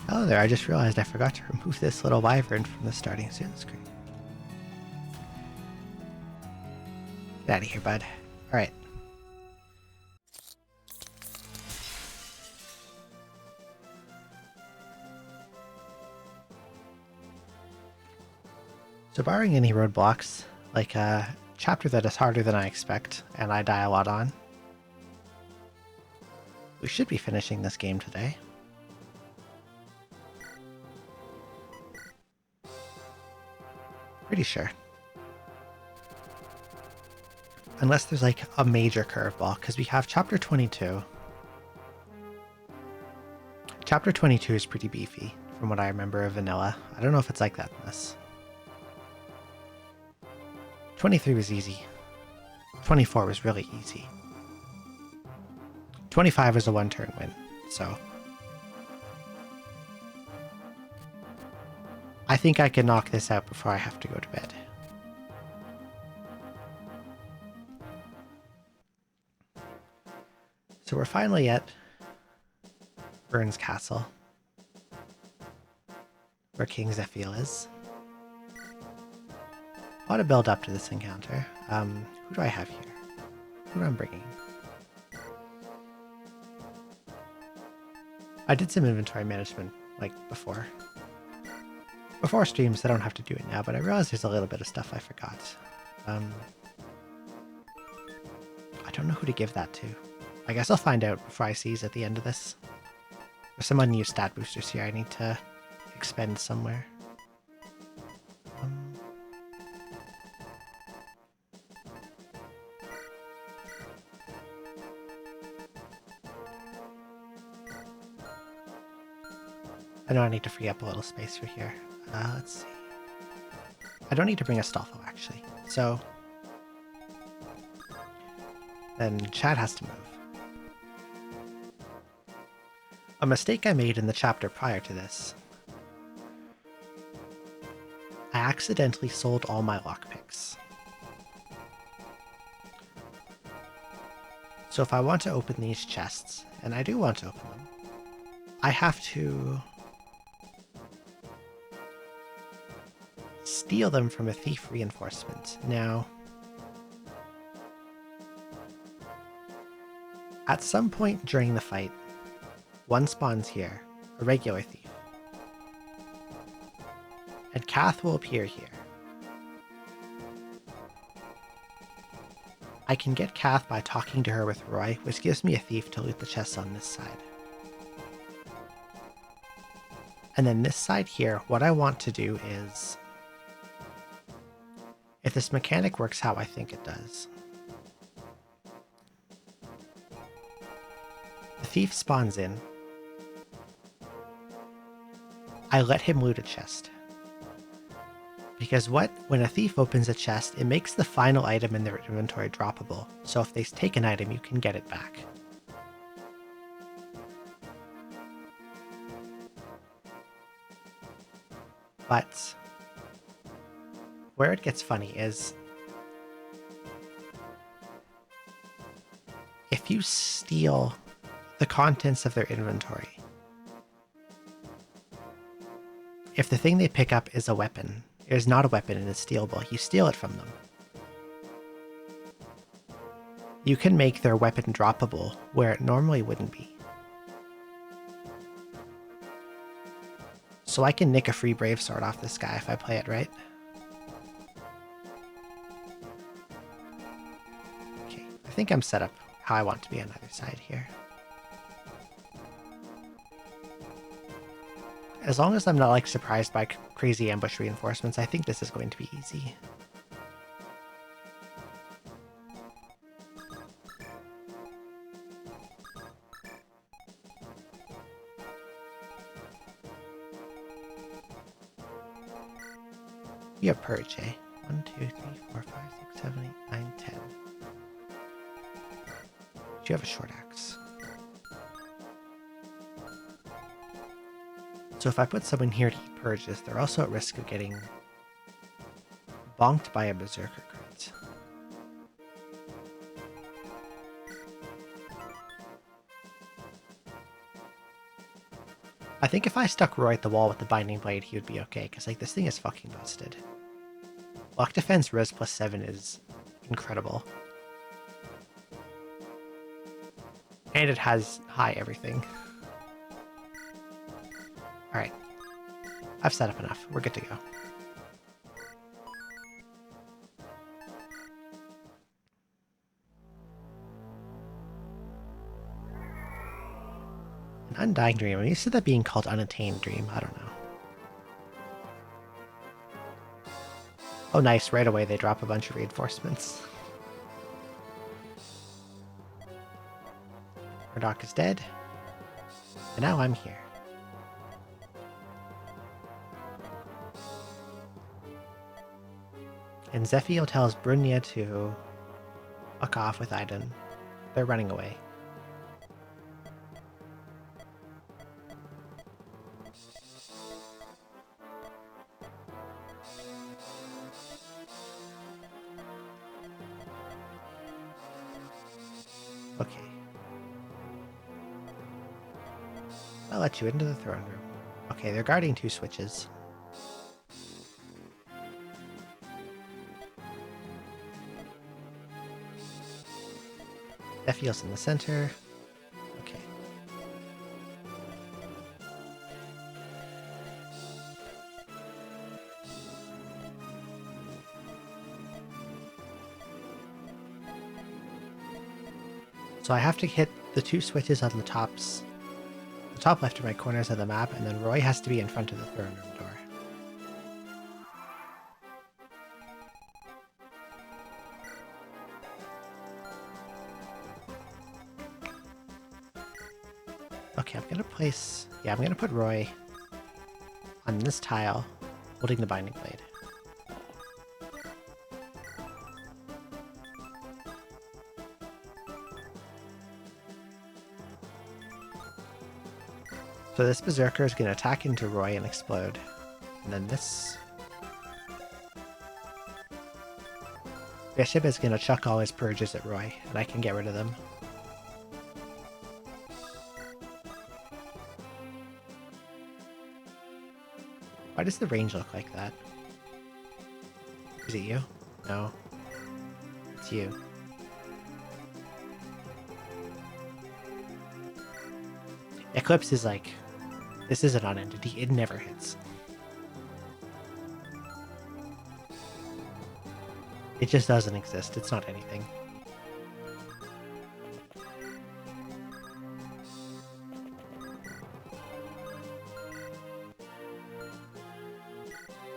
Hello there, I just realized I forgot to remove this little wyvern from the starting soon screen. Get out of here, bud. Alright. So barring any roadblocks, like a chapter that is harder than I expect, and I die a lot on, we should be finishing this game today. Pretty sure. Unless there's like a major curveball, because we have chapter 22. Chapter 22 is pretty beefy, from what I remember of vanilla. I don't know if it's like that in this. 23 was easy. 24 was really easy. 25 was a one-turn win, so... I think I can knock this out before I have to go to bed. So we're finally at Burns Castle, where King Zephiel is. A lot of build up to this encounter. Who do I have here? Who am I bringing? I did some inventory management, like, before streams. I don't have to do it now, but I realized there's a little bit of stuff I forgot. I don't know who to give that to. I guess I'll find out before I seize at the end of this. There's some unused stat boosters here I need to expend somewhere. I know I need to free up a little space for here. Let's see. I don't need to bring a Stolfo, actually. So then Chad has to move. A mistake I made in the chapter prior to this. I accidentally sold all my lockpicks. So if I want to open these chests, and I do want to open them, I have to steal them from a thief reinforcement. Now, at some point during the fight, one spawns here, a regular thief, and Kath will appear here. I can get Kath by talking to her with Roy, which gives me a thief to loot the chests on this side. And then this side here, what I want to do is, if this mechanic works how I think it does, the thief spawns in, I let him loot a chest. Because when a thief opens a chest, it makes the final item in their inventory droppable, so if they take an item, you can get it back. But where it gets funny is if you steal the contents of their inventory, if the thing they pick up is a weapon, it is not a weapon and it's stealable, you steal it from them. You can make their weapon droppable where it normally wouldn't be. So I can nick a free brave sword off this guy if I play it right. Okay, I think I'm set up how I want to be on either side here. As long as I'm not like surprised by crazy ambush reinforcements, I think this is going to be easy. We have Purge, eh? 1, 2, 3, 4, 5, 6, 7, 8, 9, 10. Do you have a short axe? So if I put someone here to eat purges, they're also at risk of getting bonked by a berserker crit. I think if I stuck Roy at the wall with the Binding Blade, he would be okay, because like this thing is fucking busted. Block defense res +7 is incredible. And it has high everything. Alright. I've set up enough. We're good to go. An Undying Dream. I'm used to that being called Unattained Dream. I don't know. Oh, nice. Right away, they drop a bunch of reinforcements. Murdoch is dead. And now I'm here. And Zephiel tells Brunya to fuck off with Iden. They're running away. Okay. I'll let you into the throne room. Okay, they're guarding 2 switches. Zephiel's in the center. Okay. So I have to hit the 2 switches on the top left and right corners of the map, and then Roy has to be in front of the throne room door. Okay, I'm gonna put Roy on this tile, holding the Binding Blade. So this Berserker is going to attack into Roy and explode. And then this Bishop is going to chuck all his purges at Roy, and I can get rid of them. Why does the range look like that? Is it you? No. It's you. Eclipse is like... This is a non-entity. It never hits. It just doesn't exist. It's not anything.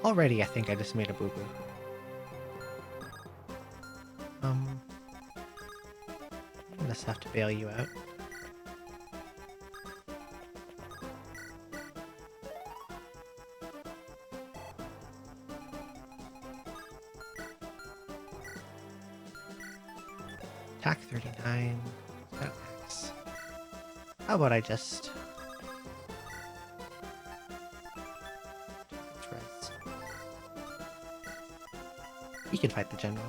Already, I think I just made a boo-boo. I just have to bail you out. Attack 39. That X. How about I just... Res. He can fight the general.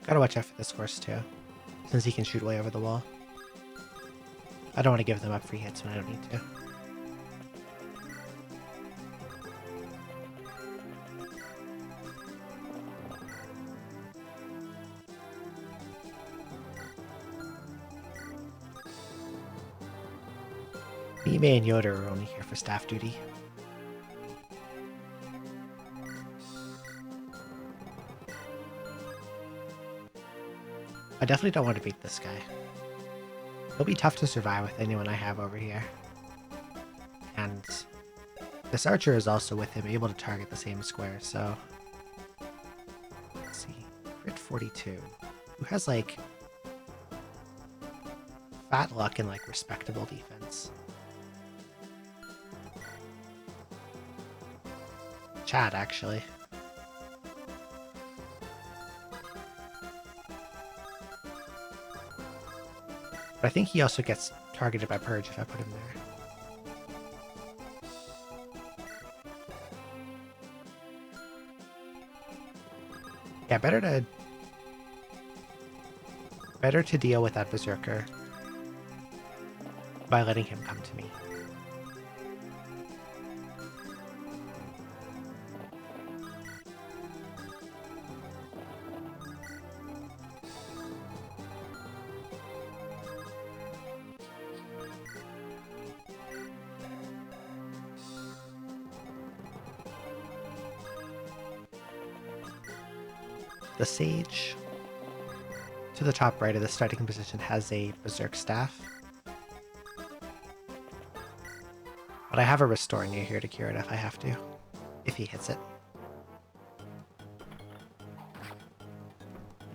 Gotta watch out for this horse too, since he can shoot way over the wall. I don't want to give them up free hits when I don't need to. Mime and Yoda are only here for staff duty. I definitely don't want to beat this guy. He'll be tough to survive with anyone I have over here. And this archer is also with him, able to target the same square, so... Let's see. Crit 42. Who has, like... fat luck and, like, respectable defense. Chad, actually. But I think he also gets targeted by Purge if I put him there. Yeah, better to... Better to deal with that Berserker by letting him come to me. The Sage to the top right of the starting position has a Berserk Staff. But I have a Restore near here to cure it if I have to, if he hits it.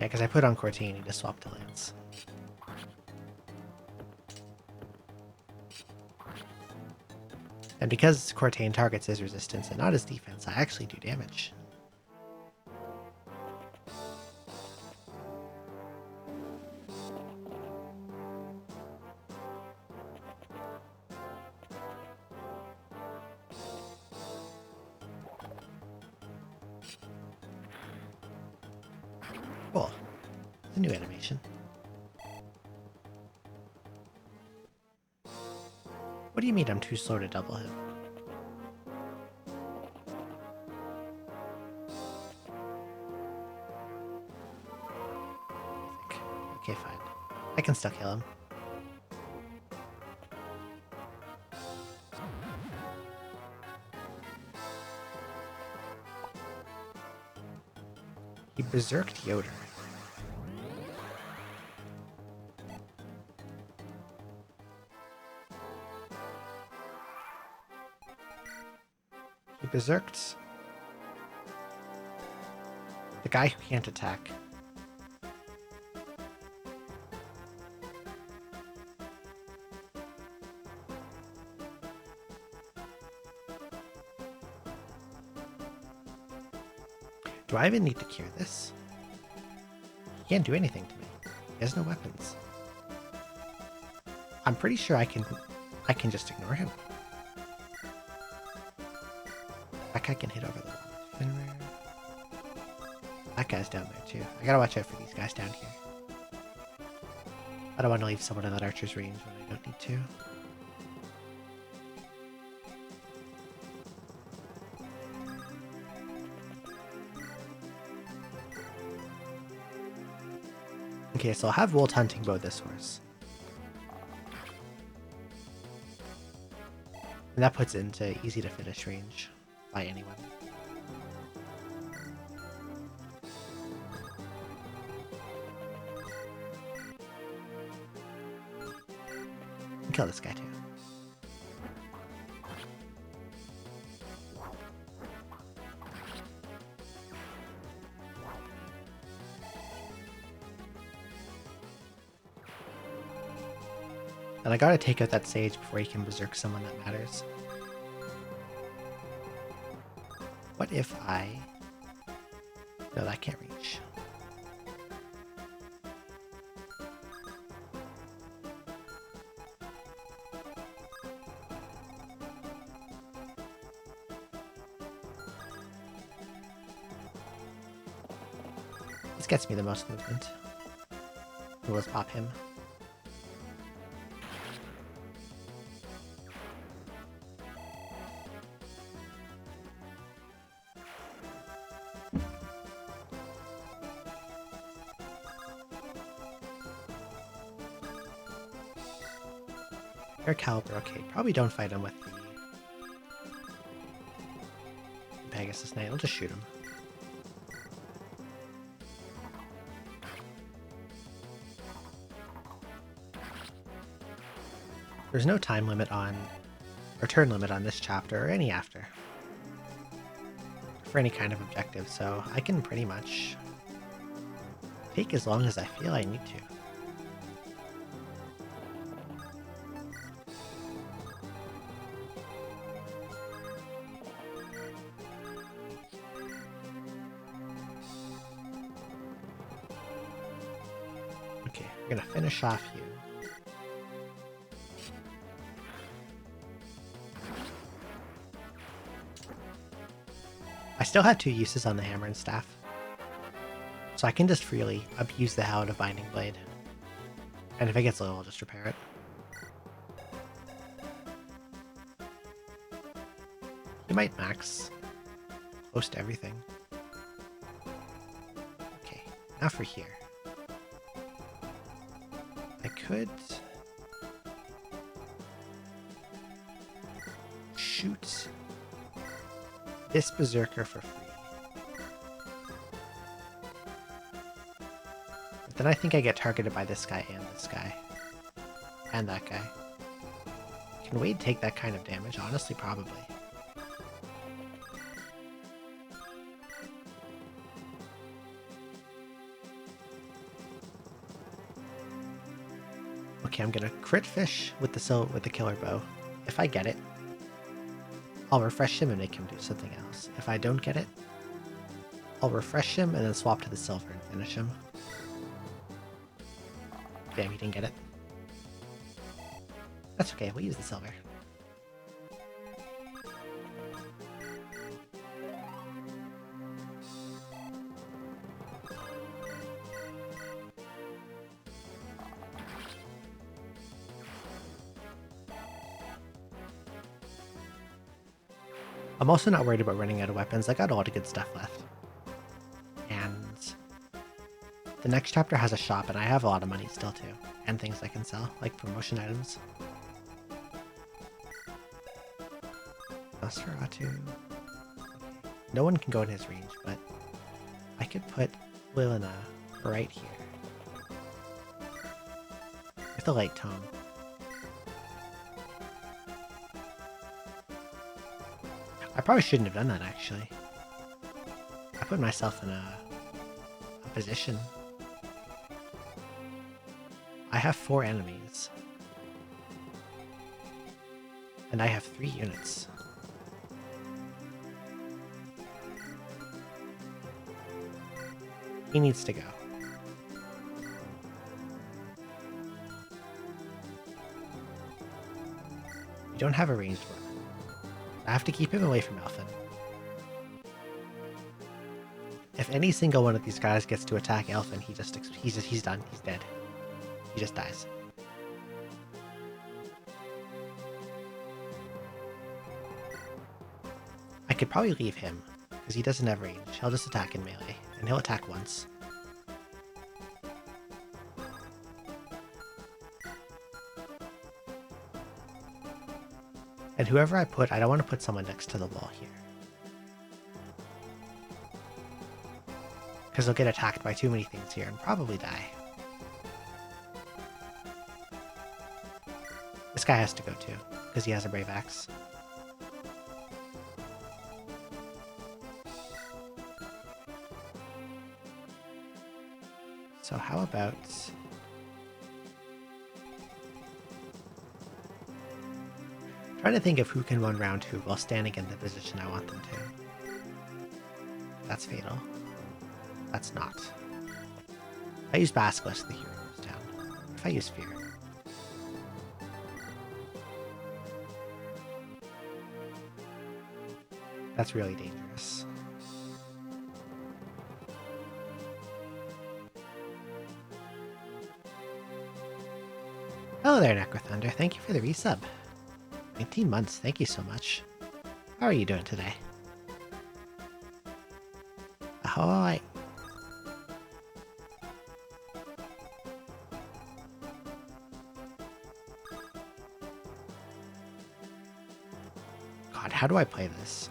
Yeah, because I put on Cortain, he just swapped to Lance. And because Cortain targets his resistance and not his defense, I actually do damage. Cool. A new animation. What do you mean I'm too slow to double him? Okay, fine. I can still kill him. He berserked Yoder. He berserked the guy who can't attack. Do I even need to cure this? He can't do anything to me. He has no weapons. I'm pretty sure I can just ignore him. That guy can hit over the wall. That guy's down there too. I gotta watch out for these guys down here. I don't want to leave someone in that archer's range when I don't need to. Okay, so I'll have Wolt Hunting Bow this horse. And that puts it into easy to finish range by anyone. Kill this guy too. And I gotta take out that Sage before he can berserk someone that matters. What if I... No, that can't reach. This gets me the most movement. So let's pop him. Air Caliber, okay. Probably don't fight him with the Pegasus Knight. I'll just shoot him. There's no time limit on, or turn limit on this chapter, or any after, for any kind of objective, so I can pretty much take as long as I feel I need to. Okay, we're gonna finish off you. I still have 2 uses on the hammer and staff, so I can just freely abuse the hell out of Binding Blade. And if it gets low, I'll just repair it. You might max close to everything. Okay, now for here. I could shoot this berserker for free. But then I think I get targeted by this guy and this guy. And that guy. Can Wade take that kind of damage? Honestly, probably. Okay, I'm gonna crit fish with the killer bow. If I get it, I'll refresh him and make him do something else. If I don't get it, I'll refresh him and then swap to the silver and finish him. Damn, he didn't get it. That's okay, we'll use the silver. I'm also not worried about running out of weapons. I got a lot of good stuff left. And the next chapter has a shop, and I have a lot of money still too. And things I can sell, like promotion items. Nosferatu. No one can go in his range, but I could put Lilina right here. With a light tome. I probably shouldn't have done that, actually. I put myself in a position. I have 4 enemies. And I have 3 units. He needs to go. We don't have a ranged one. I have to keep him away from Elfin. If any single one of these guys gets to attack Elfin, he's done. He's dead. He just dies. I could probably leave him, because he doesn't have range. He'll just attack in melee, and he'll attack once. And whoever I put, I don't want to put someone next to the wall here. Because they'll get attacked by too many things here and probably die. This guy has to go too, because he has a Brave Axe. So how about... trying to think of who can run round who while standing in the position I want them to. That's fatal. That's not. I use Basilisk, the hero goes down. If I use Fear. That's really dangerous. Hello there, Necrothunder. Thank you for the resub. 19 months, thank you so much. How are you doing today? Ahoy! God, how do I play this?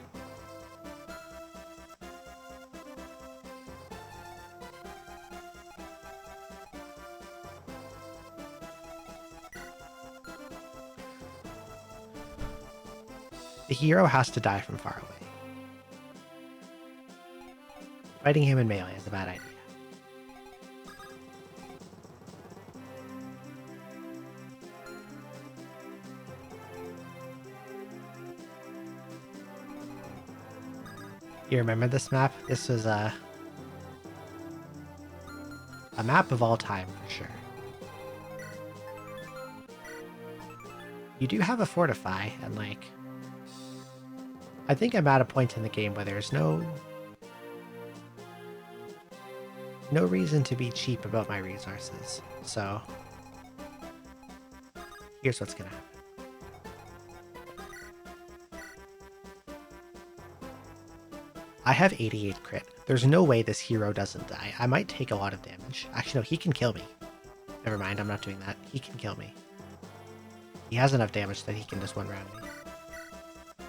The hero has to die from far away. Fighting him in melee is a bad idea. You remember this map? This was a map of all time, for sure. You do have a fortify, and like... I think I'm at a point in the game where there's no reason to be cheap about my resources, so Here's what's gonna happen. I have 88 crit. There's no way this hero doesn't die. I might take a lot of damage. Actually, no, he can kill me. Never mind, I'm not doing that. He can kill me. He has enough damage that he can just one round me.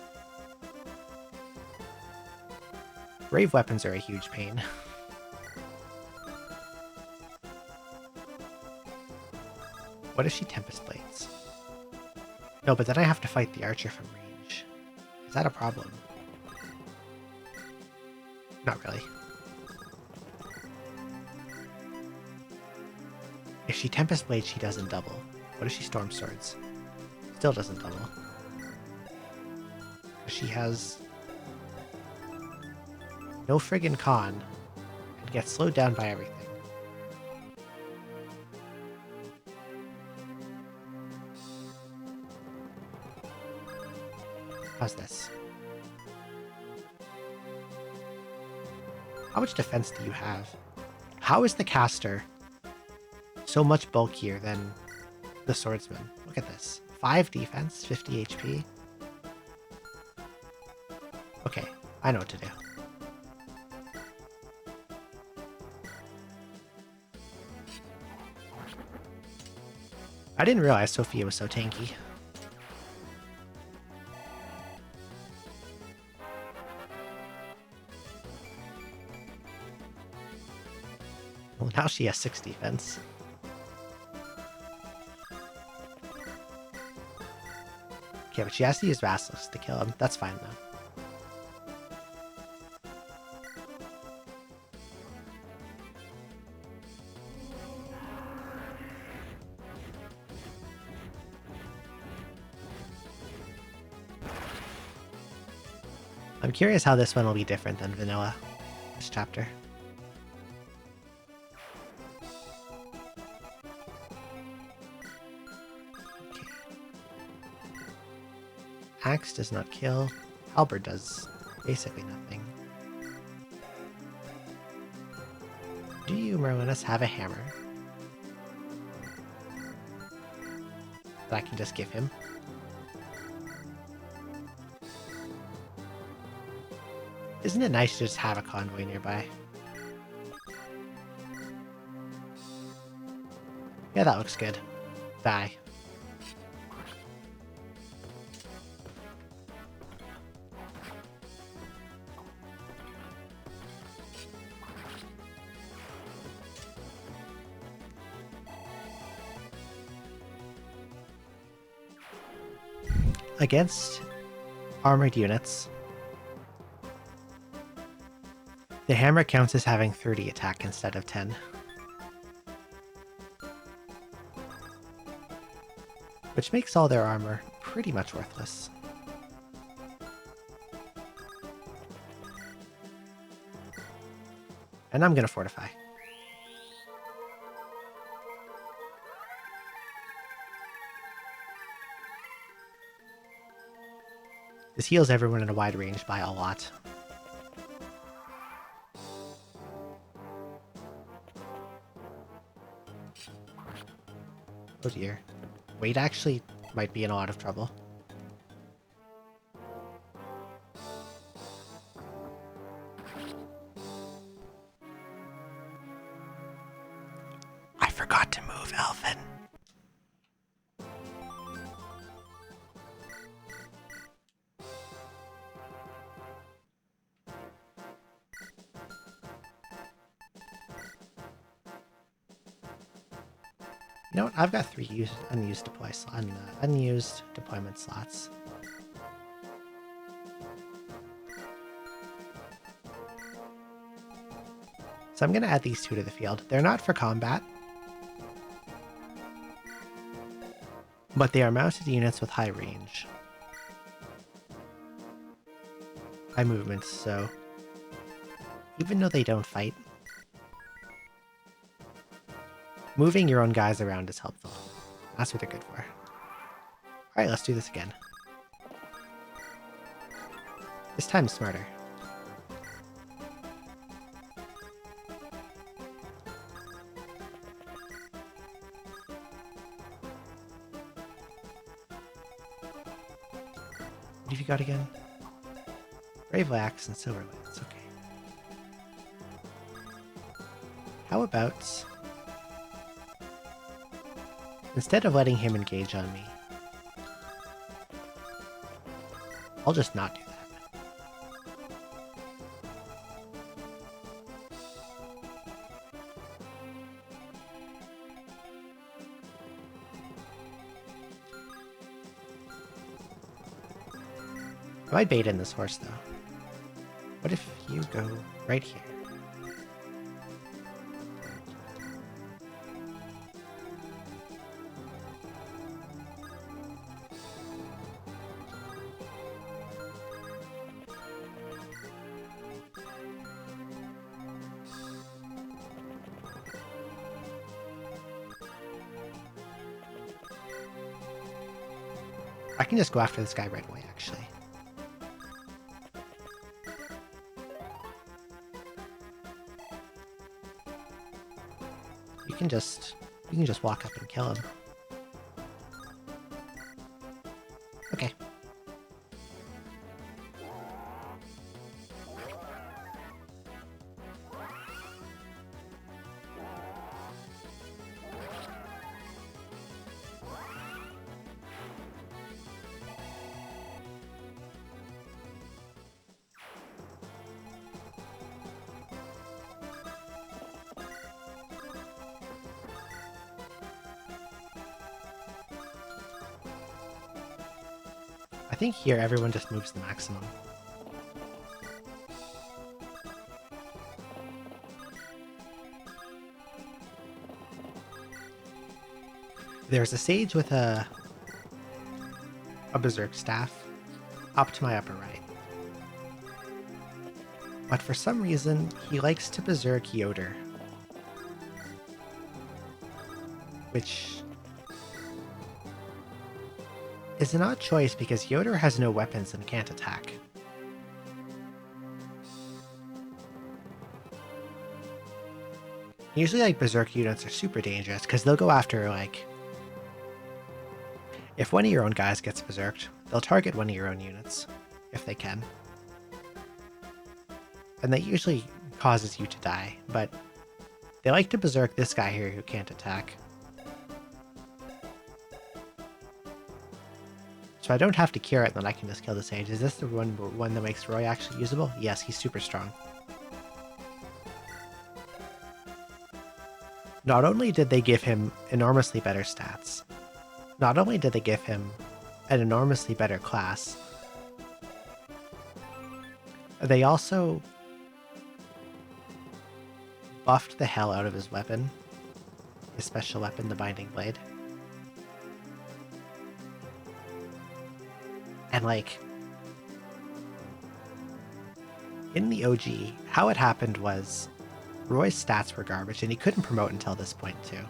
Brave weapons are a huge pain. What if she Tempest Blades? No, but then I have to fight the archer from range. Is that a problem? Not really. If she Tempest Blades, she doesn't double. What if she Storm Swords? Still doesn't double. She has no friggin' con and gets slowed down by everything. How's this? How much defense do you have? How is the caster so much bulkier than the swordsman? Look at this. 5 defense, 50 HP. Okay, I know what to do. I didn't realize Sophia was so tanky. Well, now she has 6 defense. Okay, but she has to use Basilisk to kill him. That's fine, though. I'm curious how this one will be different than vanilla, this chapter. Axe does not kill. Halberd does basically nothing. Do you, Merlinus, have a hammer that I can just give him? Isn't it nice to just have a convoy nearby? Yeah, that looks good. Die. Against armored units, the hammer counts as having 30 attack instead of 10. Which makes all their armor pretty much worthless. And I'm gonna fortify. This heals everyone in a wide range by a lot. Oh dear. Wade actually might be in a lot of trouble. I forgot to move, Elfin. You know what? I've got 3 unused deployment slots. So I'm going to add these 2 to the field. They're not for combat, but they are mounted units with high range. High movement, so even though they don't fight, moving your own guys around is helpful. That's what they're good for. Alright, let's do this again. This time smarter. What have you got again? Brave Axe and Silver Lance, okay. How about... instead of letting him engage on me, I'll just not do that. I might bait in this horse, though. What if you go right here? I can just go after this guy right away, actually. You can just walk up and kill him. Okay. I think here everyone just moves the maximum. There's a sage with a berserk staff up to my upper right. But for some reason, he likes to berserk Yoder. Which is an odd choice because Yoder has no weapons and can't attack. Usually, like, berserk units are super dangerous because they'll go after, like... if one of your own guys gets berserked, they'll target one of your own units, if they can. And that usually causes you to die, but they like to berserk this guy here who can't attack. So I don't have to cure it, then I can just kill the sage. Is this the one that makes Roy actually usable? Yes, he's super strong. Not only did they give him enormously better stats, not only did they give him an enormously better class, they also buffed the hell out of his weapon, his special weapon, the Binding Blade. And, like, in the OG, how it happened was Roy's stats were garbage, and he couldn't promote until this point, too.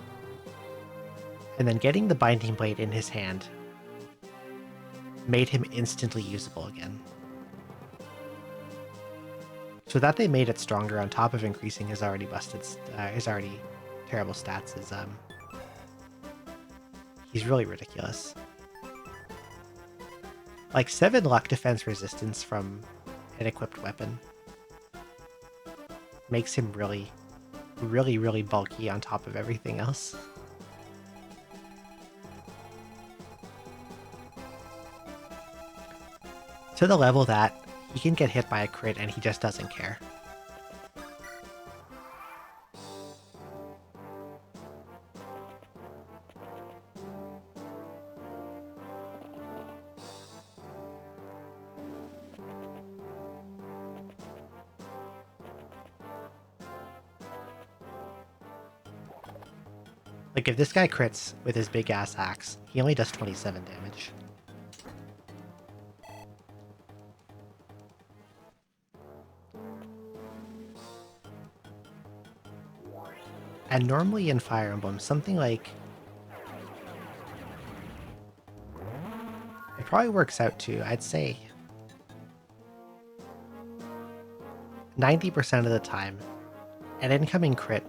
And then getting the Binding Blade in his hand made him instantly usable again. So that they made it stronger on top of increasing his already terrible stats is, he's really ridiculous. Like 7 luck defense resistance from an equipped weapon makes him really, really, really bulky on top of everything else. To the level that he can get hit by a crit and he just doesn't care. Like, if this guy crits with his big-ass axe, he only does 27 damage. And normally in Fire Emblem, something like... it probably works out to, I'd say... 90% of the time, an incoming crit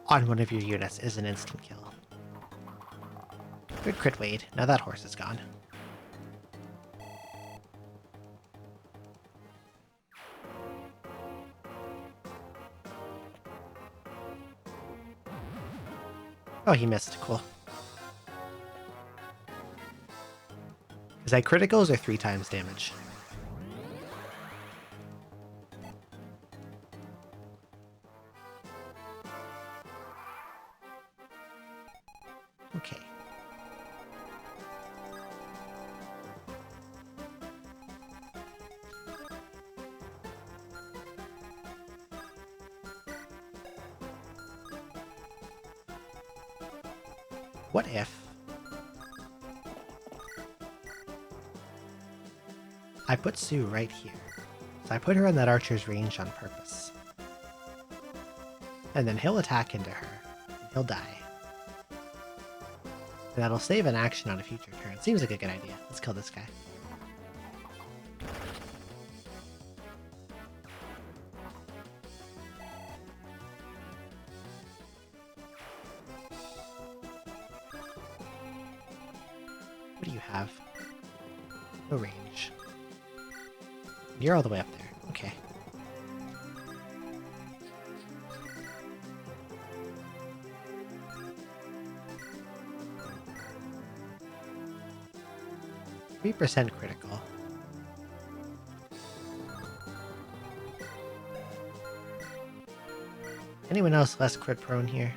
on one of your units is an instant kill. Good crit, Wade. Now that horse is gone. Oh, he missed. Cool. His criticals are 3 times damage. Okay. What if I put Sue right here? So I put her in that archer's range on purpose. And then he'll attack into her. And he'll die. And that'll save an action on a future turn. Seems like a good idea. Let's kill this guy. What do you have? No range. You're all the way up there. Okay. %3 critical. Anyone else less crit prone here?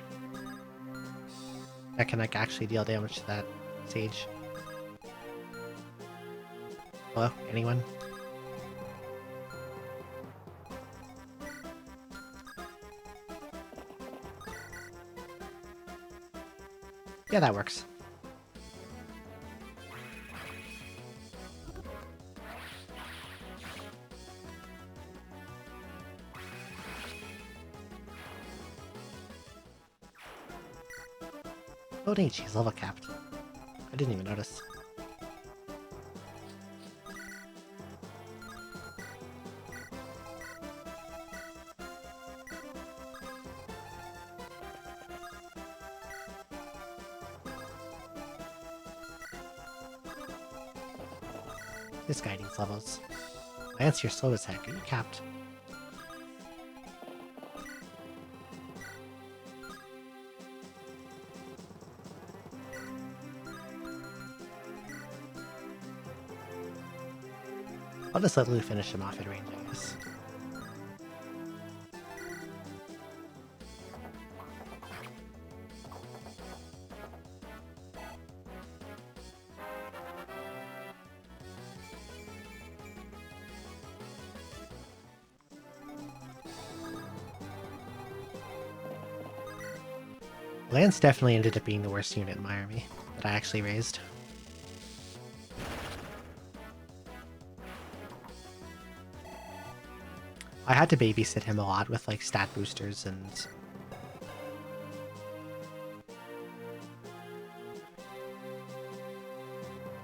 That can actually deal damage to that sage. Hello? Anyone? Yeah, that works. Oh, dang, she's level capped. I didn't even notice. This guy needs levels. Lance, you're slow as heck. Are you capped? I'll just let Lou finish him off at range, I guess. Lance definitely ended up being the worst unit in my army that I actually raised. I had to babysit him a lot with like stat boosters and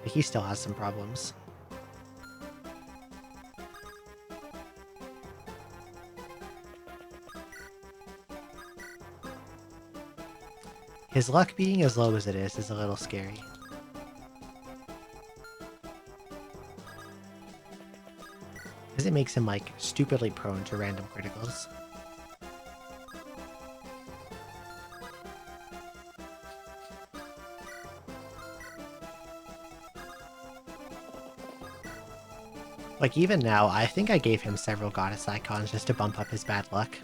he still has some problems. His luck being as low as it is a little scary. Because it makes him like stupidly prone to random criticals. Like even now, I think I gave him several goddess icons just to bump up his bad luck.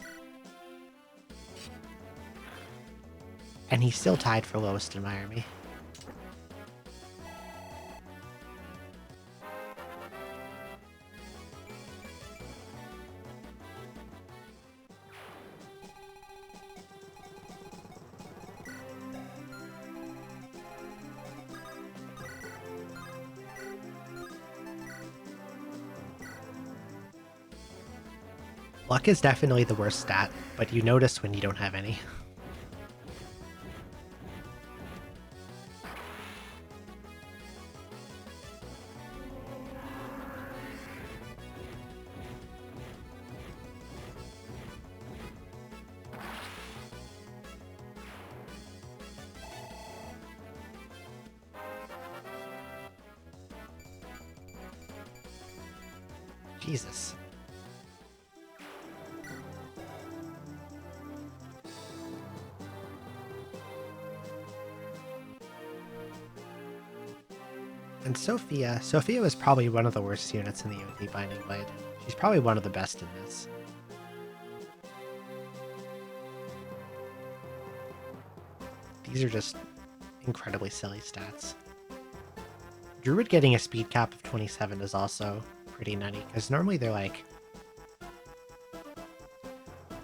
And he's still tied for lowest in my army. Luck is definitely the worst stat, but you notice when you don't have any. Jesus. And Sophia was probably one of the worst units in the OD Binding Blade. She's probably one of the best in this. These are just incredibly silly stats. Druid getting a speed cap of 27 is also pretty nutty, because normally they're like...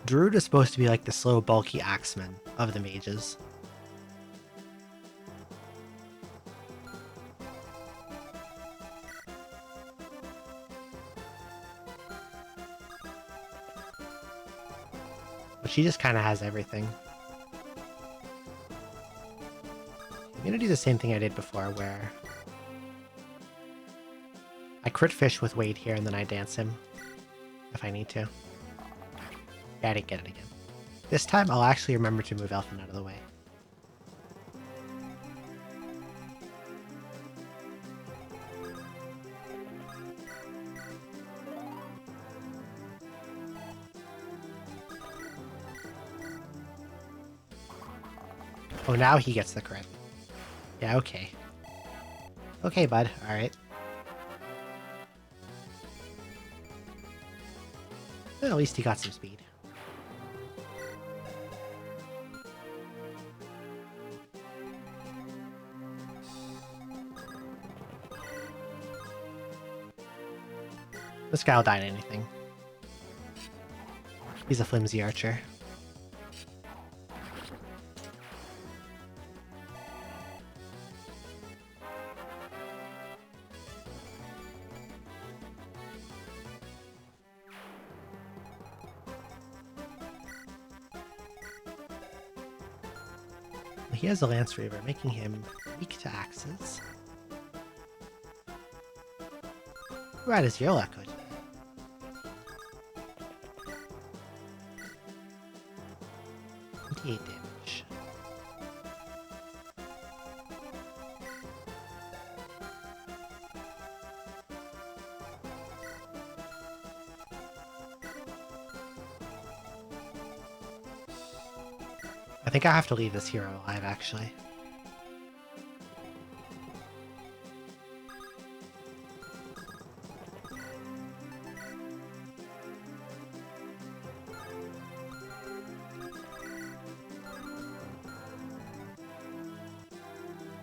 Druid is supposed to be like the slow, bulky axeman of the mages. But she just kind of has everything. I'm gonna do the same thing I did before, where I crit fish with Wade here and then I dance him if I need to. Yeah, I didn't get it again. This time I'll actually remember to move Elfin out of the way. Oh, now he gets the crit. Yeah, okay. Okay, bud. Alright. Well, at least he got some speed. This guy will die to anything. He's a flimsy archer. He has a Lance Reaver, making him weak to axes. Right as your luck, 28 damage. I think I have to leave this hero alive, actually.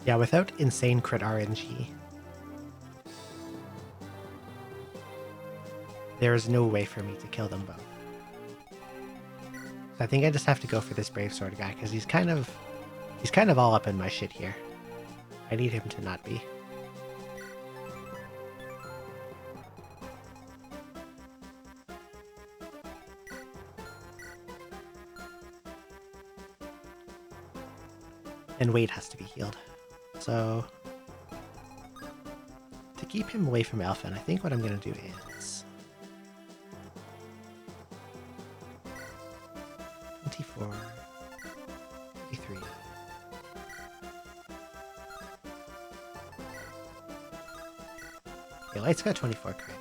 Yeah, without insane crit RNG, there is no way for me to kill them both. So I think I just have to go for this Brave Sword guy, because he's kind of all up in my shit here. I need him to not be. And Wade has to be healed. So, to keep him away from Elfin, I think what I'm going to do is 24, 33. Okay, Light's got 24 crit.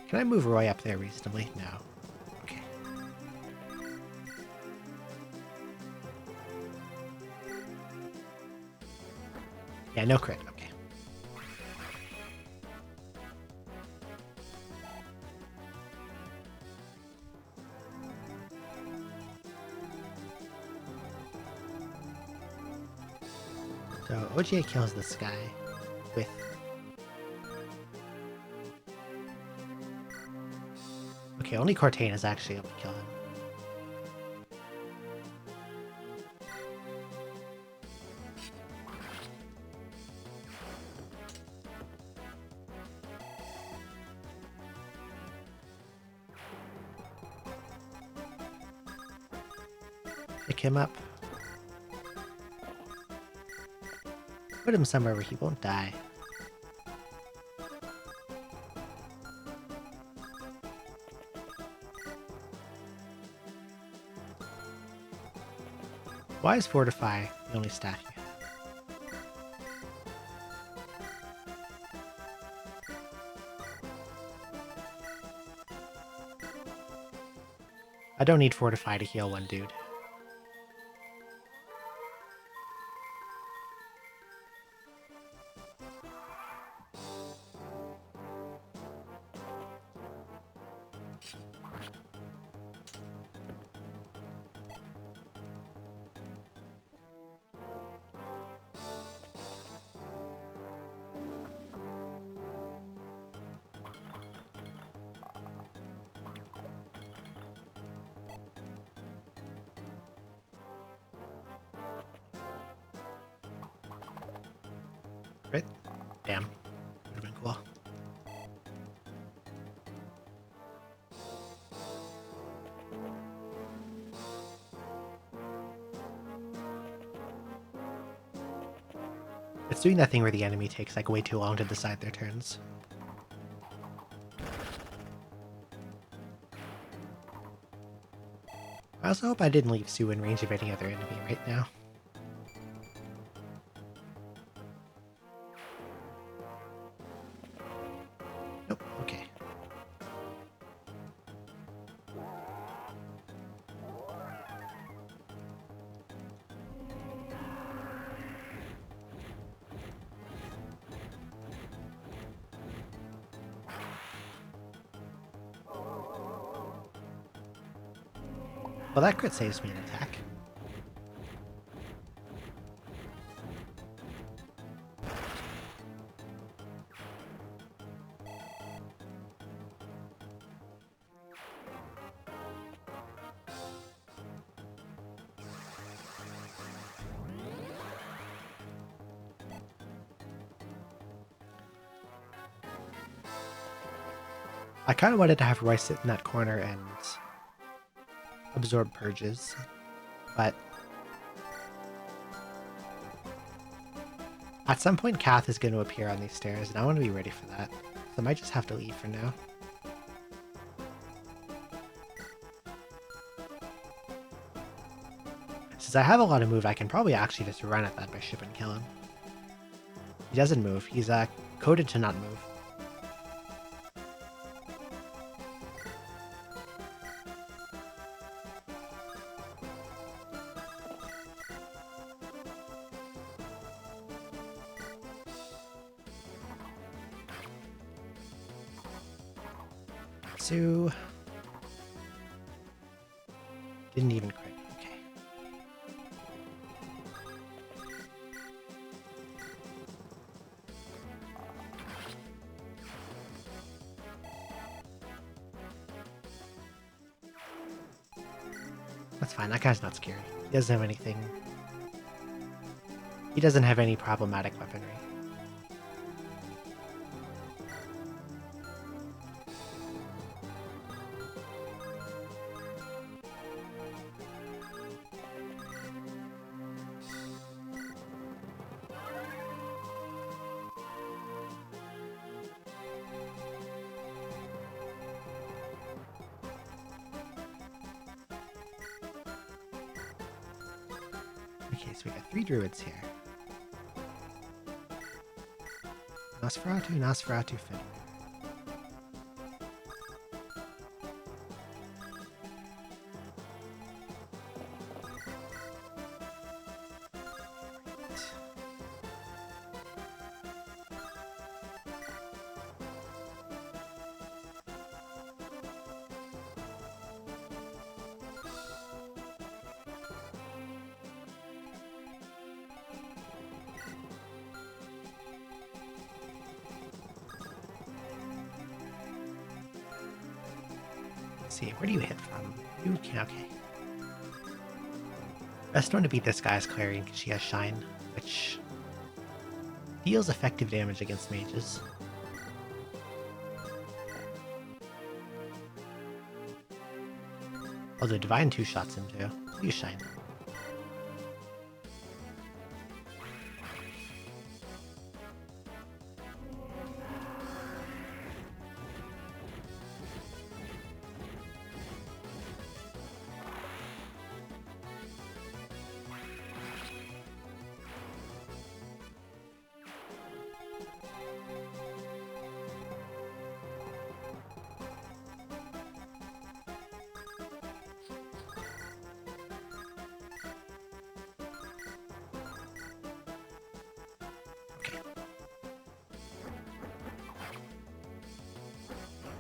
Can I move Roy up there reasonably? No. Okay. Yeah, no crit. Okay. So OGA kills this guy with... Okay, only Cortana is actually able to kill him. Pick him up. Put him somewhere where he won't die. Why is Fortify the only staff you have? I don't need Fortify to heal one dude. Right? Damn. Would have been cool. It's doing that thing where the enemy takes like way too long to decide their turns. I also hope I didn't leave Sue in range of any other enemy right now. Nope, okay. Well, that crit saves me an attack. I kind of wanted to have Roy sit in that corner and absorb purges, but at some point Kath is going to appear on these stairs, and I want to be ready for that. So I might just have to leave for now. Since I have a lot of move, I can probably actually just run at that bishop and kill him. He doesn't move. He's coded to not move. Sue. Didn't even crit. Okay. That's fine. That guy's not scared. He doesn't have anything. He doesn't have any problematic weaponry. Okay, so we got 3 druids here. Nosferatu, Fiddler. See, where do you hit from? You can, okay. Best one to beat this guy is Clarion because she has Shine, which deals effective damage against mages. Although Divine 2-shots him too. Use Shine.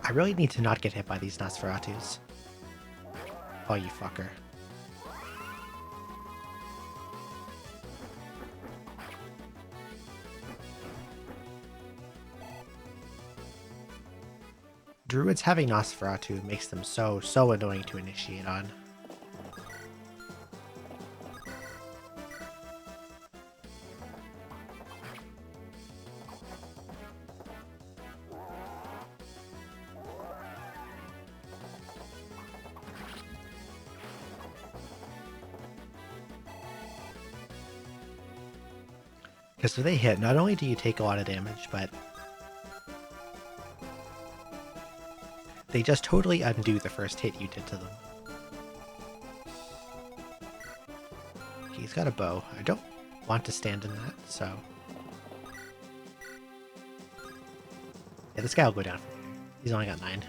I really need to not get hit by these Nosferatus. Oh, you fucker. Druids having Nosferatu makes them so annoying to initiate on. Because if they hit, not only do you take a lot of damage, but they just totally undo the first hit you did to them. Okay, he's got a bow. I don't want to stand in that, so... Yeah, this guy will go down from here. He's only got 9.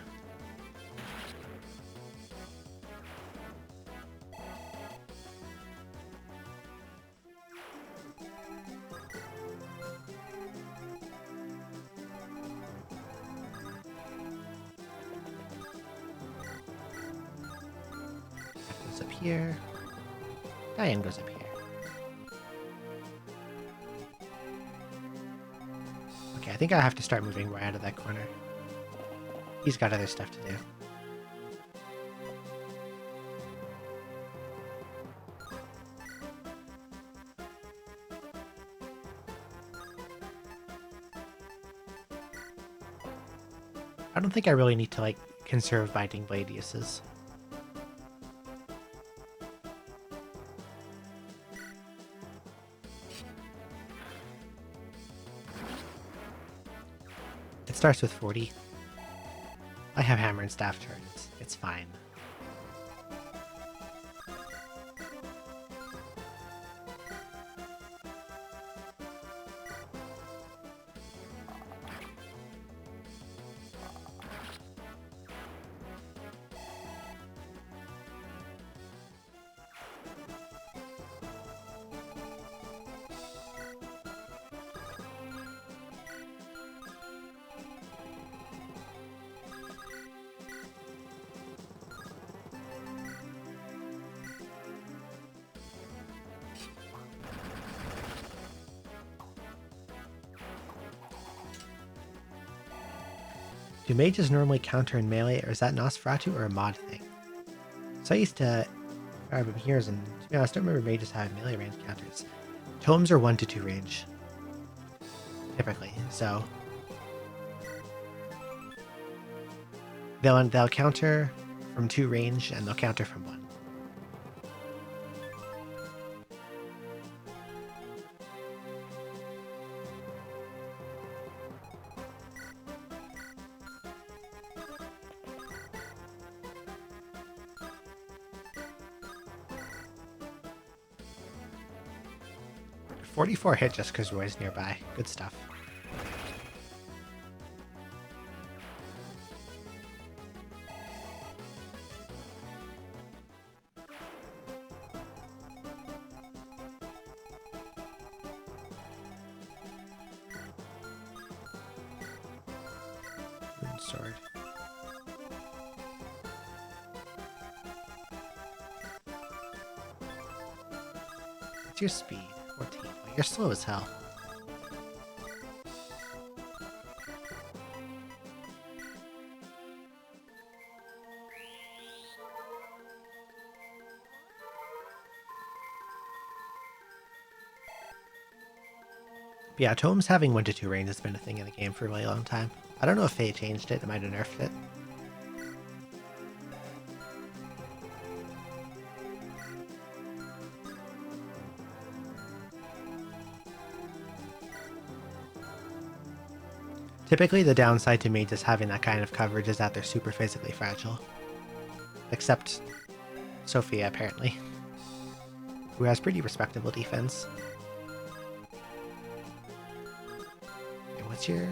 Goes up here. Diane goes up here. Okay, I think I have to start moving right out of that corner. He's got other stuff to do. I don't think I really need to, like, conserve Binding Blade uses. It starts with 40. I have Hammer and Staff turns. It's fine. Do mages normally counter in melee, or is that Nosferatu or a mod thing? So I used to grab him here, and to be honest, I don't remember mages having melee range counters. Tomes are 1 to 2 range, typically, so they'll counter from 2 range, and they'll counter from 1. 44 hit just because Roy's nearby. Good stuff. Moon sword. What's your speed? 14. You're slow as hell. But yeah, Tomes having 1 to 2 range has been a thing in the game for a really long time. I don't know if they changed it, it might have nerfed it. Typically, the downside to mages having that kind of coverage is that they're super physically fragile. Except Sophia, apparently, who has pretty respectable defense. Okay, what's your...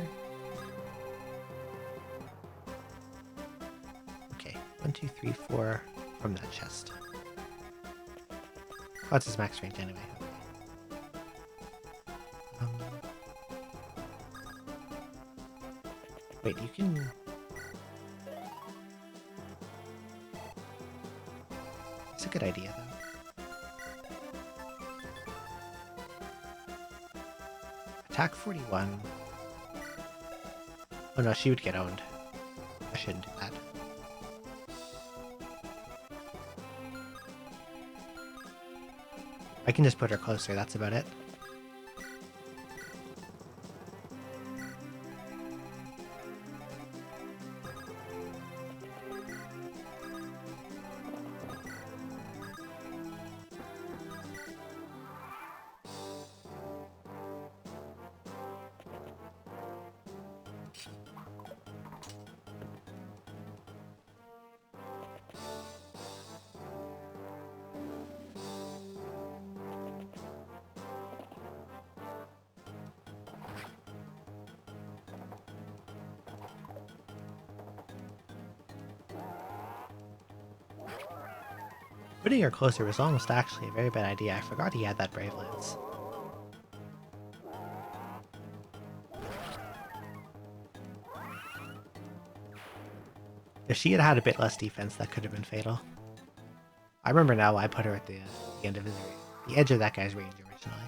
Okay, 1, 2, 3, 4 from that chest. What's his max range anyway? Wait, you can... It's a good idea, though. Attack 41. Oh no, she would get owned. I shouldn't do that. I can just put her closer, that's about it. Putting her closer was almost actually a very bad idea. I forgot he had that Brave Lance. If she had had a bit less defense, that could have been fatal. I remember now why I put her at the end of the edge of that guy's range originally.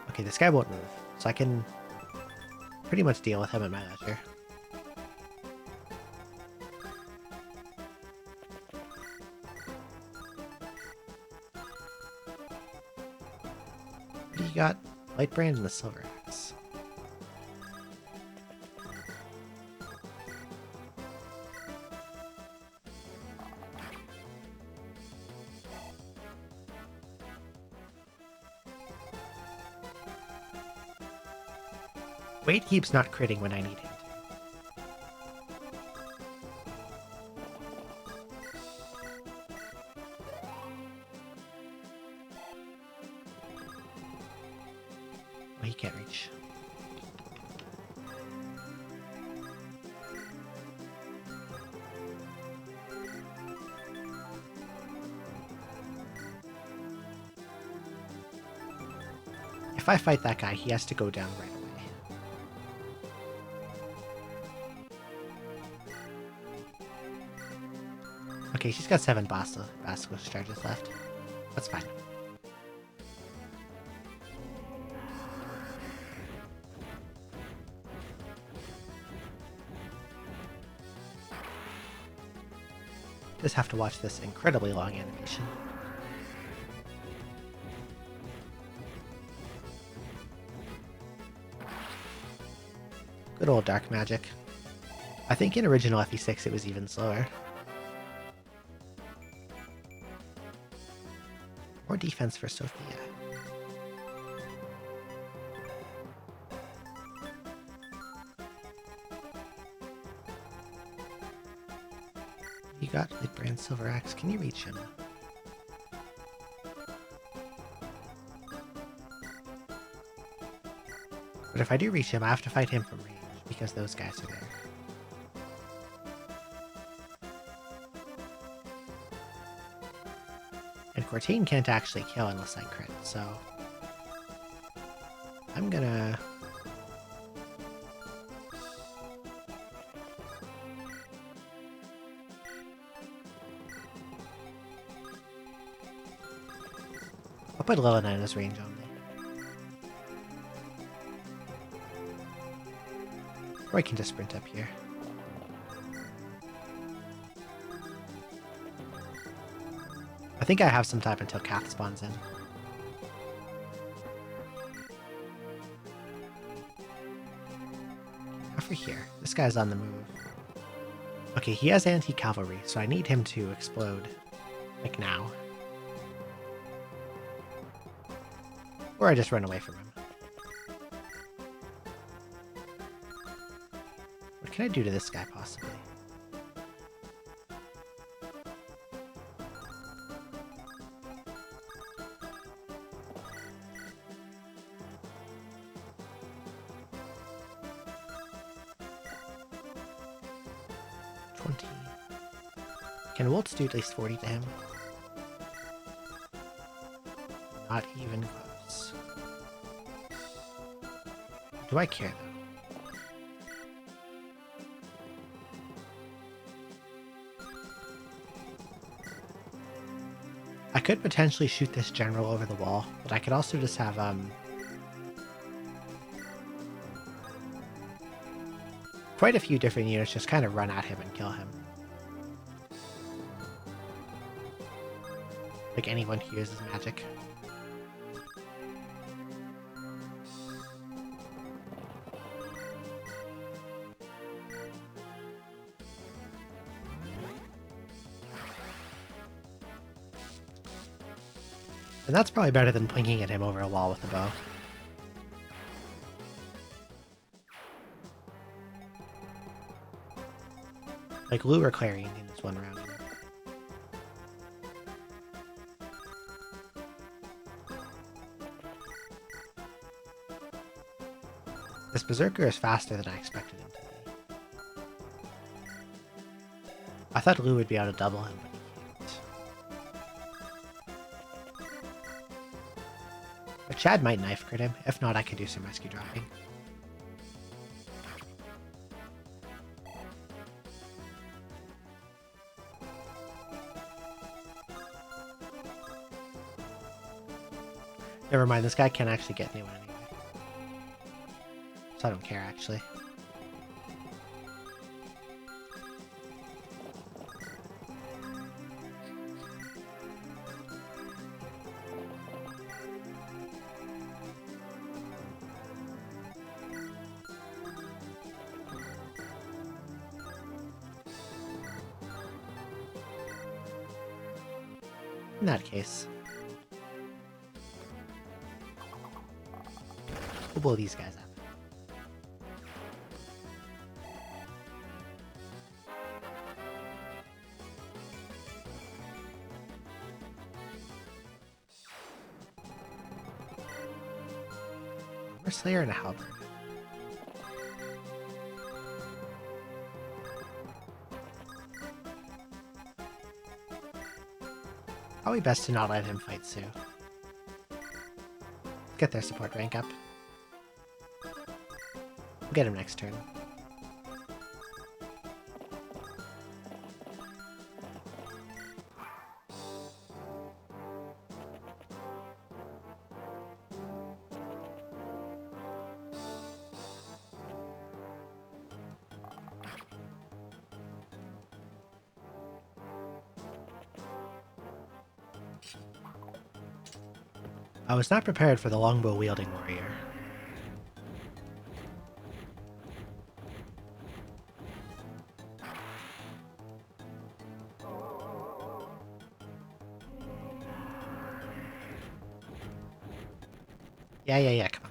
Okay, this guy won't move, so I can pretty much deal with him at my leisure. What do you got? Light Brand and the Silver Axe. Wade keeps not critting when I need him to. Oh, he can't reach. If I fight that guy, he has to go down right away. Okay, she's got 7 Basilisk charges left. That's fine. Just have to watch this incredibly long animation. Good old dark magic. I think in original FE6 it was even slower. More defense for Sophia. You got Light Brand Silver Axe. Can you reach him? But if I do reach him, I have to fight him from range because those guys are there. And Cortane can't actually kill unless I crit, so I'm gonna... I'll put Lilina in his range only. Or I can just sprint up here. I think I have some time until Kath spawns in. Over here. This guy's on the move. Okay, he has anti-cavalry, so I need him to explode. Like now. Or I just run away from him. What can I do to this guy, possibly? Can Waltz do at least 40 to him? Not even close. Do I care, though? I could potentially shoot this general over the wall, but I could also just have quite a few different units just kind of run at him and kill him. Like anyone who uses magic. And that's probably better than plinking at him over a wall with a bow. Like Lou or Clarion in this one round. This Berserker is faster than I expected him to be. I thought Lou would be able to double him, but he can't. But Chad might knife crit him. If not, I could do some rescue dropping. Never mind, this guy can't actually get anyone anyway. So I don't care, actually. In that case, we'll blow these guys up. Armor Slayer and a halberd. Probably best to not let him fight Sue. Get their support rank up. We'll get him next turn. I was not prepared for the longbow wielding warrior. Yeah, come on.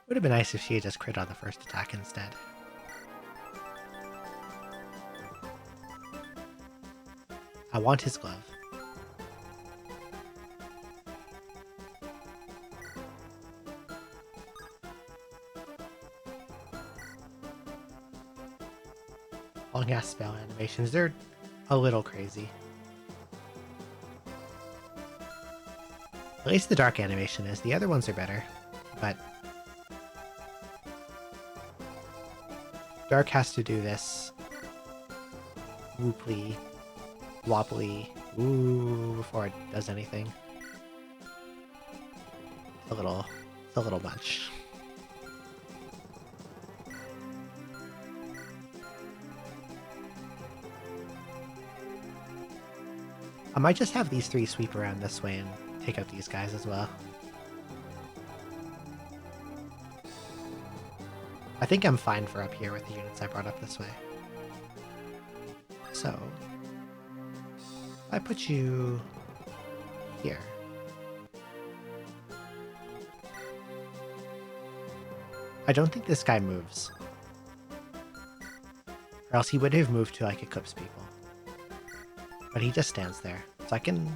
Would have been nice if she had just crit on the first attack instead. I want his glove. Long ass spell animations, they're a little crazy. At least the dark animation is. The other ones are better, but dark has to do this whooply, wobbly, ooh, before it does anything. It's a little much. I might just have these three sweep around this way and take out these guys as well. I think I'm fine for up here with the units I brought up this way. So, I put you here. I don't think this guy moves. Or else he would have moved to like eclipse people. But he just stands there. So I can...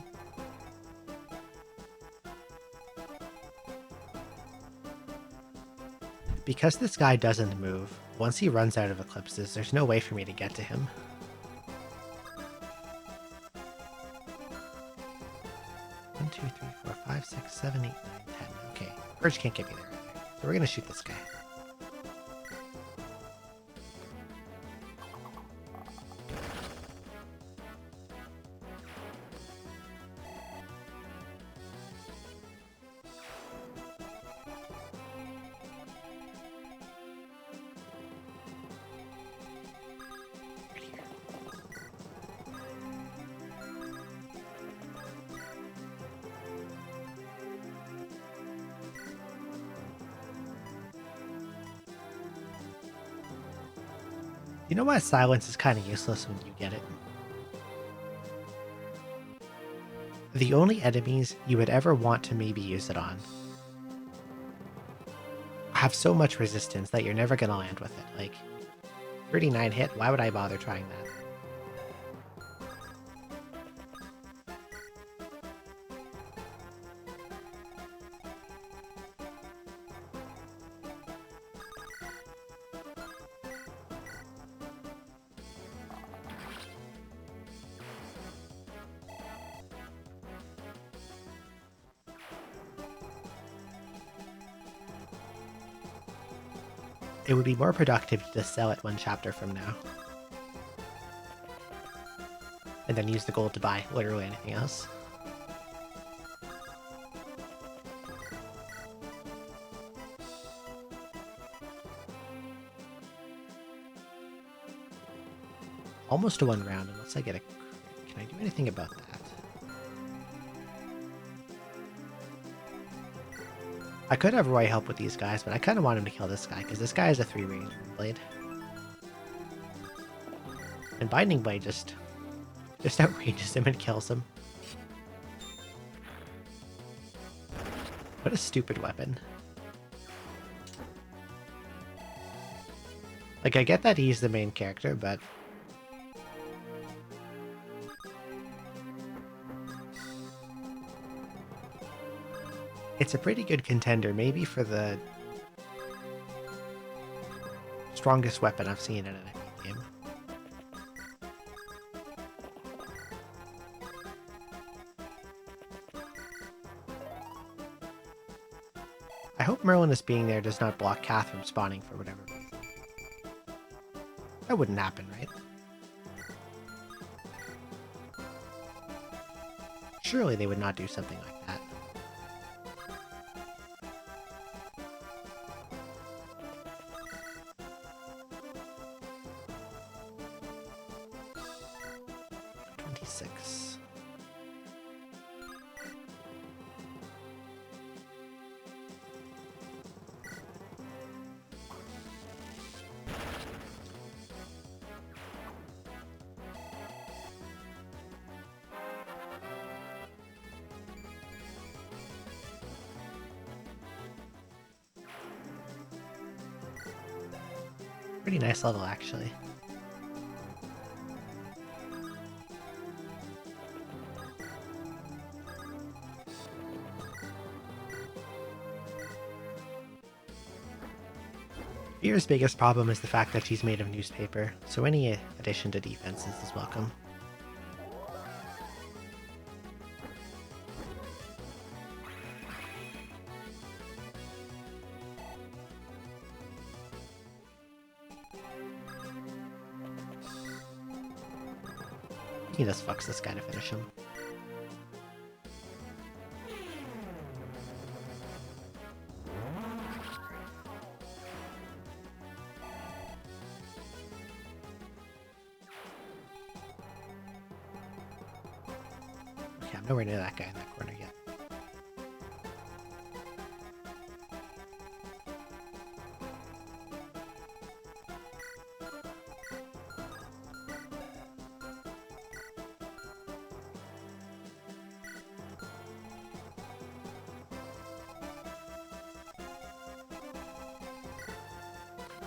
Because this guy doesn't move, once he runs out of eclipses, there's no way for me to get to him. One, two, three, four, 5, 6, 7, 8, 9, 10. Okay, Purge can't get me there either. So we're gonna shoot this guy. You know what? Silence is kind of useless when you get it. The only enemies you would ever want to maybe use it on have so much resistance that you're never going to land with it. Like, 39 hit, why would I bother trying that? It would be more productive to just sell it one chapter from now. And then use the gold to buy literally anything else. Almost a 1 round unless I get a crit. Can I do anything about that? I could have Roy help with these guys, but I kind of want him to kill this guy, because this guy has a 3-range blade. And Binding Blade just outrages him and kills him. What a stupid weapon. Like, I get that he's the main character, but... it's a pretty good contender, maybe for the strongest weapon I've seen in an FE game. I hope Merlinus being there does not block Kath from spawning for whatever reason. That wouldn't happen, right? Surely they would not do something like that. Pretty nice level, actually. Fear's biggest problem is the fact that she's made of newspaper, so any addition to defenses is welcome. He just fucks this guy to finish him. Okay, I'm nowhere near that guy in that corner yet.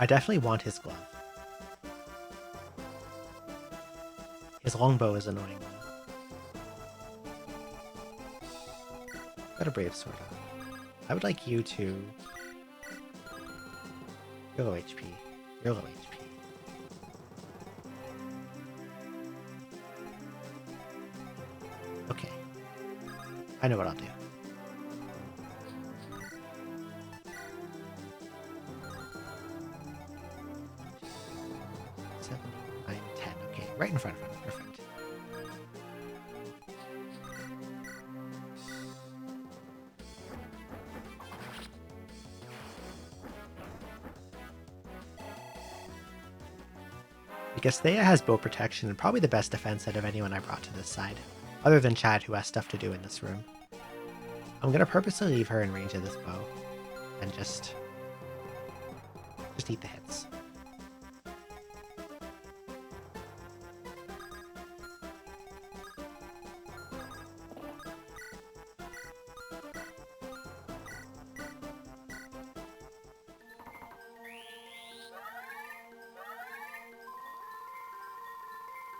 I definitely want his glove. His longbow is annoying though. Got a brave sword on. I would like you to... You're low HP. You're low HP. Okay. I know what I'll do. 7, 9, 10. Okay, right in front of him. Perfect. Because Thea has bow protection and probably the best defense out of anyone I brought to this side, other than Chad, who has stuff to do in this room. I'm gonna purposely leave her in range of this bow and just eat the hits.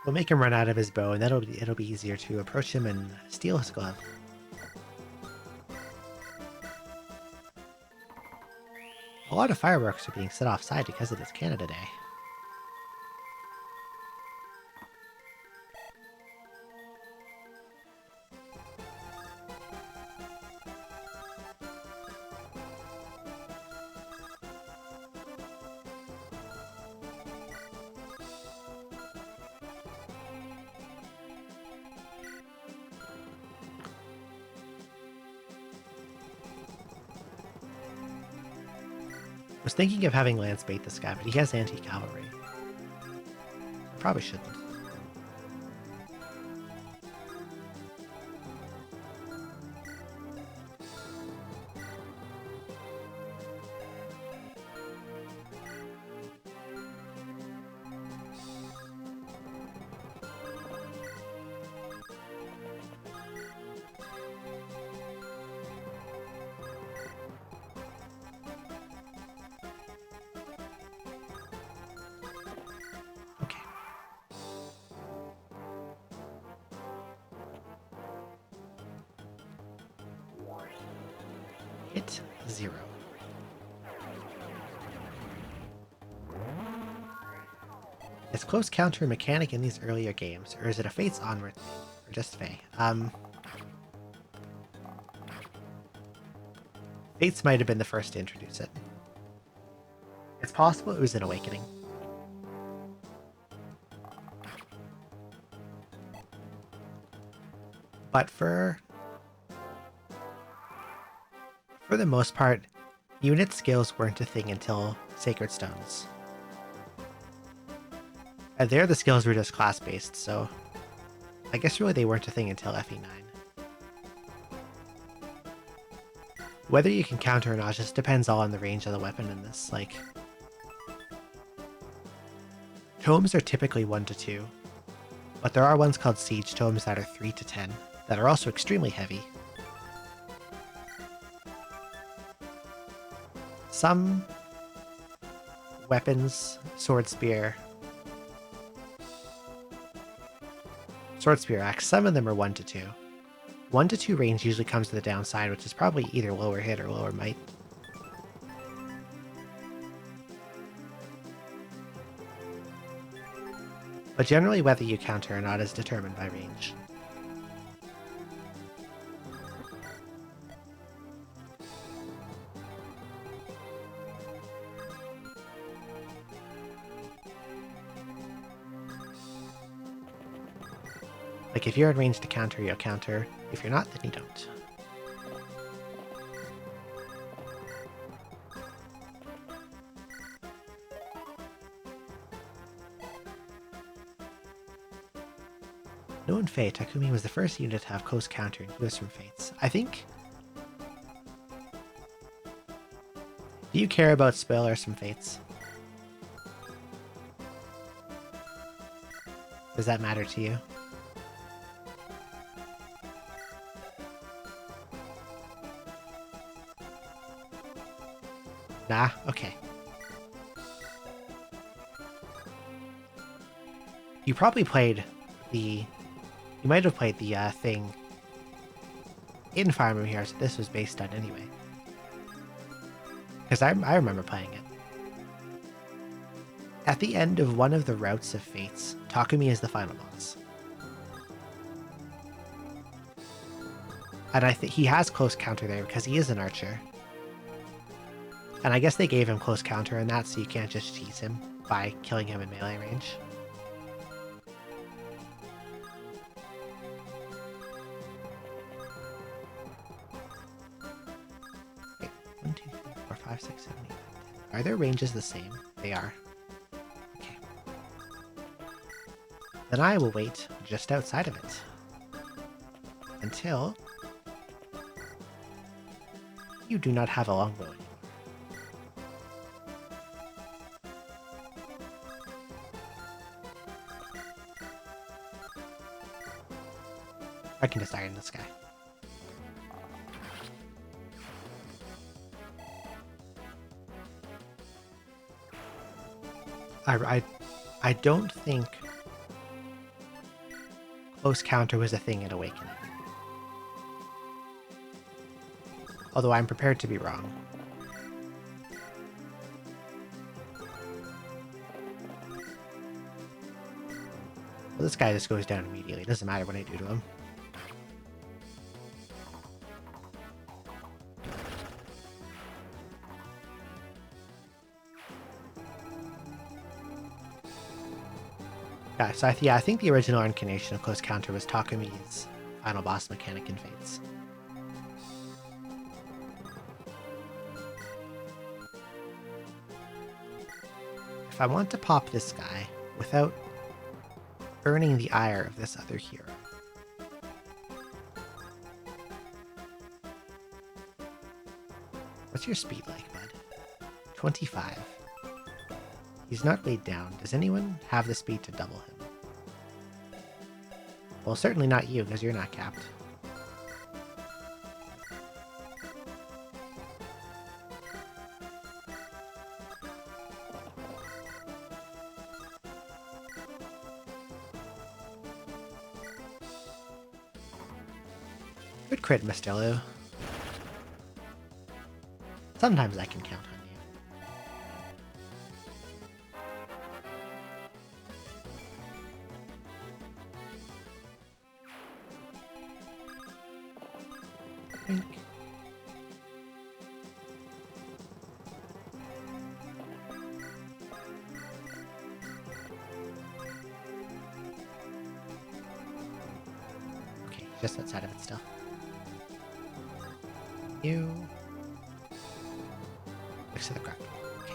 We'll make him run out of his bow, and it'll be easier to approach him and steal his glove. A lot of fireworks are being set offside because it is Canada Day. I was thinking of having Lance bait this guy, but he has anti-cavalry. Probably shouldn't. Hit 0. Is close counter a mechanic in these earlier games, or is it a Fates onward thing? Or just Fae? Fates might have been the first to introduce it. It's possible it was an Awakening. But for the most part, unit skills weren't a thing until Sacred Stones. And there the skills were just class-based, so I guess really they weren't a thing until FE9. Whether you can counter or not just depends all on the range of the weapon in this. Like, tomes are typically 1 to 2, but there are ones called Siege Tomes that are 3 to 10 that are also extremely heavy. Some weapons, Sword Spear, Axe, some of them are 1 to 2. 1 to 2 range usually comes to the downside, which is probably either lower hit or lower might. But generally whether you counter or not is determined by range. Like, if you're in range to counter, you'll counter. If you're not, then you don't. No one Fae, Takumi was the first unit to have close counter, and he was from Fates. I think... Do you care about spoilers from Fates? Does that matter to you? Nah? Okay. You probably played the... You might have played the thing in Fire Emblem Heroes that this was based on anyway. Because I remember playing it. At the end of one of the routes of Fates, Takumi is the final boss. And I think he has close counter there because he is an archer. And I guess they gave him close counter in that, so you can't just cheese him by killing him in melee range. Wait, 1, 2, 3, 4, 5, 6, 7, 8, 9, 10. Are their ranges the same? They are. Okay. Then I will wait just outside of it. Until you do not have a longbow anymore. I can just iron this guy. I don't think close counter was a thing in Awakening. Although I'm prepared to be wrong. Well, this guy just goes down immediately. It doesn't matter what I do to him. Yeah, so I think the original incarnation of close counter was Takumi's final boss mechanic in Fates. If I want to pop this guy without earning the ire of this other hero, what's your speed like, bud? 25. He's not weighed down. Does anyone have the speed to double him? Well, certainly not you, because you're not capped. Good crit, Mr. Lou. Sometimes I can count on you. Think. Okay, just outside of it still. You. Next to the crack. Okay.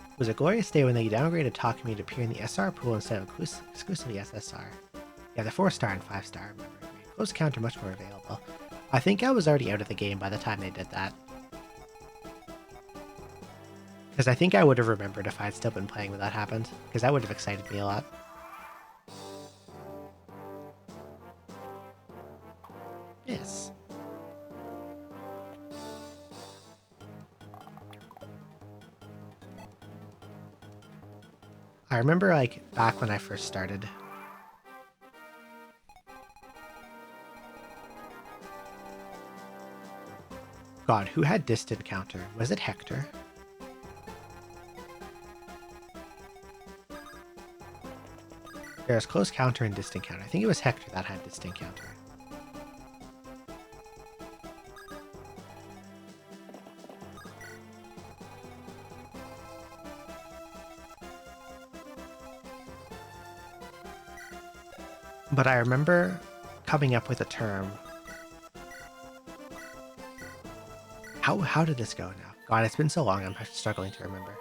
It was a glorious day when they downgraded Takumi to appear in the SR pool instead of exclusively SSR. Yeah, the 4-star and 5-star, remember. Close counter much more available. I think I was already out of the game by the time they did that. Because I think I would have remembered if I had still been playing when that happened, because that would have excited me a lot. Yes. I remember, like, back when I first started. God, who had distant counter? Was it Hector? There's close counter and distant counter. I think it was Hector that had distant counter. But I remember coming up with a term. How did this go now? God, it's been so long, I'm struggling to remember.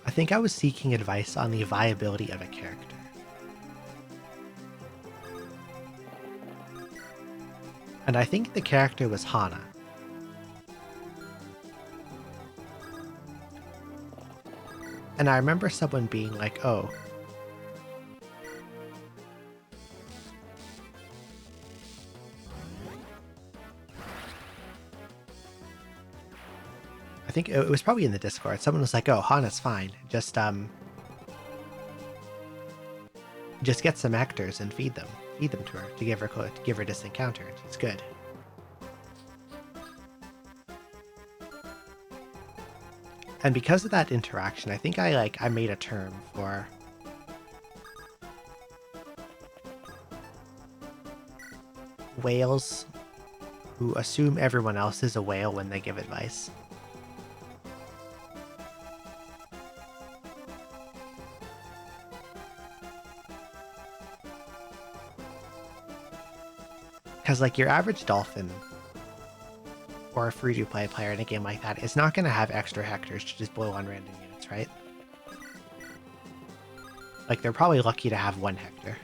I think I was seeking advice on the viability of a character. And I think the character was Hana. And I remember someone being like, oh, I think it was probably in the Discord. Someone was like, oh, Hana's fine. Just get some actors and feed them to her to give her distant counter, and she's good. And because of that interaction, I think I made a term for whales who assume everyone else is a whale when they give advice. Because, like, your average dolphin or a free-to-play player in a game like that is not going to have extra Hectors to just blow on random units, right? Like, they're probably lucky to have one Hector.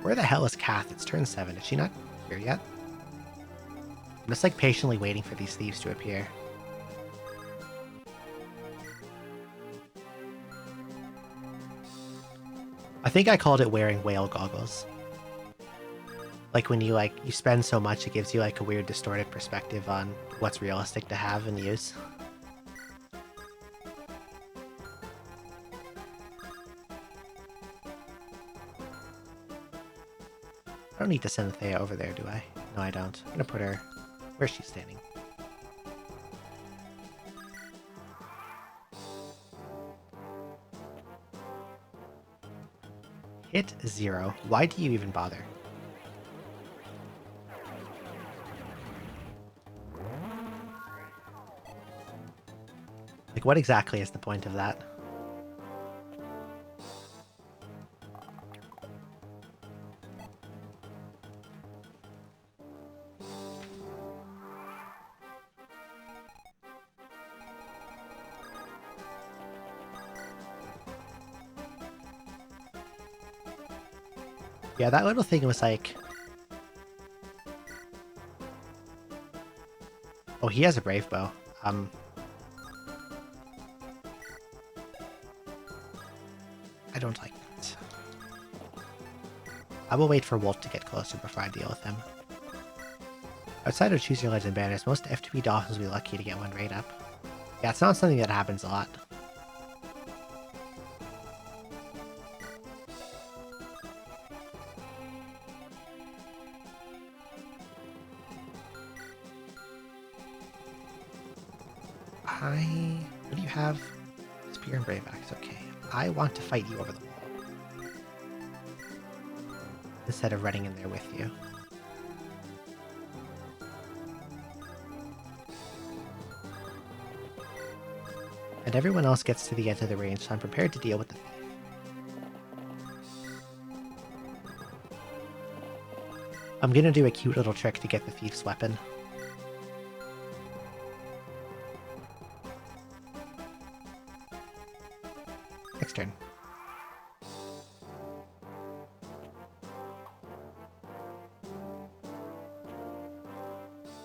Where the hell is Kath? It's turn 7. Is she not here yet? I'm just like patiently waiting for these thieves to appear. I think I called it wearing whale goggles. Like when you spend so much, it gives you like a weird distorted perspective on what's realistic to have and use. I don't need to send Thea over there, do I? No, I don't. I'm gonna put her where she's standing. Hit 0. Why do you even bother? Like, what exactly is the point of that? Yeah, that little thing was like... Oh, he has a brave bow. I don't like that. I will wait for Wolf to get closer before I deal with him. Outside of Choose Your Legend banners, most FTP Dolphins will be lucky to get one right up. Yeah, it's not something that happens a lot. What do you have? Spear and Brave Axe, okay. I want to fight you over the wall. Instead of running in there with you. And everyone else gets to the edge of the range, so I'm prepared to deal with the thief. I'm gonna do a cute little trick to get the thief's weapon. Next turn.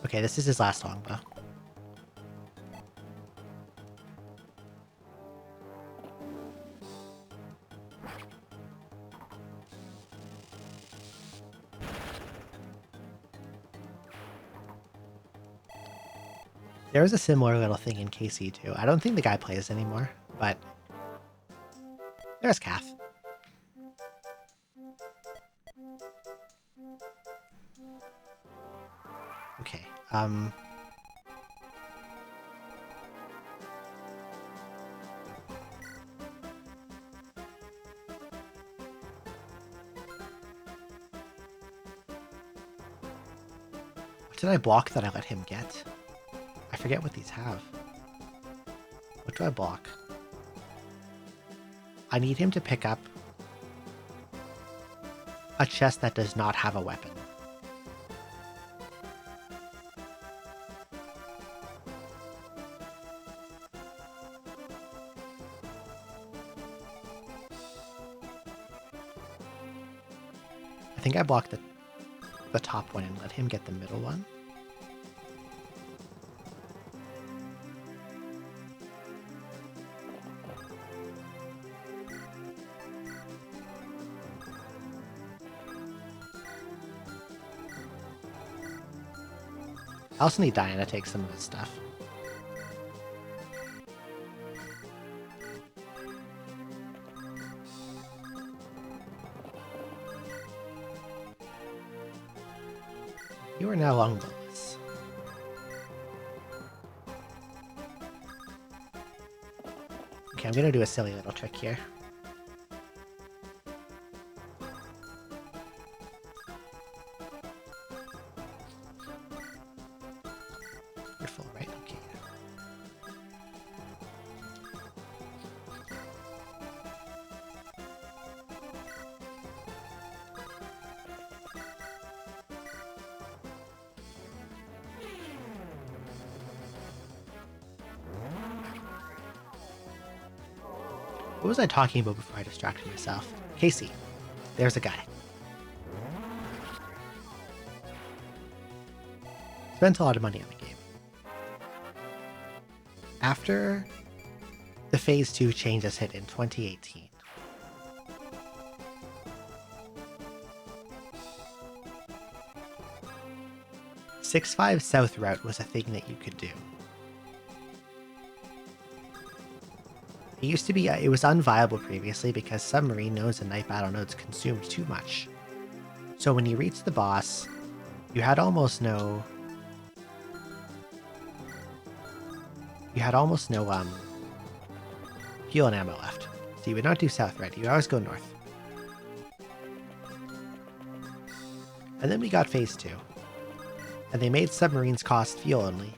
Okay, this is his last longbow. There was a similar little thing in KC too. I don't think the guy plays anymore, but there's Kath. Okay, what did I block that I let him get? I forget what these have. What do I block? I need him to pick up a chest that does not have a weapon. I think I blocked the top one and let him get the middle one. I also need Diana to take some of his stuff. You are now longbowless. Okay, I'm gonna do a silly little trick here. You're full, right? Okay. What was I talking about before I distracted myself? Casey. There's a guy. spent a lot of money on the game. After the Phase 2 changes hit in 2018, (6.5) South route was a thing that you could do. It used to be, it was unviable previously because submarine nodes and night battle nodes consumed too much. So when you reached the boss, you had almost no fuel and ammo left. So you would not do south right, you would always go north. And then we got Phase 2. And they made submarines cost fuel only,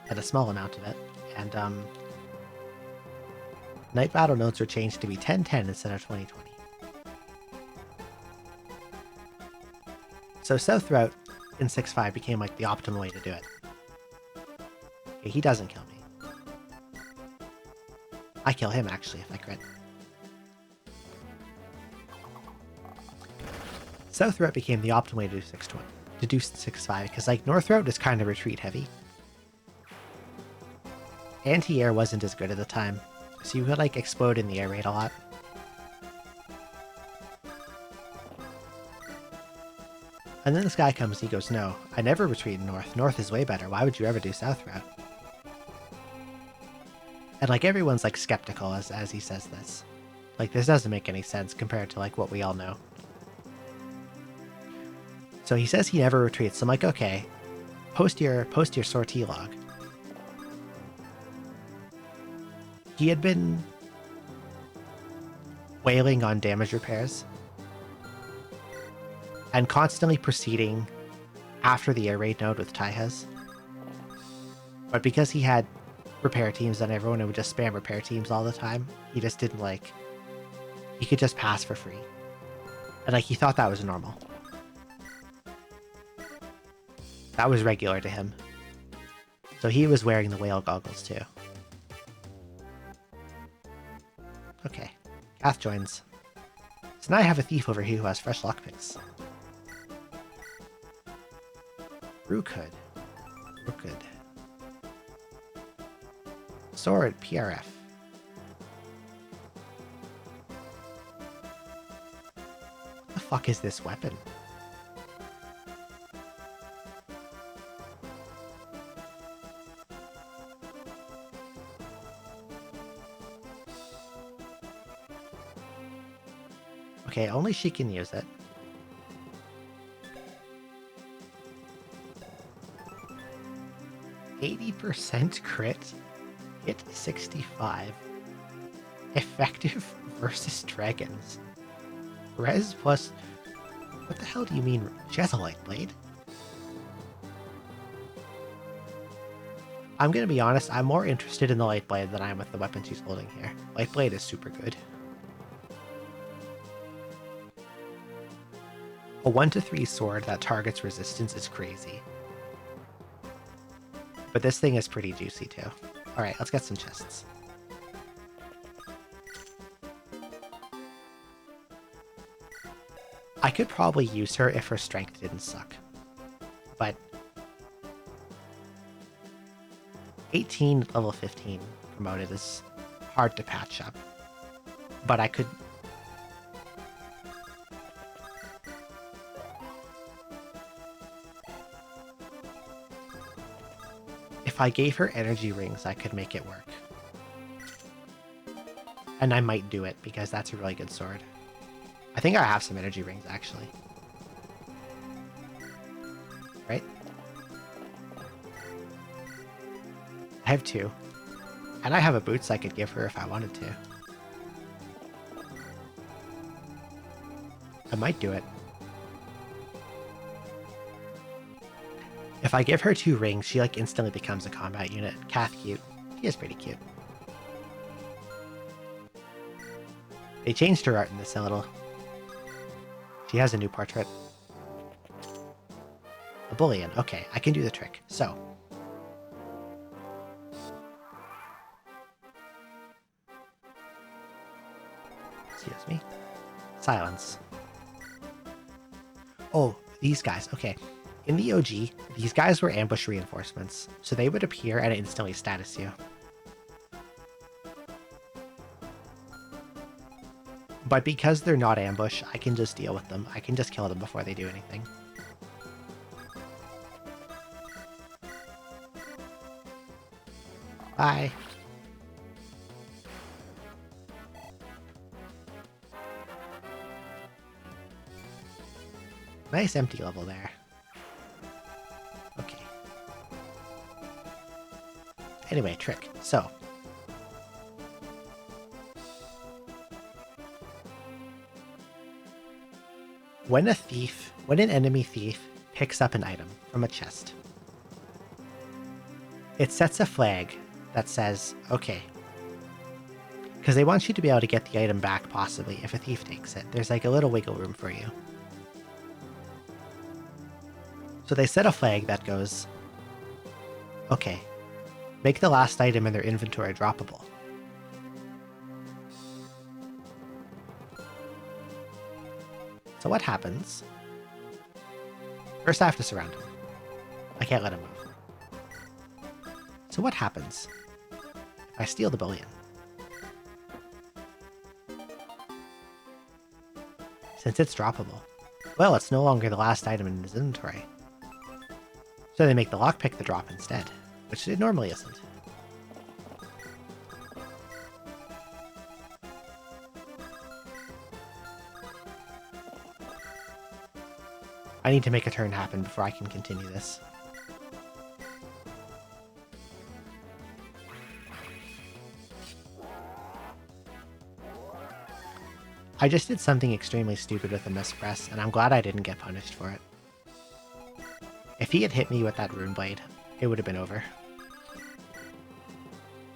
and a small amount of it, and night battle nodes were changed to be 1010 instead of 2020. So south route in 6.5 became like the optimal way to do it. Okay, he doesn't kill me. I kill him actually if I crit. South route became the optimal way to do 6.20. To do 6.5 because like north route is kind of retreat heavy. Anti-air wasn't as good at the time, so you could like explode in the air raid a lot. And then this guy comes, he goes, no, I never retreat north. North is way better. Why would you ever do south route? And like everyone's like skeptical as he says this. Like this doesn't make any sense compared to like what we all know. So he says he never retreats. So I'm like, okay, post your sortie log. He had been wailing on damage repairs and constantly proceeding after the air raid node with Taiha's. But because he had repair teams and everyone would just spam repair teams all the time, he just didn't like, he could just pass for free. And like he thought that was normal. That was regular to him. So he was wearing the whale goggles too. Okay, Kath joins. So now I have a thief over here who has fresh lockpicks. Rookhood. Sword, PRF. What the fuck is this weapon? Okay, only she can use it. %crit, hit 65. Effective versus dragons. Res plus... What the hell do you mean? She has a light blade? I'm gonna be honest, I'm more interested in the light blade than I am with the weapon she's holding here. Light blade is super good. A 1-3 sword that targets resistance is crazy. But this thing is pretty juicy too. Alright, let's get some chests. I could probably use her if her strength didn't suck. But 18 level 15 promoted is hard to patch up. But I could... If I gave her energy rings, I could make it work. And I might do it, because that's a really good sword. I think I have some energy rings, actually. Right? I have 2. And I have a boots I could give her if I wanted to. I might do it. If I give her 2 rings, she like instantly becomes a combat unit. Kath cute. She is pretty cute. They changed her art in this a little. She has a new portrait. A bullion. Okay, I can do the trick. So. Excuse me. Silence. Oh, these guys. Okay. In the OG, these guys were ambush reinforcements, so they would appear and instantly status you. But because they're not ambush, I can just deal with them. I can just kill them before they do anything. Bye. Nice empty level there. Okay. Anyway, trick. So. When an enemy thief picks up an item from a chest, it sets a flag that says, okay, because they want you to be able to get the item back possibly if a thief takes it. There's like a little wiggle room for you. So they set a flag that goes, okay, make the last item in their inventory droppable. So what happens? First I have to surround him. I can't let him move. So what happens if I steal the bullion? Since it's droppable, well, it's no longer the last item in his inventory. So they make the lockpick the drop instead, which it normally isn't. I need to make a turn happen before I can continue this. I just did something extremely stupid with a mispress, and I'm glad I didn't get punished for it. If he had hit me with that rune blade, it would have been over.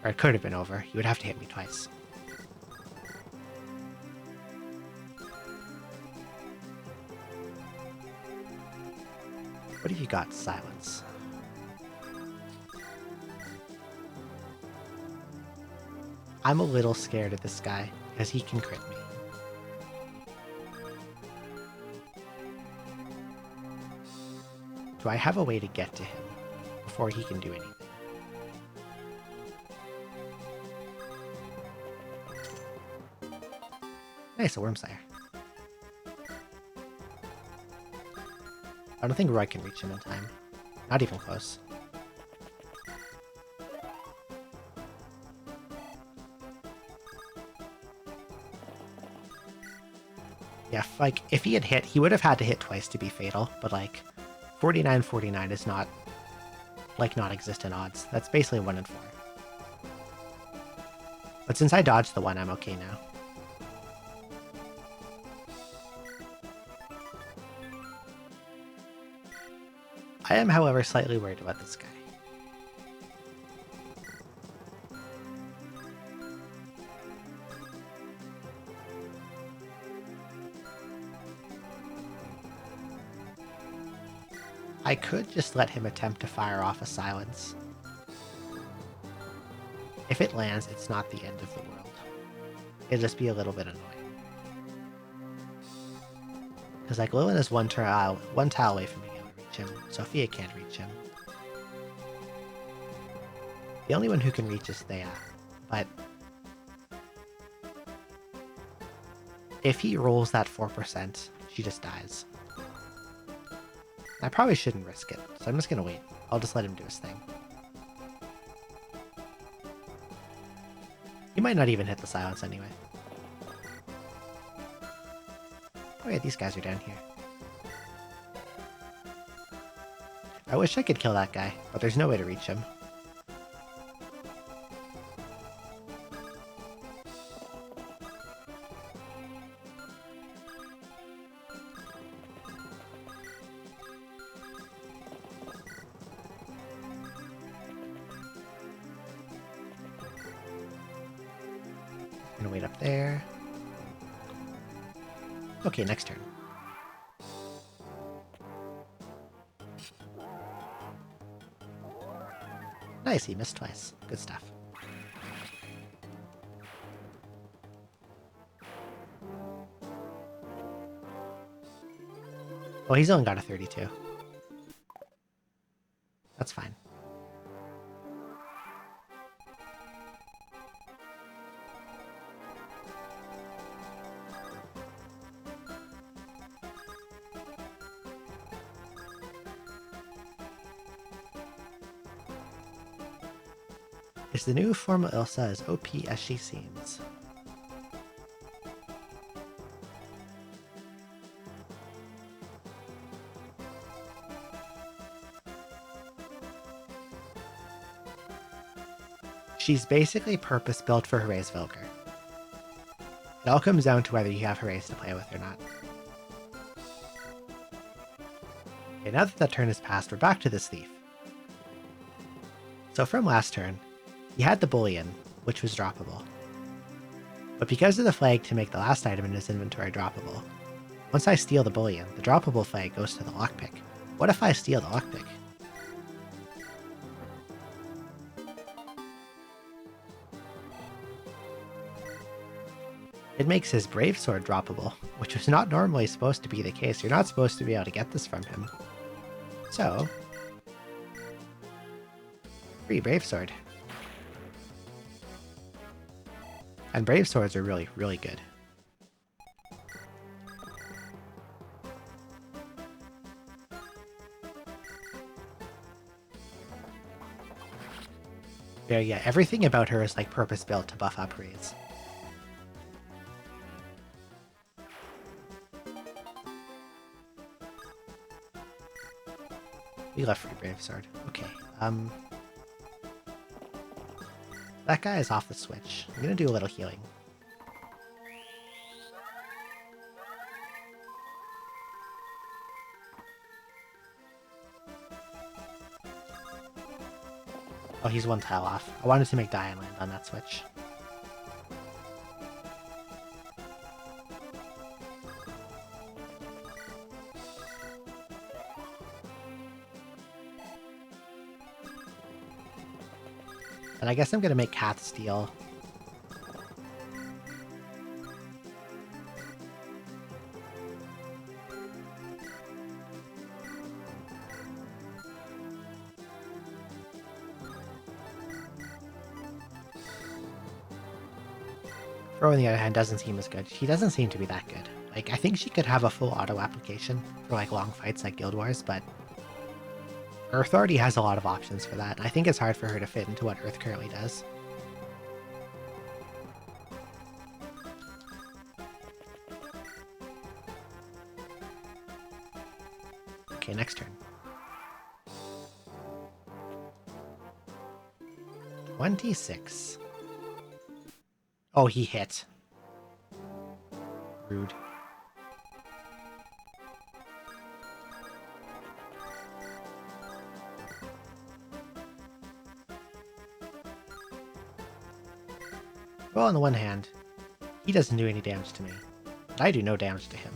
Or it could have been over. He would have to hit me twice. What have you got? Silence. I'm a little scared of this guy, because he can crit me. Do I have a way to get to him before he can do anything? Nice, a Wormsire. I don't think Roy can reach him in time. Not even close. Yeah, like, if he had hit, he would have had to hit twice to be fatal, but like, 49-49 is not, like, non-existent odds. That's basically 1 in 4. But since I dodged the one, I'm okay now. I am, however, slightly worried about this guy. I could just let him attempt to fire off a silence. If it lands, it's not the end of the world. It'll just be a little bit annoying. Because like Lilin is one tile away from being able to reach him. Sophia can't reach him. The only one who can reach is Thea, but if he rolls that 4%, she just dies. I probably shouldn't risk it, so I'm just gonna wait. I'll just let him do his thing. He might not even hit the silence anyway. Oh yeah, these guys are down here. I wish I could kill that guy, but there's no way to reach him. I'm gonna wait up there. Okay, next turn. Nice, he missed twice. Good stuff. Oh, he's only got a 32. That's fine. Is the new form of Ilsa as OP as she seems? She's basically purpose-built for Herae's Vilker. It all comes down to whether you have Herae's to play with or not. Okay, now that turn is passed, we're back to this thief. So from last turn, he had the bullion, which was droppable. But because of the flag to make the last item in his inventory droppable, once I steal the bullion, the droppable flag goes to the lockpick. What if I steal the lockpick? It makes his Brave Sword droppable, which was not normally supposed to be the case. You're not supposed to be able to get this from him. So, free Brave Sword. And Brave Swords are really, really good. Yeah, everything about her is like purpose-built to buff up Raise. We left free Brave Sword. Okay, that guy is off the switch. I'm gonna do a little healing. Oh, he's one tile off. I wanted to make Diane land on that switch. And I guess I'm gonna make Kath steal. Ro, on the other hand, doesn't seem as good. She doesn't seem to be that good. Like, I think she could have a full auto application for like long fights like Guild Wars, but Earth already has a lot of options for that. I think it's hard for her to fit into what Earth currently does. Okay, next turn. 26. Oh, he hit. Rude. Well, on the one hand, he doesn't do any damage to me, but I do no damage to him.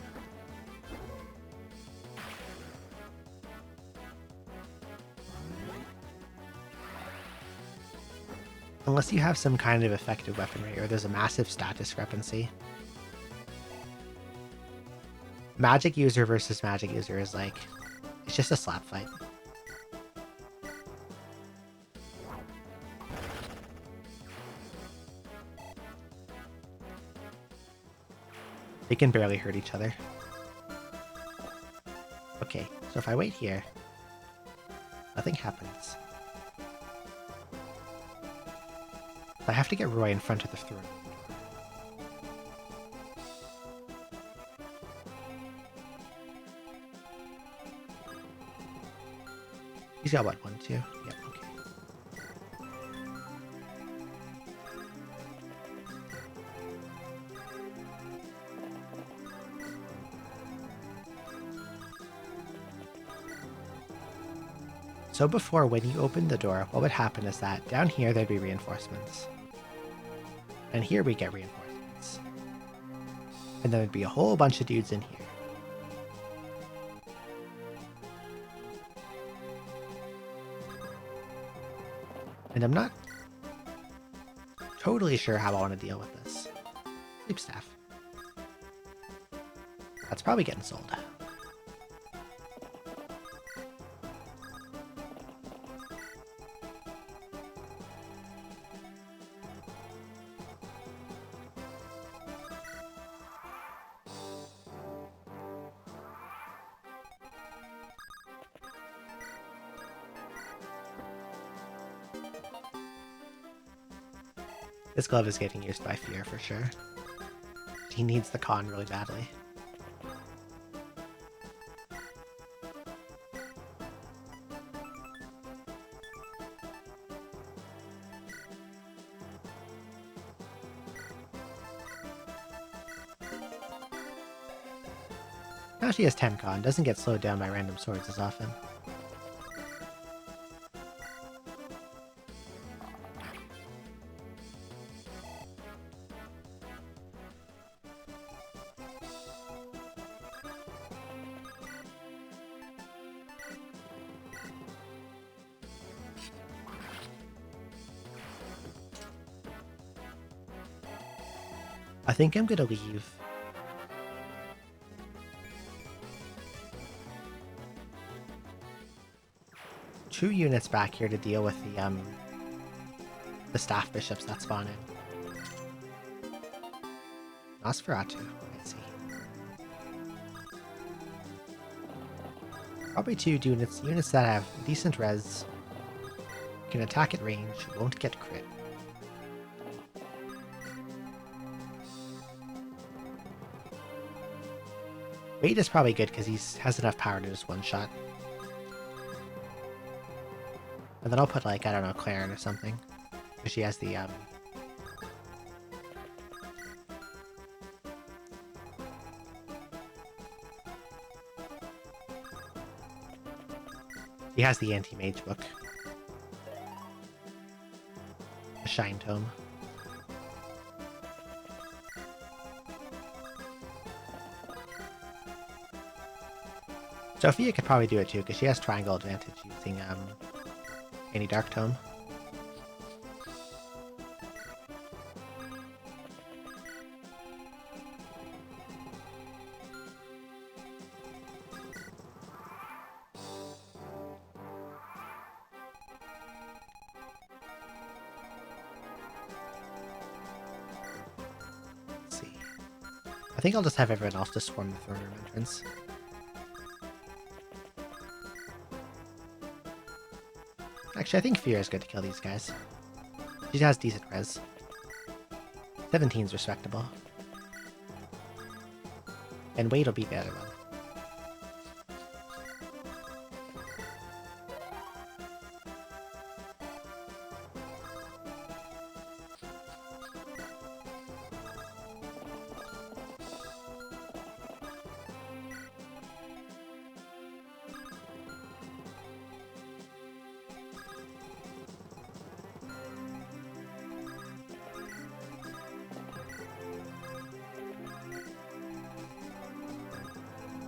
Unless you have some kind of effective weaponry or there's a massive stat discrepancy. Magic user versus magic user is like, it's just a slap fight. They can barely hurt each other. Okay, so if I wait here, nothing happens. I have to get Roy in front of the throne. He's got what, 1, 2? Yep, okay. So before, when you opened the door, what would happen is that down here there'd be reinforcements. And here we get reinforcements. And then there'd be a whole bunch of dudes in here. And I'm not totally sure how I want to deal with this. Sleep staff. That's probably getting sold. This glove is getting used by Fear for sure. He needs the con really badly. Now she has 10 con, doesn't get slowed down by random swords as often. I think I'm gonna leave. Two units back here to deal with the staff bishops that spawn in. Nosferatu, I see. Probably two units that have decent res, can attack at range, won't get crit. Wade is probably good because he has enough power to just one-shot. And then I'll put, like, I don't know, Claren or something. Because she has the, he has the anti-mage book. The Shine Tome. Sophia could probably do it too, because she has triangle advantage using any Dark Tome. Let's see. I think I'll just have everyone else just swarm the throne room entrance. Actually, I think Fear is good to kill these guys. She has decent res. 17's respectable. And Wade will be the other one.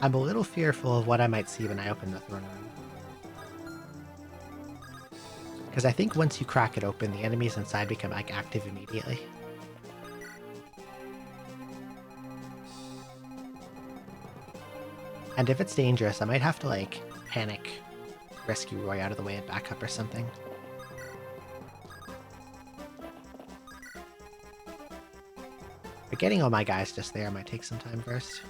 I'm a little fearful of what I might see when I open the throne room. Because I think once you crack it open, the enemies inside become like active immediately. And if it's dangerous, I might have to like panic, rescue Roy out of the way and back up or something. But getting all my guys just there might take some time first.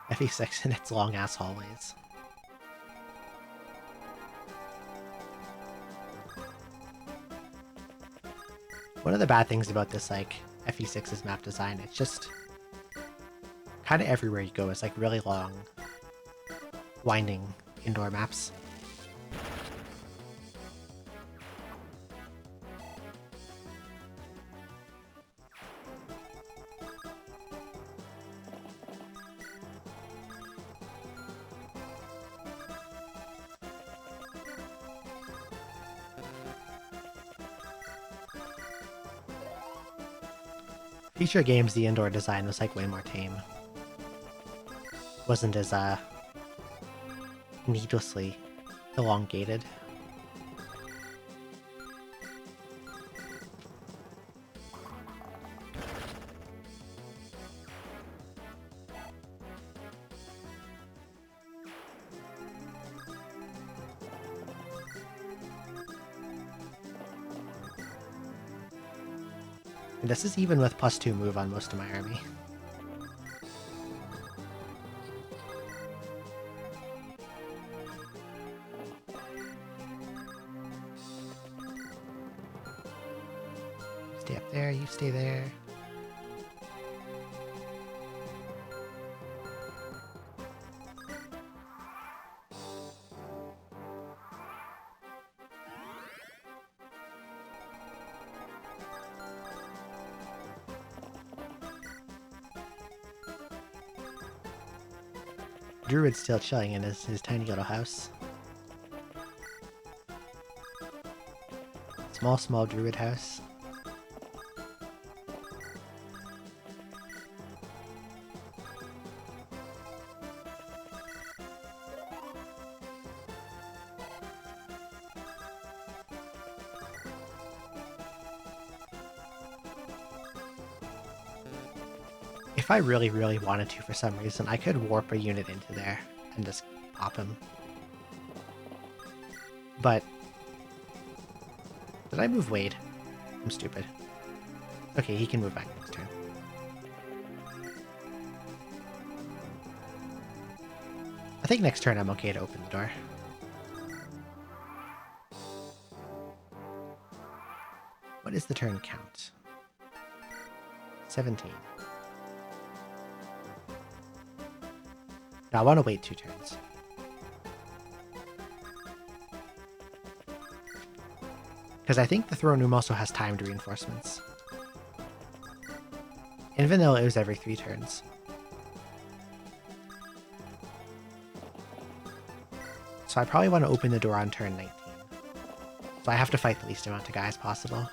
FE6 in its long-ass hallways. One of the bad things about this, like, FE6's map design, it's just kind of everywhere you go, it's like really long, winding indoor maps. Future games, the indoor design was like way more tame. Wasn't as needlessly elongated. And this is even with +2 move on most of my army. stay up there, you stay there. Druid's still chilling in his tiny little house. Small druid house. If I really, really wanted to for some reason, I could warp a unit into there and just pop him. But... did I move Wade? I'm stupid. Okay, he can move back next turn. I think next turn I'm okay to open the door. What is the turn count? 17. Now I want to wait 2 turns. Because I think the throne room also has timed reinforcements. In vanilla, it was every 3 turns. So I probably want to open the door on turn 19. So I have to fight the least amount of guys possible.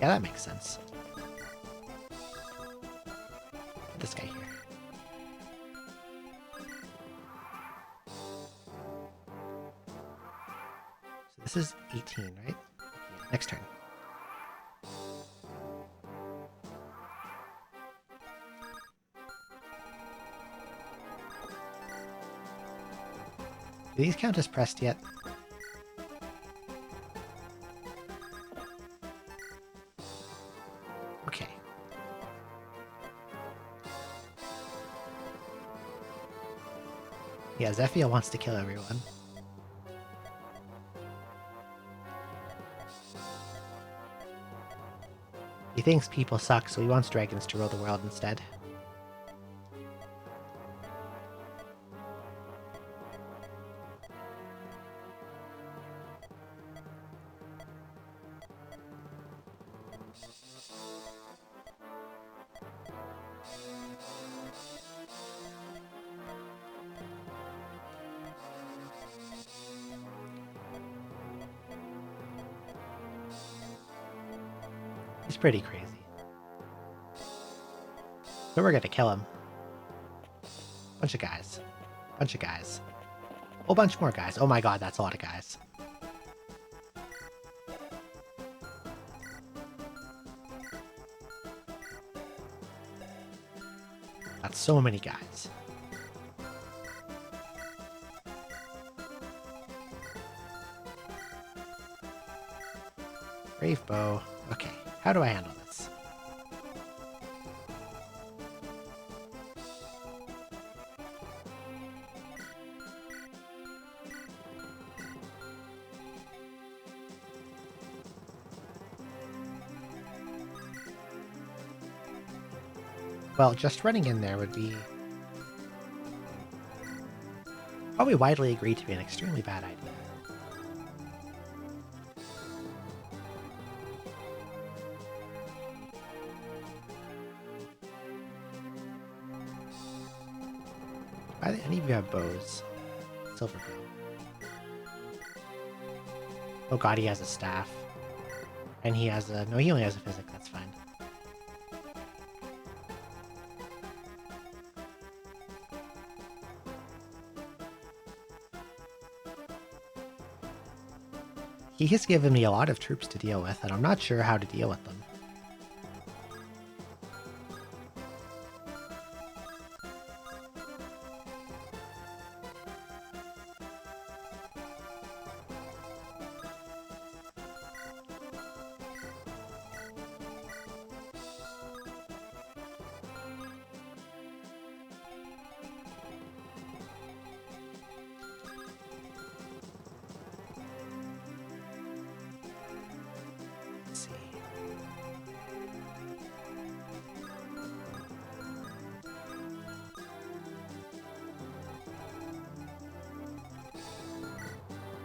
Yeah, that makes sense. Put this guy here. So this is 18, right? Okay, next turn. Do these count as pressed yet? Okay. Yeah, Zephyr wants to kill everyone. He thinks people suck, so he wants dragons to rule the world instead. He's pretty crazy. So we're gonna kill him. Bunch of guys. Bunch of guys. Whole bunch more guys. Oh my god, that's a lot of guys. That's so many guys. Brave bow. Okay, how do I handle this? Well, just running in there would be probably widely agreed to be an extremely bad idea. Any of you have bows? Silver bow. Oh god, he has a staff. And he has a... no, he only has a physic, that's fine. He has given me a lot of troops to deal with, and I'm not sure how to deal with them.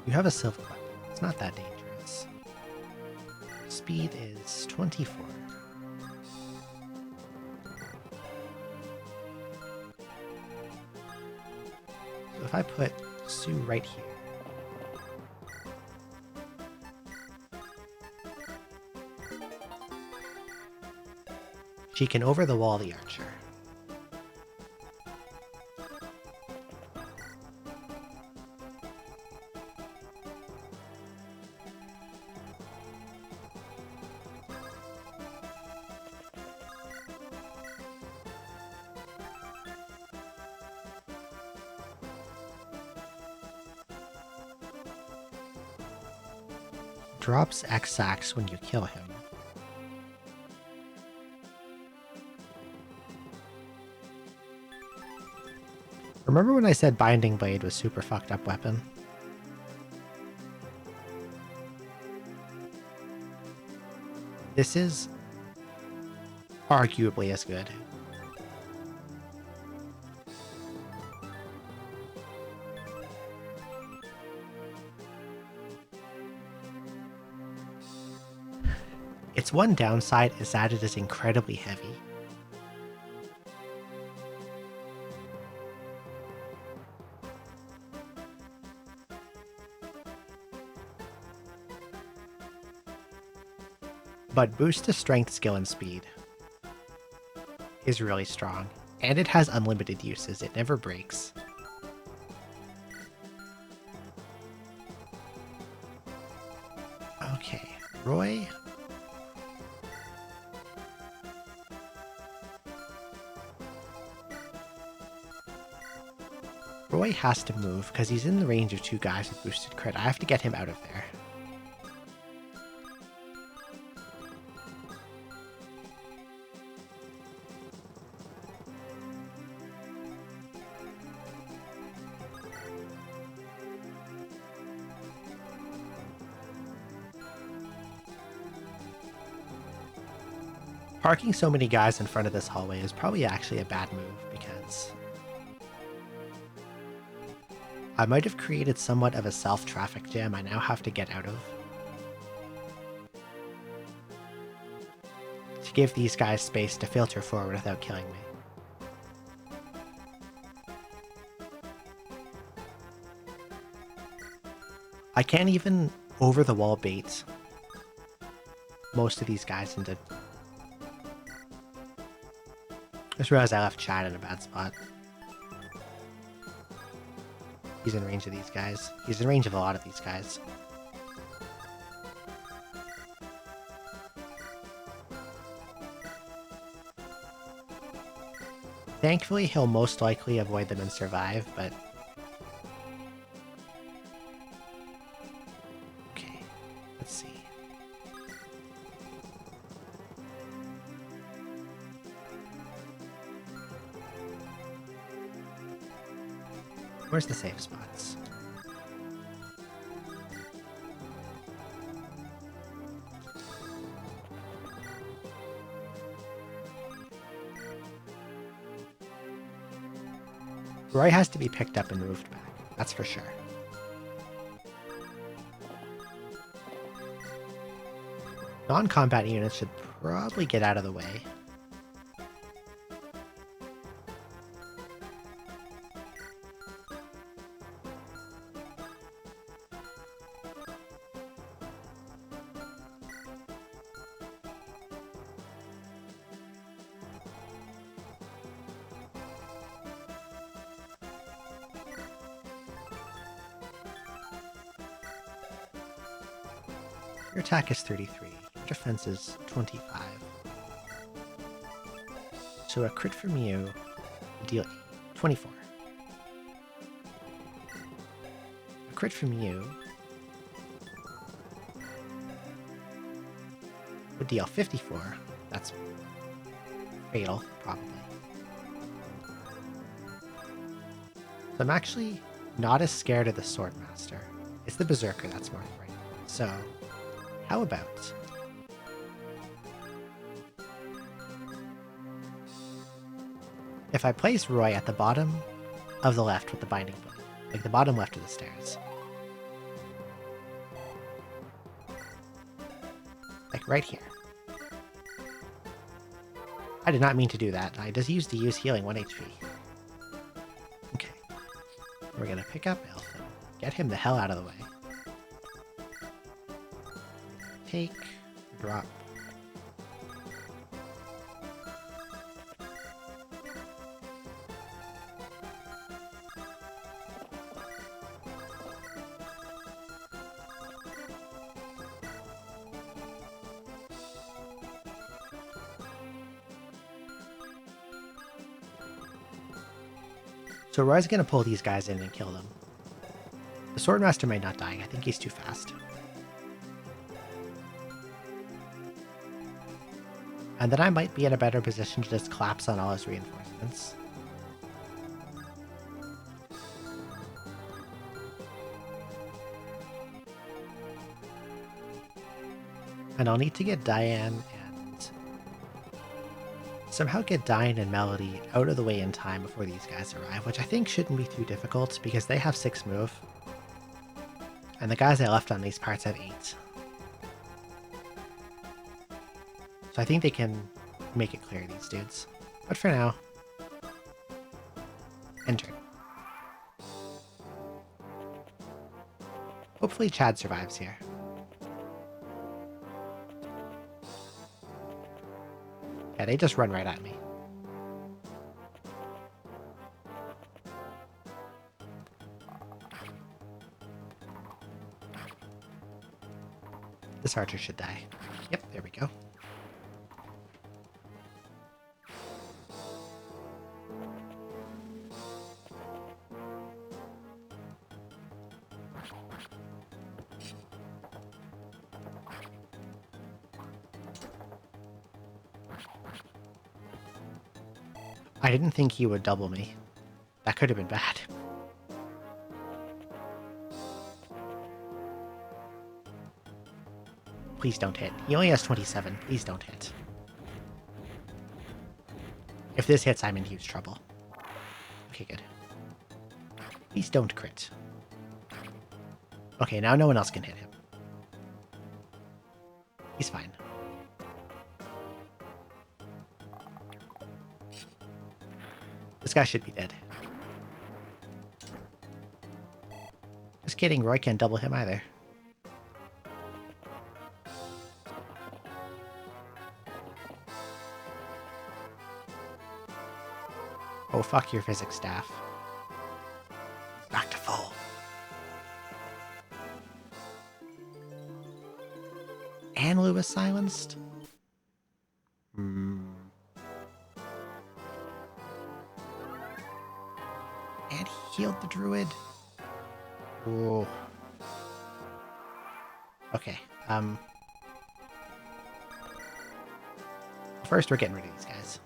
You have a silver weapon. It's not that dangerous. Speed is 24. So if I put Sue right here, she can over the wall the archer. Drops X-Sax when you kill him. Remember when I said Binding Blade was super fucked up weapon? This is arguably as good. Its one downside is that it is incredibly heavy. But boost to strength, skill, and speed is really strong. And it has unlimited uses, it never breaks. Okay, Roy. Roy has to move because he's in the range of two guys with boosted crit. I have to get him out of there. Parking so many guys in front of this hallway is probably actually a bad move because I might have created somewhat of a self-traffic jam I now have to get out of. To give these guys space to filter forward without killing me. I can't even over-the-wall bait most of these guys into... I just realized I left Chad in a bad spot. He's in range of these guys. He's in range of a lot of these guys. Thankfully, he'll most likely avoid them and survive, but... Okay, let's see. Where's the safe spots? Roy has to be picked up and moved back, that's for sure. Non-combat units should probably get out of the way. Your attack is 33, your defense is 25. So a crit from you would deal 24. A crit from you would deal 54. That's fatal, probably. So I'm actually not as scared of the Swordmaster. It's the Berserker that's more frightening. So... how about if I place Roy at the bottom of the left with the binding blade, like the bottom left of the stairs, Like right here. I did not mean to do that. I just used to use healing 1 HP. Okay. We're gonna pick up Elf and get him the hell out of the way. Take, drop. So Roy's gonna pull these guys in and kill them. The Swordmaster might not die. I think he's too fast. And then I might be in a better position to just collapse on all his reinforcements. And I'll need to get Diane and somehow get Diane and Melody out of the way in time before these guys arrive, which I think shouldn't be too difficult because they have 6 move. And the guys I left on these parts have 8. So I think they can make it clear, these dudes. But for now, enter. Hopefully Chad survives here. Yeah, they just run right at me. This archer should die. Yep, there we go. I didn't think he would double me. That could have been bad. Please don't hit. He only has 27. Please don't hit. If this hits, I'm in huge trouble. Okay, good. Please don't crit. Okay, now no one else can hit him. He's fine. This guy should be dead. Just kidding, Roy can't double him either. Oh, fuck your physics staff. Back to full. And Lewis silenced? And he healed the druid. Ooh. Okay, first we're getting rid of these guys.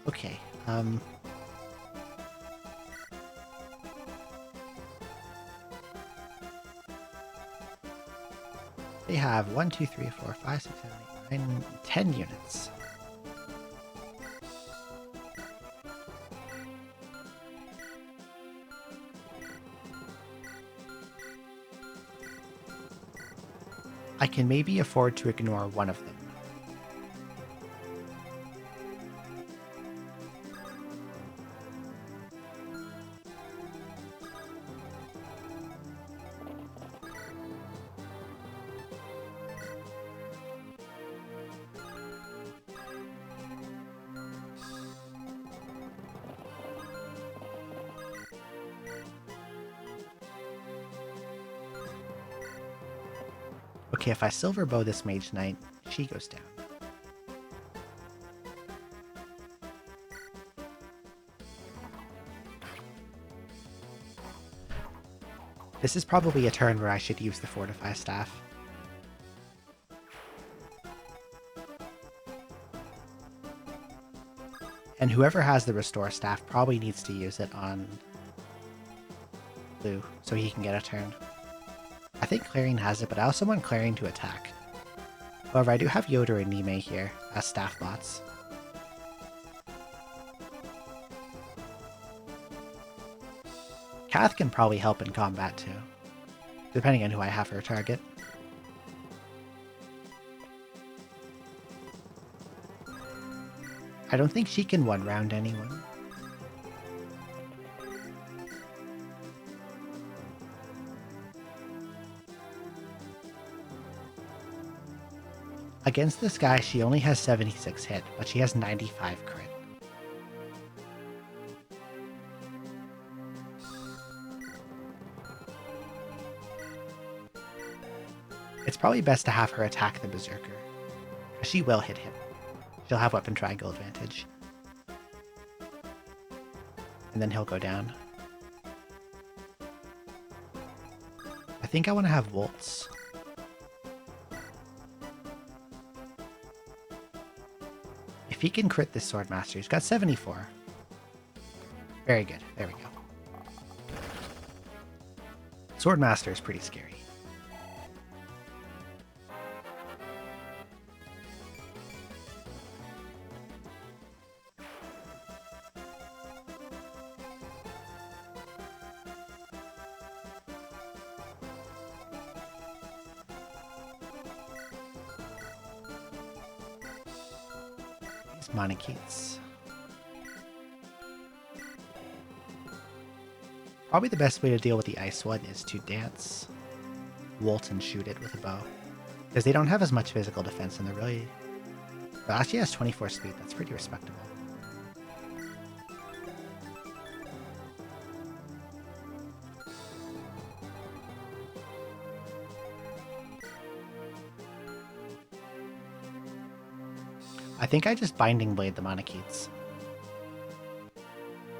Okay, they have 1, 2, 3, 4, 5, 6, 7, 8, 9, 10 units. I can maybe afford to ignore one of them. Okay, if I silver bow this mage knight, she goes down. This is probably a turn where I should use the fortify staff. And whoever has the restore staff probably needs to use it on Blue so he can get a turn. I think Clarion has it, but I also want Clarion to attack. However, I do have Yoder and Nime here as staff bots. Kath can probably help in combat too, depending on who I have her target. I don't think she can one-round anyone. Against this guy, she only has 76 hit, but she has 95 crit. It's probably best to have her attack the Berserker. She will hit him. She'll have weapon triangle advantage. And then he'll go down. I think I want to have Waltz. If he can crit this Swordmaster, he's got 74. Very good. There we go. Swordmaster is pretty scary. Monikets. Probably the best way to deal with the ice one is to dance, Wolt, and shoot it with a bow. Because they don't have as much physical defense and they're really... Well, actually has 24 speed, that's pretty respectable. I think I just Binding Blade the Monikets.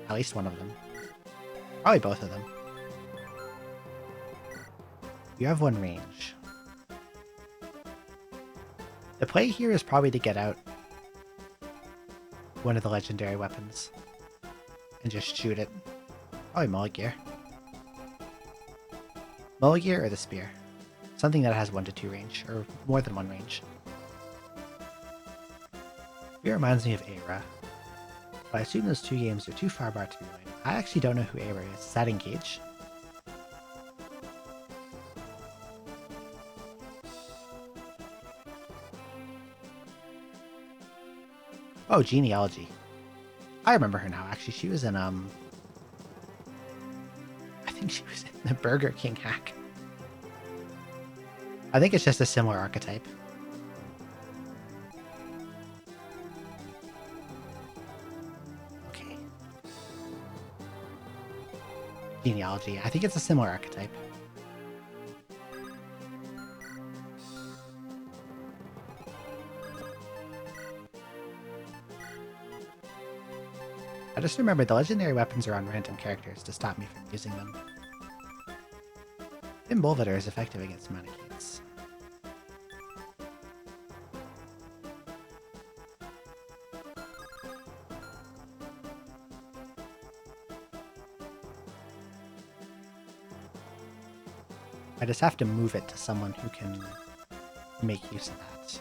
At least one of them. Probably both of them. You have one range. The play here is probably to get out one of the legendary weapons and just shoot it. Probably Mulligear. Mulligear or the Spear. Something that has 1 to 2 range, or more than 1 range. It reminds me of Aira, but I assume those 2 games are too far apart to be related. I actually don't know who Aira is. Is that Engage? Oh, Genealogy. I remember her now, actually. She was in, I think she was in the Burger King hack. I think it's just a similar archetype. Genealogy. I think it's a similar archetype. I just remember the legendary weapons are on random characters to stop me from using them. Imbolvator is effective against Monikets. I just have to move it to someone who can make use of that.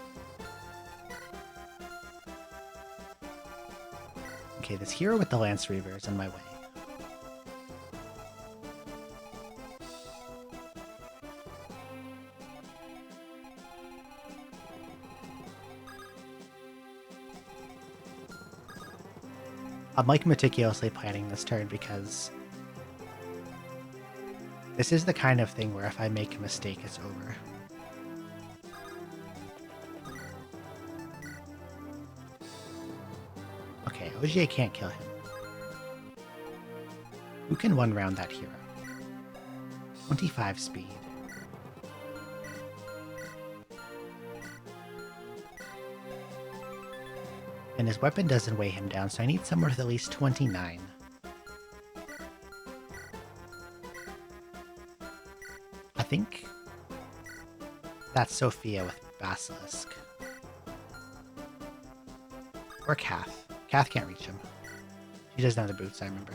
Okay, this hero with the Lance Reaver is in my way. I'm like meticulously planning this turn because this is the kind of thing where if I make a mistake, it's over. Okay, Ogier can't kill him. Who can one-round that hero? 25 speed. And his weapon doesn't weigh him down, so I need someone with at least 29. I think that's Sophia with Basilisk. Or Kath. Kath can't reach him. She doesn't have the boots, I remember.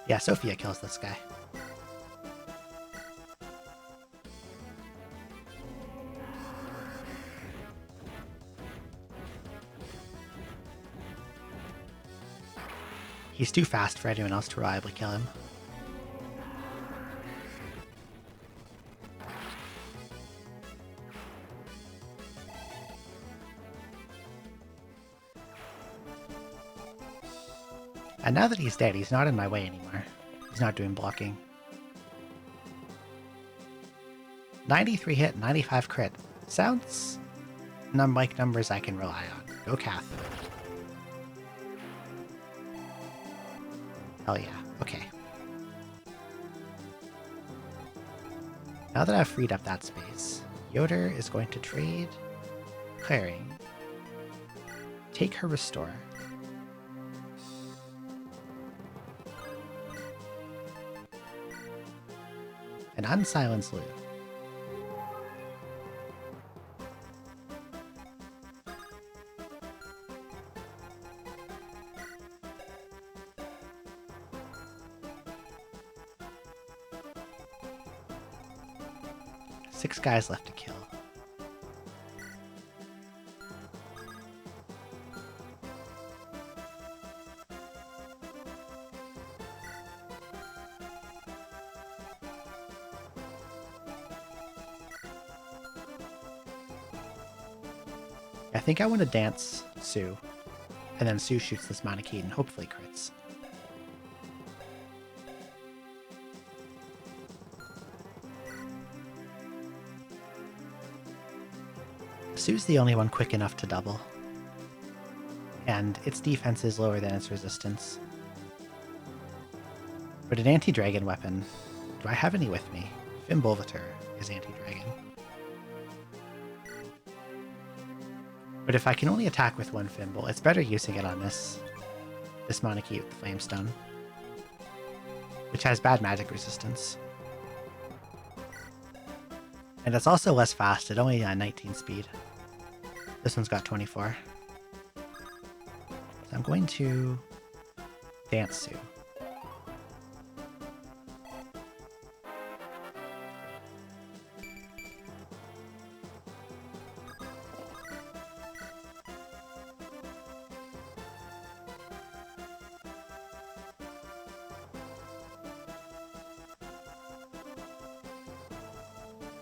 Yeah, Sophia kills this guy. He's too fast for anyone else to reliably kill him. And now that he's dead, he's not in my way anymore. He's not doing blocking. 93 hit, 95 crit. Sounds like numbers I can rely on. Go Kath. Hell yeah. Okay. Now that I've freed up that space, Yoder is going to trade Clearing. Take her Restore. And unsilence Lou. Six guys left to kill. I think I want to dance Sue, and then Sue shoots this Manakete and hopefully crits. Sue's the only one quick enough to double, and its defense is lower than its resistance. But an anti-dragon weapon, do I have any with me? Fimbulvator is anti-dragon. But if I can only attack with one Fimble, it's better using it on this Manakete with the Flamestone, which has bad magic resistance. And it's also less fast, it only 19 speed. This one's got 24. So I'm going to dance Sue.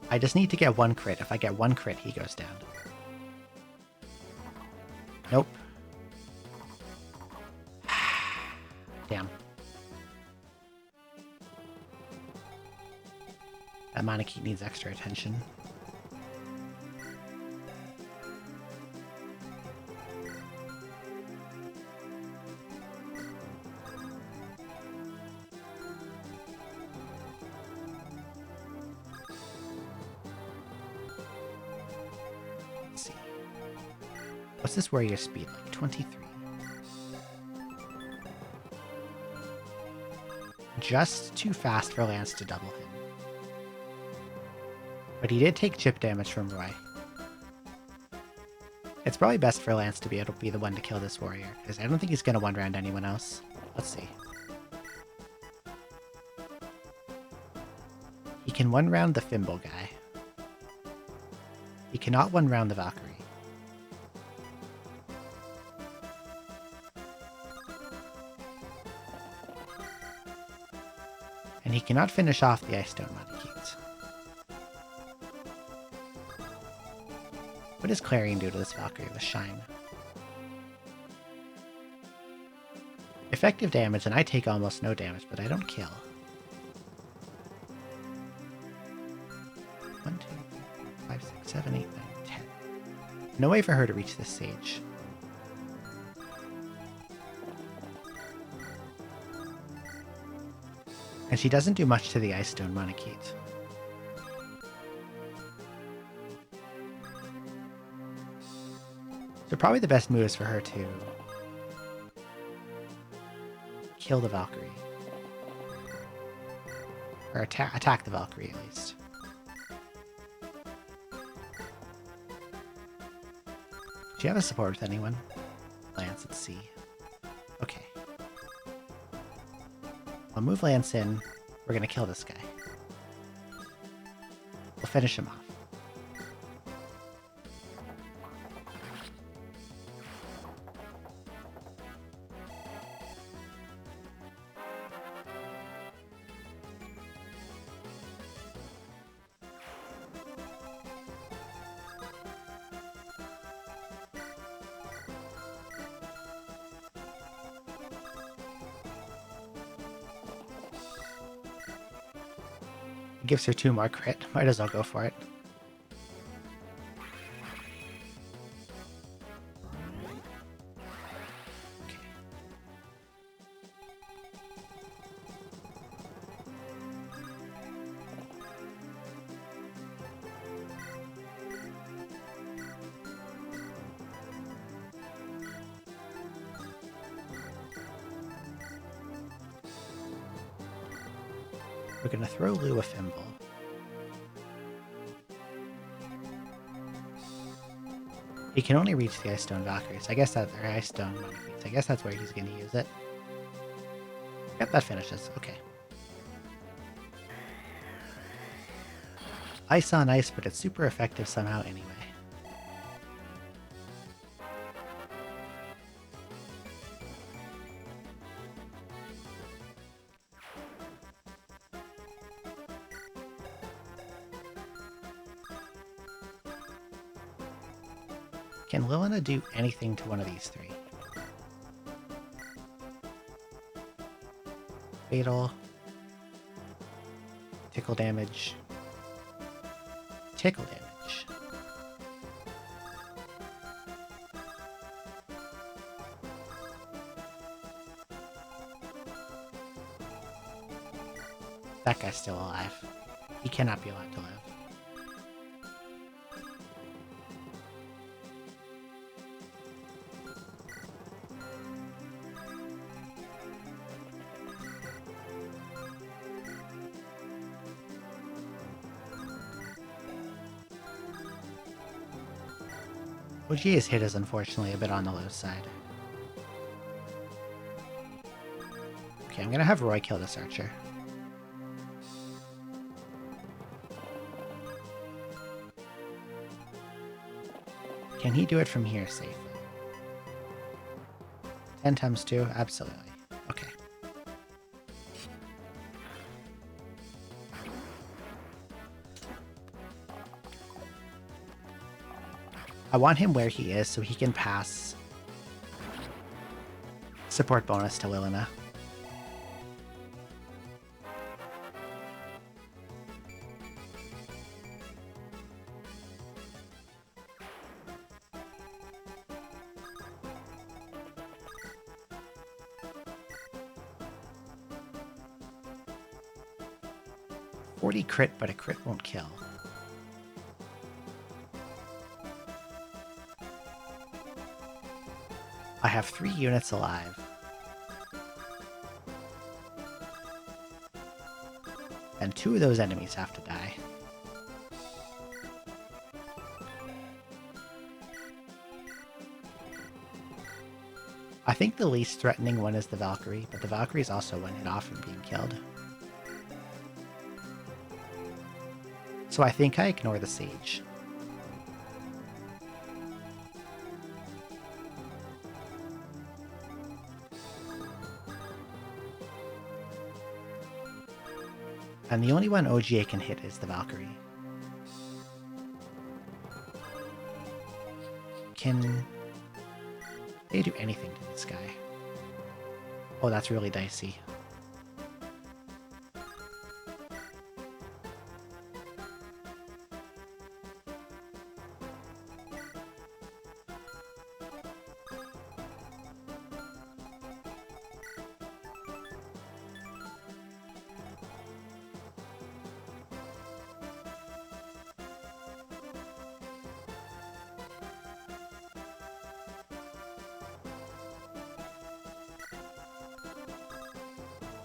I just need to get one crit. If I get one crit, he goes down. Nope. Damn. That Manakete needs extra attention. Let's see. What's this warrior speed like? 23. Just too fast for Lance to double him. But he did take chip damage from Roy. It's probably best for Lance to be able to be the one to kill this warrior, because I don't think he's going to one-round anyone else. Let's see. He can one-round the Fimble guy. He cannot one-round the Valkyrie. And he cannot finish off the Ice Stone Manakete. What does Clarion do to this Valkyrie with Shine? Effective damage, and I take almost no damage, but I don't kill. 1, 2, 3, 4, 5, 6, 7, 8, 9, 10. No way for her to reach this Sage. And she doesn't do much to the Ice Stone Manakete. So probably the best move is for her to kill the Valkyrie. Or attack the Valkyrie at least. Do you have a support with anyone? Lance at C. Okay. I'll move Lance in. We're gonna kill this guy. We'll finish him off. It gives her 2 more crit. Might as well go for it. Okay. We're gonna throw Lou a Thimble. He can only reach the Ice Stone Valkyries. I guess that, or Ice Stone Monkeys. I guess that's where he's gonna use it. Yep, that finishes. Okay. Ice on ice, but it's super effective somehow anyway. Can Lilina do anything to one of these 3? Fatal. Tickle damage. Tickle damage. That guy's still alive. He cannot be allowed to live. OGA's hit is unfortunately a bit on the low side. Okay, I'm gonna have Roy kill this archer. Can he do it from here safely? 10 times 2? Absolutely. Okay. I want him where he is so he can pass support bonus to Lilina. Crit, but a crit won't kill. I have 3 units alive. And 2 of those enemies have to die. I think the least threatening one is the Valkyrie, but the Valkyrie is also one hit off from being killed. So I think I ignore the Sage. And the only one OGA can hit is the Valkyrie. Can they do anything to this guy? Oh, that's really dicey.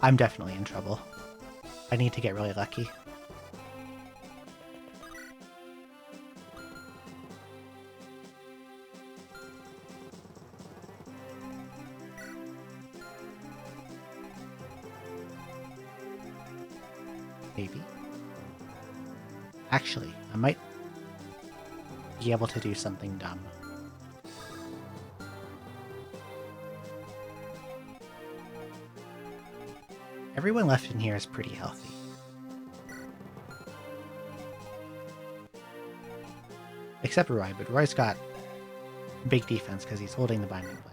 I'm definitely in trouble. I need to get really lucky. Maybe. Actually, I might be able to do something dumb. Everyone left in here is pretty healthy. Except Roy, but Roy's got big defense because he's holding the Binding Blade.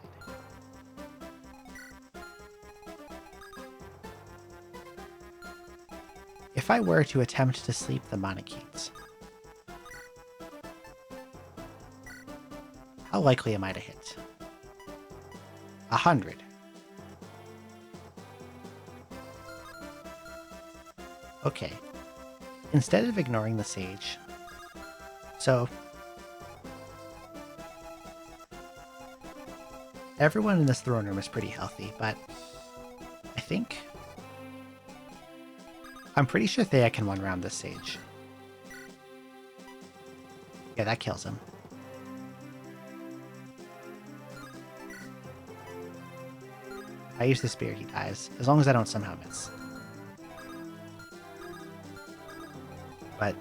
If I were to attempt to sleep the Monokeets, how likely am I to hit? 100. Okay. Instead of ignoring the Sage, so everyone in this throne room is pretty healthy, but I think I'm pretty sure Thea can one-round this Sage. Yeah, that kills him. I use the spear, he dies, as long as I don't somehow miss. But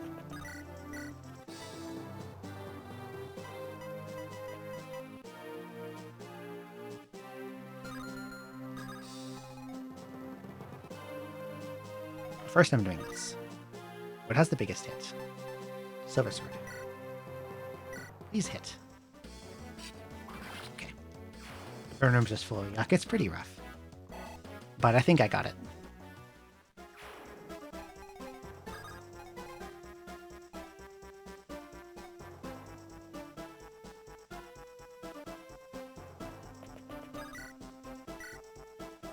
first I'm doing this. What has the biggest hit? Silver Sword. Please hit. Okay. Burn room's just full of yuck. It's pretty rough. But I think I got it.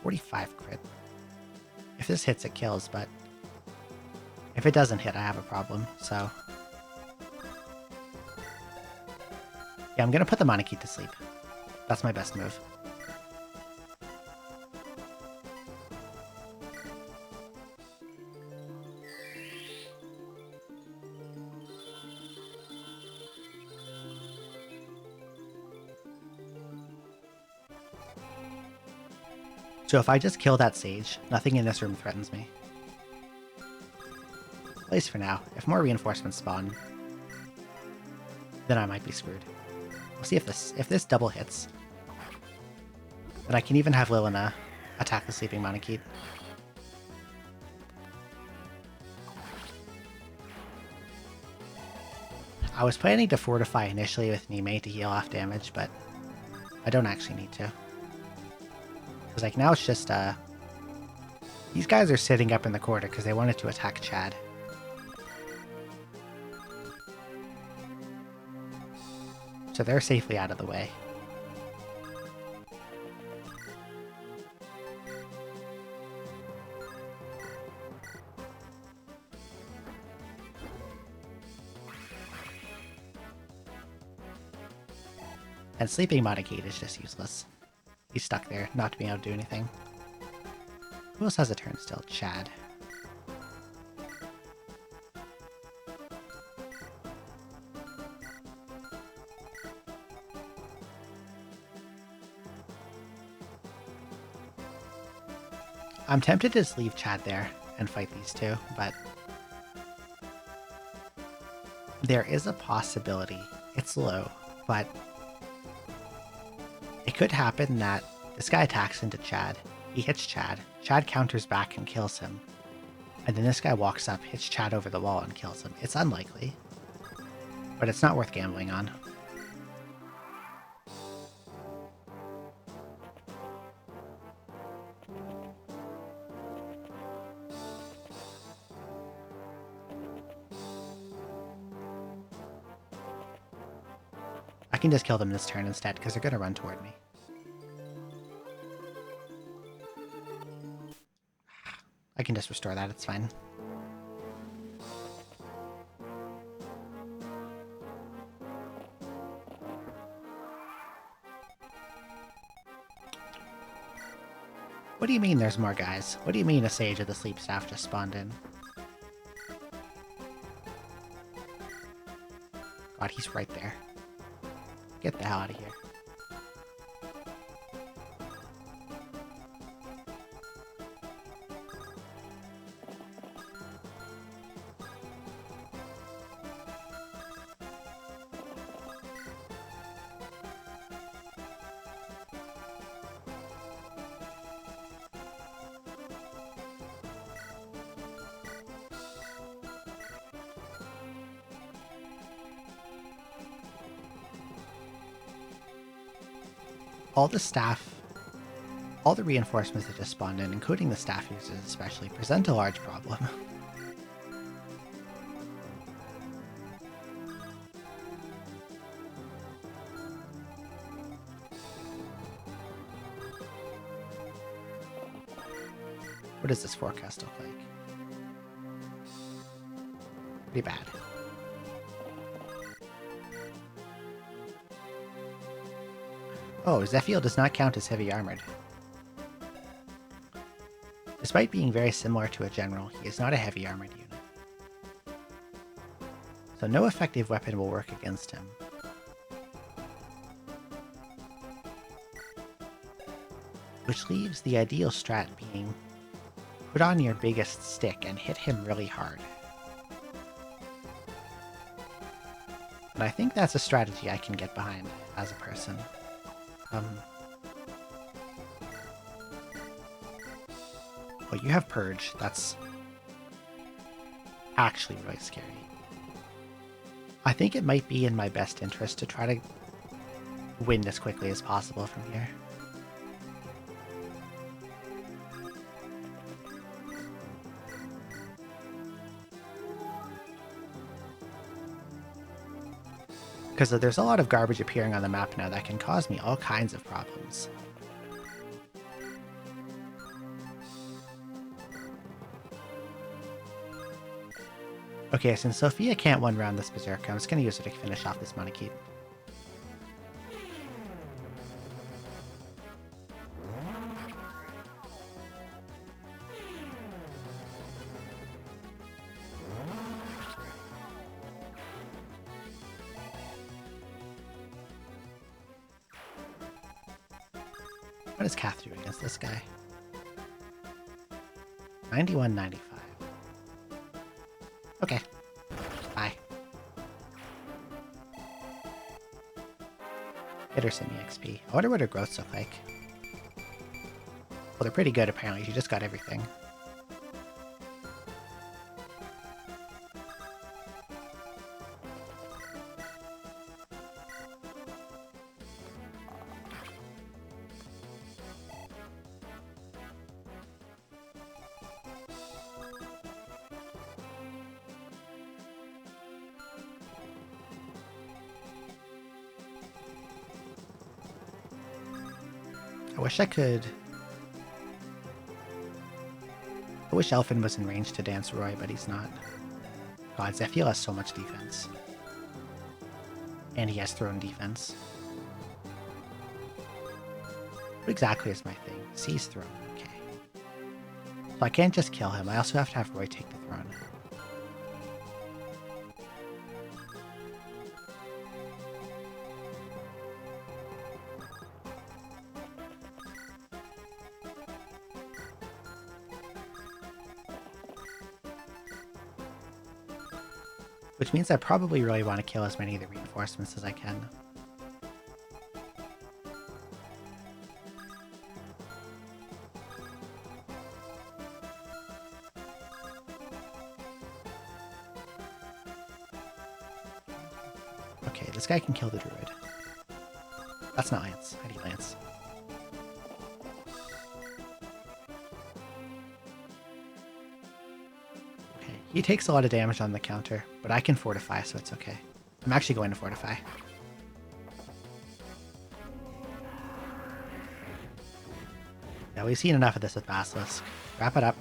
.45 crit. If this hits, it kills, but if it doesn't hit, I have a problem, so... Yeah, I'm gonna put the Monokeet to sleep. That's my best move. So if I just kill that Sage, nothing in this room threatens me. At least for now. If more reinforcements spawn, then I might be screwed. We'll see if this double hits. Then I can even have Lilina attack the sleeping Monokeet. I was planning to fortify initially with Nime to heal off damage, but I don't actually need to. Because like now it's just these guys are sitting up in the corner because they wanted to attack Chad. So they're safely out of the way. And sleeping Monokeet is just useless. He's stuck there, not being able to do anything. Who else has a turn still? Chad. I'm tempted to just leave Chad there and fight these two, but there is a possibility. It's low, but it could happen that this guy attacks into Chad. He hits Chad. Chad counters back and kills him. And then this guy walks up, hits Chad over the wall and kills him. It's unlikely, but it's not worth gambling on. I can just kill them this turn instead, because they're going to run toward me. I can just restore that, it's fine. What do you mean there's more guys? What do you mean a Sage of the Sleep Staff just spawned in? God, he's right there. Get the hell out of here. all the staff, all the reinforcements that just spawned in, including the staff users especially, present a large problem. What does this forecast look like? Pretty bad. Oh, Zephiel does not count as heavy armored. Despite being very similar to a general, he is not a heavy armored unit. So no effective weapon will work against him. Which leaves the ideal strat being put on your biggest stick and hit him really hard. And I think that's a strategy I can get behind as a person. Oh, you have Purge. That's actually really scary. I think it might be in my best interest to try to win as quickly as possible from here. Because there's a lot of garbage appearing on the map now that can cause me all kinds of problems. Okay, since Sophia can't one-round this Berserker, I'm just going to use her to finish off this Money Keep. What does Kath do against this guy? 91-95. Okay. Bye. Hit her send me XP. I wonder what her growths look like. Well, they're pretty good apparently. She just got everything. I wish Elfin was in range to dance Roy, but he's not. God, Zephiel has so much defense. And he has thrown defense. What exactly is my thing? Seize throne, okay. So I can't just kill him, I also have to have Roy take the throne. Which means I probably really want to kill as many of the reinforcements as I can. Okay, this guy can kill the druid. That's not Lance. I need Lance. Okay, he takes a lot of damage on the counter, but I can fortify, so it's okay. I'm actually going to fortify. Yeah, we've seen enough of this with Basilisk. Wrap it up.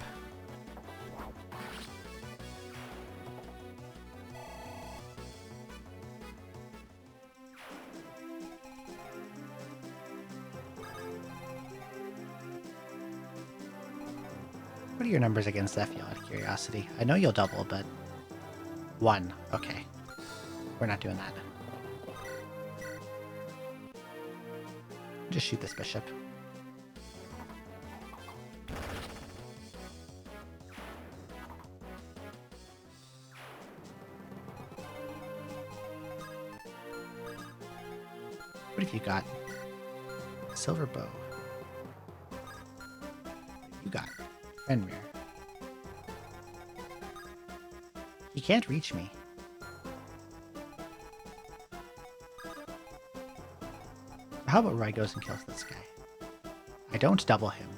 What are your numbers against Zephiel, out of curiosity? I know you'll double, but... 1. Okay. We're not doing that. Just shoot this bishop. What have you got? Silver bow. What you got? Fenrir. He can't reach me. How about Roy goes and kills this guy? I don't double him.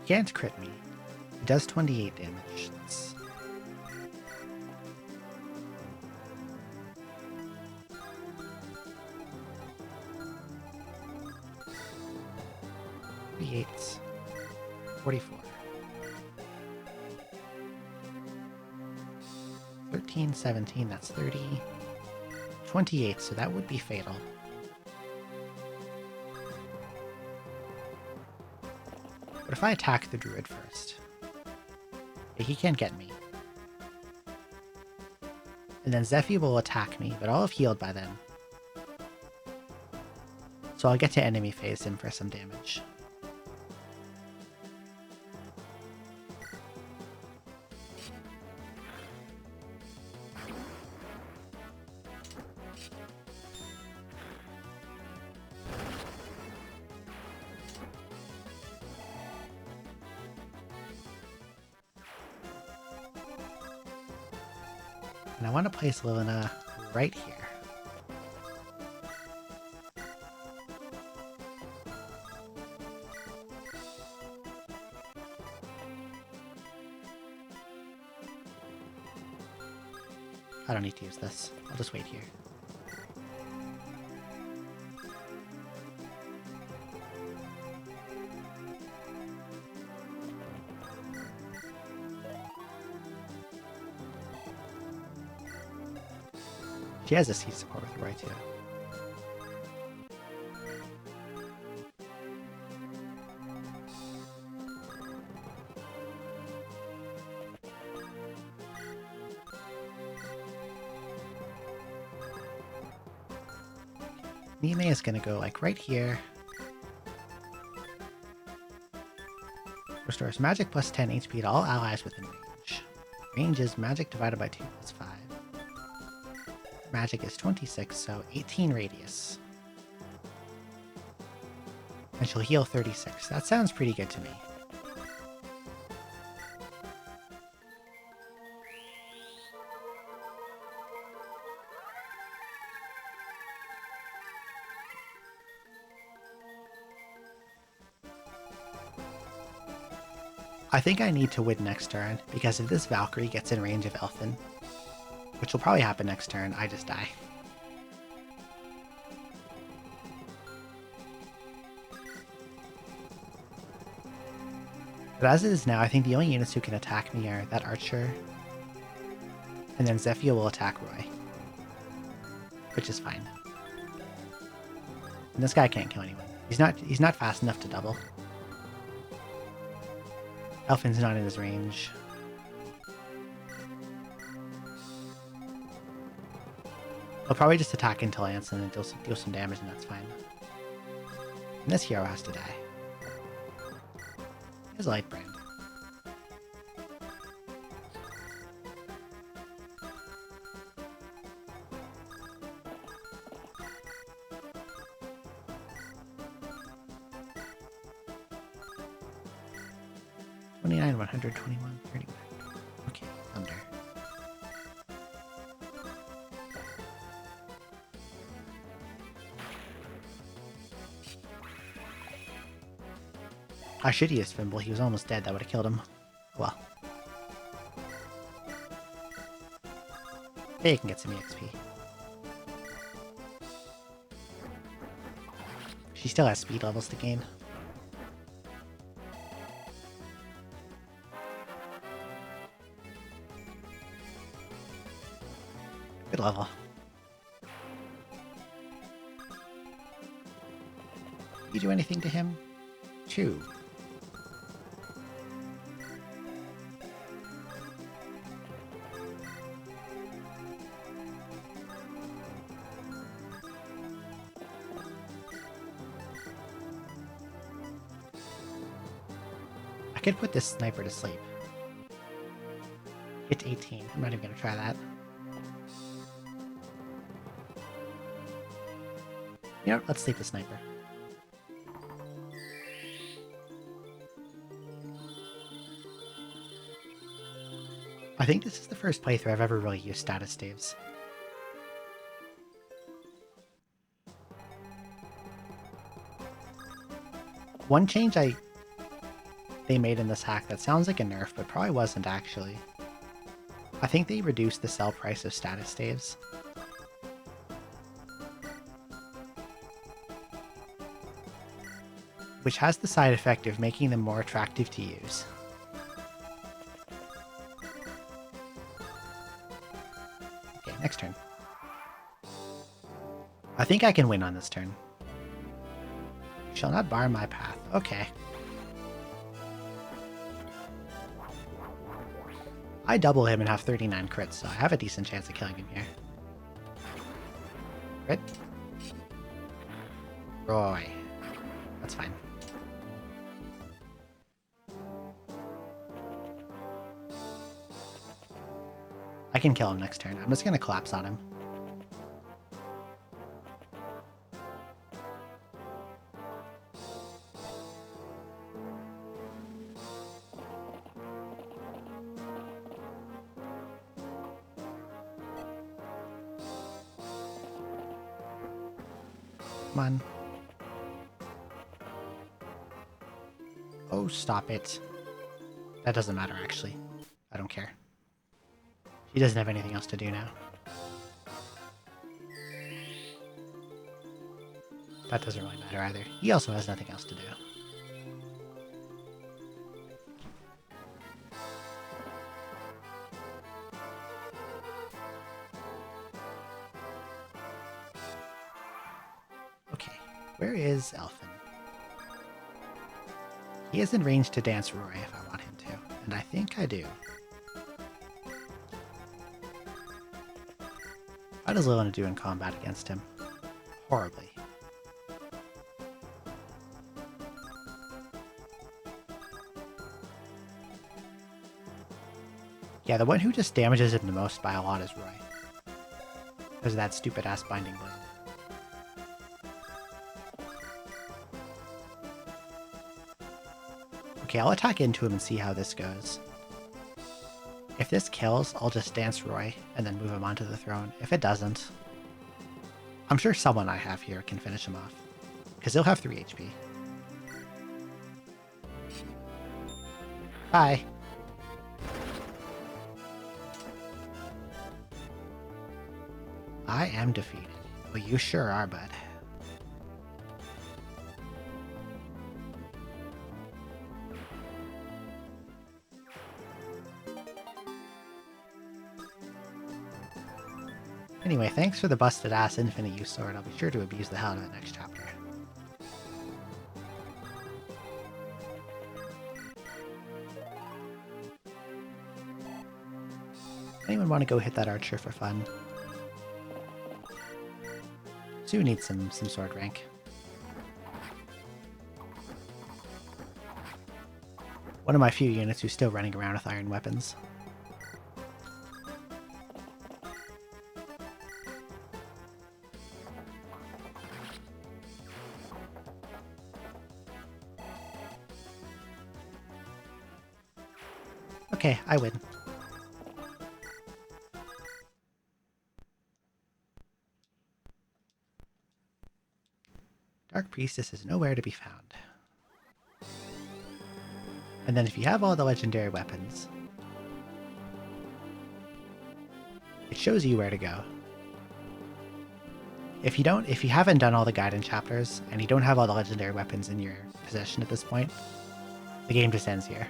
Can't crit me. It does 28 damage. That's... $38. 44. 13, 17, that's 30. 28, so that would be fatal. What if I attack the druid first? He can't get me. And then Zephy will attack me, but I'll have healed by then. So I'll get to enemy phase him for some damage. And I want to place Lilina right here. I don't need to use this. I'll just wait here. She has a seed support with Roy too. Nime is gonna go like right here. Restores magic plus 10 HP to all allies within range. Range is magic divided by 2 plus 5. Magic is 26, so 18 radius. And she'll heal 36. That sounds pretty good to me. I think I need to win next turn, because if this Valkyrie gets in range of Elfin, which will probably happen next turn, I just die. But as it is now, I think the only units who can attack me are that Archer, and then Zephyr will attack Roy, which is fine. And this guy can't kill anyone. He's not fast enough to double. Elfin's not in his range. I'll probably just attack into Lance and then deal some damage, and that's fine. And this hero has to die. Here's Lightbrand. $29, 121, 31. Okay, Thunder. I should use Fimble. He was almost dead. That would have killed him. Well. They can get some EXP. She still has speed levels to gain. Good level. You do anything to him? 2. could put this sniper to sleep. Hit 18. I'm not even gonna try that. You know what? Let's sleep the sniper. I think this is the first playthrough I've ever really used status staves. One change they made in this hack that sounds like a nerf, but probably wasn't actually. I think they reduced the sell price of status staves. Which has the side effect of making them more attractive to use. Okay, next turn. I think I can win on this turn. Shall not bar my path. Okay. I double him and have 39 crits, so I have a decent chance of killing him here. Crit. Roy. That's fine. I can kill him next turn. I'm just going to collapse on him. Come on. Oh, stop it. That doesn't matter, actually. I don't care. He doesn't have anything else to do now. That doesn't really matter either. He also has nothing else to do. Okay, where is Elfin? He is in range to dance Roy if I want him to, and I think I do. How does Lilin do in combat against him? Horribly. Yeah, the one who just damages him the most by a lot is Roy. Because of that stupid ass binding blade. Okay, I'll attack into him and see how this goes. If this kills, I'll just dance Roy and then move him onto the throne. If it doesn't, I'm sure someone I have here can finish him off. Because he'll have 3 HP. Bye. I am defeated. Well, you sure are, bud. Anyway, thanks for the busted ass infinite use sword. I'll be sure to abuse the hell out of it next chapter. Anyone want to go hit that archer for fun? Sue needs some sword rank. One of my few units who's still running around with iron weapons. Okay, I win. Dark Priestess is nowhere to be found. And then if you have all the legendary weapons, it shows you where to go. If you haven't done all the guidance chapters, and you don't have all the legendary weapons in your possession at this point, the game just ends here.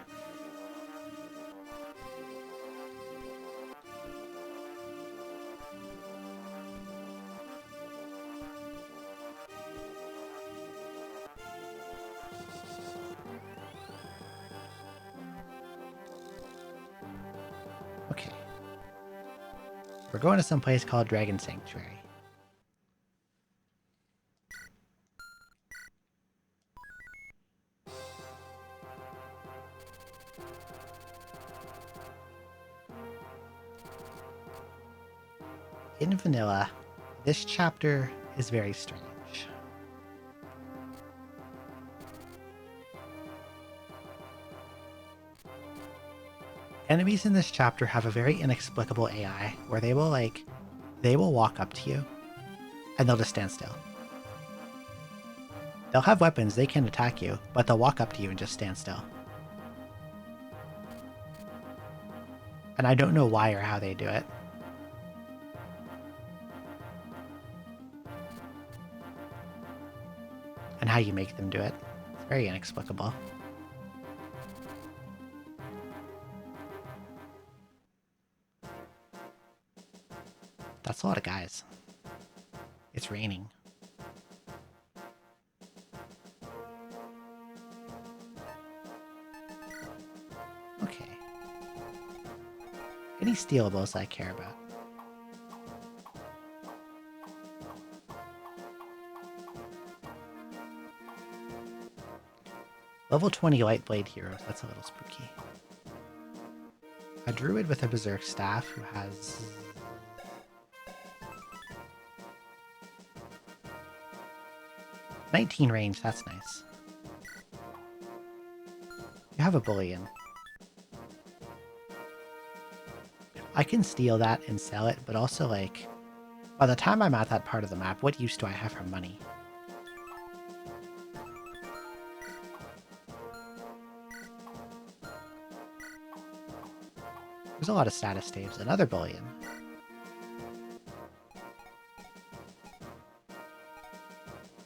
Okay. We're going to some place called Dragon Sanctuary. in vanilla, this chapter is very strange. Enemies in this chapter have a very inexplicable AI where they will walk up to you and they'll just stand still. They'll have weapons, they can attack you, but they'll walk up to you and just stand still. And I don't know why or how they do it. And how you make them do it. It's very inexplicable. That's a lot of guys. It's raining. Okay. Any stealables I care about? Level 20 Lightblade heroes, that's a little spooky. A druid with a berserk staff who has... "19 range, that's nice. You have a bullion. I can steal that and sell it, but also, like, by the time I'm at that part of the map, what use do I have for money? There's a lot of status staves. Another bullion.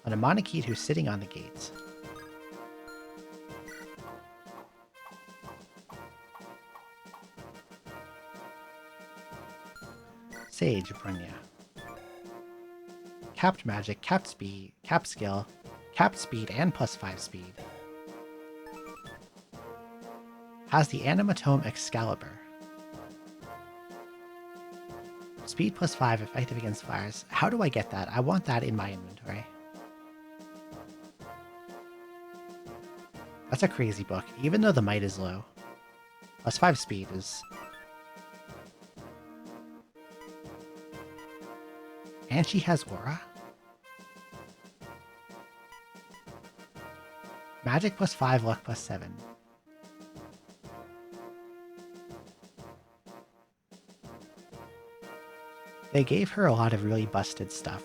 An Amanakite who's sitting on the gates. Sage Brunya. Capped magic, capped speed, capped skill, capped speed, and +5 speed. Has the Animatome Excalibur. Speed +5 effective against fires. How do I get that? I want that in my inventory. That's a crazy book, even though the might is low. +5 speed is... And she has aura? Magic +5, luck +7. They gave her a lot of really busted stuff.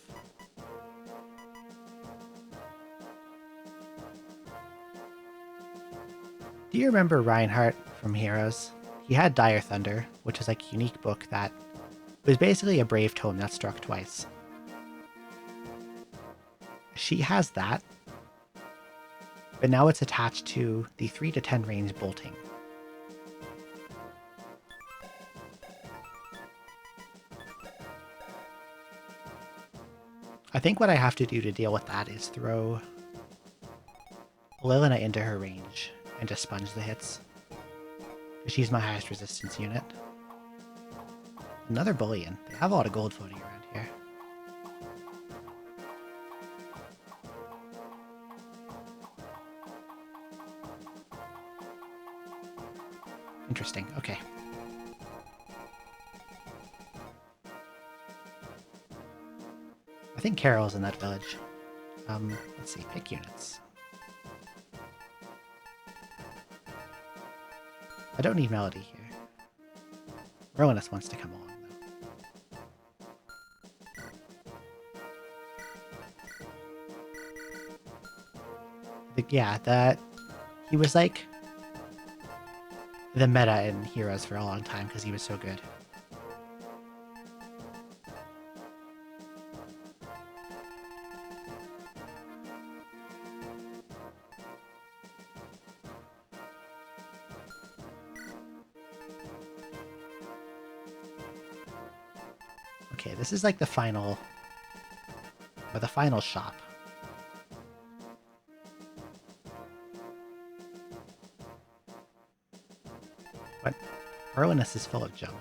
Do you remember Reinhardt from Heroes? He had Dire Thunder, which is like a unique book that was basically a brave tome that struck twice. She has that, but now it's attached to the 3 to 10 range bolting. I think what I have to do to deal with that is throw Lilina into her range and just sponge the hits. She's my highest resistance unit. Another bullion. They have a lot of gold floating around here. Interesting. Okay. I think Carol's in that village. Let's see. Pick units. I don't need Melody here. Rowanus wants to come along, though. Yeah, he was like the meta in Heroes for a long time because he was so good. Okay, this is like the final shop. But Rowanus is full of junk.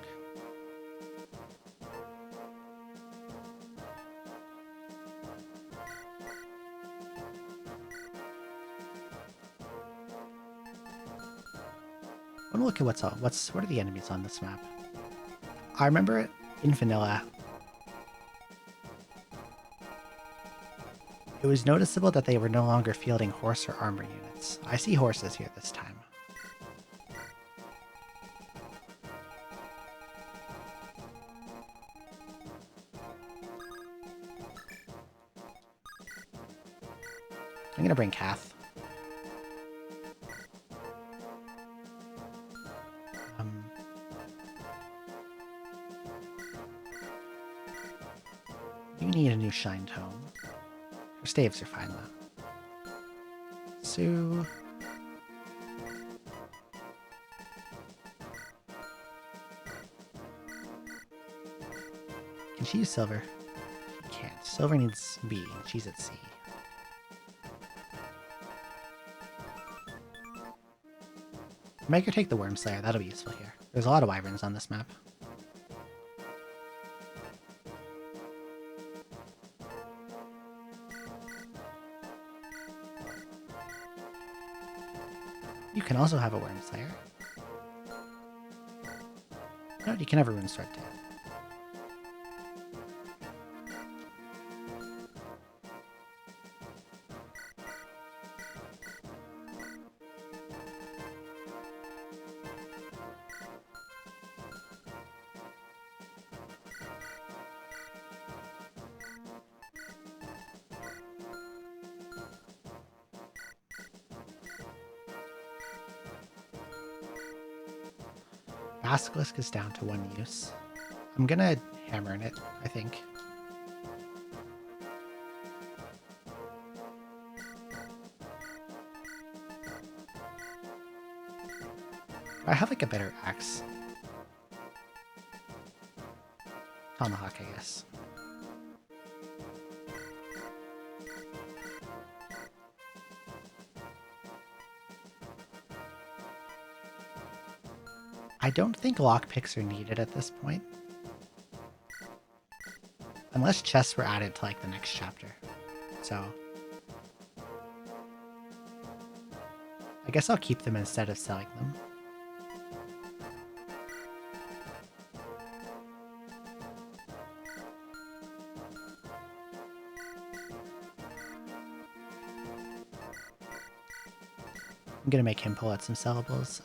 I want to look at what are the enemies on this map. I remember in vanilla, It was noticeable that they were no longer fielding horse or armor units. I see horses here this time. I'm gonna bring Kath. You need a new Shine Tome. Her staves are fine though. Sue. Can she use silver? She can't. Silver needs B, and she's at C. Make her take the Worm Slayer, that'll be useful here. There's a lot of wyverns on this map. You can also have a Worm Slayer. No, you can have a Rune Sword too. Basilisk is down to 1 use. I'm gonna hammer in it, I think. I have like a better axe. Tomahawk, I guess. I don't think lockpicks are needed at this point. Unless chests were added to like the next chapter. So I guess I'll keep them instead of selling them. I'm gonna make him pull out some sellables.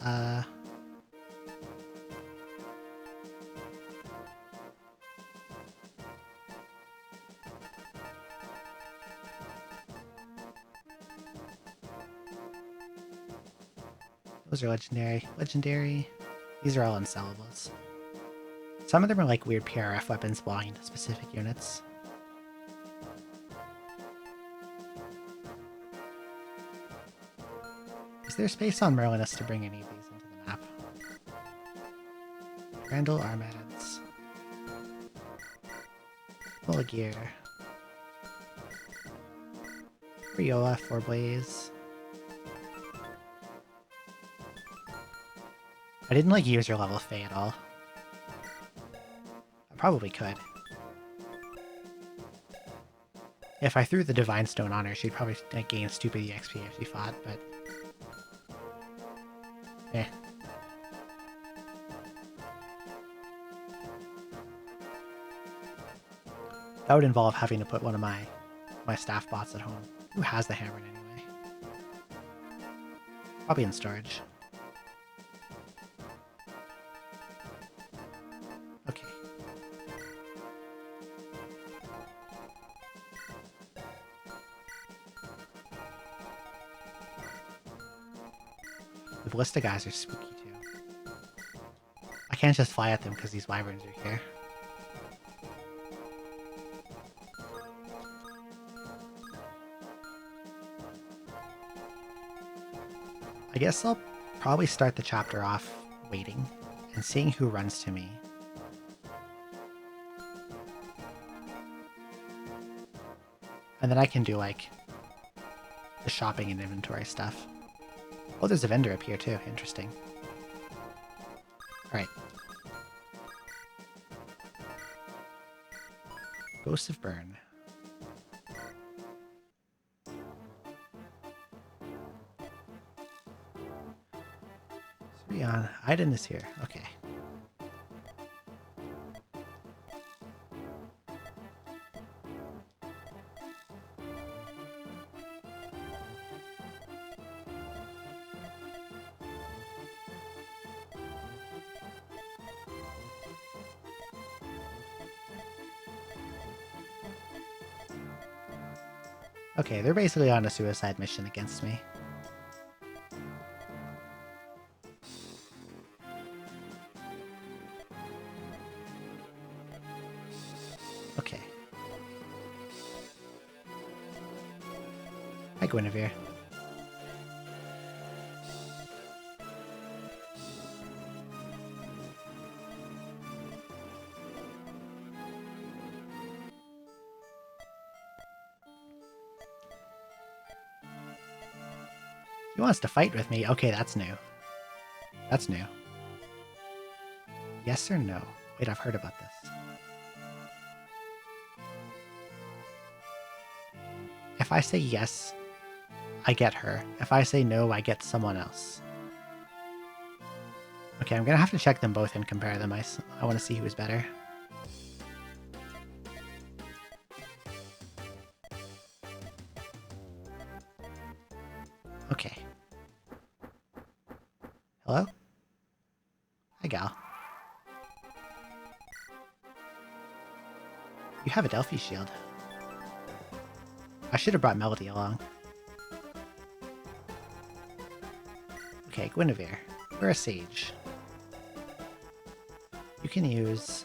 Those are legendary. Legendary. These are all unsellables. Some of them are like weird PRF weapons belonging to specific units. Is there space on Merlinus to bring any of these into the map? Randall Armads. Full of gear. Riola, 4 Blaze. I didn't like user level Faye at all. I probably could. If I threw the Divine Stone on her, she'd probably like, gain stupid EXP if she fought, but... eh. That would involve having to put one of my staff bots at home. Who has the hammer anyway? Probably in storage. Okay. The ballista guys are spooky too. I can't just fly at them because these wyverns are here. I guess I'll probably start the chapter off waiting and seeing who runs to me. And then I can do like the shopping and inventory stuff. Oh, there's a vendor up here too. Interesting. Alright. Ghost of Burn. Rion, Iden is here. Okay. Okay, they're basically on a suicide mission against me. Okay. Hi, Guinevere. He wants to fight with me. Okay, that's new. That's new. Yes or no? Wait, I've heard about this. If I say yes, I get her. If I say no, I get someone else. Okay, I'm gonna have to check them both and compare them. I want to see who's better. Okay. Hello? Hi, gal. You have a Delphi shield. I should have brought Melody along. Okay, Guinevere. We're a sage. You can use...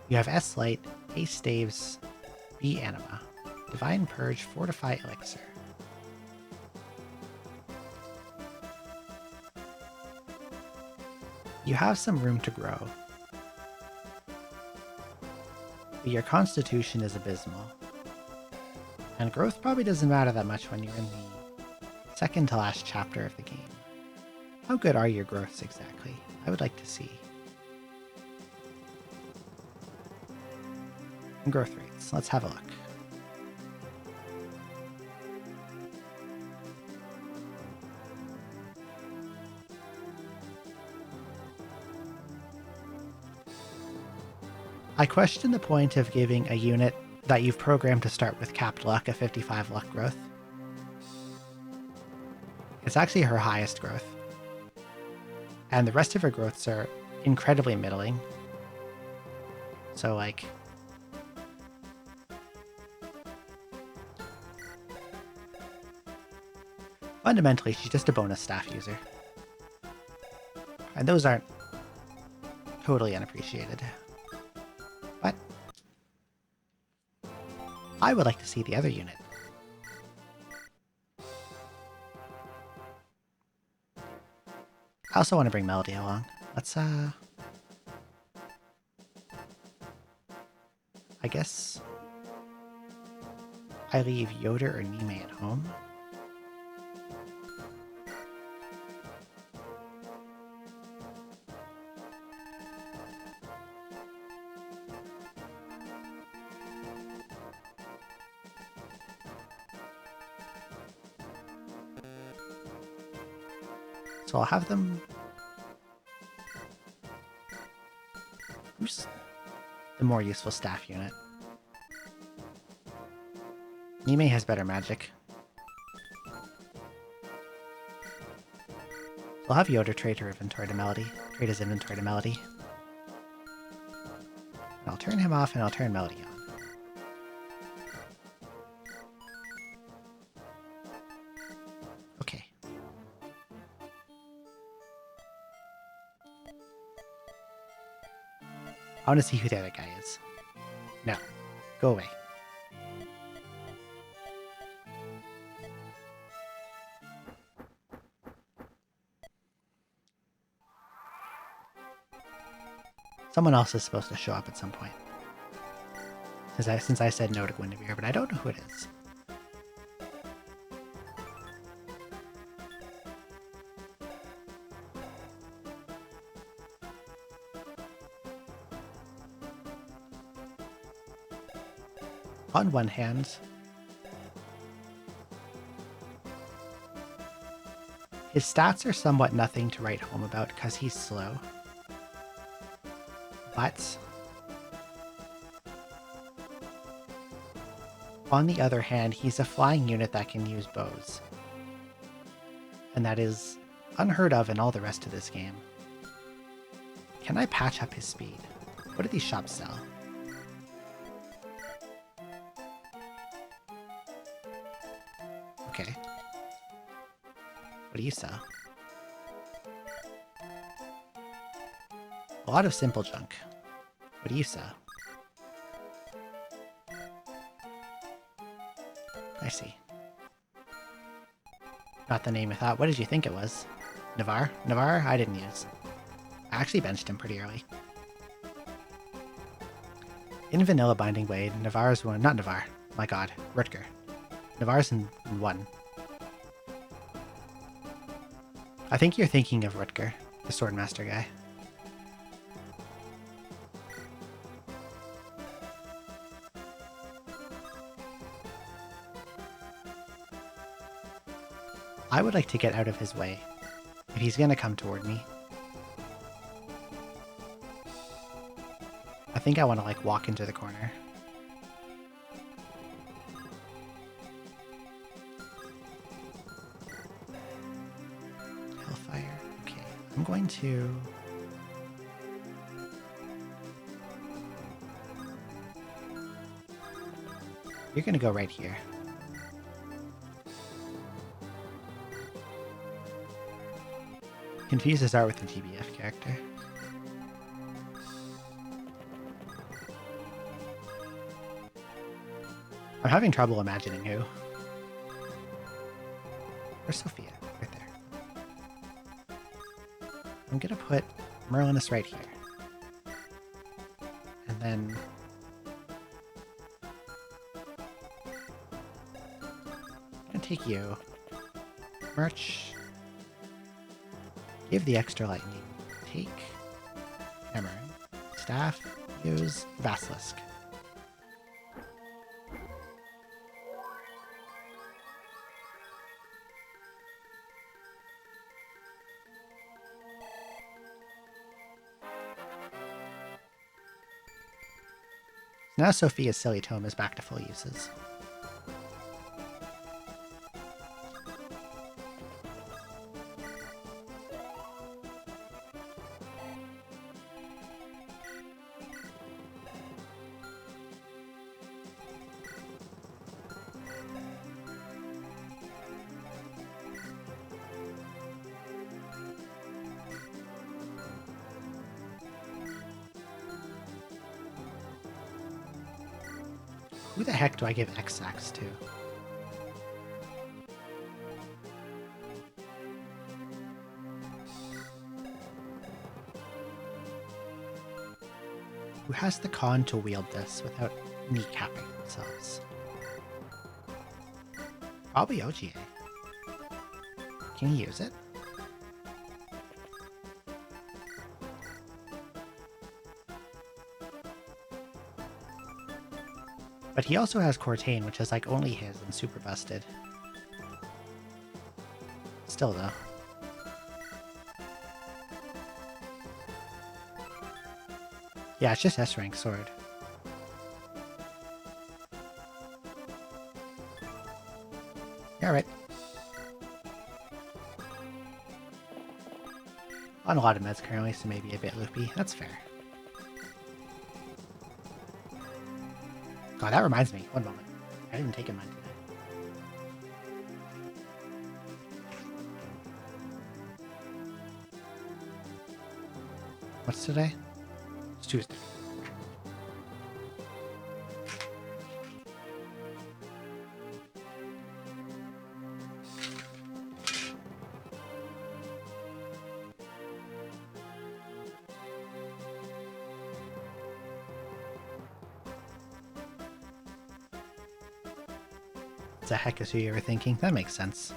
You have S Light, A Staves, B Anima, Divine Purge, Fortify Elixir. You have some room to grow. But your constitution is abysmal. And growth probably doesn't matter that much when you're in the second to last chapter of the game. How good are your growths exactly? I would like to see. And growth rates. Let's have a look. I question the point of giving a unit that you've programmed to start with capped luck a 55 luck growth. It's actually her highest growth. And the rest of her growths are incredibly middling. So, like... fundamentally, she's just a bonus staff user. And those aren't totally unappreciated. But I would like to see the other unit. I also want to bring Melody along. Let's, I guess I leave Yoder or Nime at home. So I'll have them... Who's the more useful staff unit? Nime has better magic. I'll have Yoder trade her inventory to Melody. Trade his inventory to Melody. And I'll turn him off and I'll turn Melody on. Okay. I want to see who the other guy is. No. Go away. Someone else is supposed to show up at some point. Since I said no to Guinevere, but I don't know who it is. On one hand, his stats are somewhat nothing to write home about because he's slow. But on the other hand, he's a flying unit that can use bows. And that is unheard of in all the rest of this game. Can I patch up his speed? What do these shops sell? Okay. What do you sell? A lot of simple junk. What do you sell? I see. Not the name I thought. What did you think it was? Navarre? Navarre? I didn't use. I actually benched him pretty early. In Vanilla Binding Blade, Navarre's one. Not Navarre. My god. Rutger. Navarre's in 1. I think you're thinking of Rutger, the Swordmaster guy. I would like to get out of his way, if he's gonna come toward me. I think I want to, like, walk into the corner. Hellfire. Okay, I'm going to... You're gonna go right here. Confuses art with the TBF character. I'm having trouble imagining who. Where's Sophia? Right there. I'm gonna put Merlinus right here. And then... I'm gonna take you. Merch. Give the extra lightning. Take Ember. Staff. Use Basilisk. Now Sophia's Silly Tome is back to full uses. Who the heck do I give X-Sax to? Who has the con to wield this without kneecapping themselves? Probably OGA. Can he use it? But he also has Cortain, which is like only his and super busted. Still though. Yeah, it's just S-rank sword. Yeah, right. On a lot of meds currently, so maybe a bit loopy. That's fair. God, that reminds me. One moment. I didn't even take a mine today. What's today? It's Tuesday. The heck is who you were thinking? That makes sense.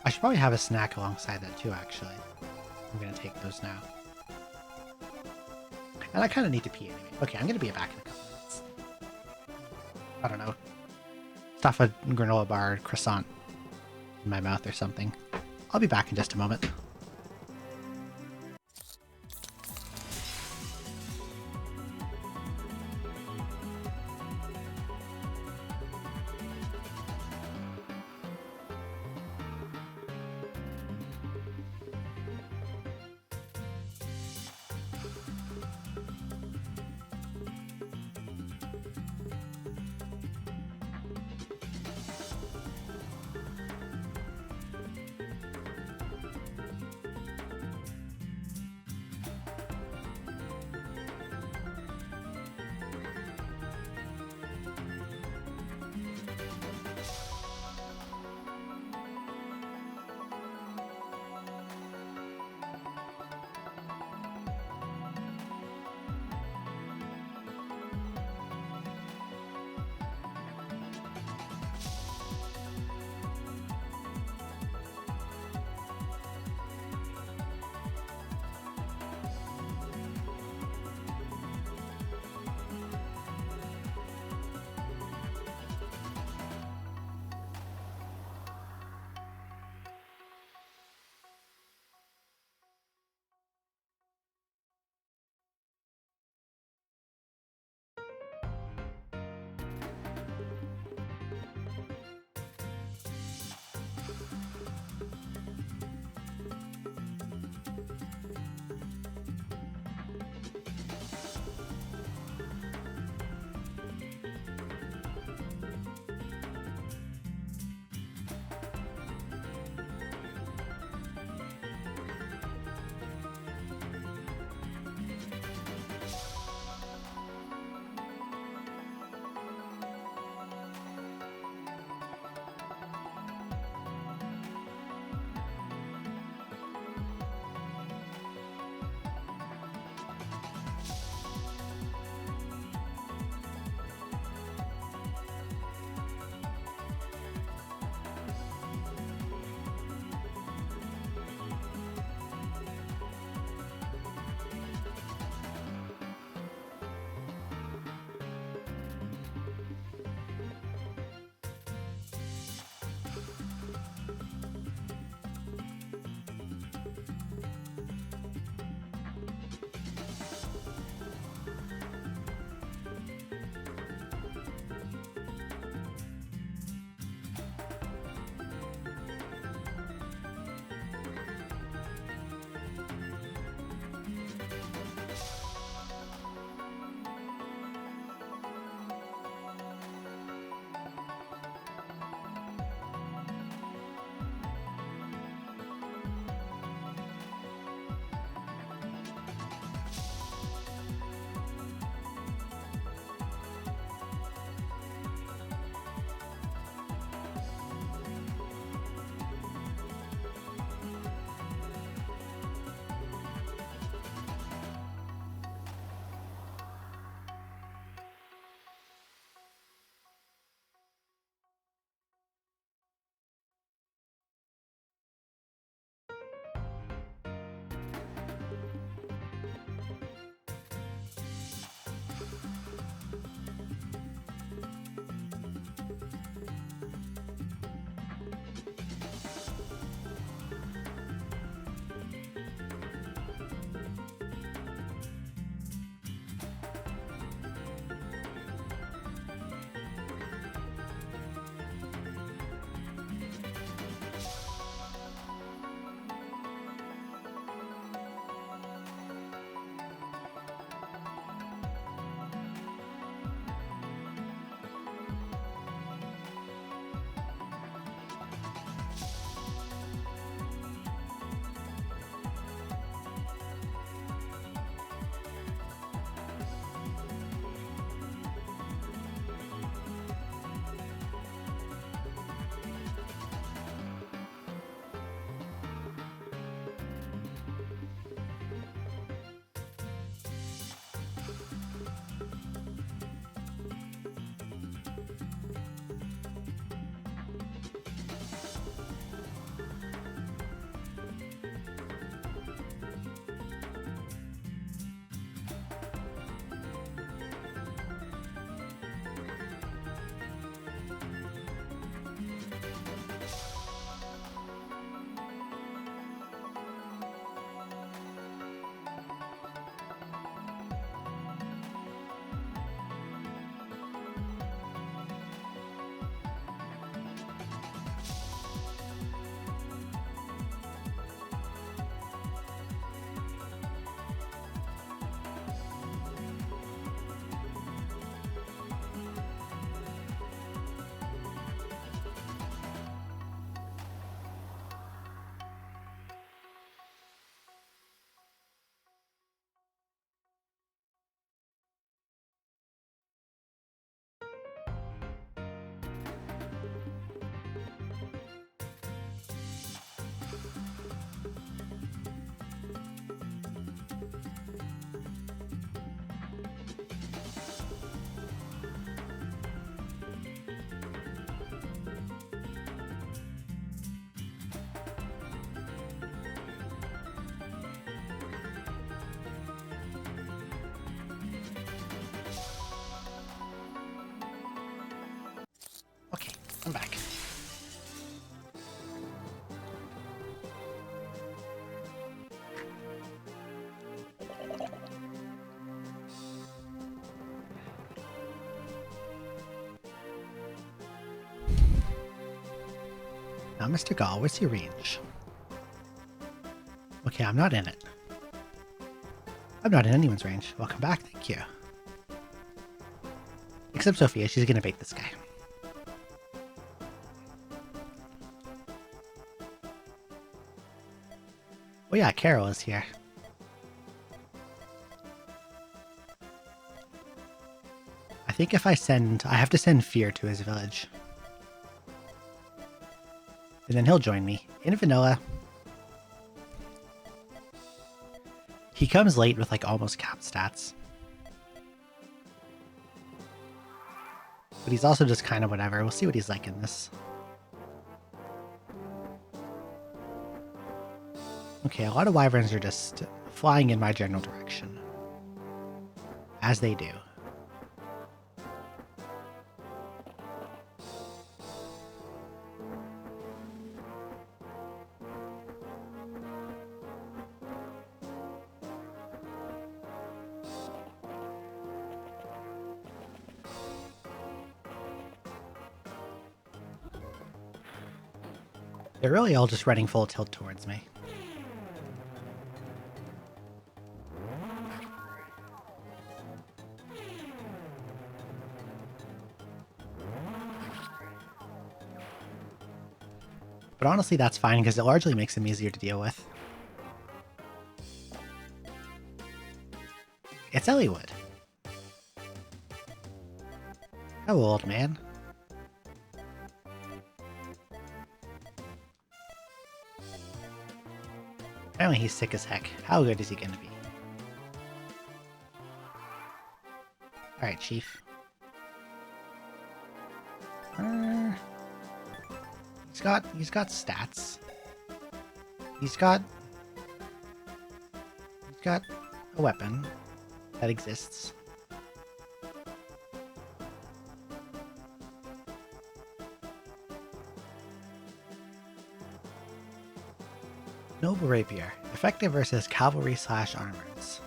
I should probably have a snack alongside that too, actually. I'm gonna take those now. And I kind of need to pee anyway. Okay, I'm gonna be back in a couple minutes. I don't know. Stuff a granola bar croissant in my mouth or something. I'll be back in just a moment. Now, Mr. Gall, what's your range? Okay, I'm not in it. I'm not in anyone's range. Welcome back, thank you. Except Sophia, she's gonna bait this guy. Oh yeah, Carol is here. I think if I have to send Fear to his village. And then he'll join me. In vanilla. He comes late with like almost capped stats. But he's also just kind of whatever. We'll see what he's like in this. Okay, a lot of wyverns are just flying in my general direction. As they do. They're really all just running full tilt towards me. But honestly, that's fine because it largely makes them easier to deal with. It's Elliewood. Hello, old man. Apparently he's sick as heck. How good is he gonna be? Alright, Chief. He's got stats. He's got a weapon that exists. Noble Rapier. Effective versus cavalry / armors.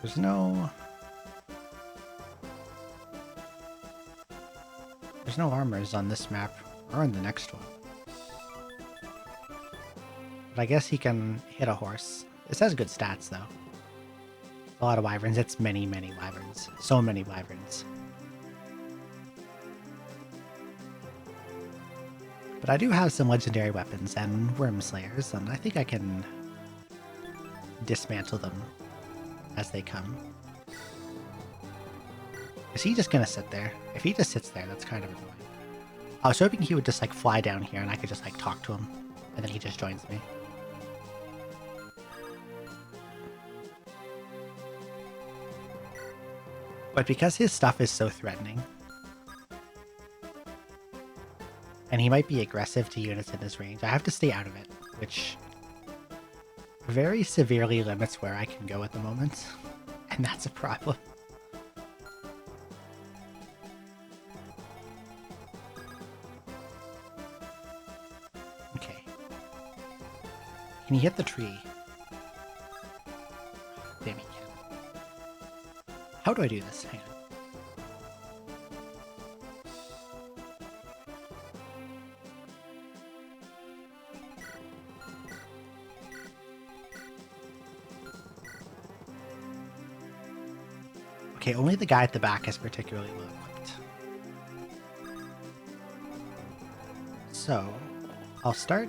There's no armors on this map or on the next one. But I guess he can hit a horse. This has good stats though. A lot of wyverns. It's many, many wyverns. So many wyverns. But I do have some legendary weapons and worm slayers, and I think I can dismantle them as they come. Is he just gonna sit there? If he just sits there, that's kind of annoying. I was hoping he would just like fly down here and I could just like talk to him, and then he just joins me. But because his stuff is so threatening, and he might be aggressive to units in his range, I have to stay out of it, which very severely limits where I can go at the moment, and that's a problem. Okay. Can he hit the tree? Damn, he can. How do I do this? Hang on. Okay, only the guy at the back is particularly well equipped. So, I'll start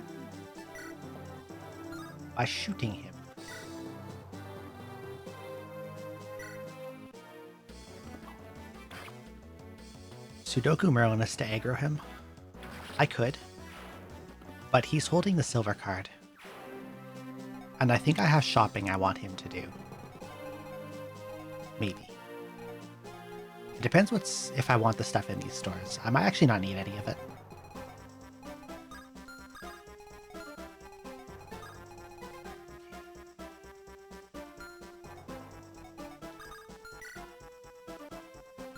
by shooting him. Sudoku Merlinus to aggro him? I could. But he's holding the silver card. And I think I have shopping I want him to do. Maybe. It depends if I want the stuff in these stores. I might actually not need any of it.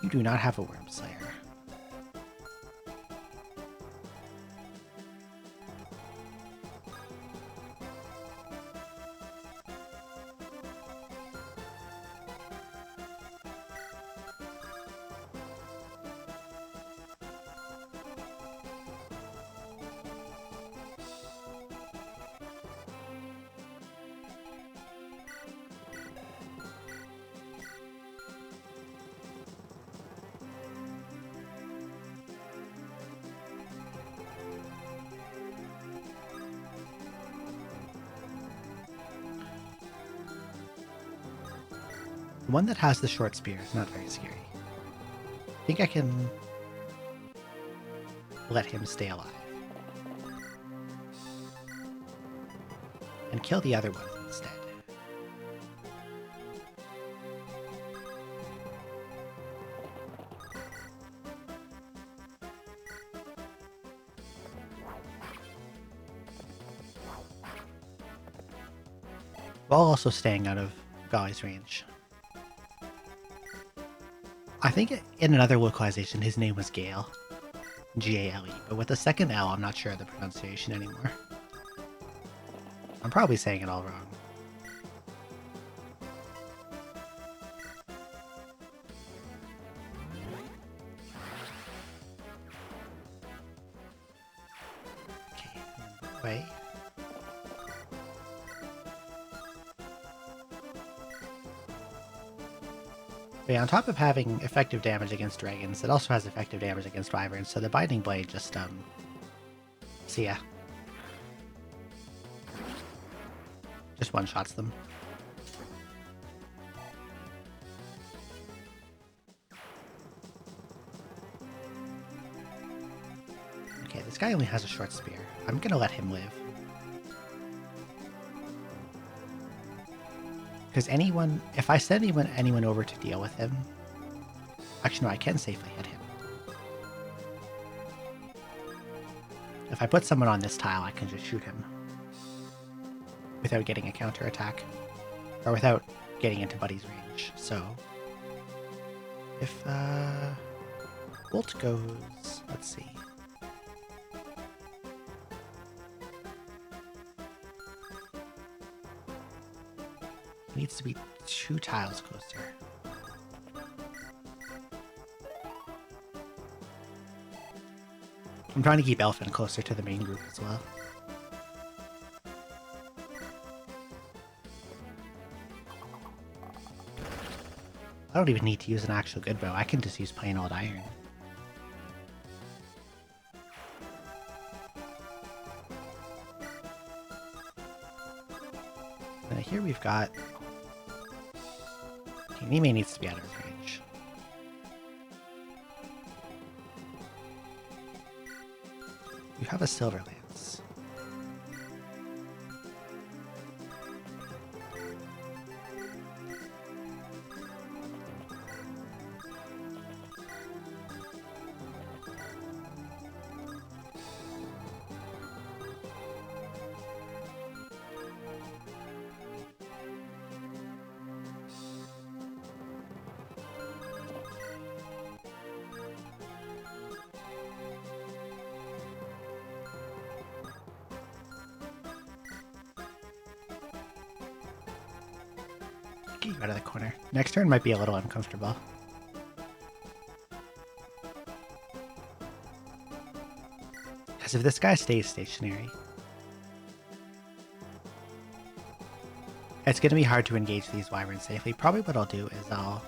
You do not have a Worm Slayer. The one that has the short spear is not very scary. I think I can let him stay alive. And kill the other one instead. While also staying out of Golly's range. I think in another localization his name was Gale. G-A-L-E, but with the second L I'm not sure of the pronunciation anymore. I'm probably saying it all wrong. Okay, wait. But yeah, on top of having effective damage against dragons, it also has effective damage against wyverns, so the Binding Blade just, see ya. Just one-shots them. Okay, this guy only has a short spear. I'm gonna let him live. Because if I send anyone over to deal with him... Actually, no, I can safely hit him. If I put someone on this tile, I can just shoot him. Without getting a counterattack. Or without getting into Buddy's range. So... if, Bolt goes... let's see... needs to be 2 tiles closer. I'm trying to keep Elfin closer to the main group as well. I don't even need to use an actual good bow, I can just use plain old iron. And here we've got... Nime needs to be out of his range. You have a silver lance. Get you out of the corner. Next turn might be a little uncomfortable. Because if this guy stays stationary, it's going to be hard to engage these wyverns safely. Probably what I'll do is I'll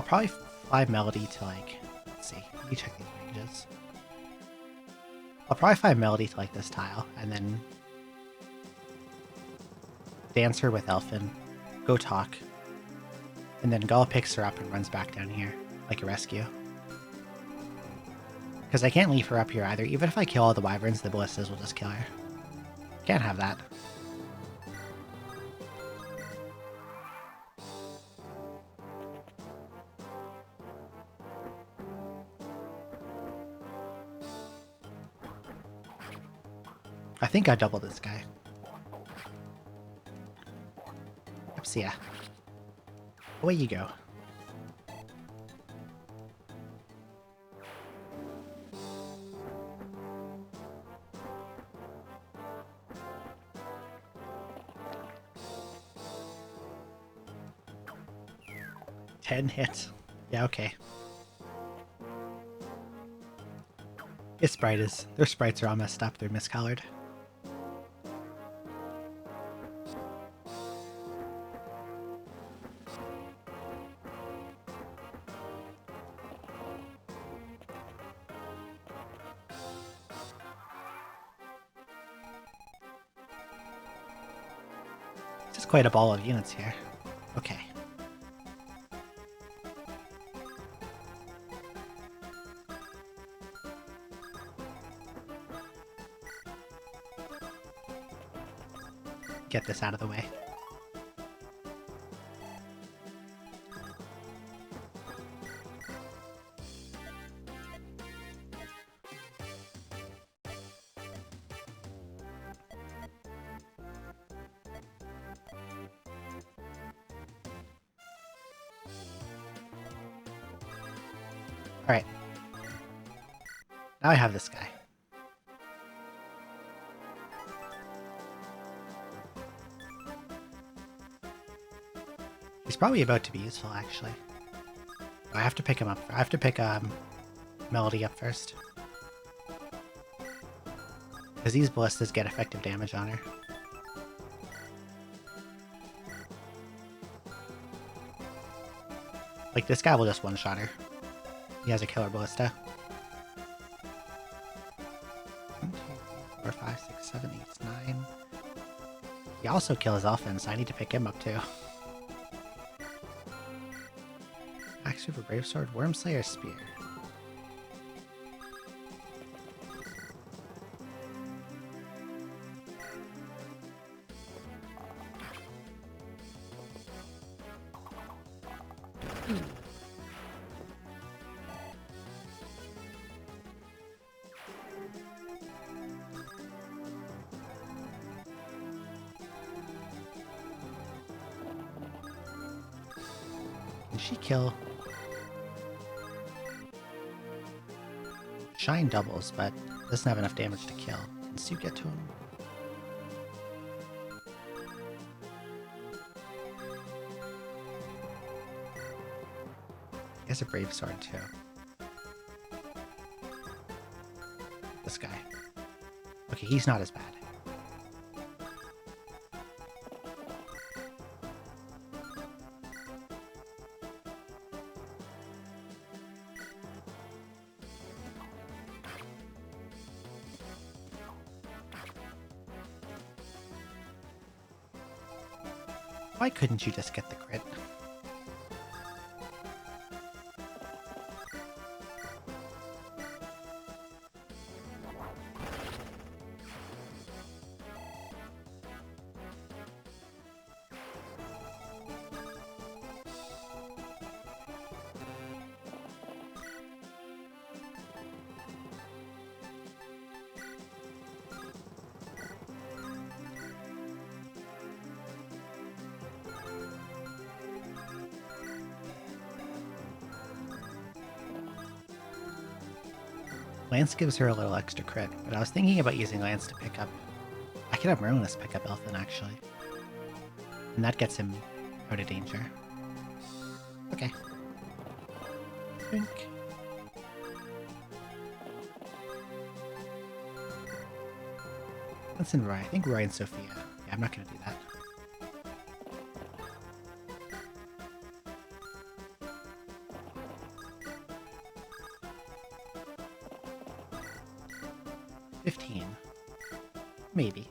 probably fly Melody to, like, let's see, let me check these ranges. I'll probably fly Melody to, like, this tile, and then dance her with Elfin, go talk, and then Gull picks her up and runs back down here, like a rescue. Because I can't leave her up here either. Even if I kill all the wyverns, the ballistas will just kill her. Can't have that. I think I doubled this guy. Yep, see ya. Away you go. Ten hits. Yeah, okay. His sprite is... Their sprites are all messed up. They're miscolored. This is quite a ball of units here. Okay. Get this out of the way. Alright. Now I have this guy. He's probably about to be useful, actually. I have to pick him up. I have to pick Melody up first. Because these ballistas get effective damage on her. Like, this guy will just one-shot her. He has a killer ballista. 1, 2, 3, 4, 5, 6, 7, 8, 9. He also kills Elfin, so I need to pick him up too. Axe Super Brave Sword, Wormslayer Spear. Did she kill? Shine doubles, but doesn't have enough damage to kill. Can Sue get to him? He has a brave sword too. This guy. Okay, he's not as bad. Why couldn't you just get the crit? Lance gives her a little extra crit, but I was thinking about using Lance to pick up... I could have Merlinus pick up Elfin, actually. And that gets him out of danger. Okay. Think. That's in Roy. I think Roy and Sophia. Yeah, I'm not going to do that. Maybe.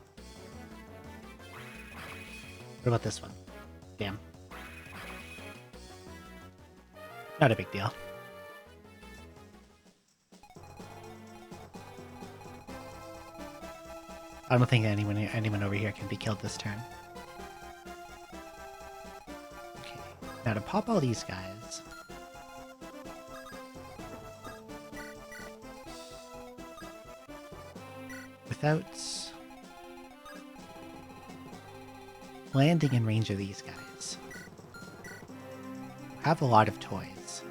What about this one? Damn. Not a big deal. I don't think anyone over here can be killed this turn. Okay. Now to pop all these guys. Without landing in range of these guys. Have a lot of toys.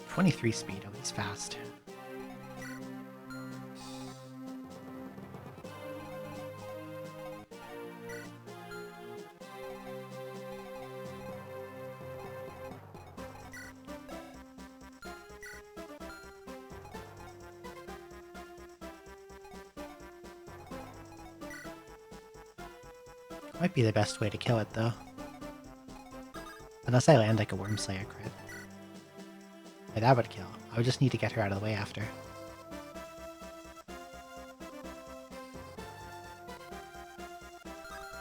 .23 speed, oh, he's fast. Might be the best way to kill it, though. Unless I land like a Worm Slayer crit. Yeah, that would kill. I would just need to get her out of the way after.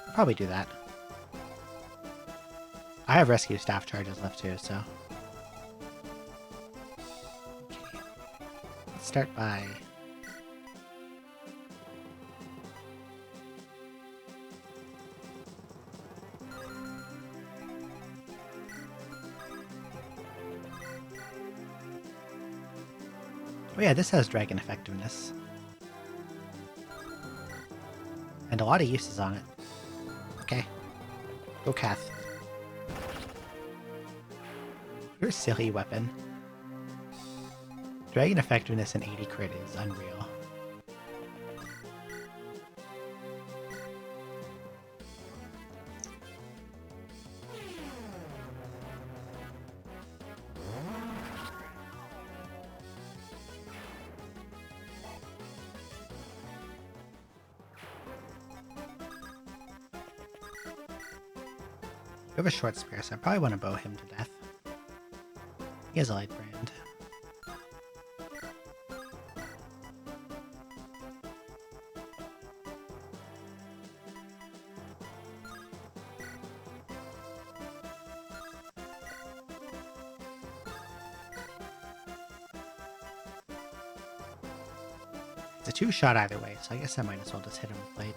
I'll probably do that. I have rescue staff charges left too, so. Okay. Let's start by. Oh yeah, this has dragon effectiveness. And a lot of uses on it. Okay. Go Kath. Your silly weapon. Dragon effectiveness and 80 crit is unreal. We have a short spear, so I probably want to bow him to death. He has a light brand. It's a 2-shot either way, so I guess I might as well just hit him with light.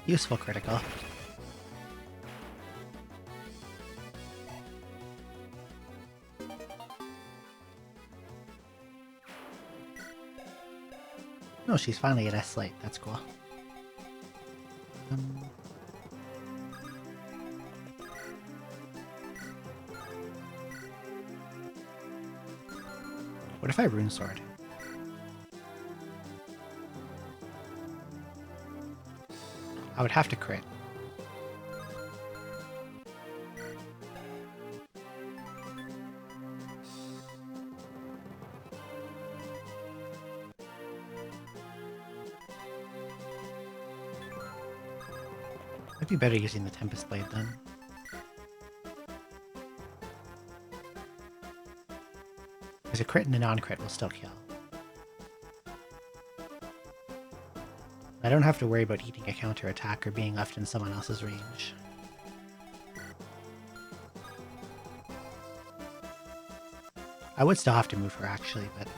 Useful critical. No, she's finally at S light. That's cool. What if I rune sword? I would have to crit. Might be better using the Tempest Blade then. Because a crit and a non-crit will still kill. I don't have to worry about eating a counter-attack or being left in someone else's range. I would still have to move her actually, but...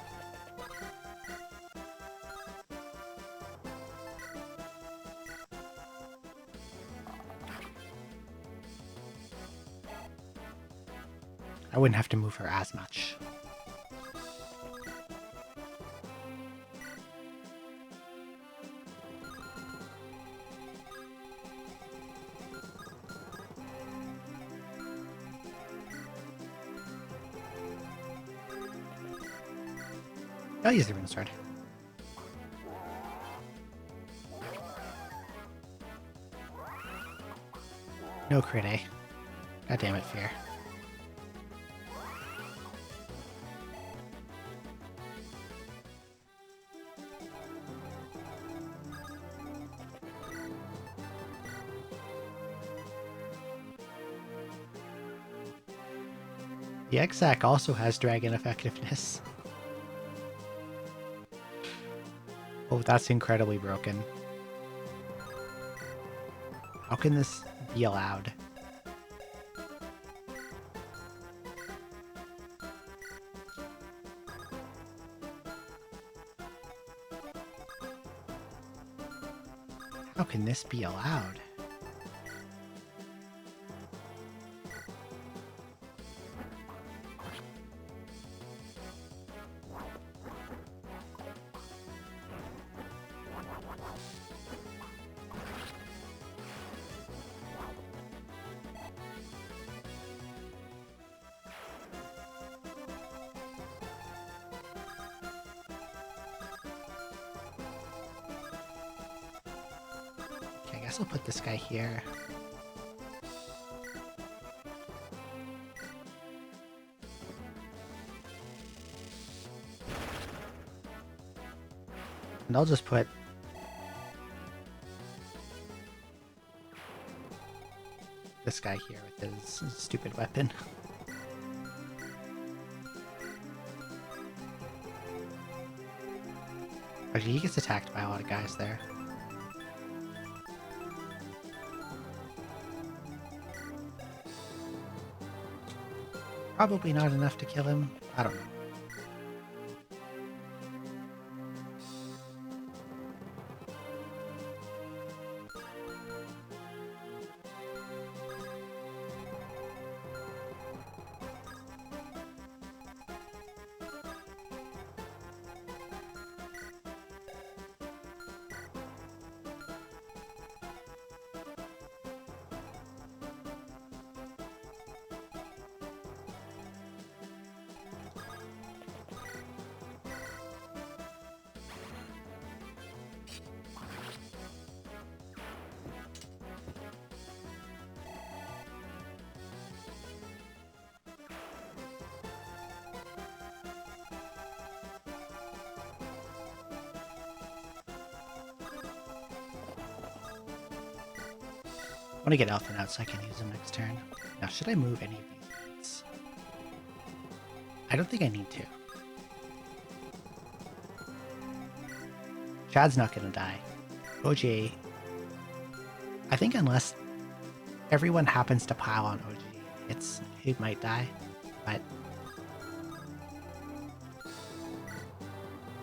I wouldn't have to move her as much. I'll use the rune sword. No crit, eh? God damn it, Fear. The Exac also has dragon effectiveness. Oh, that's incredibly broken. How can this be allowed? How can this be allowed? I guess I'll put this guy here. And I'll just put this guy here with his stupid weapon. Actually, he gets attacked by a lot of guys there. Probably not enough to kill him. I don't know. I want to get Alpha out so I can use him next turn. Now, should I move any of these units? I don't think I need to. Chad's not going to die. OG, I think unless everyone happens to pile on OG, it might die, but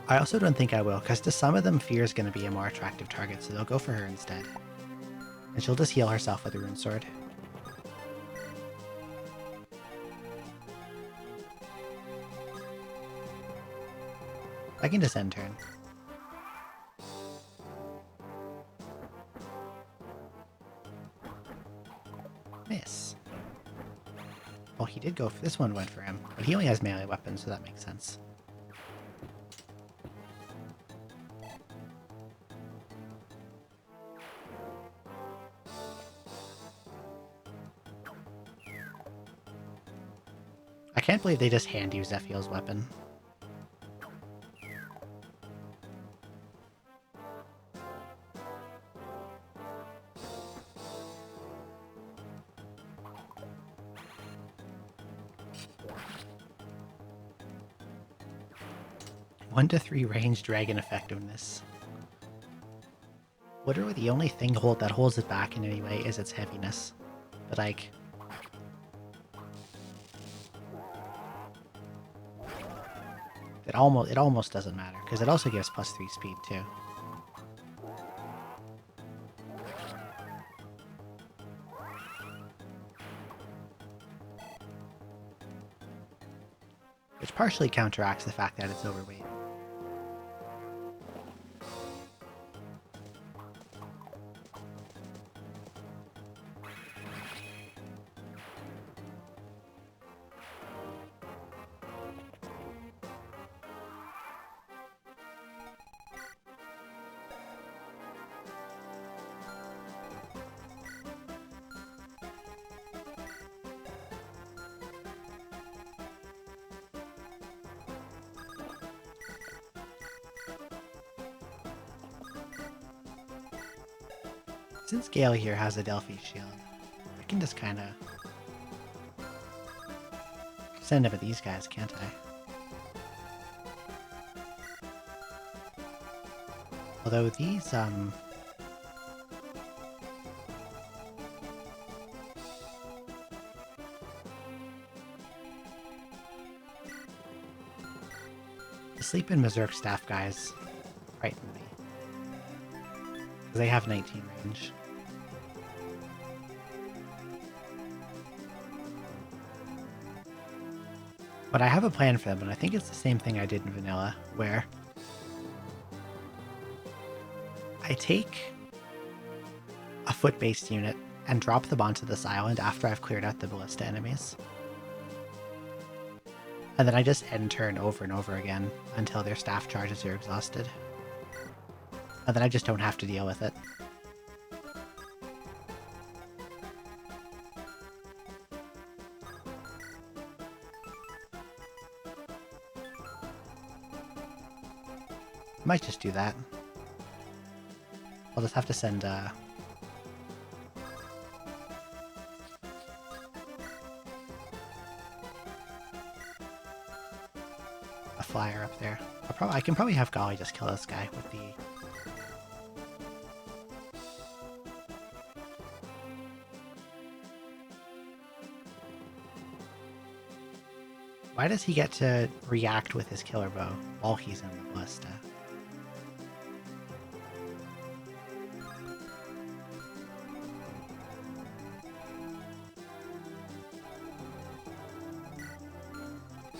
I also don't think I will, because to some of them, Fear is going to be a more attractive target, so they'll go for her instead. And she'll just heal herself with a rune sword. I can just end turn. Miss. Well, he did go for this one, went for him, but he only has melee weapons, so that makes sense. I can't believe they just hand used Zephiel's weapon. One to 3 range dragon effectiveness. Literally the only thing that holds it back in any way is its heaviness. But like, it almost doesn't matter, because it also gives +3 speed too. Which partially counteracts the fact that it's overweight. Since Gale here has a Delphi shield, I can just kind of send it with these guys, can't I? Although these, the Sleep and Berserk Staff guys frighten me. Because they have 19 range. But I have a plan for them, and I think it's the same thing I did in Vanilla, where I take a foot-based unit and drop them onto this island after I've cleared out the ballista enemies. And then I just end turn over and over again until their staff charges are exhausted. And then I just don't have to deal with it. Might just do that. I'll just have to send a flyer up there. I can probably have Golly just kill this guy with the... Why does he get to react with his killer bow while he's in the ballista?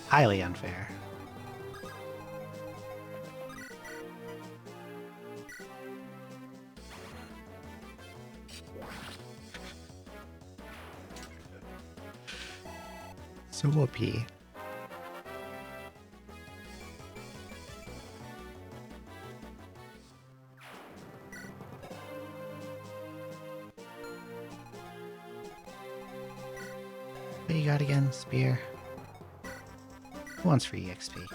Highly unfair. So OP. What you got again? Spear. Who wants free EXP?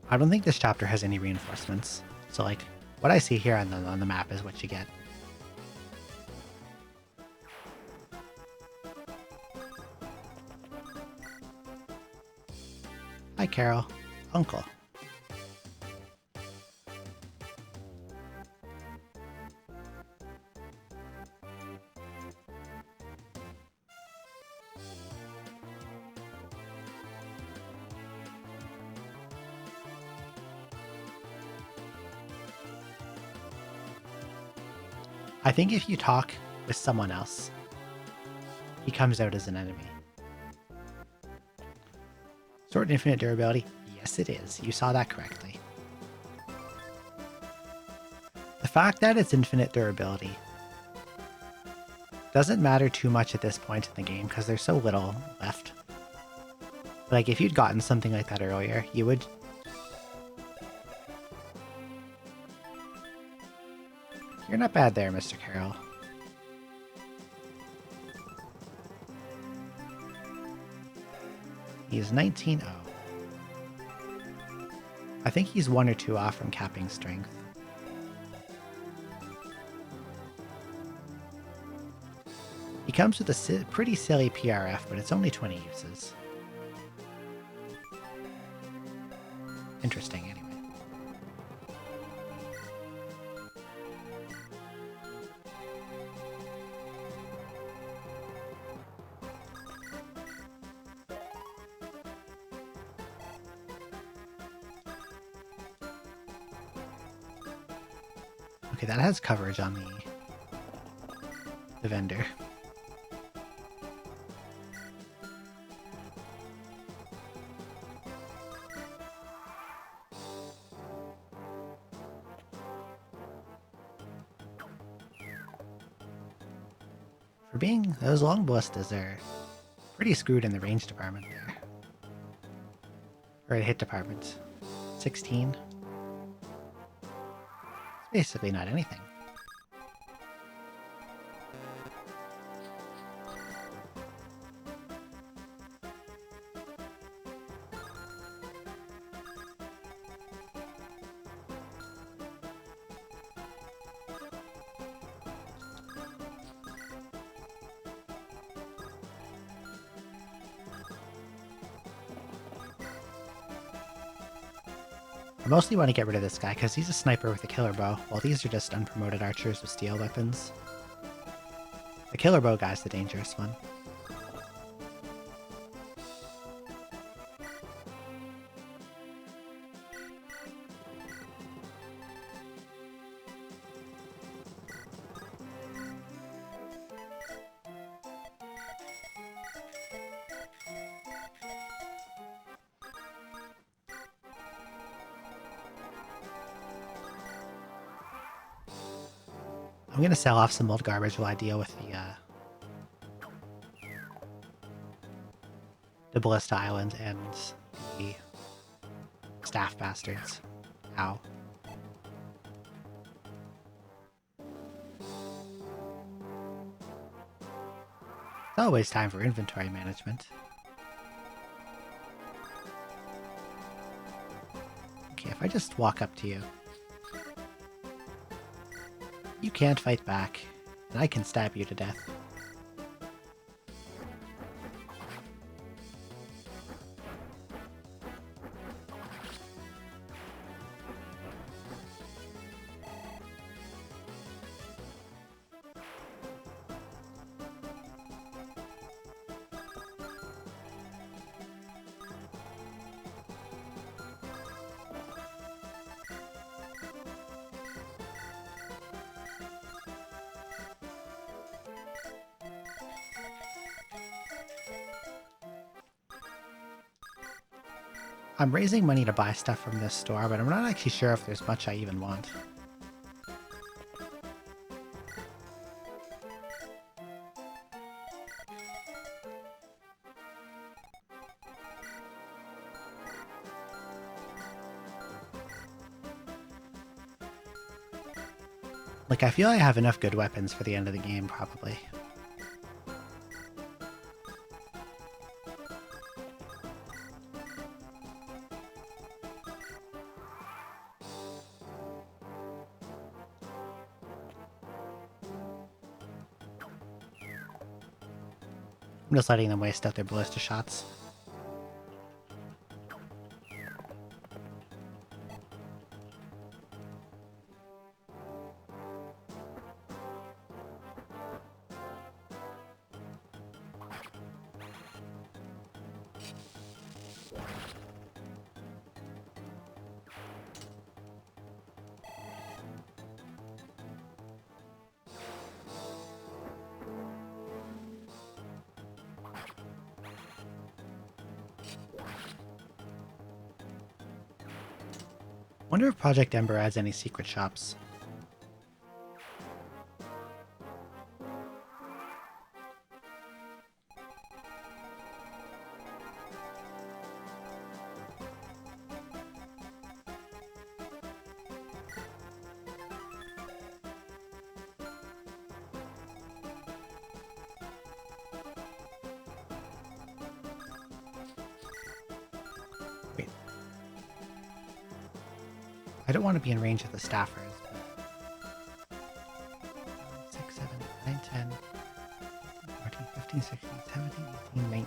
I don't think this chapter has any reinforcements. So like, what I see here on the map is what you get. Hi Carol. Uncle. I think if you talk with someone else, he comes out as an enemy. Sword infinite durability? Yes it is. You saw that correctly. The fact that it's infinite durability doesn't matter too much at this point in the game because there's so little left. Like if you'd gotten something like that earlier, you would... You're not bad there, Mr. Carroll. He's 19-0. I think he's 1 or 2 off from capping strength. He comes with a pretty silly PRF, but it's only 20 uses. Interesting, anyway. Okay, that has coverage on the vendor. For being, those long ballistas are pretty screwed in the range department there. Or the hit department. 16. Basically not anything. I mostly want to get rid of this guy because he's a sniper with a killer bow, while these are just unpromoted archers with steel weapons. The killer bow guy's the dangerous one. I'm gonna sell off some old garbage while I deal with the Ballista Island and the staff bastards. Ow. It's always time for inventory management. Okay, if I just walk up to you, you can't fight back, and I can stab you to death. I'm raising money to buy stuff from this store, but I'm not actually sure if there's much I even want. Like, I feel I have enough good weapons for the end of the game, probably. I'm just letting them waste out their ballista shots. Wonder if Project Ember adds any secret shops. Wait. I don't want to be in range of the staffers. 6, 7, 8, 9, 10, 14, 15, 16, 17, 18, 19.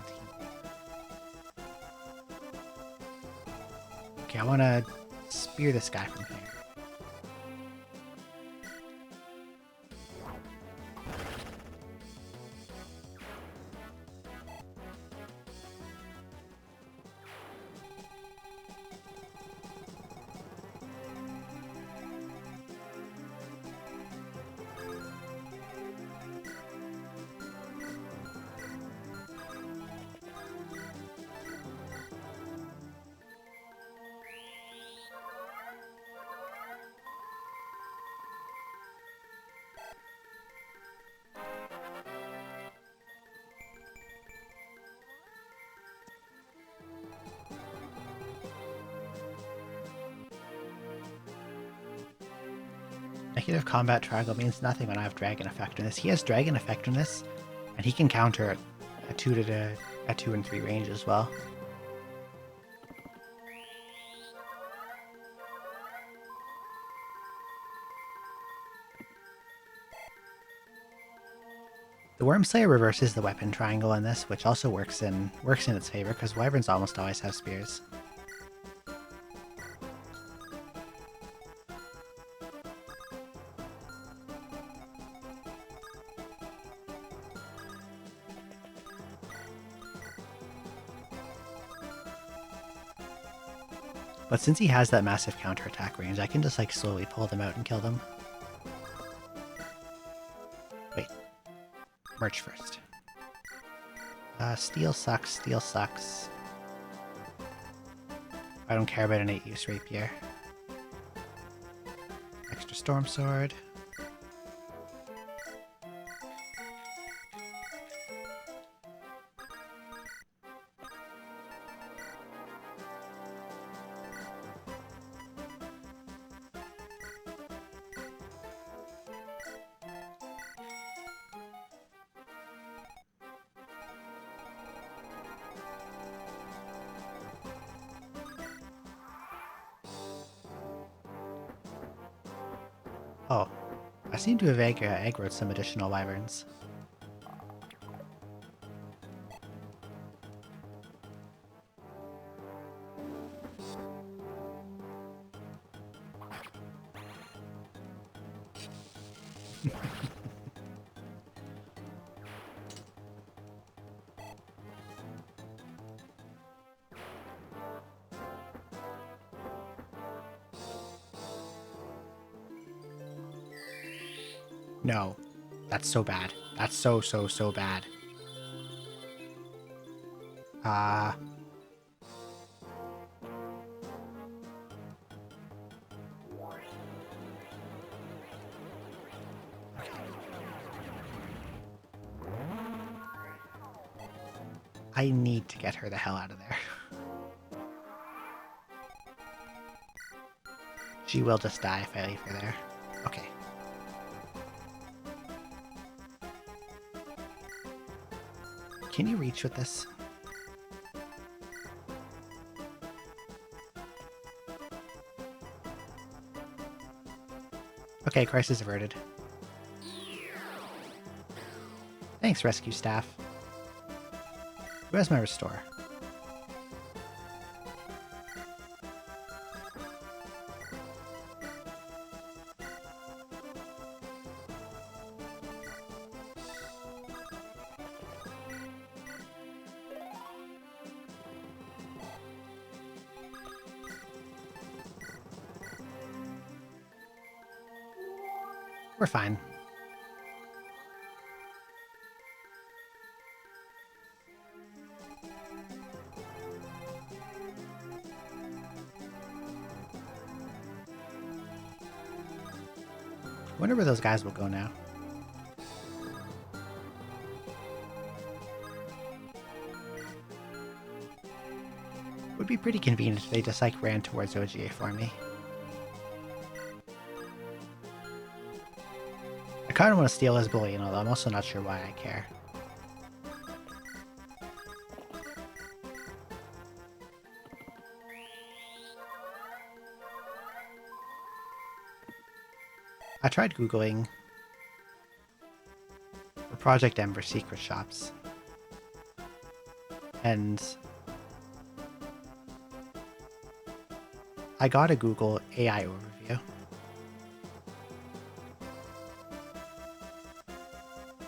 Okay, I want to spear this guy from here. Negative combat triangle means nothing when I have dragon effectiveness. He has dragon effectiveness, and he can counter at 2 and 3 range as well. The Wormslayer reverses the weapon triangle in this, which also works in its favor because wyverns almost always have spears. But since he has that massive counterattack range, I can just like slowly pull them out and kill them. Wait. Merch first. Steel sucks, steel sucks. I don't care about an 8-use rapier. Extra storm sword. Oh, I seem to have aggroed some additional wyverns. No, that's so bad. That's so bad. Uh, I need to get her the hell out of there. She will just die if I leave her there. Okay. Can you reach with this? Okay, crisis averted. Thanks, rescue staff. Who has my restore? We're fine. Wonder where those guys will go now. Would be pretty convenient if they just like ran towards OGA for me. I kind of want to steal his bullion, although I'm also not sure why I care. I tried Googling for Project Ember secret shops, and I got a Google AI overview.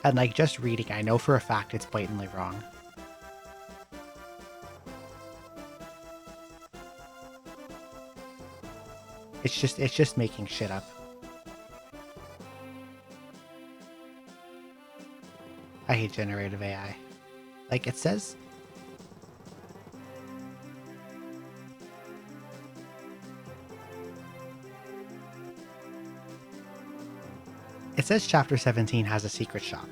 And like just reading, I know for a fact it's blatantly wrong. It's just making shit up. I hate generative AI. Like it says Chapter 17 has a secret shop.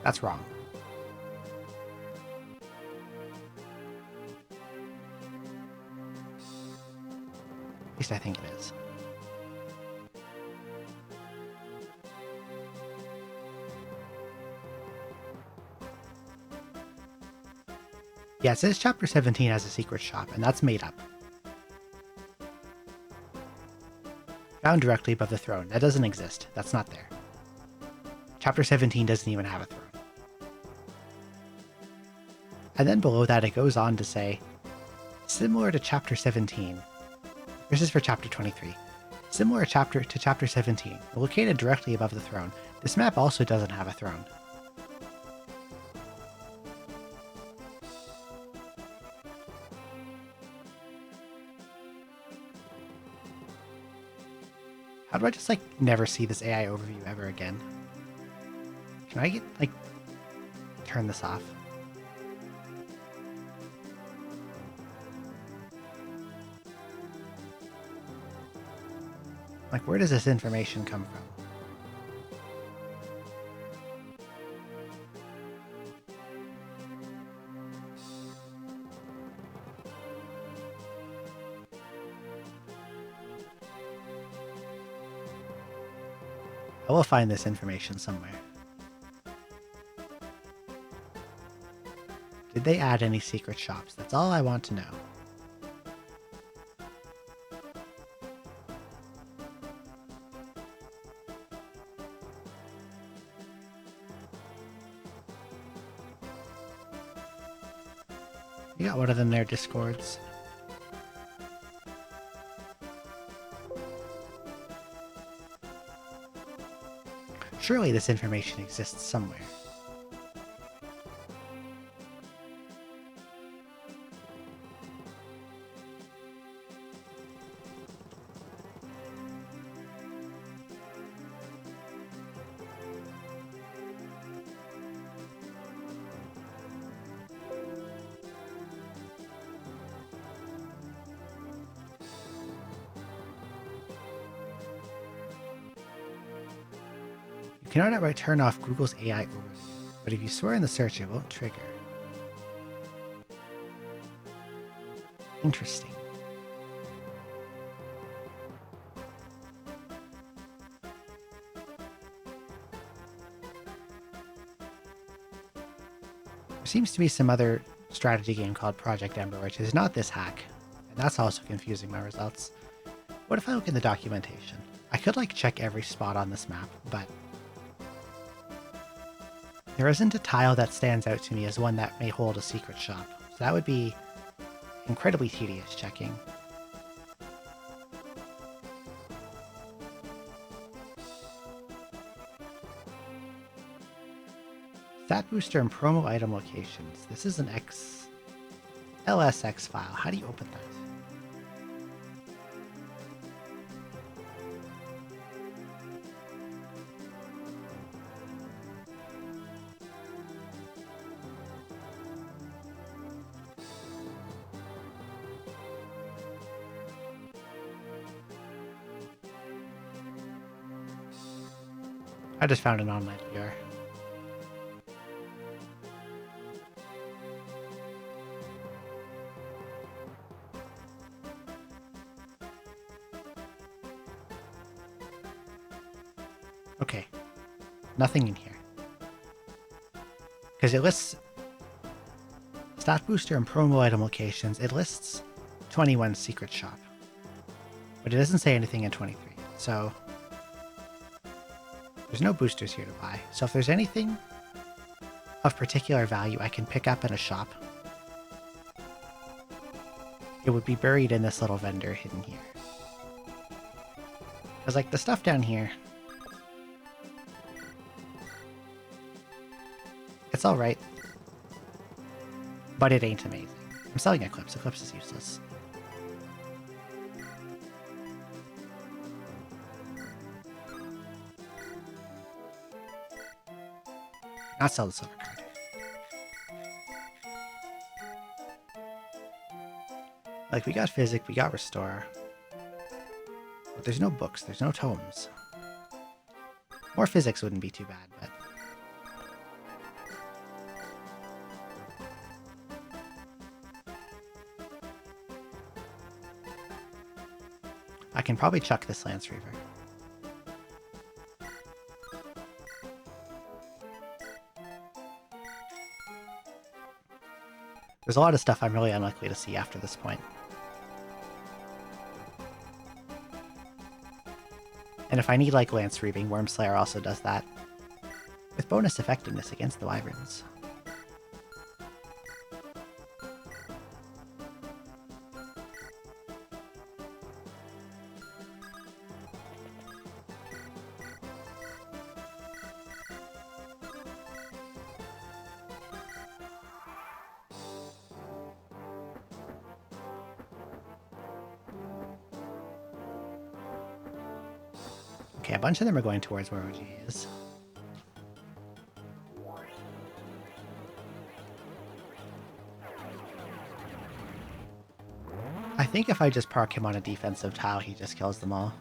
That's wrong. At least I think it is. Yeah, it says Chapter 17 has a secret shop, and that's made up. Found directly above the throne. That doesn't exist. That's not there. Chapter 17 doesn't even have a throne. And then below that it goes on to say, similar to Chapter 17, this is for Chapter 23, similar to Chapter 17, located directly above the throne, this map also doesn't have a throne. How do I just, like, never see this AI overview ever again? Can I get, like, turn this off? Like, where does this information come from? I will find this information somewhere. Did they add any secret shops? That's all I want to know. You got one of them there, Discords. Surely this information exists somewhere. You cannot outright turn off Google's AI overview, but if you swear in the search, it won't trigger. Interesting. There seems to be some other strategy game called Project Ember, which is not this hack, and that's also confusing my results. What if I look in the documentation? I could like check every spot on this map, but there isn't a tile that stands out to me as one that may hold a secret shop, so that would be incredibly tedious checking. Stat booster and promo item locations. This is an LSX file. How do you open that? I just found an online VR. Okay, nothing in here. Because it lists stat booster and promo item locations. It lists 21 secret shop, but it doesn't say anything in 23. So there's no boosters here to buy. So if there's anything of particular value I can pick up in a shop, it would be buried in this little vendor hidden here. Because like the stuff down here, it's alright, but it ain't amazing. I'm selling Eclipse. Eclipse is useless. Not sell the silver card. Like, we got Physic, we got Restore. But there's no books, there's no tomes. More Physics wouldn't be too bad, but... I can probably chuck this Lance Reaver. There's a lot of stuff I'm really unlikely to see after this point. And if I need like Lance Reaving, Wormslayer also does that. With bonus effectiveness against the Wyverns. Okay, a bunch of them are going towards where OG is. I think if I just park him on a defensive tile, he just kills them all.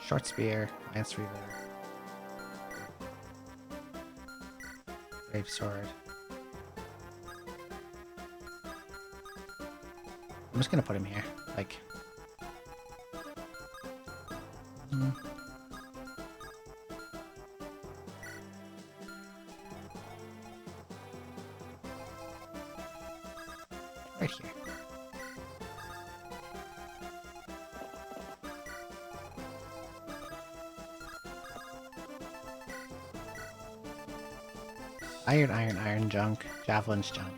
Short Spear, Lance Reaver, Brave Sword. I'm just gonna put him here, like... right here. Iron, iron, iron junk. Javelin's junk.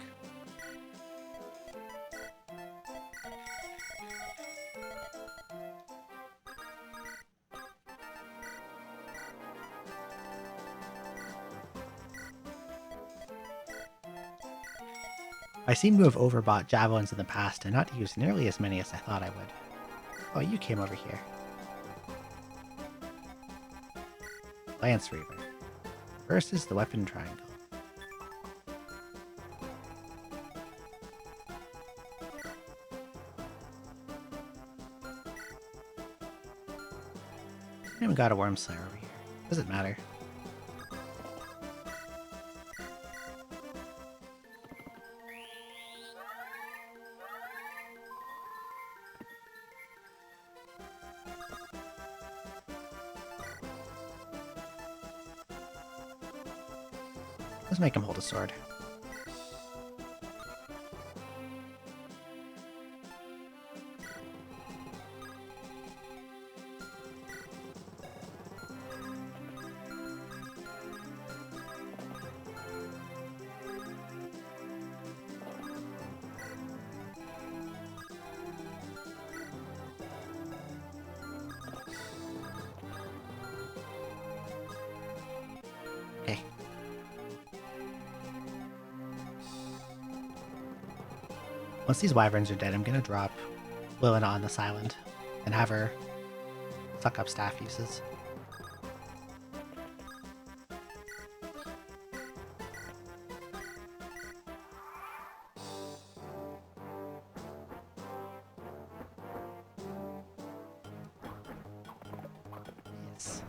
I seem to have overbought javelins in the past and not used nearly as many as I thought I would. Oh, you came over here. Lance Reaver. Versus the weapon triangle. I even got a Worm Slayer over here. Doesn't matter. Let's make him hold a sword. Okay. Once these wyverns are dead, I'm gonna drop Lilina on this island and have her suck up staff uses. Yes.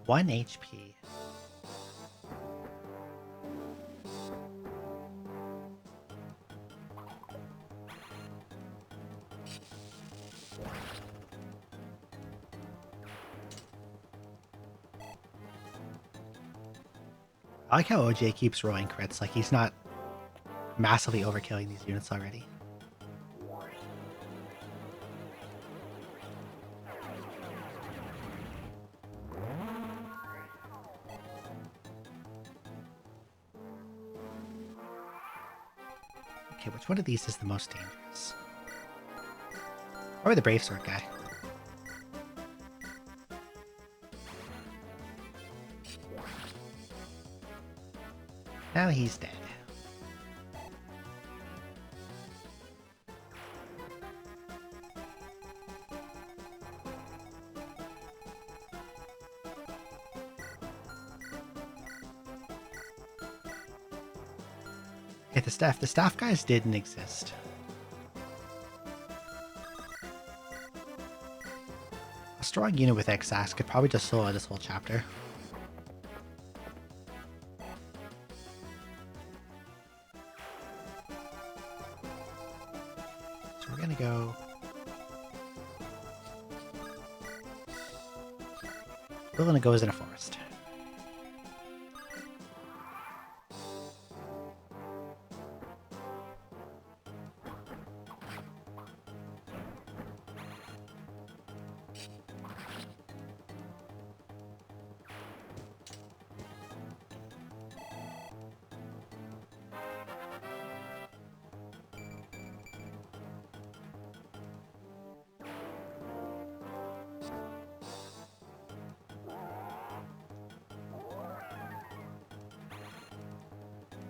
One HP. I like how OJ keeps rolling crits, like he's not massively overkilling these units already. Okay, which one of these is the most dangerous? Probably the Brave Sword guy. Now he's dead. Okay, the staff guys didn't exist. A strong unit with X-Axe could probably just solo this whole chapter. So we're gonna go... Lilina goes in a forest.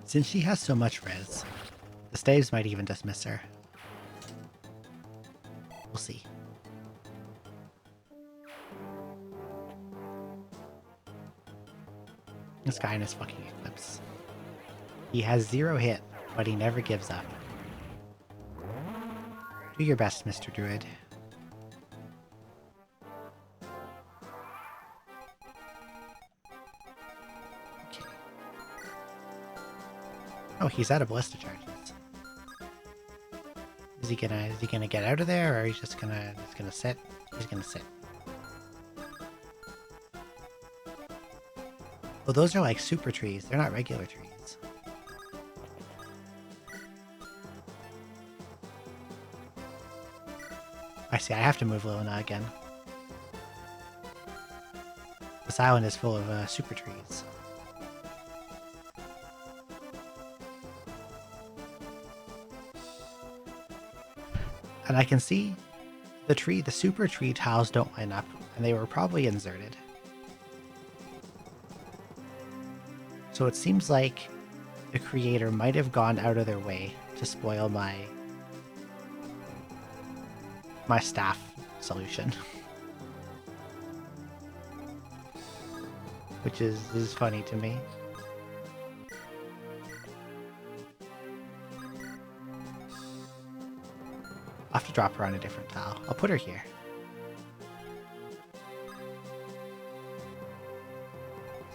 Since she has so much res, the staves might even dismiss her. We'll see. This guy in his fucking Eclipse. He has 0 hit, but he never gives up. Do your best, Mr. Druid. Okay. Oh, he's out of ballista charges. Is he gonna get out of there, or he's just gonna sit? He's gonna sit. Well, those are like super trees. They're not regular trees. I see, I have to move Luna again. This island is full of super trees. And I can see the super tree tiles don't line up, and they were probably inserted. So it seems like the creator might have gone out of their way to spoil my staff solution. Which is funny to me. I'll have to drop her on a different tile. I'll put her here.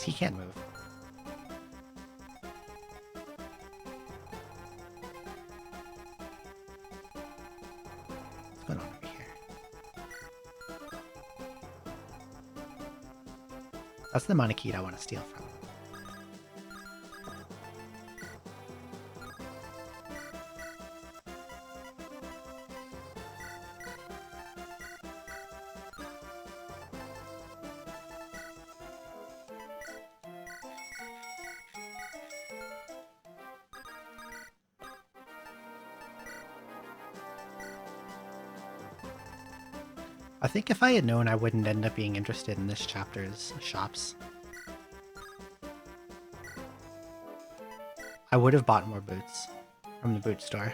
He can't move. What's going on over here? That's the Monokete I want to steal from. I think if I had known I wouldn't end up being interested in this chapter's shops, I would have bought more boots from the boot store.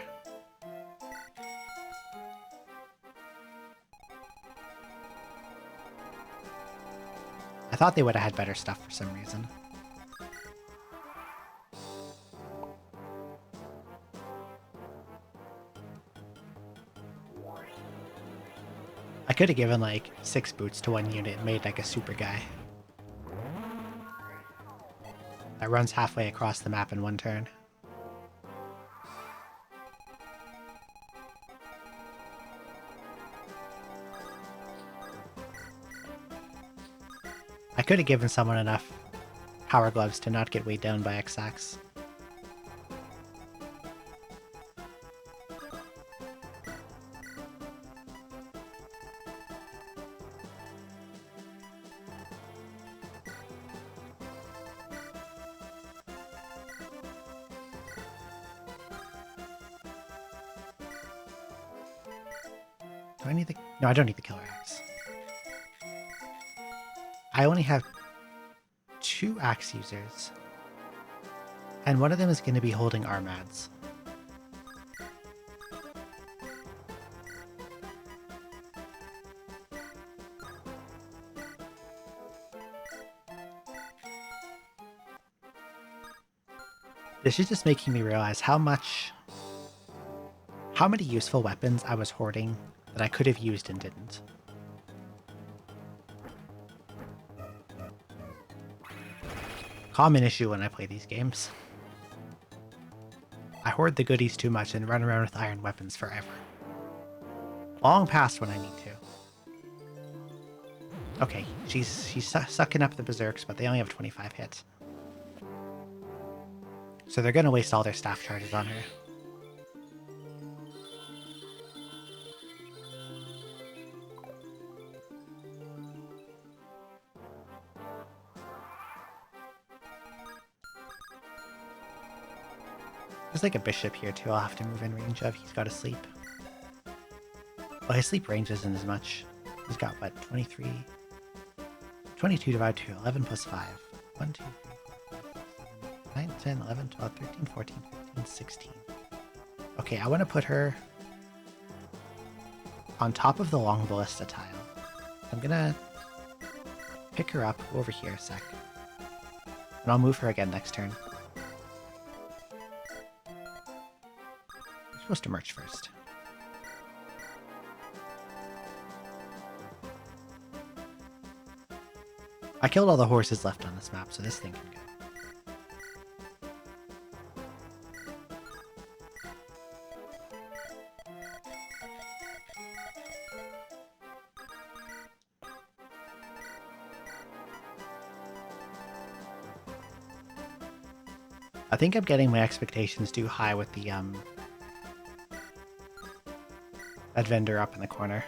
I thought they would have had better stuff for some reason. I could have given like 6 boots to one unit and made like a super guy that runs halfway across the map in one turn. I could have given someone enough power gloves to not get weighed down by X-Ax. Do I need the... No, I don't need the killer axe. I only have 2 axe users. And one of them is going to be holding Armads. This is just making me realize how many useful weapons I was hoarding that I could have used and didn't. Common issue when I play these games. I hoard the goodies too much and run around with iron weapons forever. Long past when I need to. Okay, she's sucking up the berserks, but they only have 25 hits. So they're gonna waste all their staff charges on her. There's like a bishop here too I'll have to move in range of. He's got to sleep. Well, his sleep range isn't as much. He's got, what, 23? 22 divided to 11 plus 5. 1, 2, 3, 4, 5, 6, 7, 9, 10, 11, 12, 13, 14, 15, 16. Okay, I want to put her on top of the long ballista tile. I'm gonna pick her up over here a sec. And I'll move her again next turn. I'm supposed to merge first. I killed all the horses left on this map, so this thing can go. I think I'm getting my expectations too high with the that vendor up in the corner.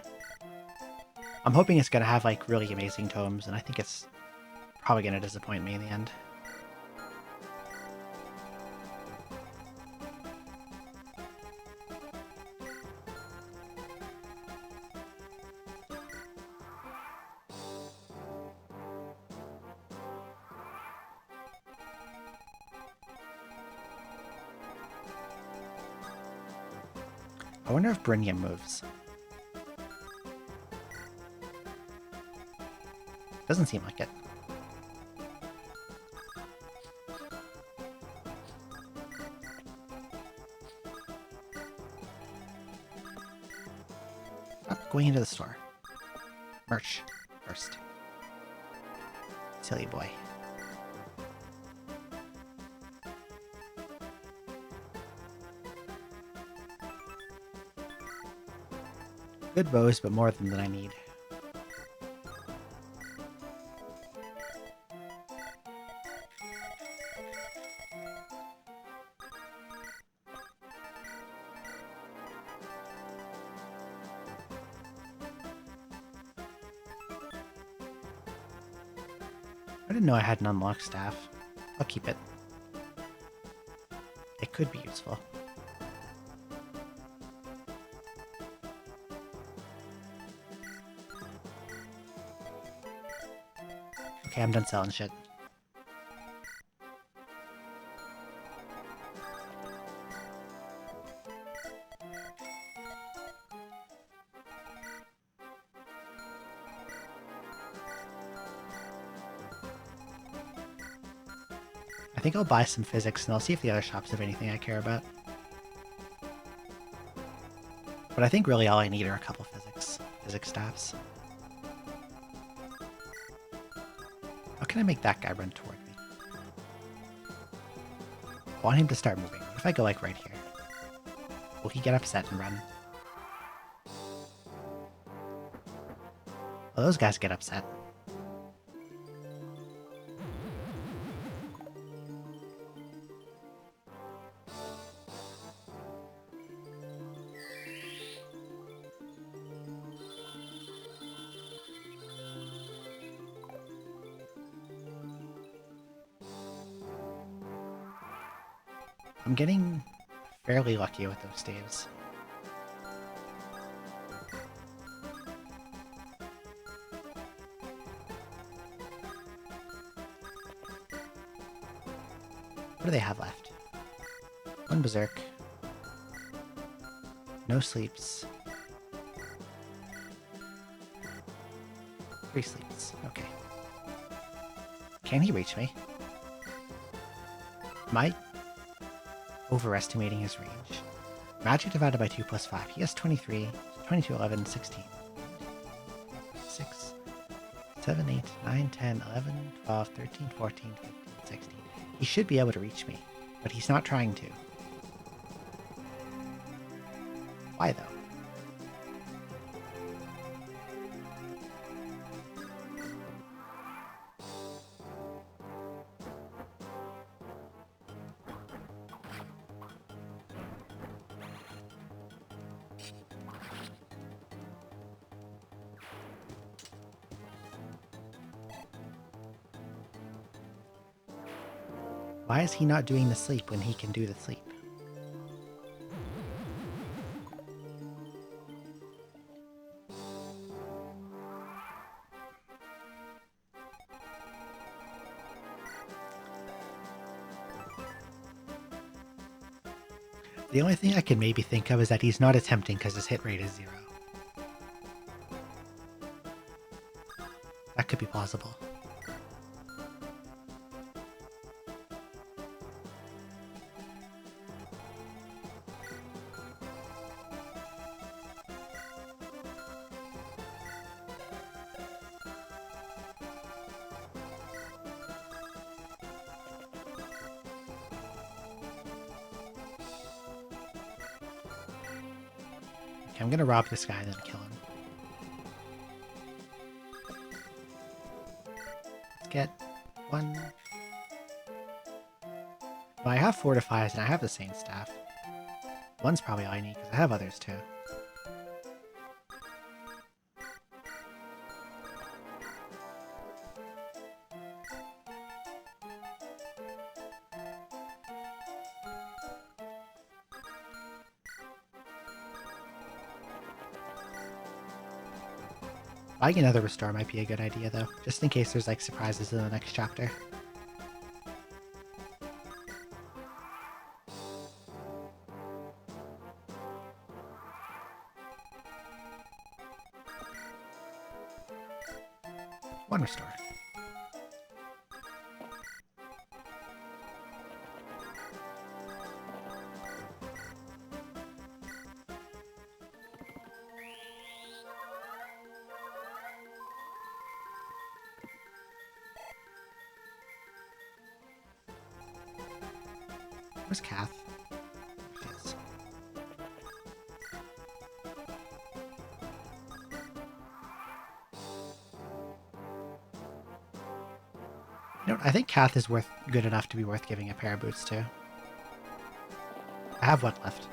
I'm hoping it's going to have like really amazing tomes, and I think it's probably going to disappoint me in the end. I wonder if Brynja moves. Doesn't seem like it. Stop going into the store. Merch first. Silly boy. Good bows, but more of them than I need. I didn't know I had an unlocked staff. I'll keep it. It could be useful. Okay, I'm done selling shit. I think I'll buy some physics and I'll see if the other shops have anything I care about. But I think really all I need are a couple physics staffs. How can I make that guy run toward me? I want him to start moving. What if I go like right here? Will he get upset and run? Well, those guys get upset. I'm getting fairly lucky with those staves. What do they have left? One berserk. No sleeps. 3 sleeps. Okay. Can he reach me? Might. Overestimating his range. Magic divided by 2 plus 5. He has 23, 22, 11, 16. 6, 7, 8, 9, 10, 11, 12, 13, 14, 15, 16. He should be able to reach me, but he's not trying to. Why though? Why is he not doing the sleep when he can do the sleep? The only thing I can maybe think of is that he's not attempting because his hit rate is 0. That could be plausible. Okay, I'm gonna rob this guy and then kill him. Let's get 1. Well, I have Fortifies and I have the Saint Staff. 1's probably all I need because I have others too. Buying another restore might be a good idea, though, just in case there's, like, surprises in the next chapter. One restore. Where's Kath? Yes. You know, I think Kath is good enough to be worth giving a pair of boots to. I have one left.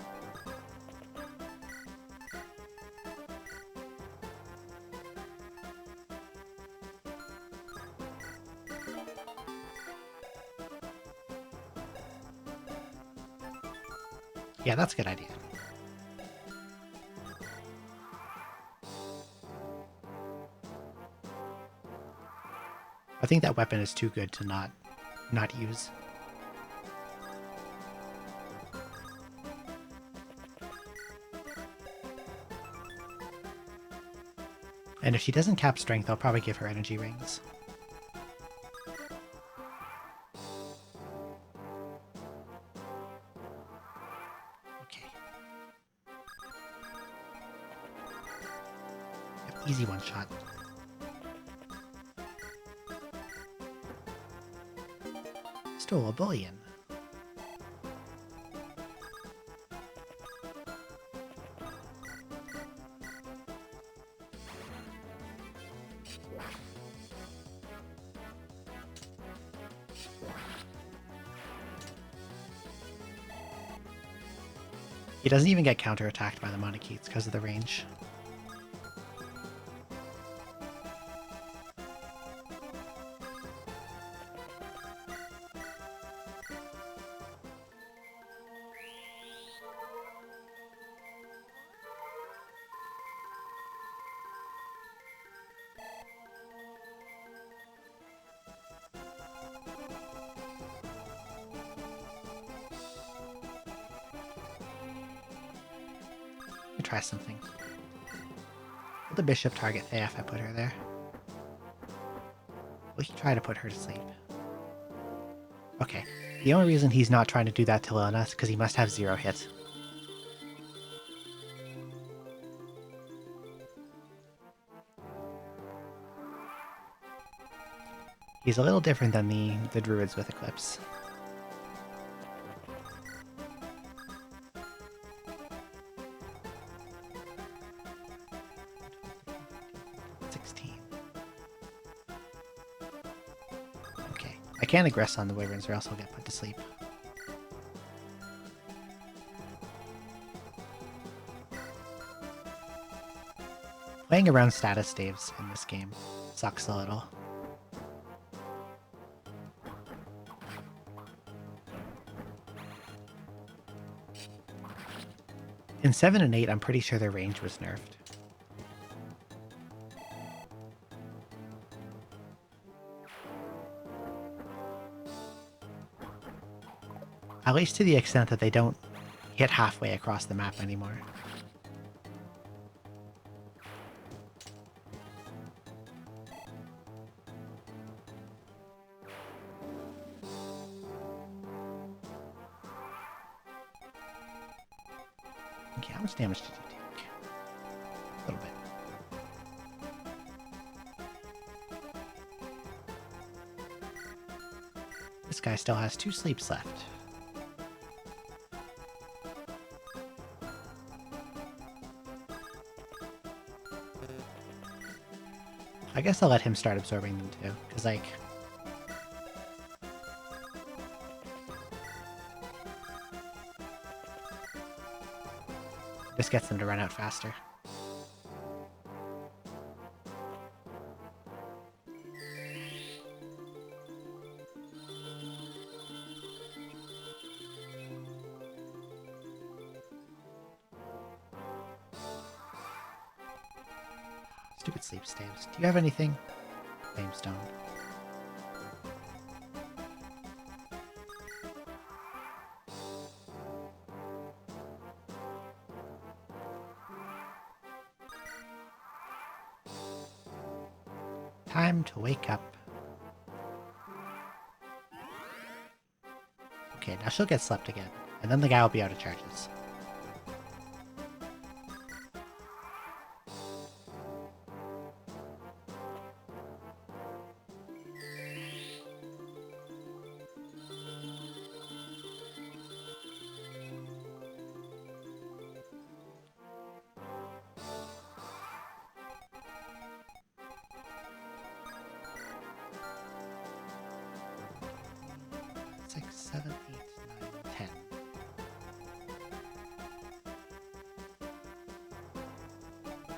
Yeah, that's a good idea. I think that weapon is too good to not use. And if she doesn't cap strength, I'll probably give her energy rings. Okay. Yep, easy one shot. Stole a bullion. He doesn't even get counterattacked by the Monokeets because of the range. Try something. Will the bishop target Thea if I put her there? Will he try to put her to sleep? Okay. The only reason he's not trying to do that to Lilna is because he must have 0 hit. He's a little different than the druids with Eclipse. I can't aggress on the Wyverns or else I'll get put to sleep. Playing around status staves in this game sucks a little. In 7 and 8, I'm pretty sure their range was nerfed. At least to the extent that they don't hit halfway across the map anymore. Okay, how much damage did you take? A little bit. This guy still has 2 sleeps left. I guess I'll let him start absorbing them too, because, like... this gets them to run out faster. Stupid sleep staves. Do you have anything? Flamestone. Time to wake up. Okay, now she'll get slept again, and then the guy will be out of charges. Six, 7, 8, 9, 10.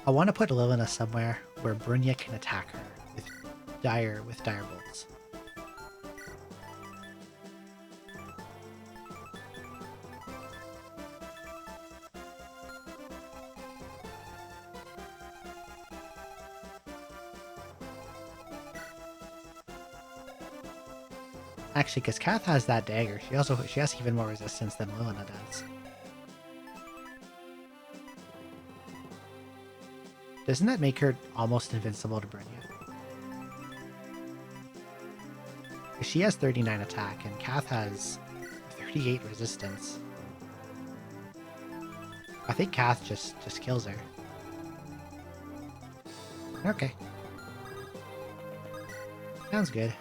I want to put Lilina somewhere where Brynja can attack her with dire bolts. Actually, because Kath has that dagger, she has even more resistance than Lilina does. Doesn't that make her almost invincible to Brynja? She has 39 attack, and Kath has 38 resistance. I think Kath just kills her. Okay. Sounds good.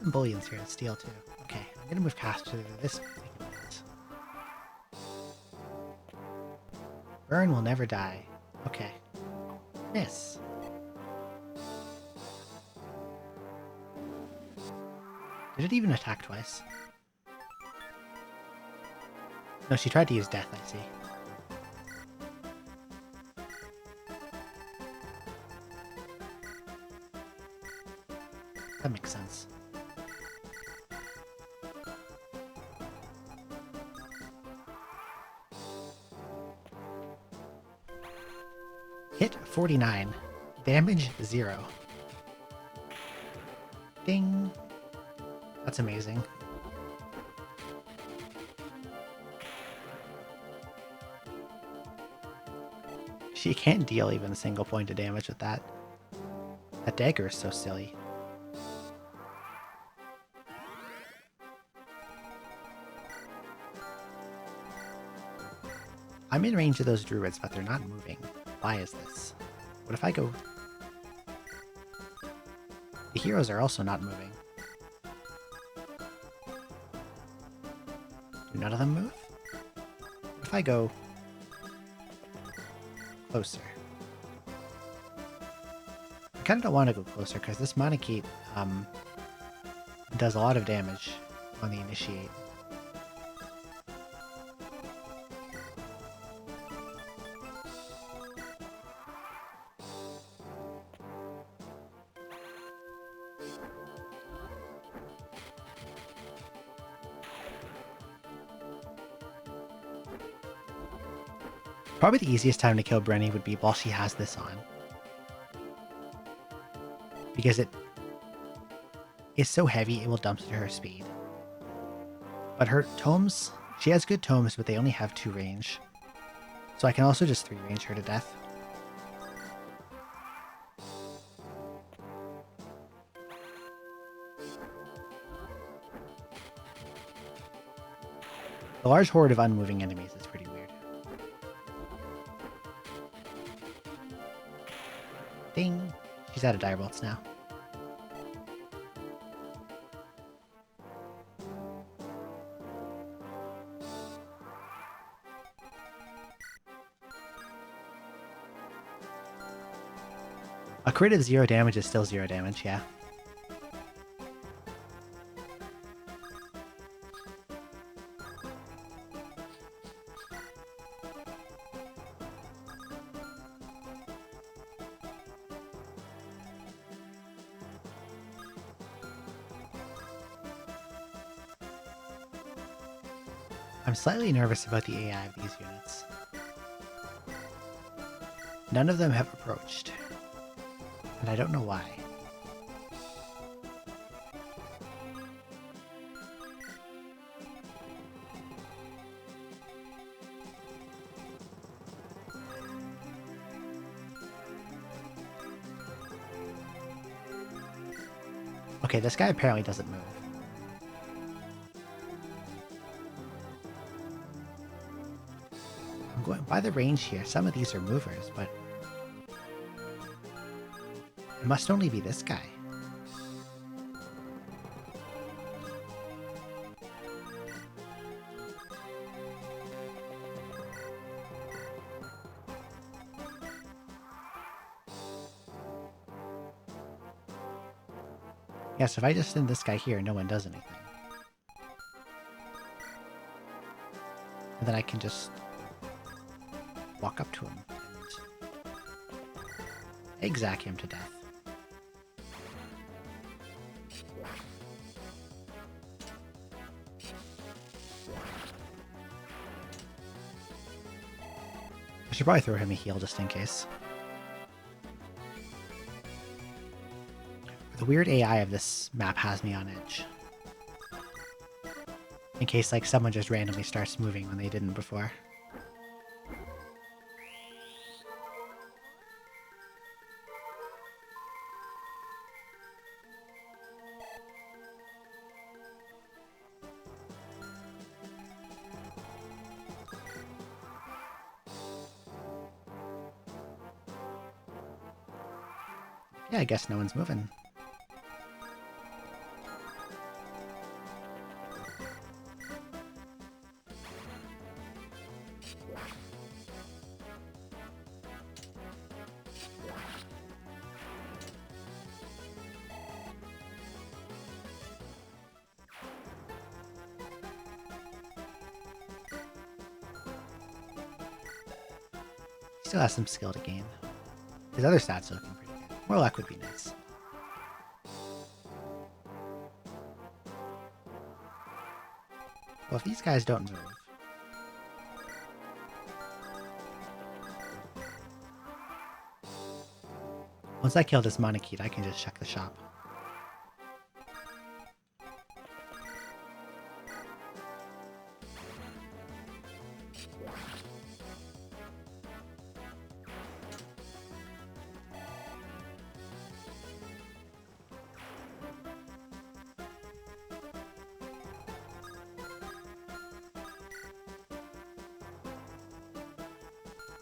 Some bullions here to steal too. Okay, I'm gonna move Cast to this. Burn will never die. Okay. Miss. Did it even attack twice? No, she tried to use death, I see. That makes sense. Hit 49. Damage 0. Ding. That's amazing. She can't deal even a single point of damage with that. That dagger is so silly. I'm in range of those druids, but they're not moving. Why is this? What if I go... The heroes are also not moving. Do none of them move? What if I go... closer? I kind of don't want to go closer, because this Mana Keep does a lot of damage on the Initiate. Probably the easiest time to kill Brenny would be while she has this on. Because it is so heavy, it will dumpster her speed. But her tomes, she has good tomes, but they only have 2 range. So I can also just 3 range her to death. The large horde of unmoving enemies is pretty weird. Ding! He's out of direbolts now. A crit of 0 damage is still 0 damage, yeah. I'm slightly nervous about the AI of these units. None of them have approached, and I don't know why. Okay, this guy apparently doesn't move. I'm going by the range here. Some of these are movers, but it must only be this guy. Yes, if I just send this guy here, no one does anything. And then I can just walk up to him and exact him to death. I should probably throw him a heal just in case. The weird AI of this map has me on edge. In case like someone just randomly starts moving when they didn't before. Yeah, I guess no one's moving. Still has some skill to gain. His other stats are looking pretty good. More luck would be nice. Well, if these guys don't move... Once I kill this Monokete, I can just check the shop.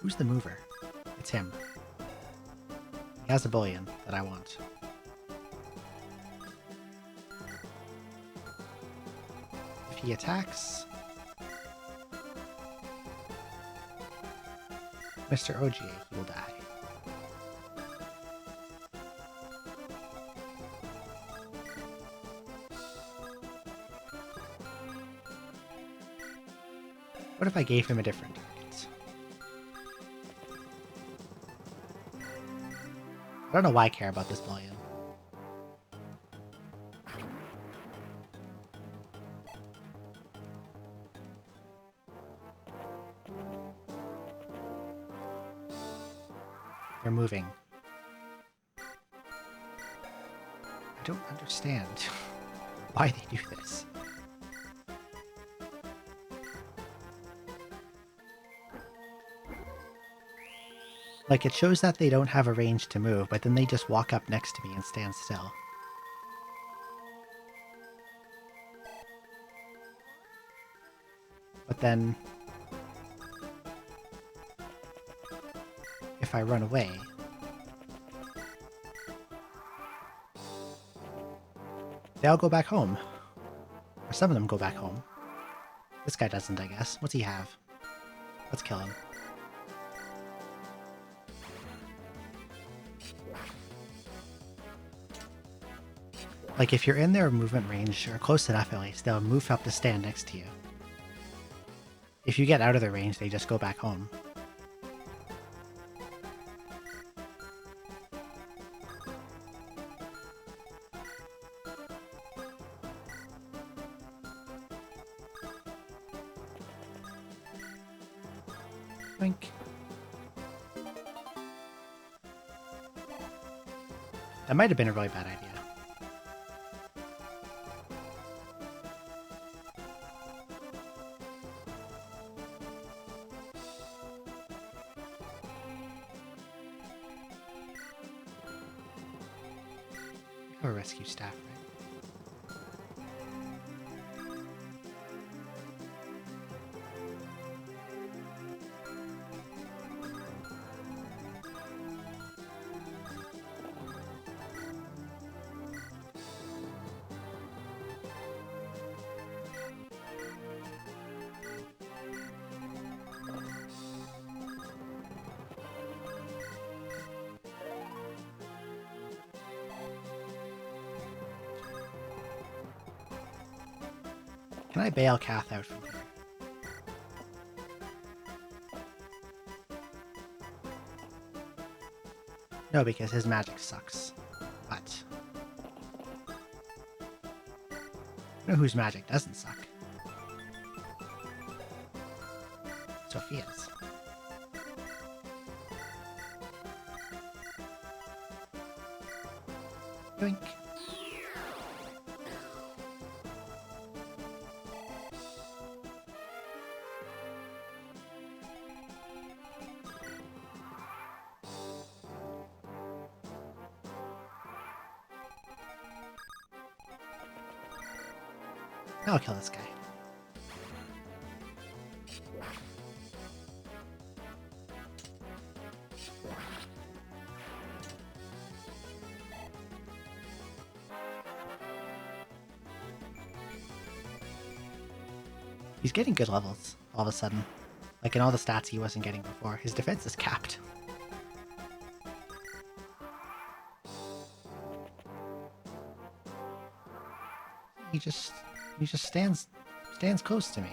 Who's the mover? It's him. He has a bullion that I want. If he attacks... Mr. OGA, he will die. What if I gave him a different target? I don't know why I care about this bullion. They're moving. I don't understand why they do this. Like, it shows that they don't have a range to move, but then they just walk up next to me and stand still. But then... if I run away... They all go back home. Or some of them go back home. This guy doesn't, I guess. What's he have? Let's kill him. Like, if you're in their movement range, or close enough at least, they'll move up to stand next to you. If you get out of their range, they just go back home. Blink. That might have been a really bad idea. Or rescue staff, right? Can I bail Kath out from here? No, because his magic sucks. But I know whose magic doesn't suck. Sophia's. Yoink. I'll kill this guy. He's getting good levels all of a sudden. Like in all the stats he wasn't getting before. His defense is capped. He just stands close to me.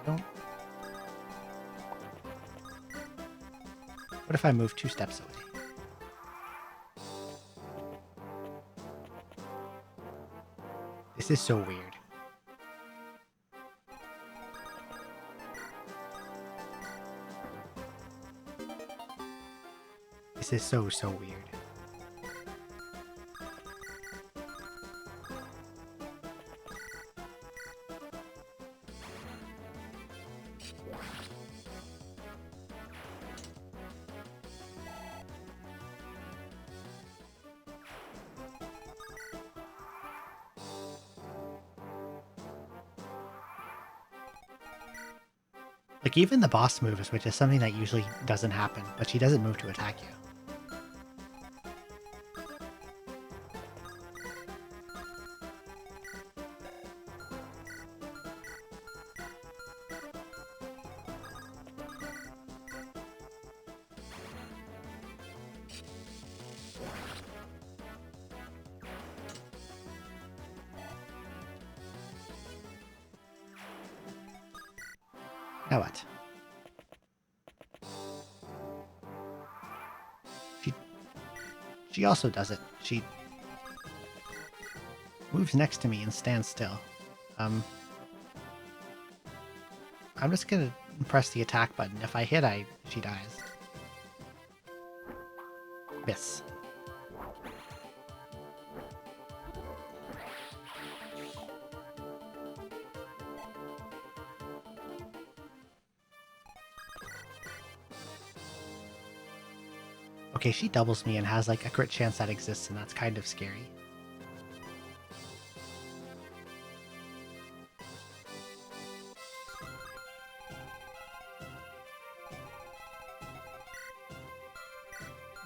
I don't. What if I move 2 steps away? This is so weird. This is so weird. Like, even the boss moves, which is something that usually doesn't happen, but she doesn't move to attack you. Now what? She also does it. She moves next to me and stands still. I'm just gonna press the attack button. If I hit, she dies. Miss. Okay, she doubles me and has like a crit chance that exists, and that's kind of scary.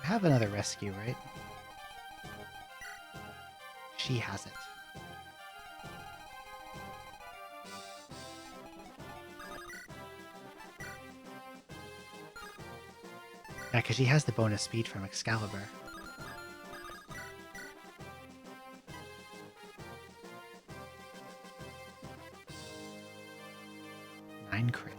I have another rescue, right? She has it. Yeah, because she has the bonus speed from Excalibur. Nine crit.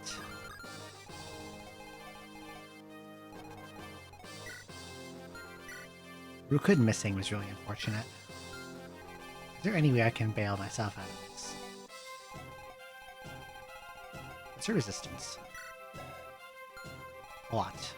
Rukud missing was really unfortunate. Is there any way I can bail myself out of this? What's her resistance? A lot.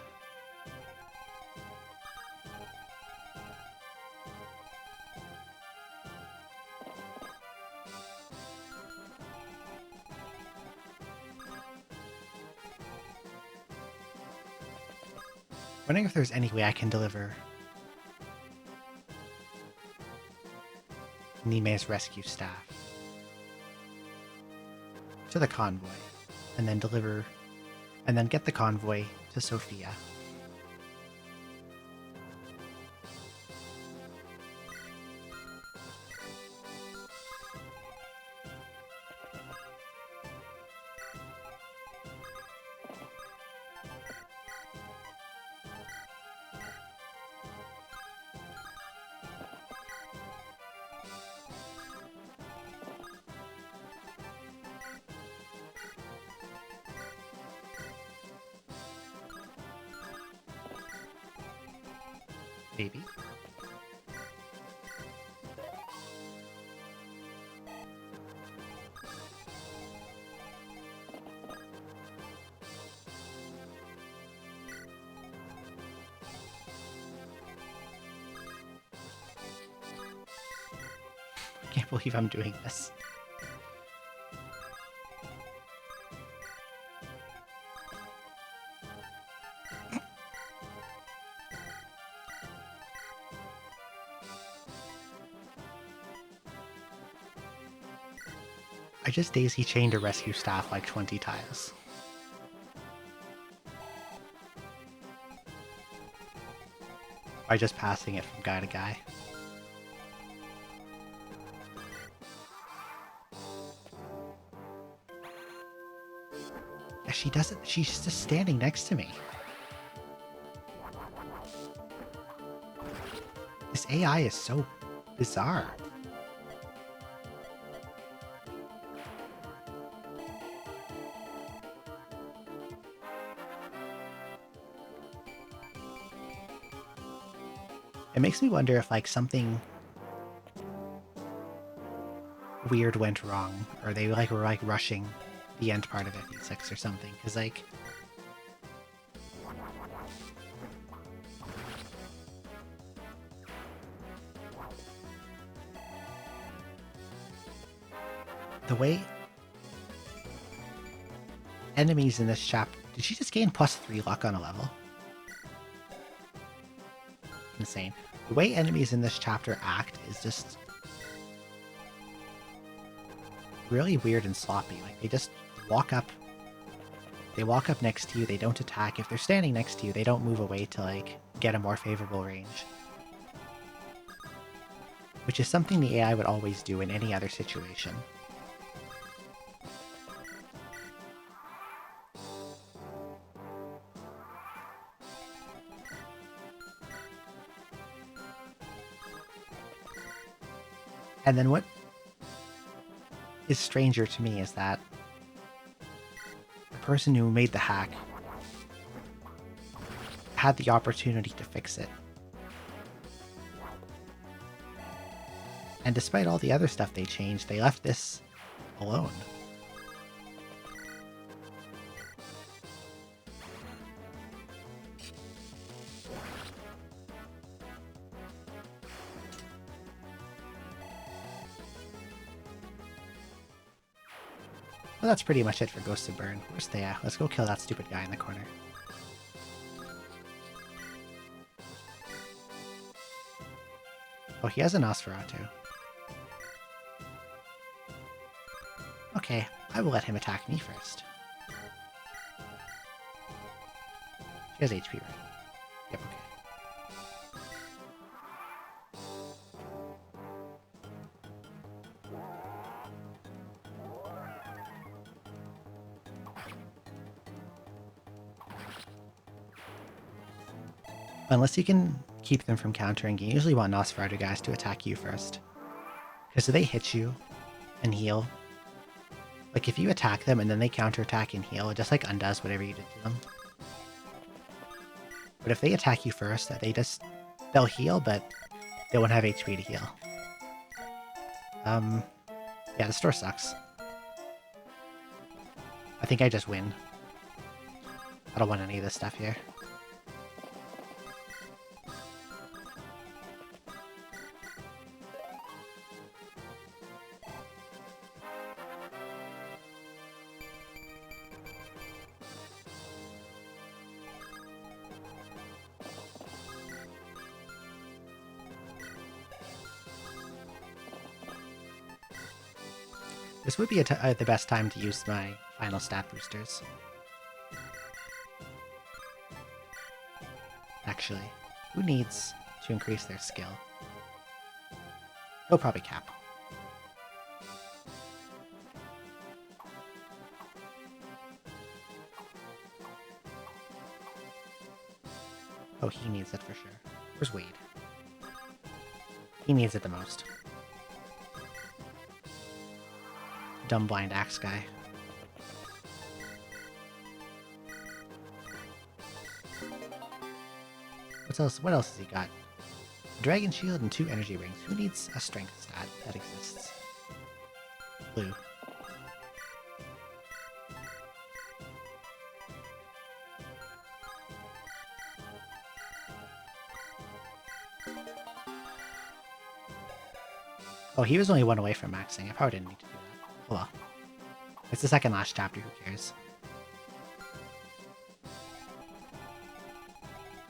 Wondering if there's any way I can deliver Nime's rescue staff to the convoy, and then get the convoy to Sophia. Maybe. I can't believe I'm doing this. I just daisy chained a rescue staff like 20 tiles. By just passing it from guy to guy. Yeah, she doesn't. She's just standing next to me. This AI is so bizarre. It makes me wonder if, like, something weird went wrong, or they, like, were, like, rushing the end part of FE6 or something, because, like... the way enemies in this chapter... Did she just gain +3 luck on a level? Insane. The way enemies in this chapter act is just really weird and sloppy. Like, they just walk up. They walk up next to you, they don't attack. If they're standing next to you, they don't move away to, like, get a more favorable range. Which is something the AI would always do in any other situation. And then what is stranger to me is that the person who made the hack had the opportunity to fix it. And despite all the other stuff they changed, they left this alone. Well, that's pretty much it for Ghosts of Burn. Where's Thea? Let's go kill that stupid guy in the corner. Oh, he has a Nosferatu. Okay, I will let him attack me first. He has HP, right? Yep, okay. Unless you can keep them from countering, you usually want Nosferatu guys to attack you first. Because if they hit you and heal, like if you attack them and then they counterattack and heal, it just like undoes whatever you did to them. But if they attack you first, they'll heal, but they won't have HP to heal. Yeah, the store sucks. I think I just win. I don't want any of this stuff here. This would be the best time to use my final stat boosters. Actually, who needs to increase their skill? He'll probably Cap. Oh, he needs it for sure. Where's Wade? He needs it the most. Dumb blind axe guy. What else has he got? A dragon shield and 2 energy rings. Who needs a strength stat that exists? Blue. Oh, he was only 1 away from maxing. I probably didn't need to do that. Oh well. It's the second last chapter, who cares?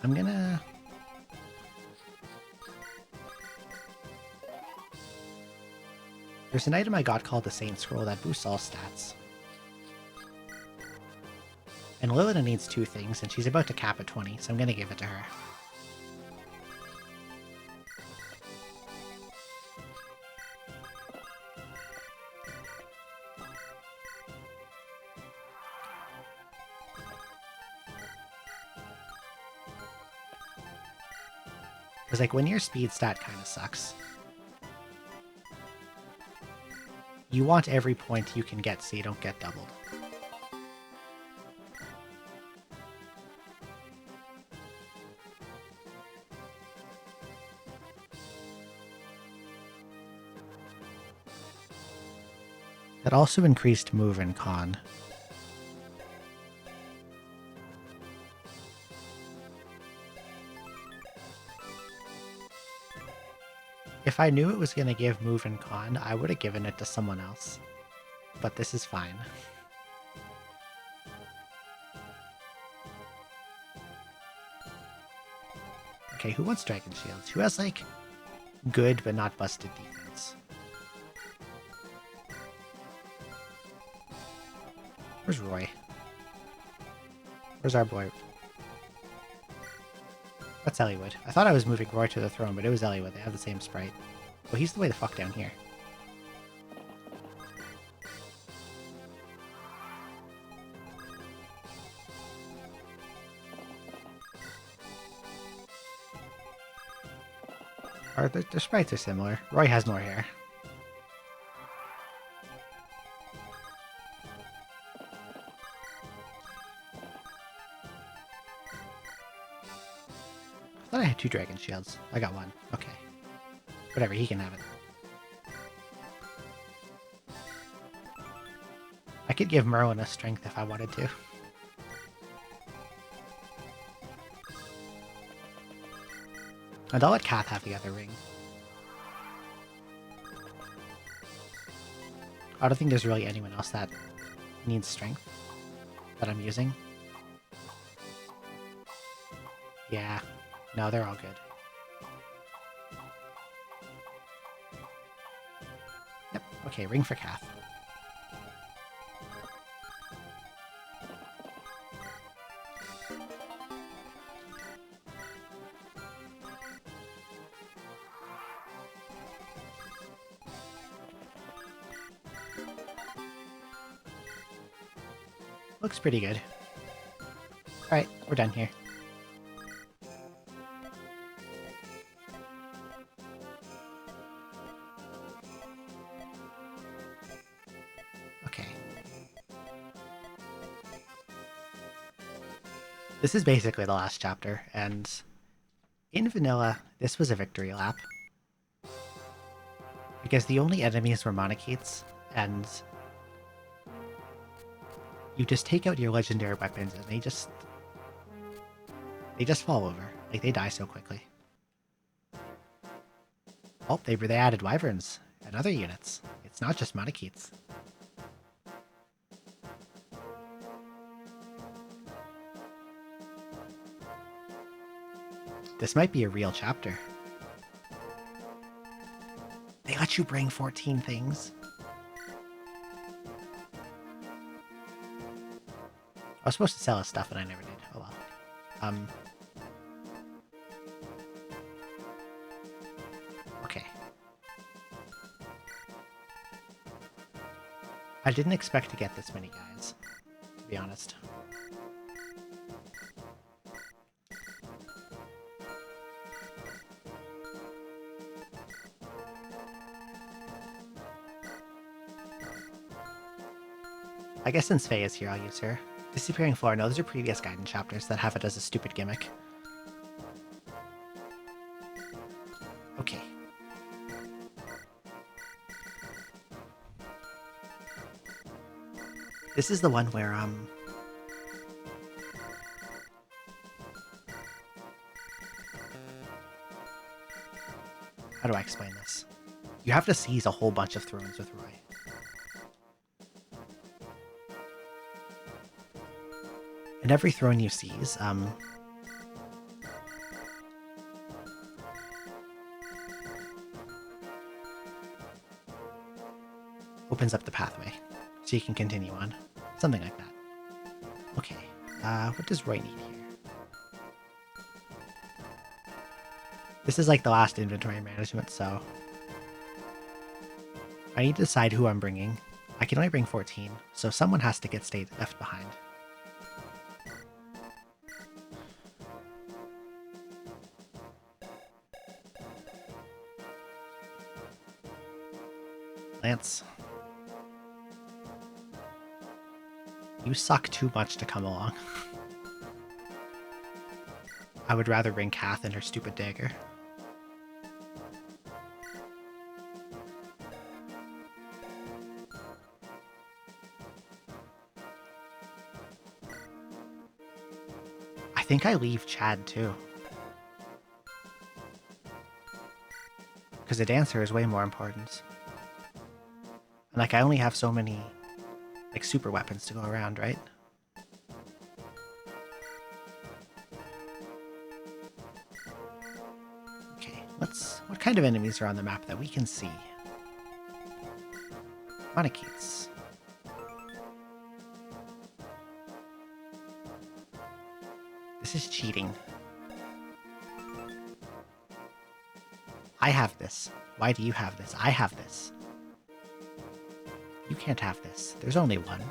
I'm gonna... There's an item I got called the Saint Scroll that boosts all stats. And Lilith needs 2 things, and she's about to cap at 20, so I'm gonna give it to her. Because, like, when your speed stat kind of sucks, you want every point you can get so you don't get doubled. That also increased move and con. If I knew it was going to give move and con, I would have given it to someone else. But this is fine. Okay, who wants Dragon Shields? Who has, like, good but not busted defense? Where's Roy? Where's our boy? That's Eliwood. I thought I was moving Roy to the throne, but it was Eliwood. They have the same sprite. Well, he's the way the fuck down here. The sprites are similar. Roy has more hair. I thought I had 2 dragon shields. I got 1. Okay. Whatever, he can have it. I could give Merwin a strength if I wanted to. And I'll let Kath have the other ring. I don't think there's really anyone else that needs strength that I'm using. Yeah. No, they're all good. Yep. Okay, ring for Kath. Looks pretty good. Alright, we're done here. This is basically the last chapter, and in vanilla, this was a victory lap. Because the only enemies were Monocates, and you just take out your legendary weapons and they just fall over. Like, they die so quickly. Oh, they added Wyverns and other units. It's not just Monocates. This might be a real chapter. They let you bring 14 things. I was supposed to sell his stuff and I never did. Oh well. Okay. I didn't expect to get this many guys, to be honest. I guess since Faye is here, I'll use her. Disappearing Floor. No, those are previous guidance chapters that have it as a stupid gimmick. Okay. This is the one where, how do I explain this? You have to seize a whole bunch of thrones with Roy. And every throne you seize, opens up the pathway, so you can continue on. Something like that. Okay, what does Roy need here? This is like the last inventory management, so I need to decide who I'm bringing. I can only bring 14, so someone has to get left behind. Lance. You suck too much to come along. I would rather bring Kath and her stupid dagger. I think I leave Chad too. Because the dancer is way more important. And like, I only have so many like super weapons to go around, right? Okay, what kind of enemies are on the map that we can see? Monocates. This is cheating. I have this. Why do you have this? I have this. You can't have this. There's only one.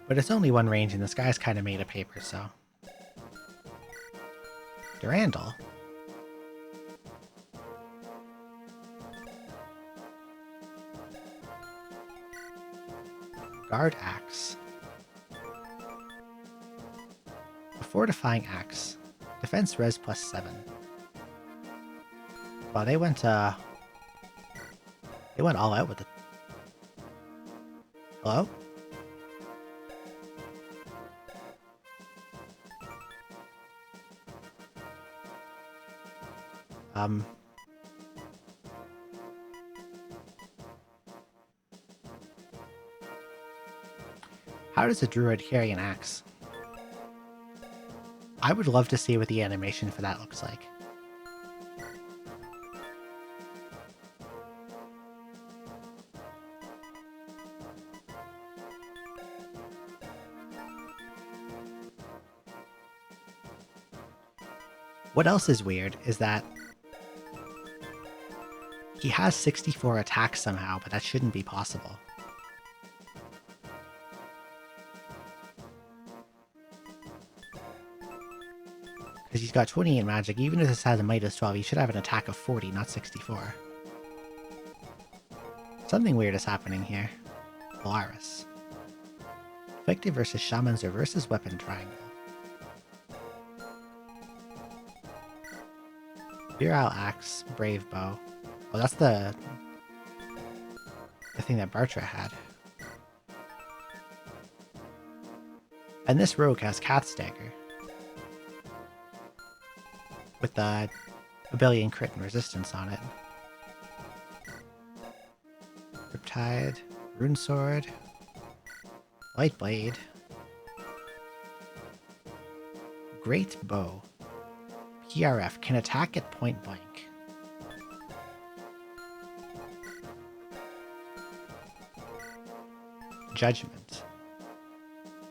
But it's only one range and this guy's kind of made of paper, so... Durandal? Guard Axe. A fortifying axe. Defense res +7. Wow, they went all out with it. Hello? How does a druid carry an axe? I would love to see what the animation for that looks like. What else is weird is that he has 64 attacks somehow, but that shouldn't be possible. Because he's got 20 in magic. Even if this has a Midas 12, he should have an attack of 40, not 64. Something weird is happening here. Polaris. Effective versus Shaman's versus Weapon Triangle. Virile Axe, Brave Bow. Oh, that's the thing that Bartra had. And this rogue has Cat's Dagger. With the ability and crit and resistance on it. Riptide, Rune Sword, Light Blade, Great Bow, PRF, can attack at point blank. Judgment.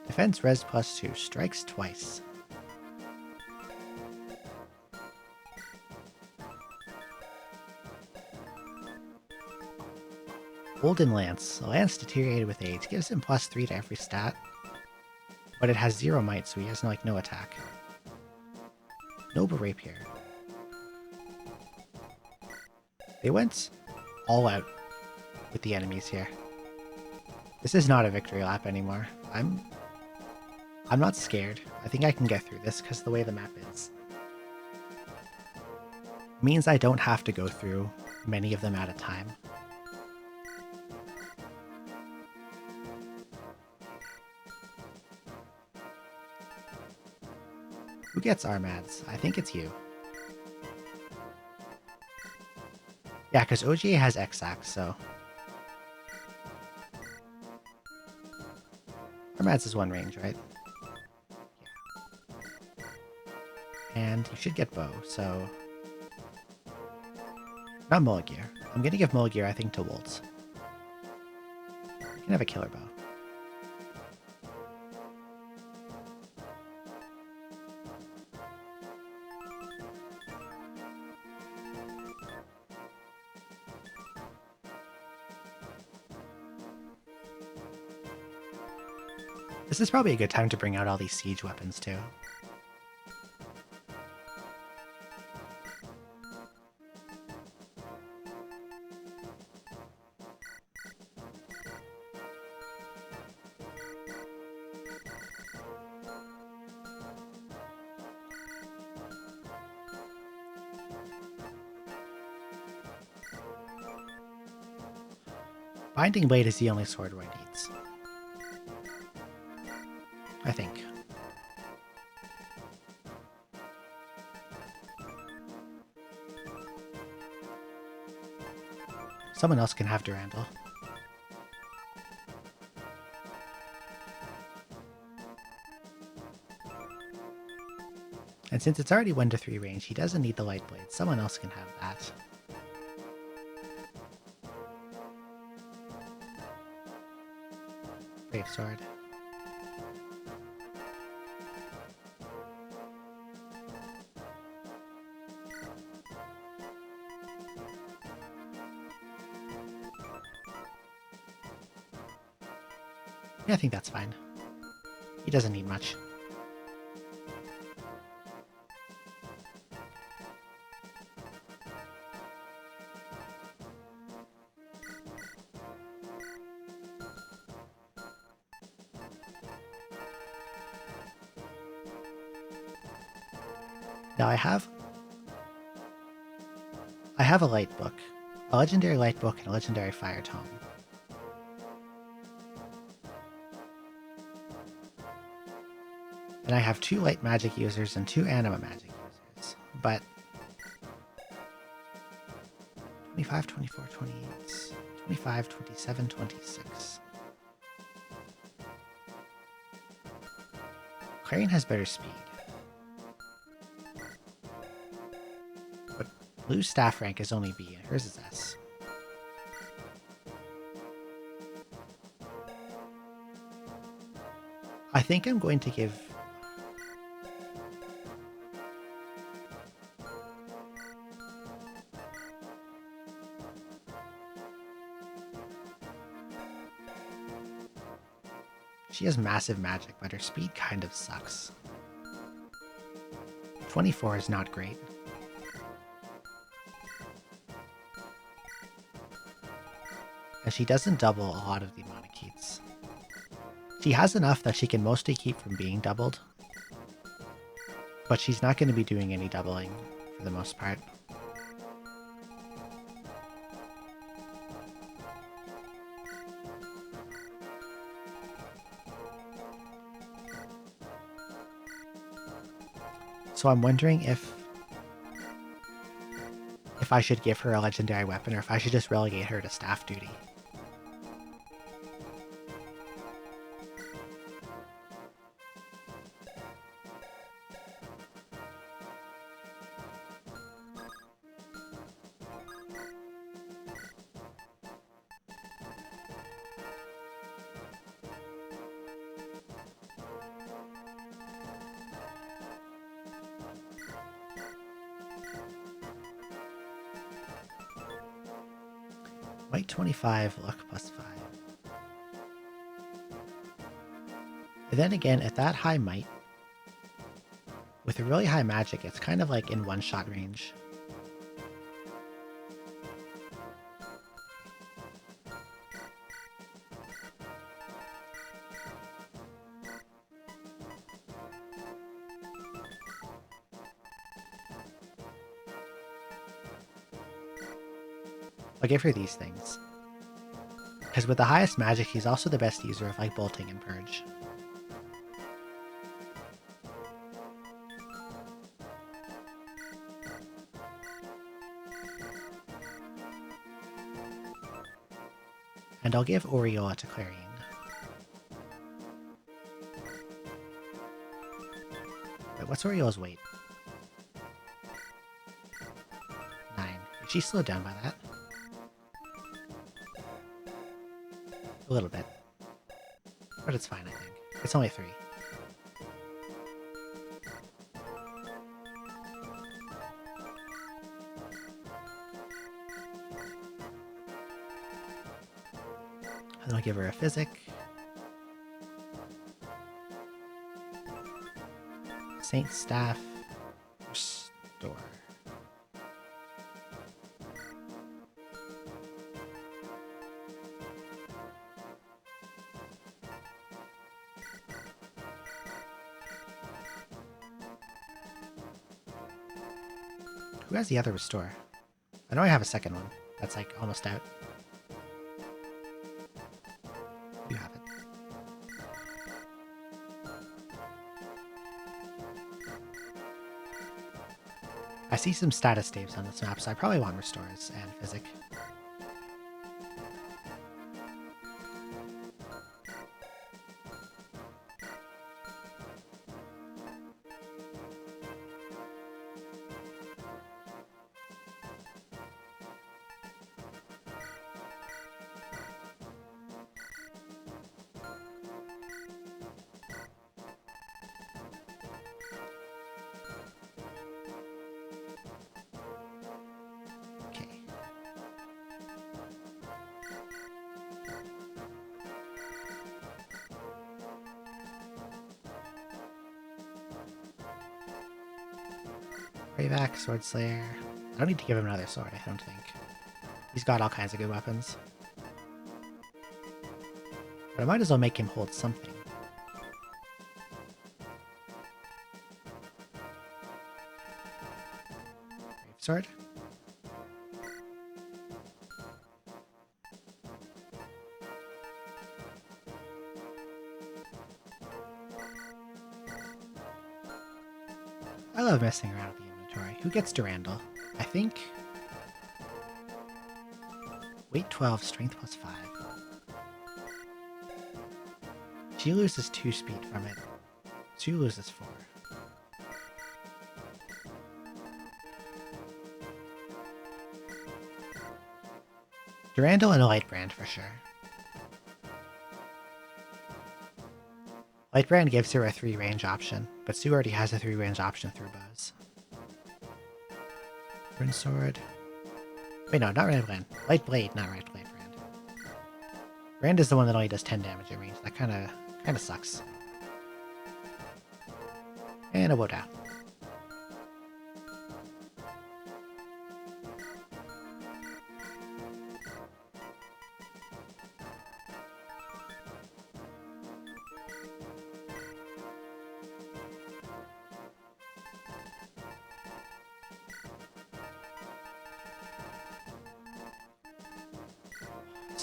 Defense res +2, strikes twice. Golden Lance. The lance deteriorated with age. Gives him +3 to every stat. But it has 0 might, so he has no attack. Noble Rapier. They went all out with the enemies here. This is not a victory lap anymore. I'm not scared. I think I can get through this because the way the map is. Means I don't have to go through many of them at a time. Who gets Armads? I think it's you. Yeah, because OGA has X-Ax, so... Armads is 1 range, right? Yeah. And you should get Bow, so... Not Mulligear. I'm gonna give Mulligear, I think, to Woltz. You can have a Killer Bow. This is probably a good time to bring out all these siege weapons, too. Binding Blade is the only sword Roy needs. I think. Someone else can have Durandal. And since it's already 1 to 3 range, he doesn't need the Light Blade. Someone else can have that. Brave Sword. Yeah, I think that's fine. He doesn't need much. Now I have a light book, a legendary light book, and a legendary fire tome. And I have 2 light magic users and 2 anima magic users, but 25, 24, 28, 25, 27, 26. Clarion has better speed. But Blue's staff rank is only B, and hers is S. I think I'm going to give... She has massive magic, but her speed kind of sucks. 24 is not great. and she doesn't double a lot of the monokeets. She has enough that she can mostly keep from being doubled, but she's not going to be doing any doubling for the most part. So I'm wondering if I should give her a legendary weapon or if I should just relegate her to staff duty. White 25, luck plus 5. And then again, at that high might, with a really high magic, it's kind of like in one-shot range. I'll give her these things. Because with the highest magic, he's also the best user of like bolting and purge. And I'll give Aureola to Clarion. Wait, what's Aureola's weight? 9. Is she slowed down by that? A little bit. But it's fine, I think. It's only 3. And then I'll give her a physic. Saint Staff. Restore. Who has the other restore? I know I have a second one. That's like almost out. You have it. I see some status staves on this map, so I probably want restores and physic. Bravac, Sword Slayer. I don't need to give him another sword, I don't think. He's got all kinds of good weapons. But I might as well make him hold something. Brave Sword. I love messing around with the inventory. Who gets Durandal? I think... Weight 12, strength plus 5. She loses 2 speed from it. She loses 4. Durandal and a light brand for sure. Light brand gives her a 3 range option, but Sue already has a 3 range option through bows. Burn sword. Wait, no, not Red Brand. Light blade, not Red Blade brand. Brand is the one that only does 10 damage at range. That kinda sucks. And a woe down.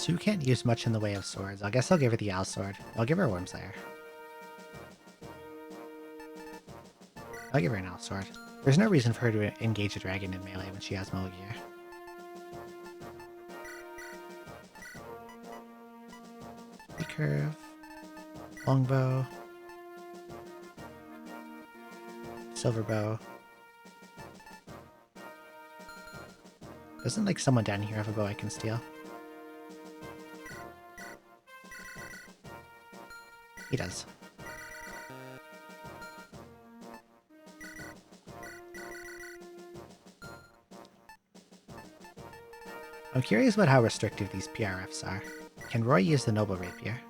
Sue can't use much in the way of swords. I guess I'll give her the Owl Sword. I'll give her a Wormslayer. I'll give her an Owl Sword. There's no reason for her to engage a dragon in melee when she has Metal Gear. Recurve. Longbow. Silver Bow. Doesn't like someone down here have a bow I can steal? He does. I'm curious about how restrictive these PRFs are. Can Roy use the Noble Rapier?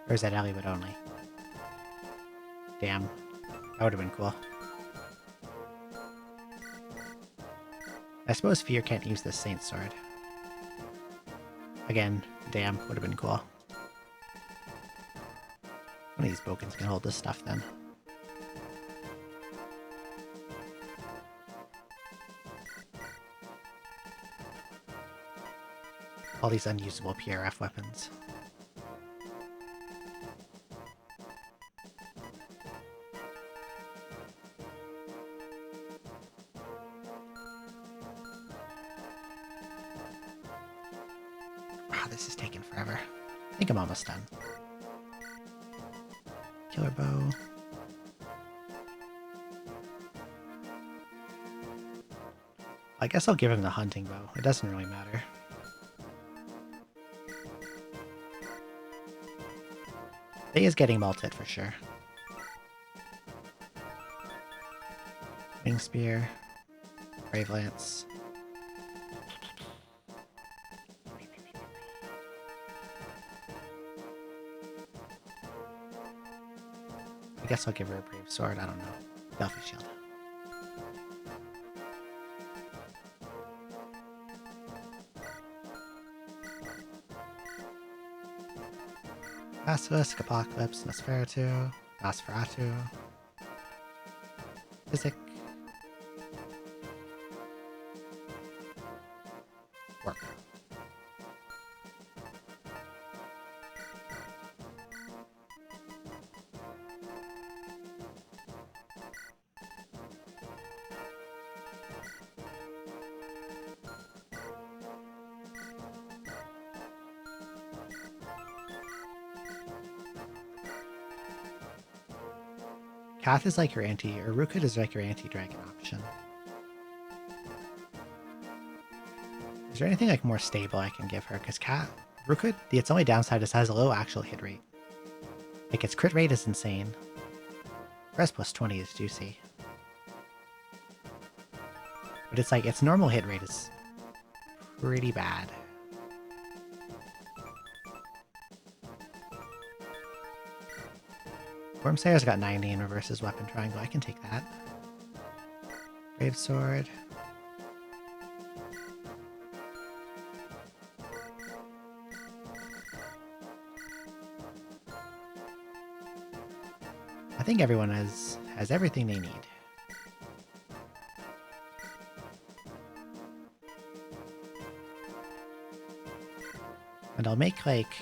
Or is that Eliwood only? Damn. That would have been cool. I suppose Fear can't use this Saint Sword. Again, damn, would have been cool. One of these Bokens can hold this stuff then. All these unusable PRF weapons. Wow, this is taking forever. I think I'm almost done. Killer Bow. I guess I'll give him the Hunting Bow. It doesn't really matter. They is getting malted for sure. Wing Spear. Brave Lance. I guess I'll give her a Brave Sword, I don't know. Delphi Shield. Basilisk, Apocalypse, Nosferatu. Physic. Work. Kath is like your or Rukut is like your anti-dragon option. Is there anything like more stable I can give her? Because Rukut, its only downside is it has a low actual hit rate. Like its crit rate is insane. Res plus 20 is juicy. But it's like its normal hit rate is pretty bad. Wormslayer's got 90 in reverses weapon triangle. I can take that. Brave Sword. I think everyone has everything they need. And I'll make like...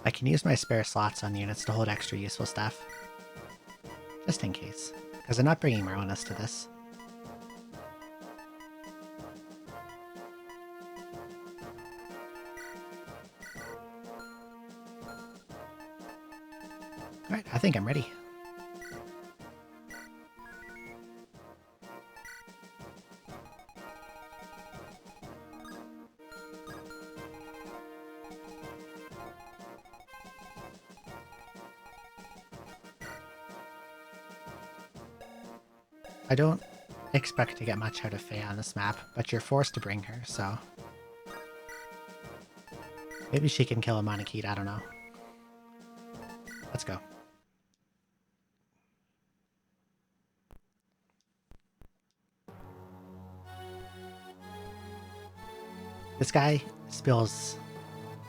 I can use my spare slots on units to hold extra useful stuff. Just in case. Because I'm not bringing Marlenis to this. Alright, I think I'm ready. I don't expect to get much out of Faye on this map, but you're forced to bring her, so... Maybe she can kill a Monokete, I don't know. Let's go. This guy spills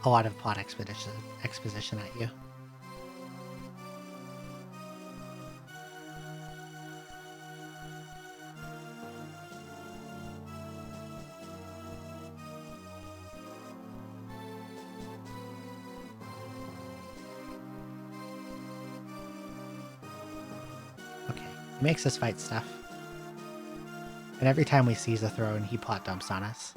a lot of plot exposition at you. Okay, he makes us fight stuff. And every time we seize a throne, he plot dumps on us.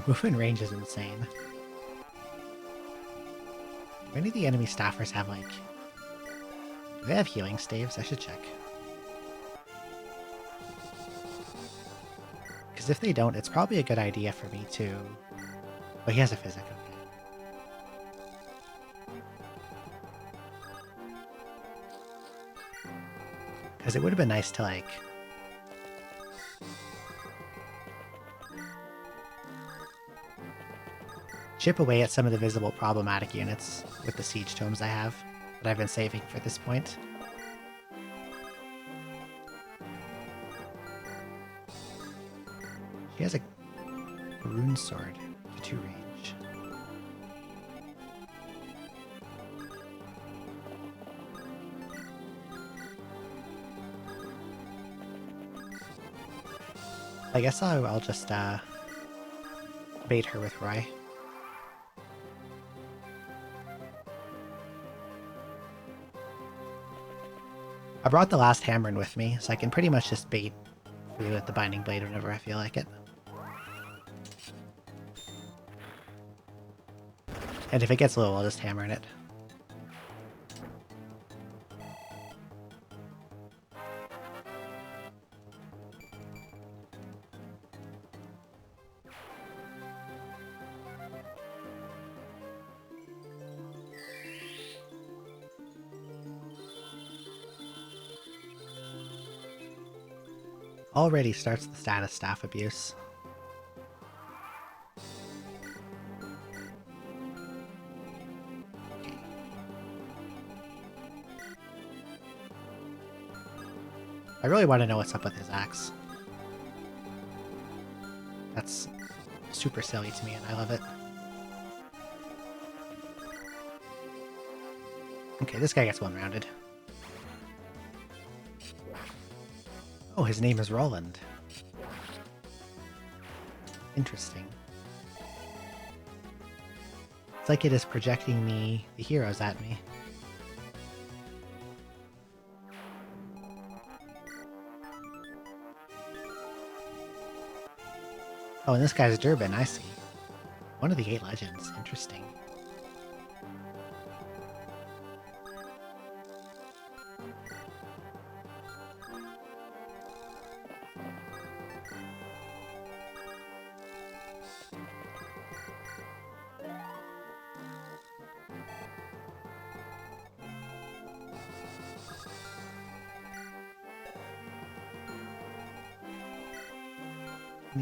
Movement range is insane. Do any of the enemy staffers have, like... Do they have healing staves? I should check. Because if they don't, it's probably a good idea for me to... Oh, he has a physic, okay. Because it would have been nice to, like... chip away at some of the visible problematic units with the siege tomes I have that I've been saving for this point. She has a rune sword to 2 range. I guess I'll just bait her with Roy. I brought the last Hammerin with me, so I can pretty much just bait through with the Binding Blade whenever I feel like it. And if it gets low, I'll just hammer in it. Already starts the status staff abuse. Okay. I really want to know what's up with his axe. That's super silly to me and I love it. Okay, this guy gets one-rounded. Oh, his name is Roland. Interesting. It's like it is projecting the heroes at me. Oh, and this guy's Durbin, I see. One of the 8 legends. Interesting.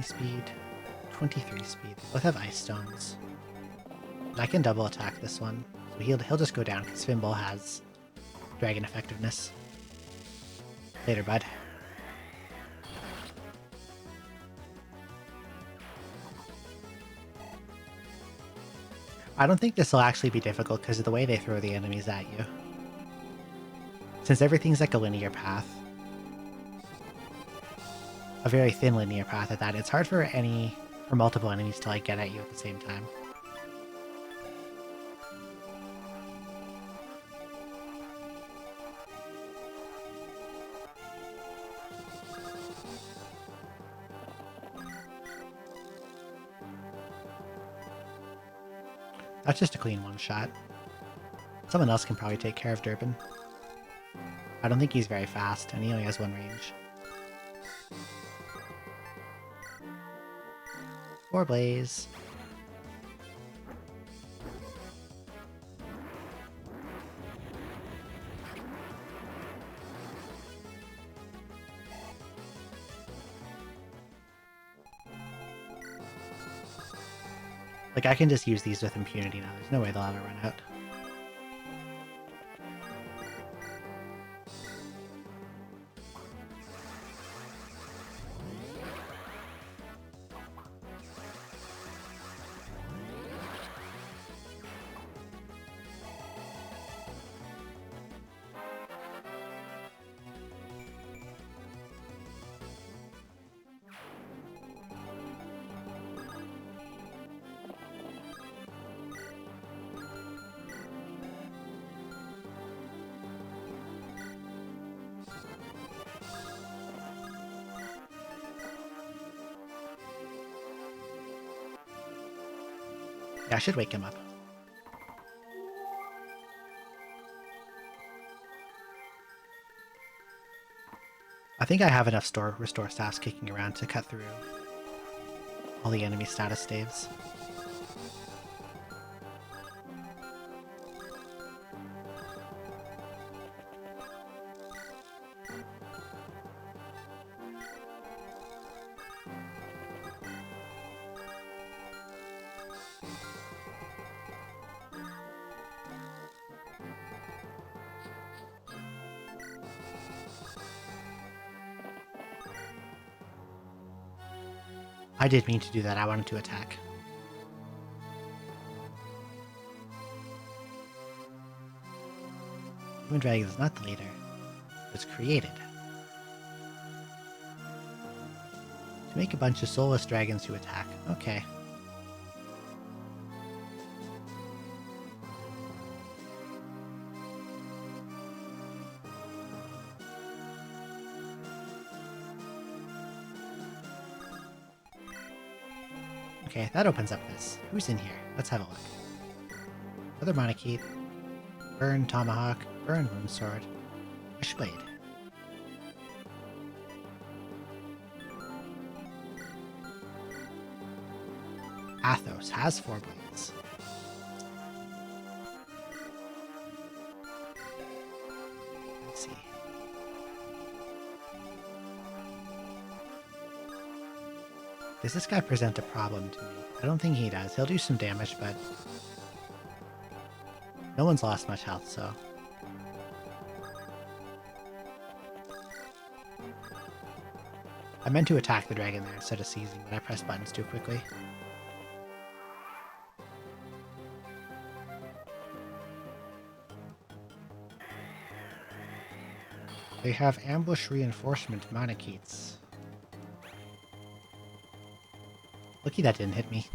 Speed, 23 speed. Both have ice stones. And I can double attack this one. So he'll just go down because Fimbul has dragon effectiveness. Later, bud. I don't think this will actually be difficult because of the way they throw the enemies at you. Since everything's like a linear path. A very thin linear path at that. It's hard for multiple enemies to like get at you at the same time. That's just a clean one shot. Someone else can probably take care of Durbin. I don't think he's very fast, and he only has 1 range. 4 blaze. Like, I can just use these with impunity now. There's no way they'll ever run out. I should wake him up. I think I have enough restore staffs kicking around to cut through all the enemy status staves. I did mean to do that. I wanted to attack. Moon Dragon is not the leader. It was created to make a bunch of soulless dragons to attack. Okay. Okay, that opens up this. Who's in here? Let's have a look. Another Monarchy. Burn Tomahawk. Burn Moon Sword. Wishblade. Athos has 4 blades. Let's see. Does this guy present a problem to me? I don't think he does. He'll do some damage, but no one's lost much health, so... I meant to attack the dragon there instead of seizing, but I pressed buttons too quickly. They have ambush reinforcement Manicheets. Lucky that didn't hit me.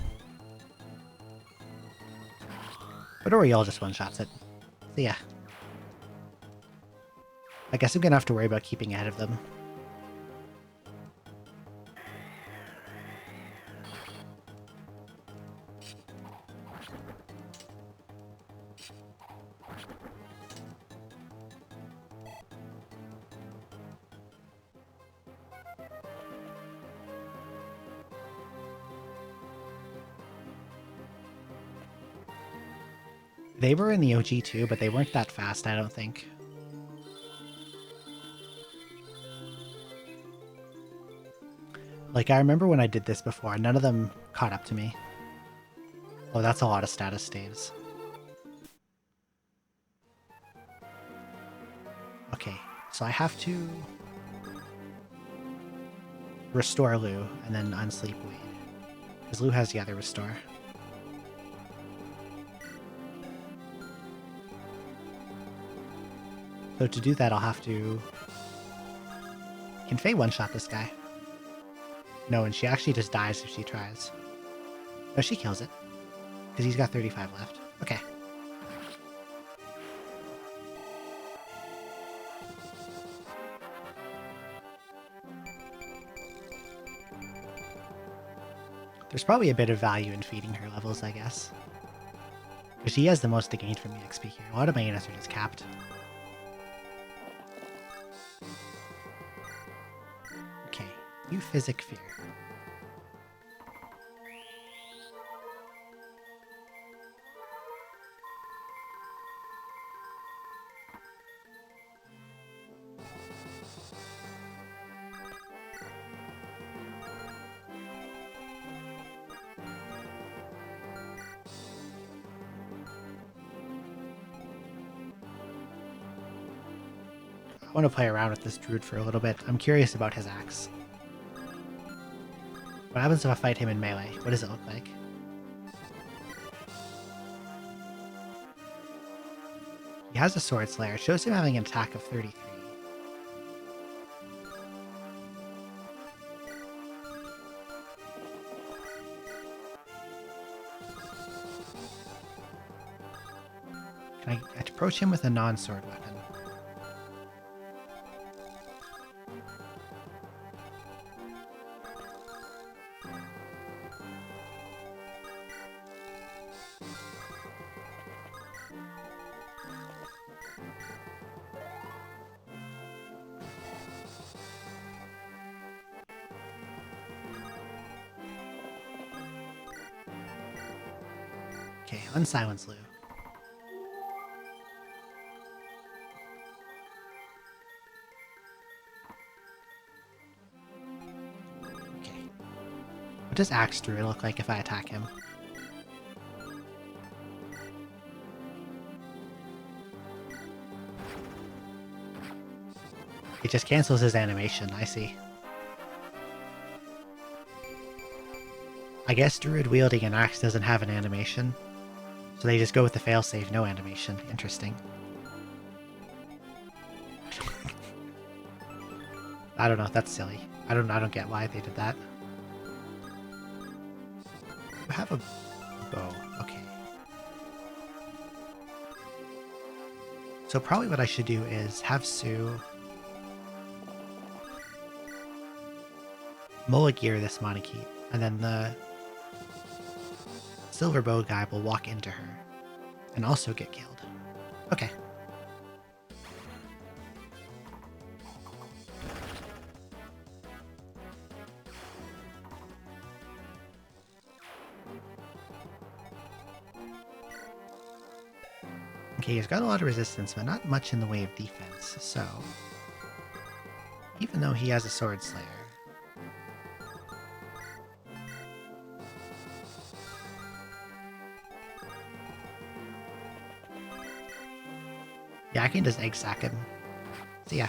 But Oriole just one-shots it. So yeah. I guess I'm gonna have to worry about keeping ahead of them. They were in the OG too, but they weren't that fast, I don't think. Like, I remember when I did this before, none of them caught up to me. Oh, that's a lot of status staves. Okay, so I have to restore Lou and then unsleep Wade. Because Lou has the other restore. So to do that, I'll have to... Can Faye one-shot this guy? No, and she actually just dies if she tries. No, she kills it. Because he's got 35 left. Okay. There's probably a bit of value in feeding her levels, I guess. Because she has the most to gain from the XP here. A lot of my units are just capped. Okay, you Physic Fear. I want to play around with this druid for a little bit. I'm curious about his axe. What happens if I fight him in melee? What does it look like? He has a sword slayer. It shows him having an attack of 33. Can I approach him with a non-sword weapon? Okay, unsilence Lou. Okay. What does Axe Druid look like if I attack him? It just cancels his animation, I see. I guess Druid wielding an axe doesn't have an animation, so they just go with the failsafe, no animation. Interesting. I don't know, that's silly. I don't get why they did that. You have a bow, okay. So probably what I should do is have Sue Mulligear this Monokete, and then the silver bow guy will walk into her and also get killed. Okay. Okay, he's got a lot of resistance, but not much in the way of defense, so even though he has a Sword Slayer, yeah, I can just egg sack him. So yeah.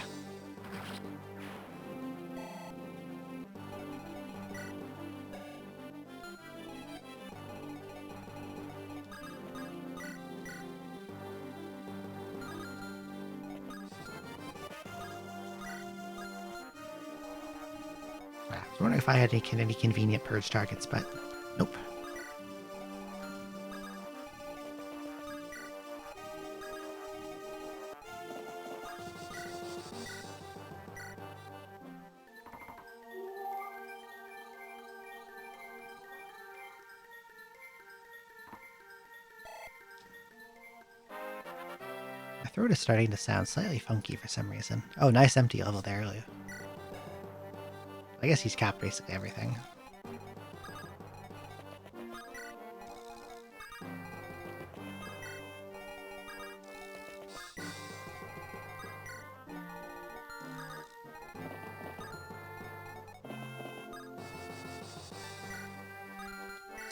I was wondering if I had any convenient purge targets, but nope. My throat is starting to sound slightly funky for some reason. Oh, nice empty level there, Lou. I guess he's capped basically everything.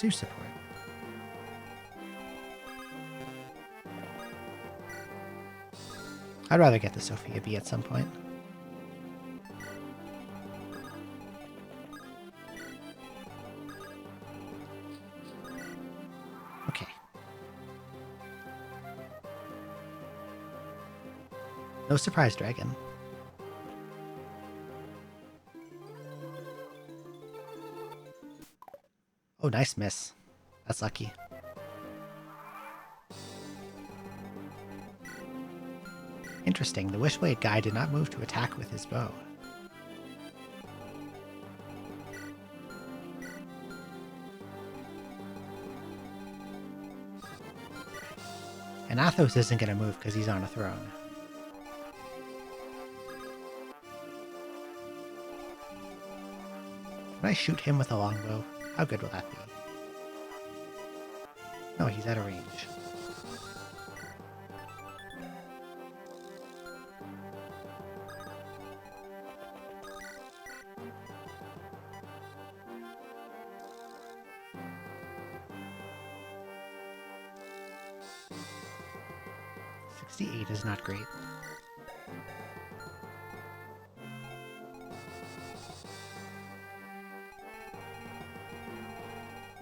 Zoo support. I'd rather get the Sophia B at some point. Okay. No surprise, dragon. Oh, nice miss. That's lucky. Interesting, the Wishblade guy did not move to attack with his bow. And Athos isn't going to move because he's on a throne. Can I shoot him with a longbow? How good will that be? No, he's out of range. .68 is not great.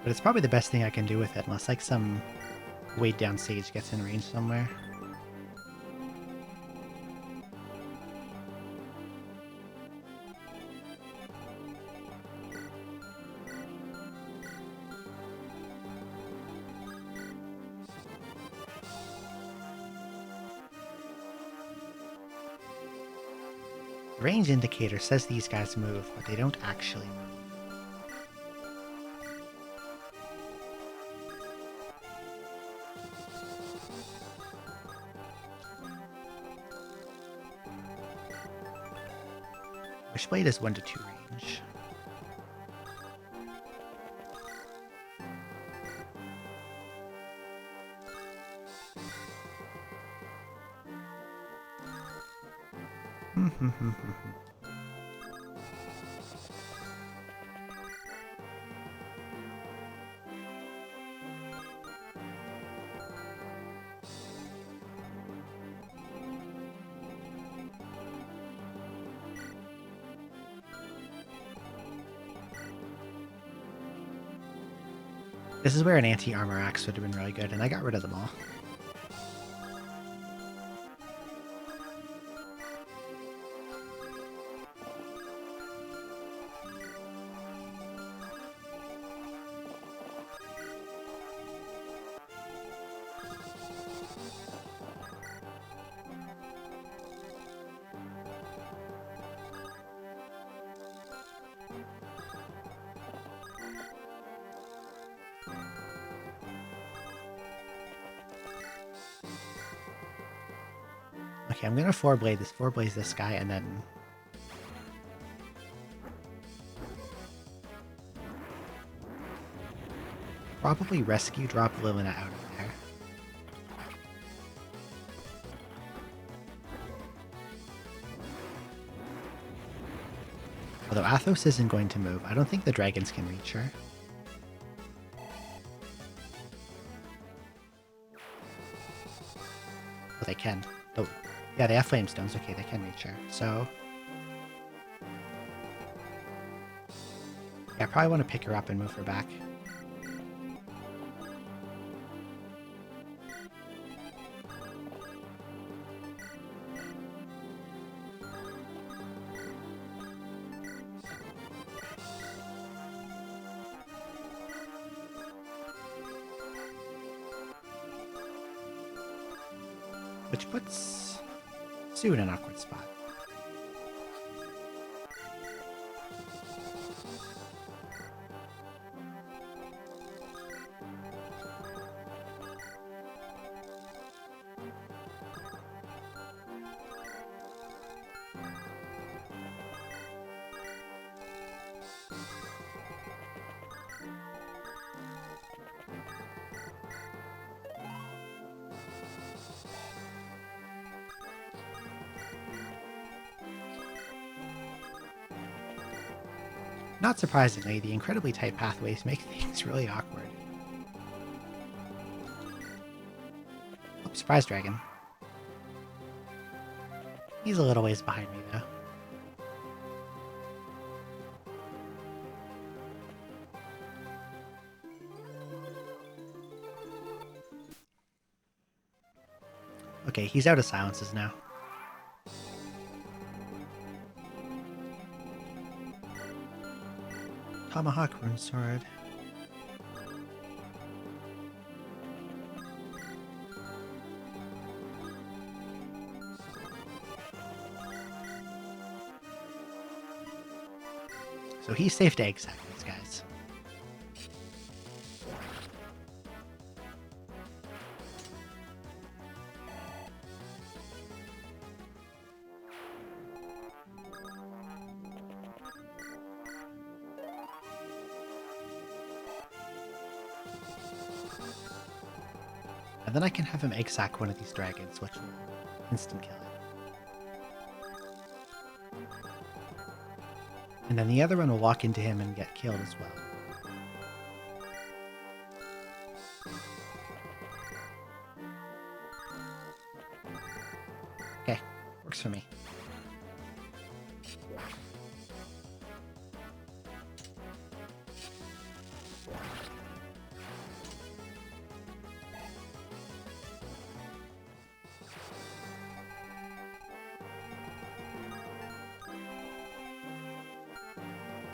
But it's probably the best thing I can do with it, unless like some weighed down sage gets in range somewhere. The range indicator says these guys move, but they don't actually move. Wishblade is 1 to 2 range. This is where an anti-armor axe would have been really good, and I got rid of them all. Okay, I'm gonna four blaze this guy, and then probably rescue drop Lilina out of there. Although Athos isn't going to move, I don't think the dragons can reach her. Oh, they can. Oh, yeah, they have flame stones. Okay, they can reach her. So yeah, I probably want to pick her up and move her back. Which puts Sue in an awkward spot. Not surprisingly, the incredibly tight pathways make things really awkward. Oh, surprise dragon. He's a little ways behind me, though. Okay, he's out of silences now. Tomahawk rune sword. So he's safe to egg sack these guys. And then I can have him egg sack one of these dragons, which will instant kill it. And then the other one will walk into him and get killed as well. Okay, works for me.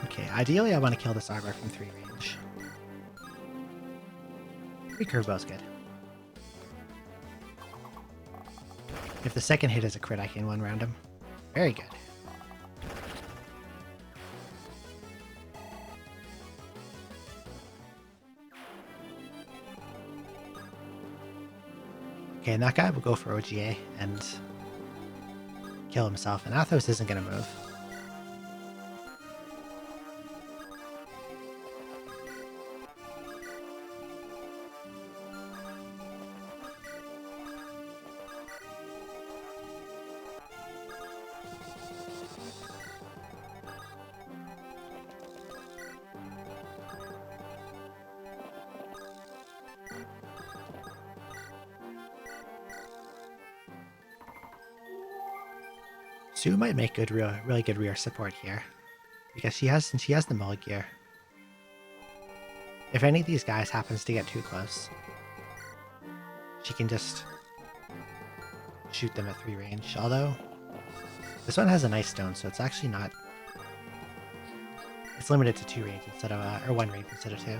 Okay, ideally I want to kill this armor from 3 range. 3 curvebow's good. If the second hit is a crit, I can one-round him. Very good. Okay, and that guy will go for OGA and kill himself, and Athos isn't going to move. Sue might make really good rear support here, because she has the mullet gear. If any of these guys happens to get too close, she can just shoot them at 3 range. Although this one has a nice stone, so it's actually not. It's limited to 2 range instead of or 1 range instead of 2.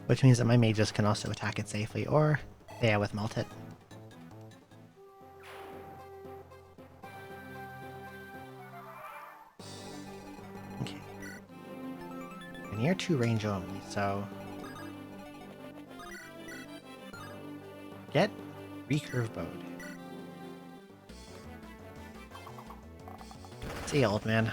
Which means that my mages can also attack it safely, or yeah, with melt it. Okay. We're near 2 range only, so get recurve bowed. See ya, old man.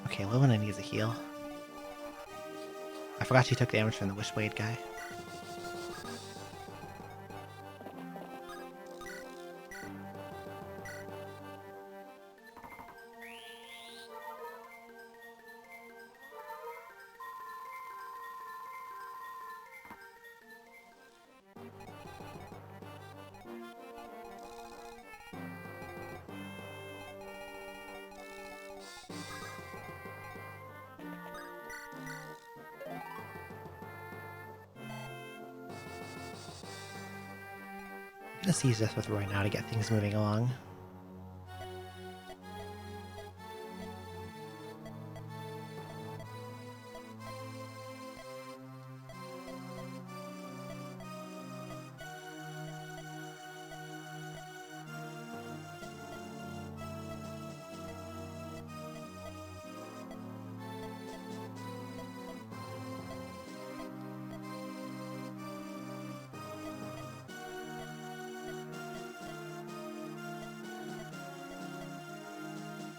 Okay, Lumina needs a heal. I forgot she took damage from the Wishblade guy. I'm gonna seize this with Roy now to get things moving along.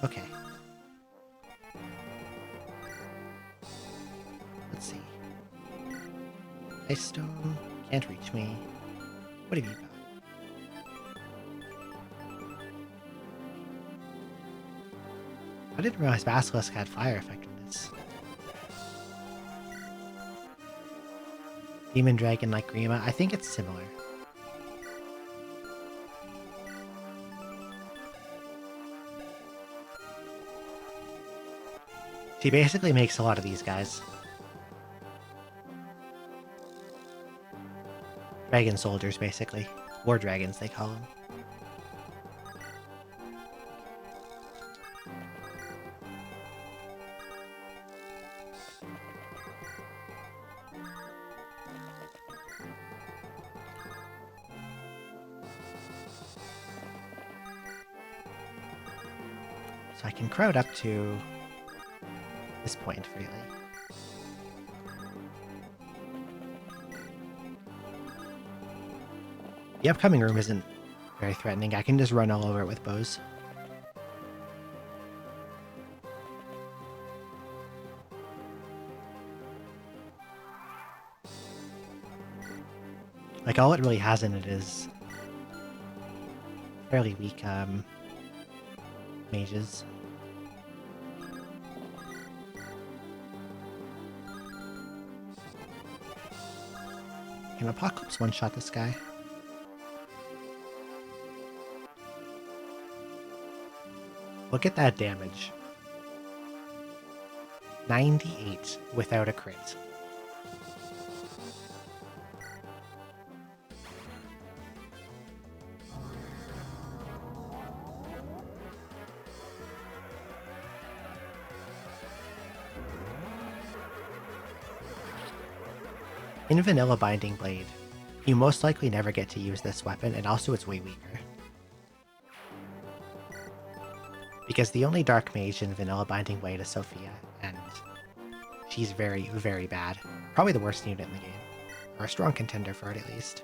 Okay. Let's see. Ice Stone can't reach me. What have you got? I didn't realize Basilisk had fire effectiveness. Demon Dragon like Grima? I think it's similar. She basically makes a lot of these guys. Dragon soldiers, basically. War dragons, they call them. So I can crowd up to this point freely. The upcoming room isn't very threatening. I can just run all over it with bows. Like, all it really has in it is fairly weak mages. Can Apocalypse one-shot this guy? Look at that damage. 98 without a crit. In Vanilla Binding Blade, you most likely never get to use this weapon, and also it's way weaker. Because the only Dark Mage in Vanilla Binding Blade is Sophia, and she's very, very bad. Probably the worst unit in the game. Or a strong contender for it, at least.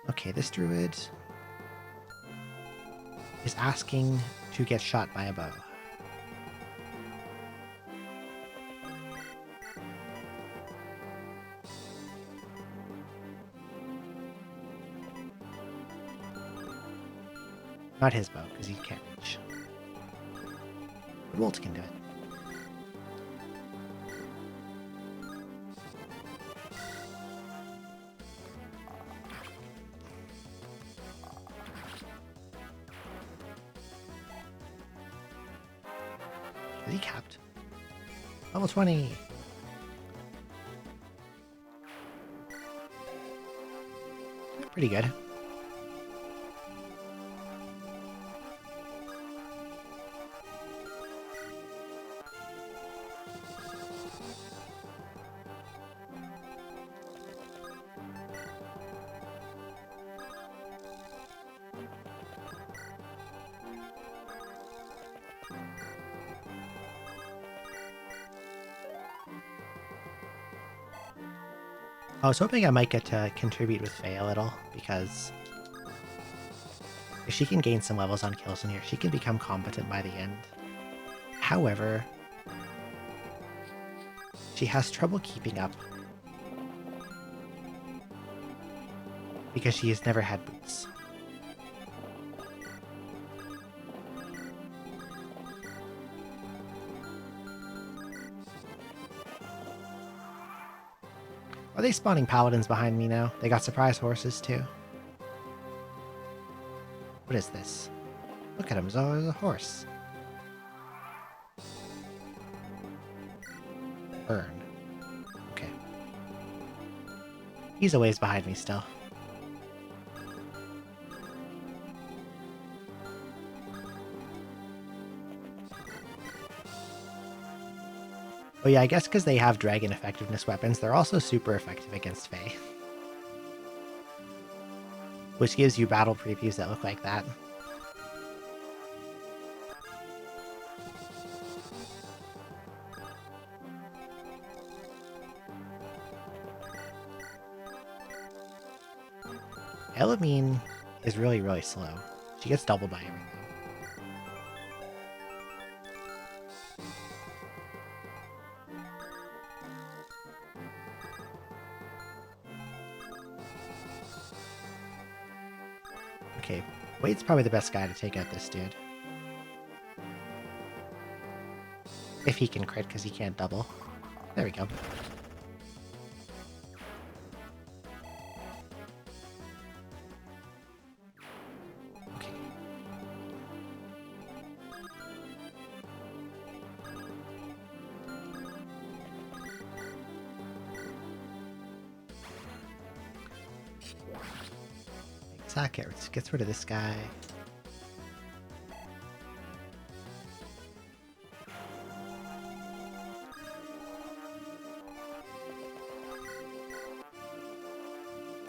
Okay, this druid is asking to get shot by a bow. Not his bow, because he can't reach. But Wolt can do it. Is he capped? Level 20! Pretty good. I was hoping I might get to contribute with Faye a little, because if she can gain some levels on kills in here, she can become competent by the end. However, she has trouble keeping up because she has never had boots. Are they spawning paladins behind me now? They got surprise horses too. What is this? Look at him, there's a horse. Burn. Okay. He's a ways behind me still. Oh yeah, I guess because they have dragon effectiveness weapons, they're also super effective against Faye. Which gives you battle previews that look like that. Elamine is really, really slow. She gets doubled by everything. Okay, Wade's probably the best guy to take out this dude. If he can crit, because he can't double. There we go. Okay. Attack gets rid of this guy.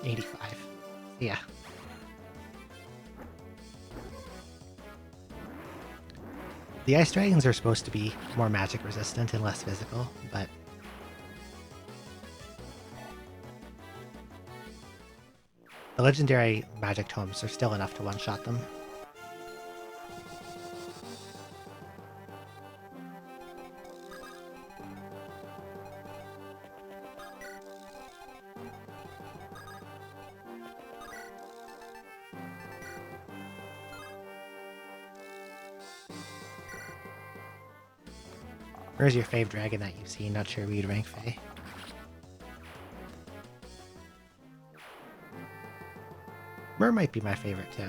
$85. Yeah. The ice dragons are supposed to be more magic resistant and less physical, but the legendary magic tomes are still enough to one-shot them. Where's your fave dragon that you've seen? Not sure we'd rank Faye. Mer might be my favorite too.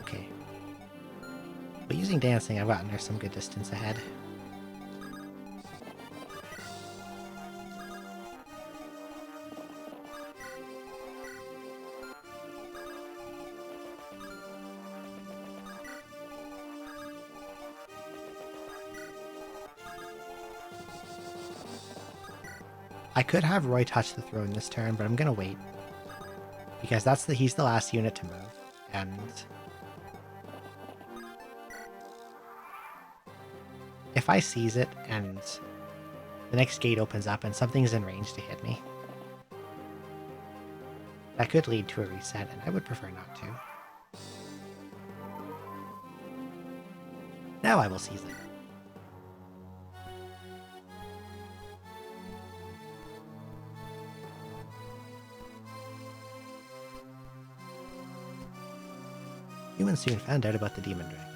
Okay. But using dancing, I've gotten her some good distance ahead. I could have Roy touch the throne this turn, but I'm gonna wait. Because he's the last unit to move, and if I seize it and the next gate opens up and something's in range to hit me, that could lead to a reset, and I would prefer not to. Now I will seize it. Humans soon found out about the demon dragon.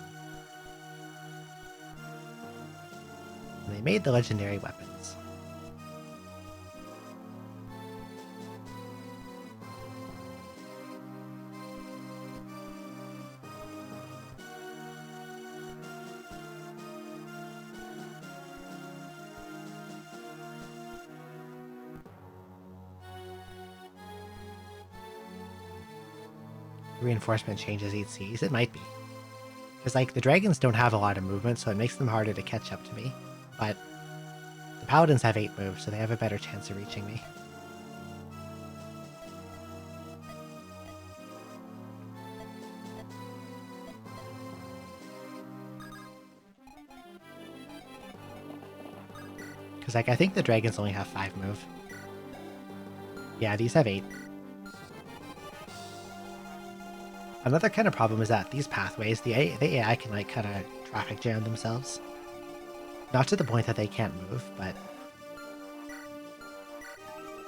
And they made the legendary weapons. Reinforcement changes HCs? It might be. Because, like, the dragons don't have a lot of movement, so it makes them harder to catch up to me. But the paladins have 8 moves, so they have a better chance of reaching me. Because, like, I think the dragons only have 5 move. Yeah, these have 8. Another kind of problem is that these pathways, the AI can, like, kind of traffic jam themselves. Not to the point that they can't move, but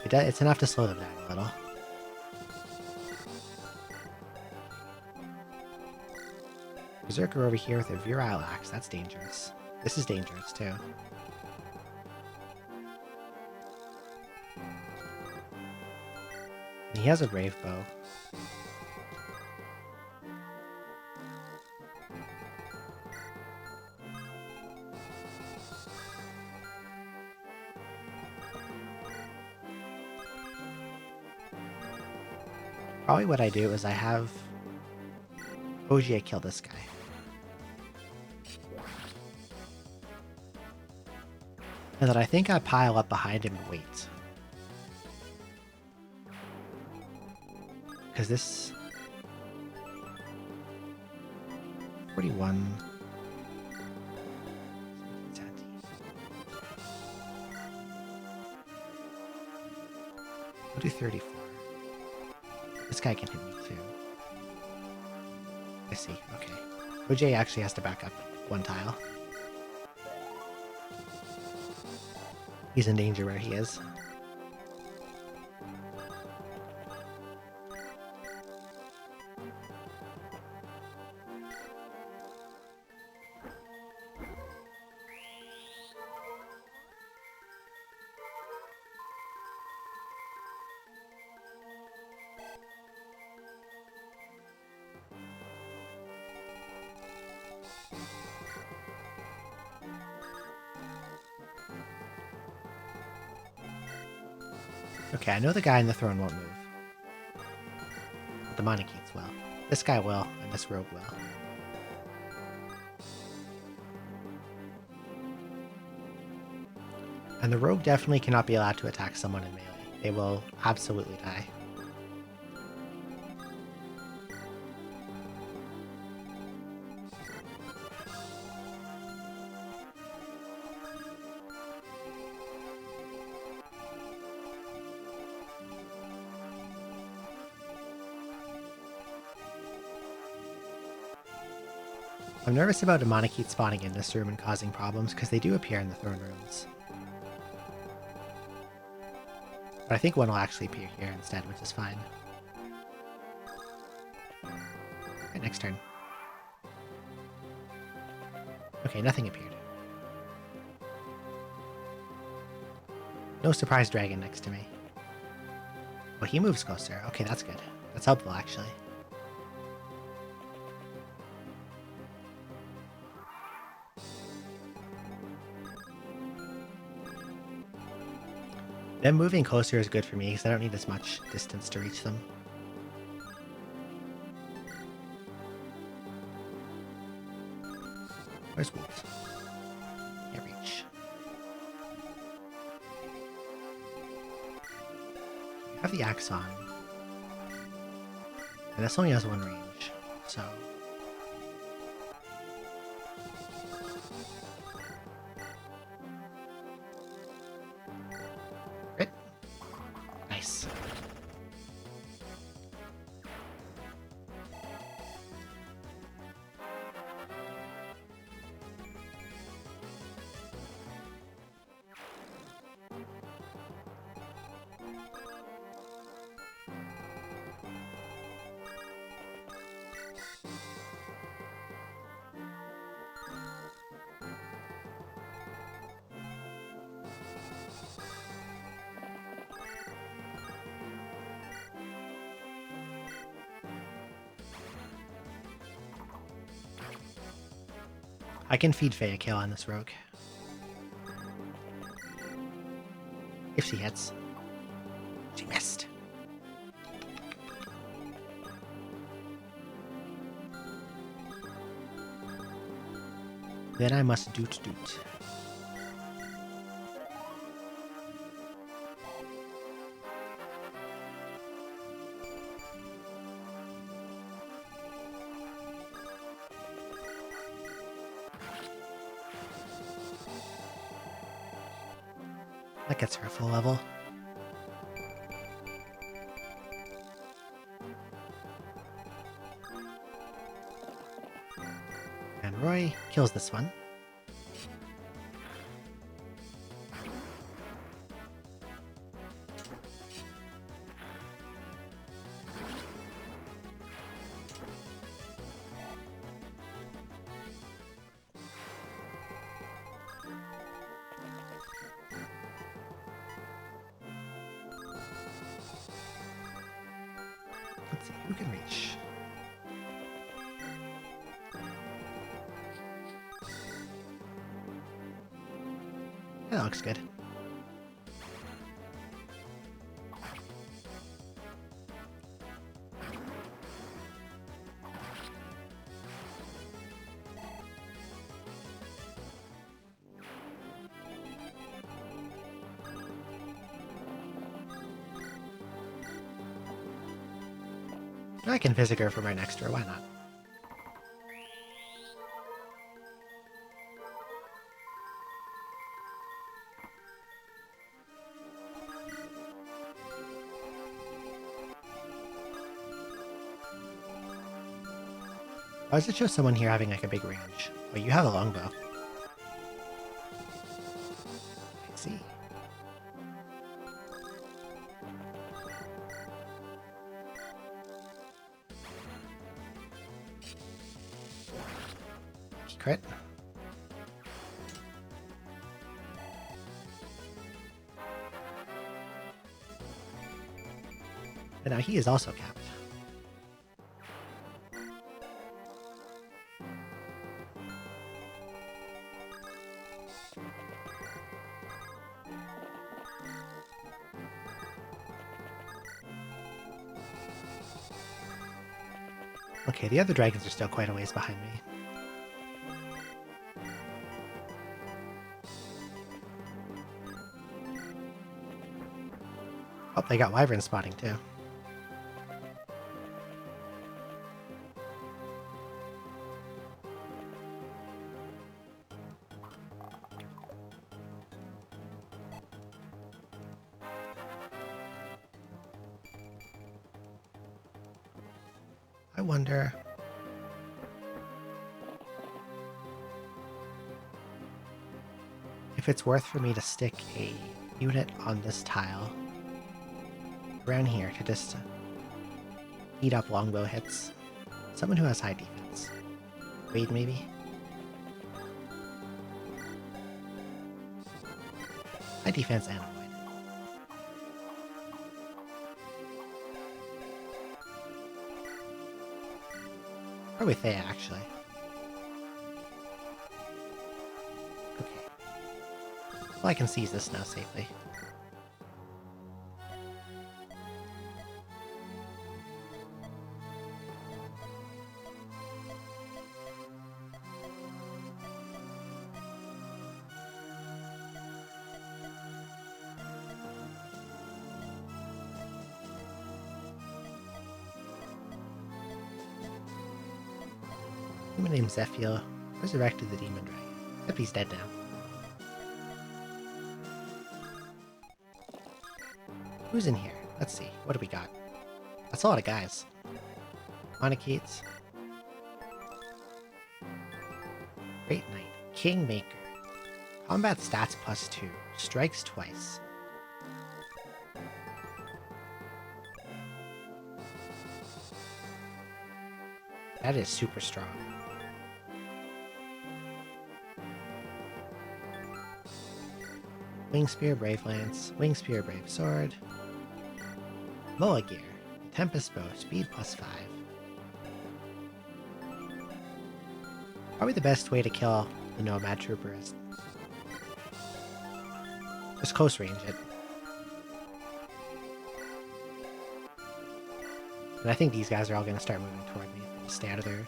it's enough to slow them down a little. Berserker over here with a virile axe, that's dangerous. This is dangerous too. And he has a brave bow. Probably what I do is I have Ogier kill this guy. And then I think I pile up behind him and wait. Because this... 41... I'll do 34. This guy can hit me too. I see, okay. OJ actually has to back up 1 tile. He's in danger where he is. Okay, I know the guy in the throne won't move. But the Monokeets will. This guy will, and this rogue will. And the rogue definitely cannot be allowed to attack someone in melee. They will absolutely die. I'm nervous about a Monokeet spawning in this room and causing problems, because they do appear in the throne rooms. But I think one will actually appear here instead, which is fine. Okay, next turn. Okay, nothing appeared. No surprise dragon next to me. Well, he moves closer. Okay, that's good. That's helpful, actually. Them moving closer is good for me, because I don't need as much distance to reach them. Where's Wolf? Can't reach. I have the axe on. And this only has 1 range, so... I can feed Faye a kill on this rogue. If she hits. She missed. Then I must doot. That gets her a full level. And Roy kills this one. Let's see who can reach. That looks good. I can physic her from right next to her, why not? Why does it show someone here having like a big range? Oh, you have a longbow. I see. Crit. And now he is also capped. Okay, the other dragons are still quite a ways behind me. Oh, they got wyvern spotting too. I wonder... if it's worth for me to stick a unit on this tile around here to just eat up longbow hits. Someone who has high defense. Wade, maybe? High defense and avoid. Probably Thea, actually. Okay. Well, I can seize this now safely. Human named Zephyr resurrected the demon dragon. Except he's dead now. Who's in here? Let's see. What do we got? That's a lot of guys. Monocates. Great Knight. Kingmaker. Combat stats +2. Strikes twice. That is super strong. Wing Spear, Brave Lance, Wing Spear, Brave Sword, Moa Gear, Tempest Bow, Speed +5. Probably the best way to kill the Nomad Trooper is just close range it. And I think these guys are all going to start moving toward me if I just stay out of there.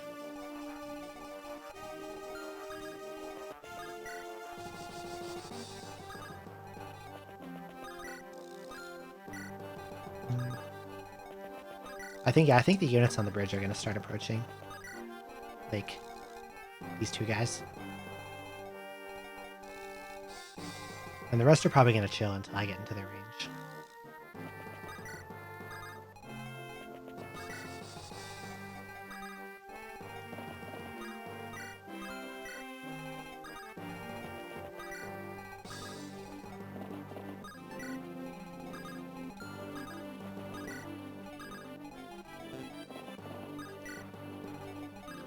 I think the units on the bridge are going to start approaching. Like, these two guys. And the rest are probably going to chill until I get into their range.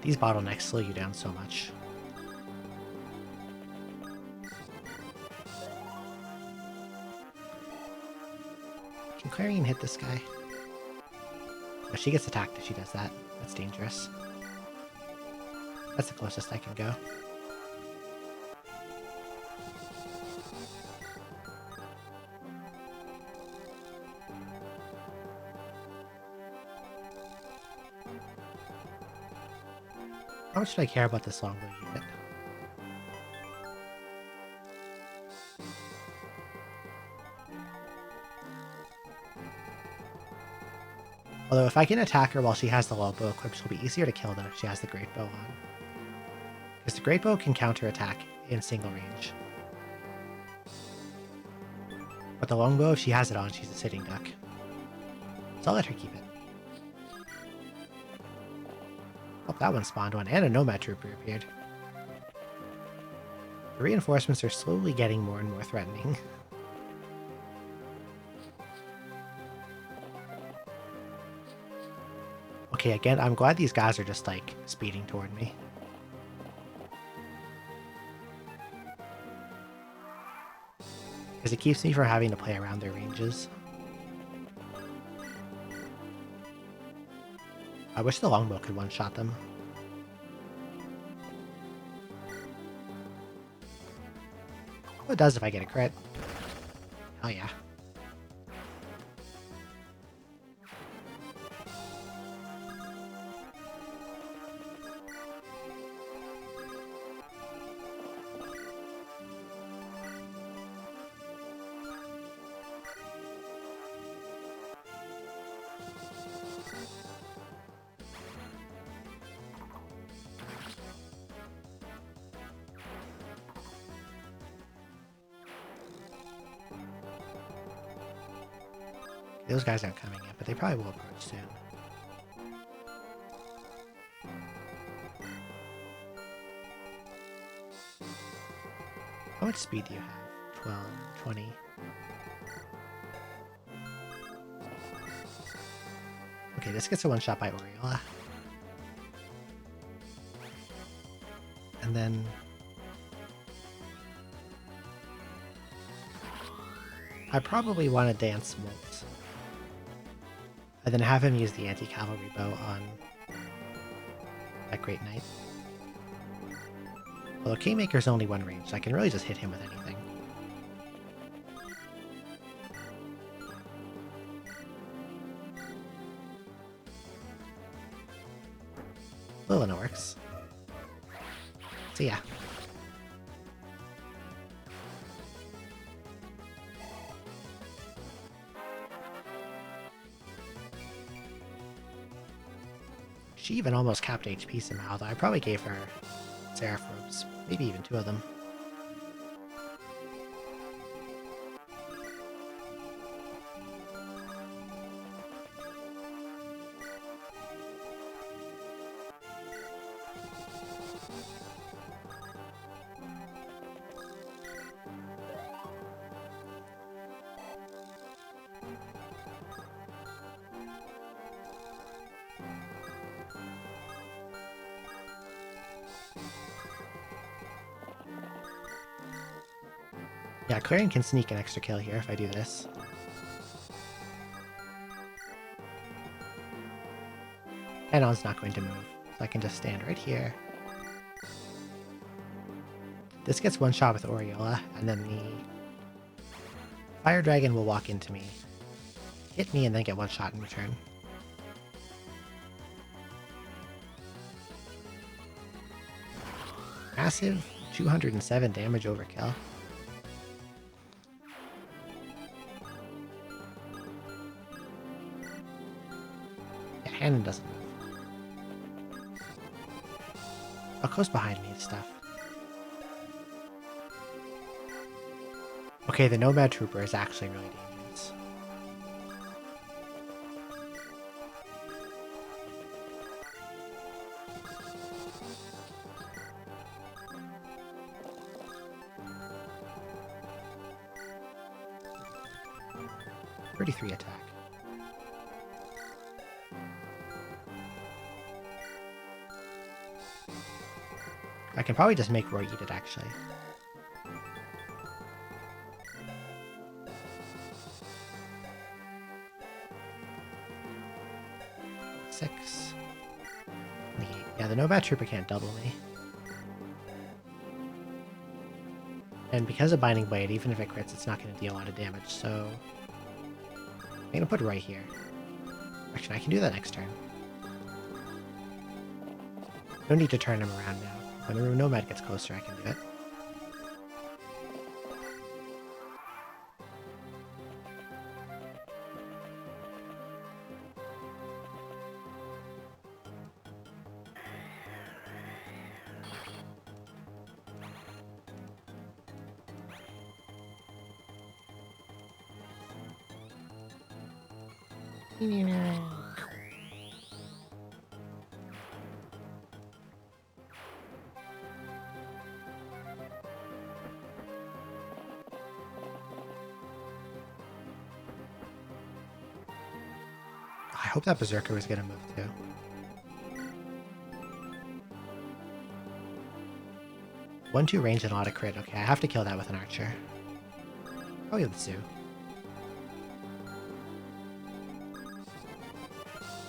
These bottlenecks slow you down so much. Can Clarion hit this guy? Oh, she gets attacked if she does that. That's dangerous. That's the closest I can go. How much do I care about this longbow unit? Although if I can attack her while she has the longbow equipped, she'll be easier to kill than if she has the great bow on. Because the great bow can counterattack in single range. But the longbow, if she has it on, she's a sitting duck. So I'll let her keep it. Oh, that one spawned one, and a Nomad Trooper appeared. The reinforcements are slowly getting more and more threatening. Okay, again, I'm glad these guys are just, like, speeding toward me. Because it keeps me from having to play around their ranges. I wish the longbow could one-shot them. Oh, it does if I get a crit. Oh yeah. Those guys aren't coming yet, but they probably will approach soon. How much speed do you have? 12, 20. Okay, this gets a one-shot by Oriola. And then... I probably want to dance Molt. And then have him use the anti-cavalry bow on that Great Knight. Although Kingmaker's only one range, so I can really just hit him with anything. Lilina works. So yeah. She even almost capped HP somehow, though I probably gave her Seraph Robes, maybe even 2 of them. Yeah, Clarion can sneak an extra kill here if I do this. Canon's not going to move, so I can just stand right here. This gets one shot with Aureola, and then the Fire Dragon will walk into me, hit me, and then get one shot in return. Massive 207 damage overkill. Yeah, Hannon doesn't move. Oh, close behind me and stuff. Okay, the Nomad Trooper is actually really dangerous. .33 attack. I can probably just make Roy eat it, actually. Six. Yeah, the Nomad Trooper can't double me. And because of Binding Blade, even if it crits, it's not going to deal a lot of damage, so... I'm going to put it right here. Actually, I can do that next turn. No need to turn him around now. When the Nomad gets closer, I can do it. I hope that Berserker was gonna move too. One-two range and a lot of crit. Okay, I have to kill that with an archer. Oh, yeah, the Zoo.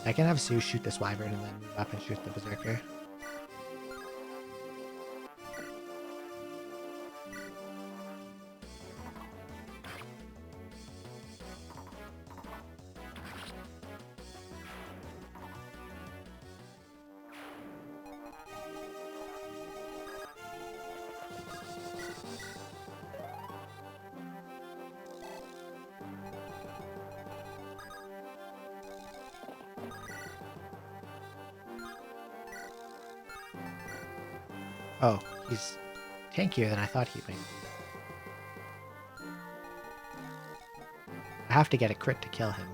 I can have Sue shoot this Wyvern and then move up and shoot the Berserker. Oh, he's tankier than I thought he might be. I have to get a crit to kill him.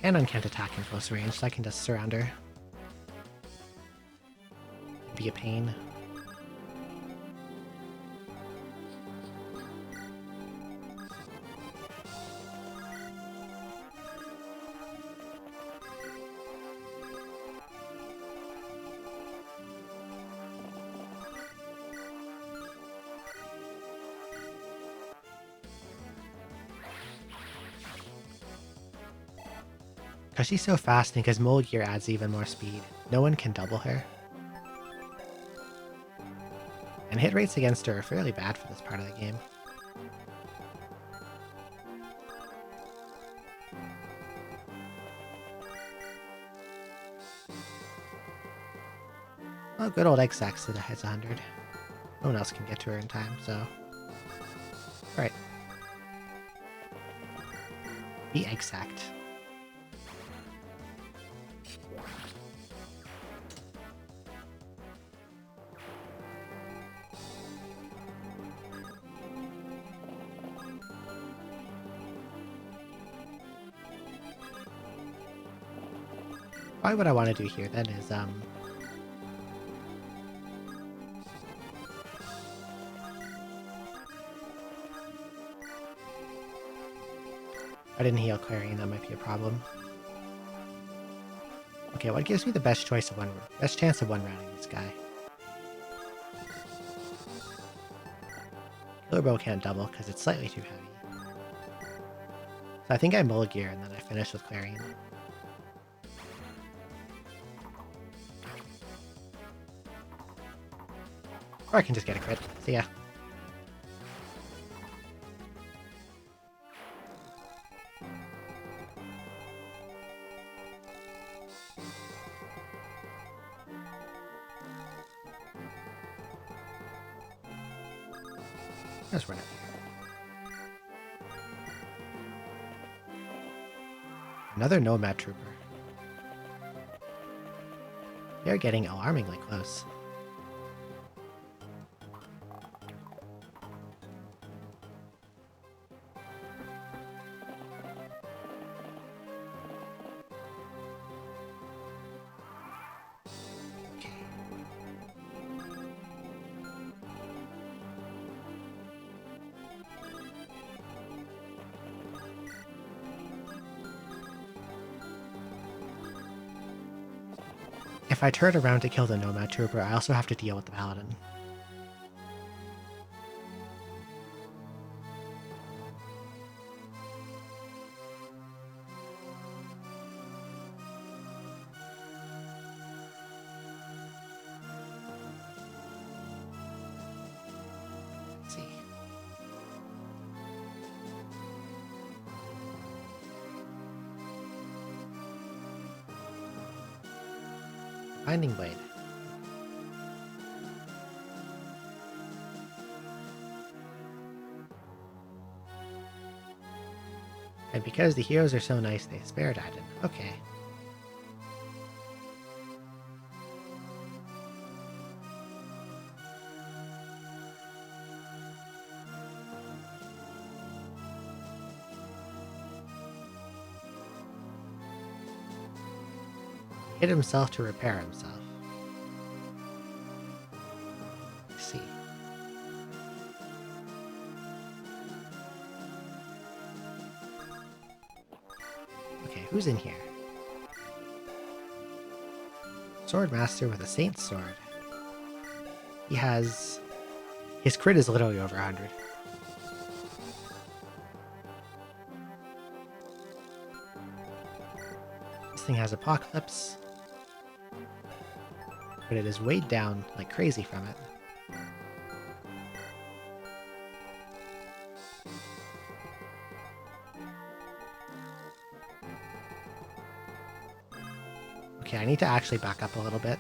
Hannon can't attack in close range, so I can just surround her. Be a pain. Because she's so fast and because Mold Gear adds even more speed, no one can double her. And hit rates against her are fairly bad for this part of the game. Oh, good old X-Sax hits 100. No one else can get to her in time, so... Alright. Be exact. Probably what I want to do here then is I didn't heal Clarion, that might be a problem. Okay, what gives me the best chance of one rounding this guy? Lower bow can't double because it's slightly too heavy. So I think I mull gear and then I finish with Clarion. Or I can just get a crit. See ya. Just run it. Another Nomad Trooper. They're getting alarmingly close. Okay. If I turn around to kill the Nomad Trooper, I also have to deal with the Paladin. Let's see. Binding Blade. And because the heroes are so nice, they spared Iden. Okay. Hit himself to repair himself. Let's see. Okay, who's in here? Swordmaster with a Saint's Sword. He has... His crit is literally over 100. This thing has Apocalypse. But it is weighed down like crazy from it. Okay, I need to actually back up a little bit.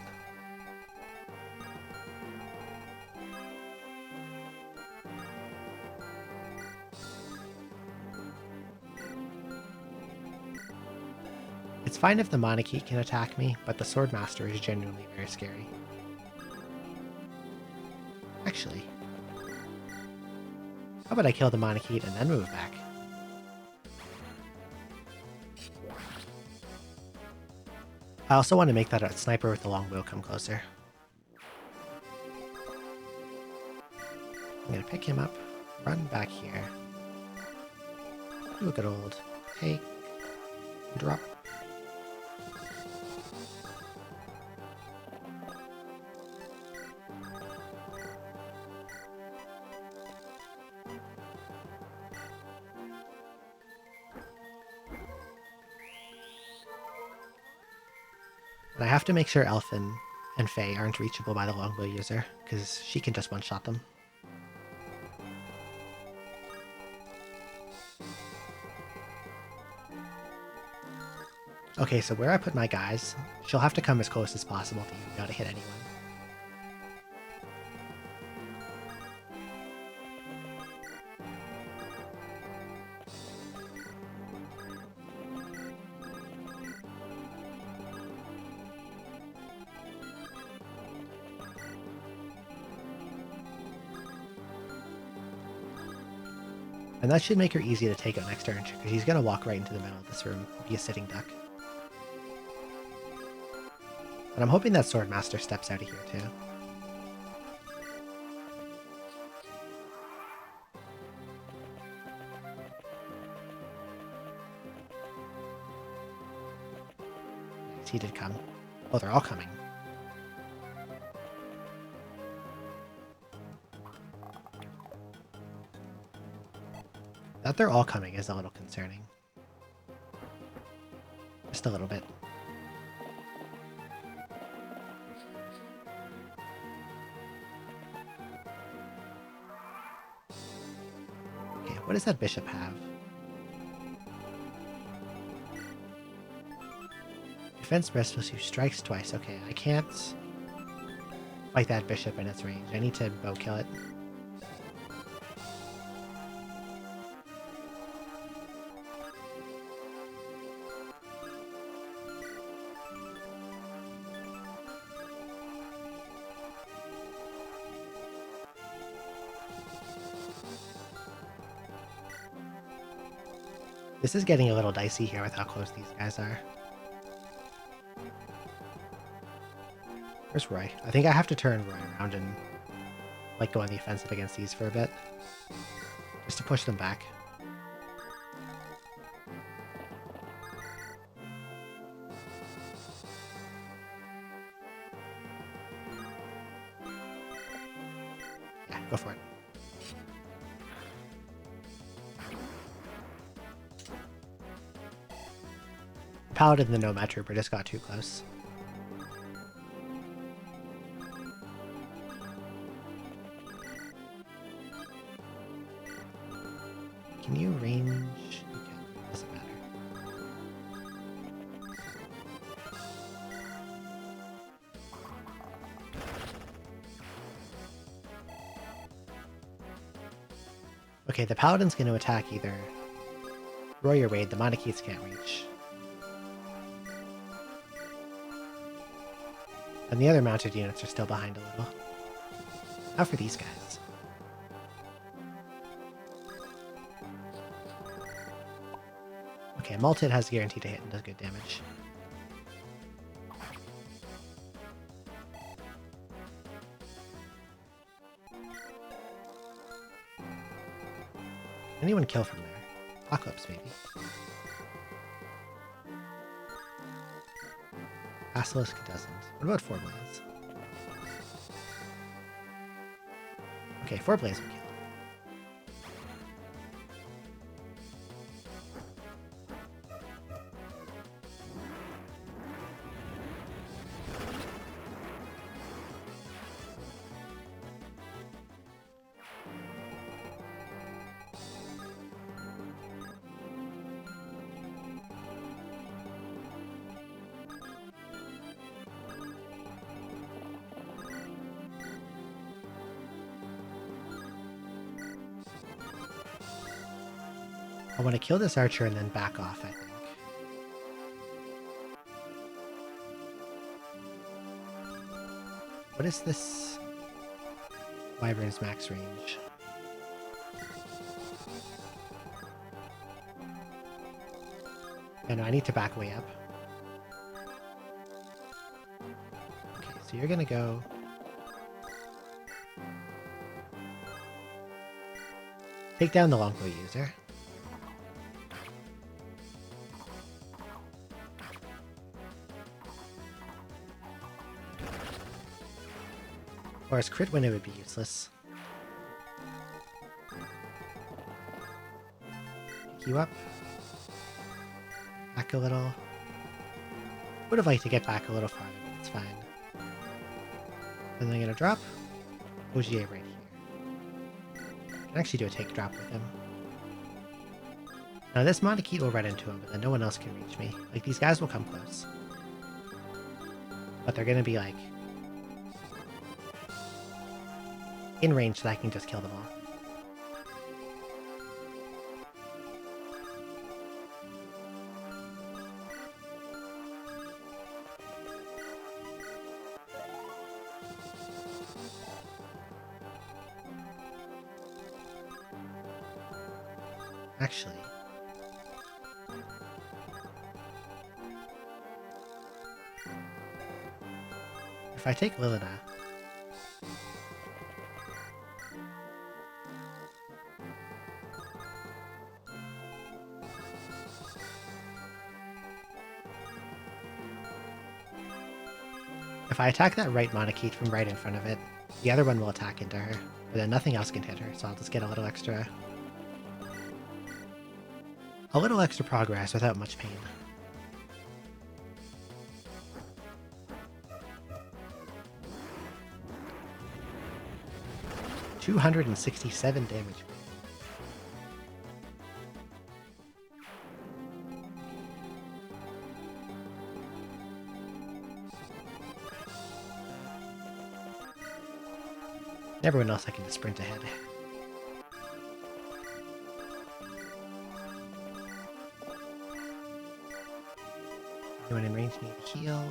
It's fine if the Monarchy can attack me, but the Swordmaster is genuinely very scary. Actually, how about I kill the Monarchy and then move back? I also want to make that a sniper with the longbow come closer. I'm gonna pick him up, run back here. Do a good old take, drop. And I have to make sure Elfin and Faye aren't reachable by the longbow user, because she can just one-shot them. Okay, so where I put my guys, she'll have to come as close as possible to even be able to hit anyone. And that should make her easy to take out next turn, because he's going to walk right into the middle of this room, be a sitting duck. And I'm hoping that Swordmaster steps out of here too. Yes, he did come. Oh, they're all coming. That they're all coming is a little concerning. Just a little bit. Okay, what does that bishop have? Defense breast plus 2 strikes twice. Okay, I can't fight that bishop in its range. I need to bow kill it. This is getting a little dicey here with how close these guys are. Where's Roy? I think I have to turn Roy around and like go on the offensive against these for a bit. Just to push them back. Yeah, go for it. Paladin and the Nomad Trooper just got too close. Can you range? You can. Doesn't matter. Okay, the Paladin's going to attack either Roy or Wade. The Monarchies can't reach. And the other mounted units are still behind a little. Now for these guys. Okay, Malted has guaranteed to hit and does good damage. Anyone kill from there? Apocalypse, maybe. Basilisk doesn't. What about 4 Blaze? Okay, 4 Blaze will kill. I want to kill this archer and then back off, I think. What is this Wyvern's max range? No, I need to back way up. Okay, so you're gonna go... take down the longbow user. Or as crit win, it would be useless. Pick you up. Back a little. Would have liked to get back a little farther, but it's fine. And then I'm gonna drop Ogier right here. I can actually do a take drop with him. Now this Montekeet will run into him, but then no one else can reach me. Like, these guys will come close. But they're gonna be like in range so that I can just kill them all. Actually, if I take Lilina, if I attack that right Monarchiet from right in front of it, the other one will attack into her, but then nothing else can hit her, so I'll just get a little extra A little extra progress without much pain. $267 damage. Everyone else I can just sprint ahead. Anyone in range need to heal?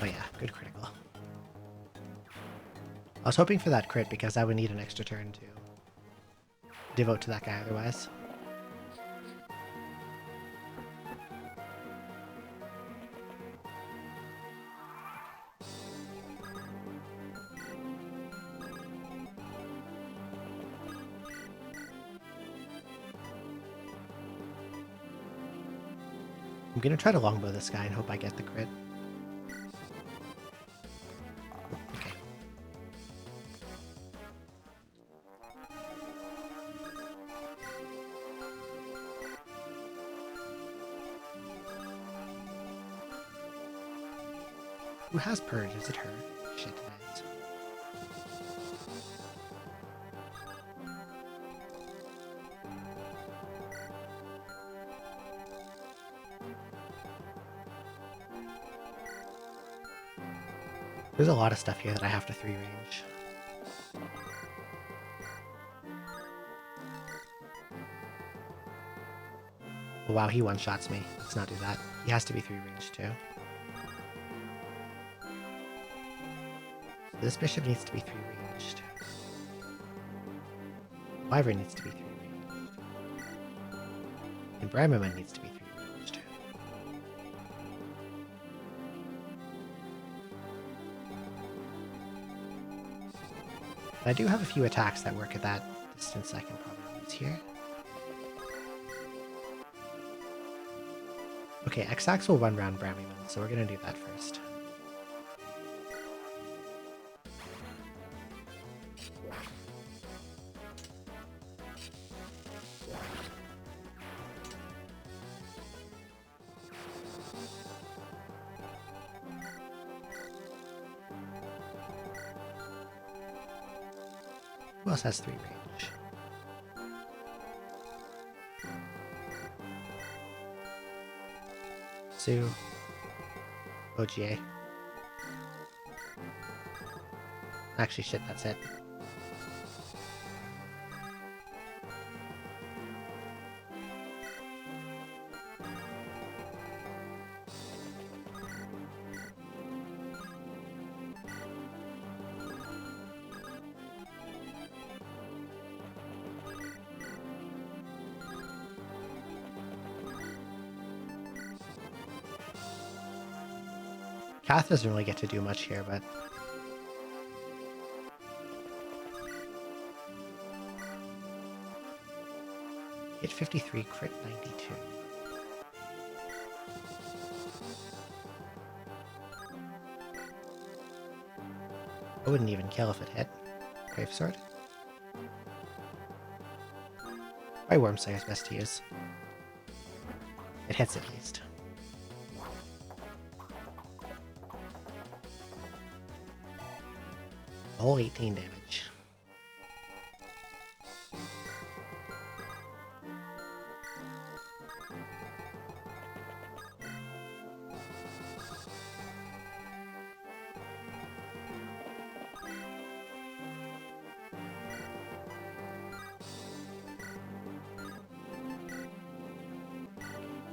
Oh yeah, good critical. I was hoping for that crit because I would need an extra turn to devote to that guy otherwise. I'm gonna try to longbow this guy and hope I get the crit. Okay. Who has purge? Is it her? Shit, it is. There's a lot of stuff here that I have to 3-range. Oh, wow, he one-shots me. Let's not do that. He has to be 3-range too. This bishop needs to be 3-ranged. Wyvern needs to be 3-ranged. And Brammerman needs to be 3-ranged. I do have a few attacks that work at that distance I can probably use here. Okay, X-Ax will run around Brammerman, so we're gonna do that first. Who else has 3-range? Sue. OGA. Actually, shit, that's it. Kath doesn't really get to do much here, but... Hit 53, crit 92. I wouldn't even kill if it hit. Grave Sword. Probably Wormslayer's best to use. It hits at least. All 18 damage.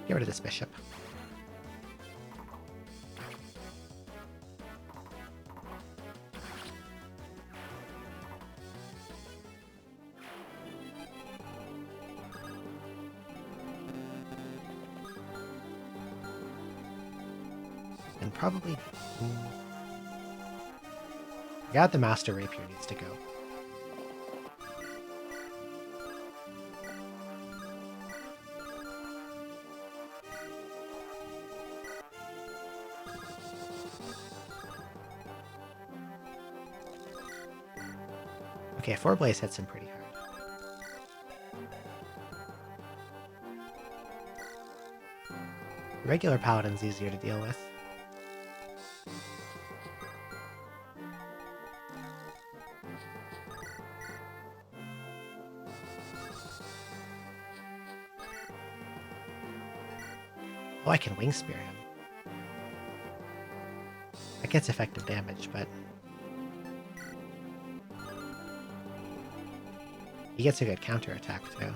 Get rid of this bishop. And probably... I got the Master Rapier needs to go. Okay, 4 Blaze hits him pretty hard. Regular Paladin's easier to deal with. Oh, I can Wing Spear him. That gets effective damage, but... he gets a good counterattack, too.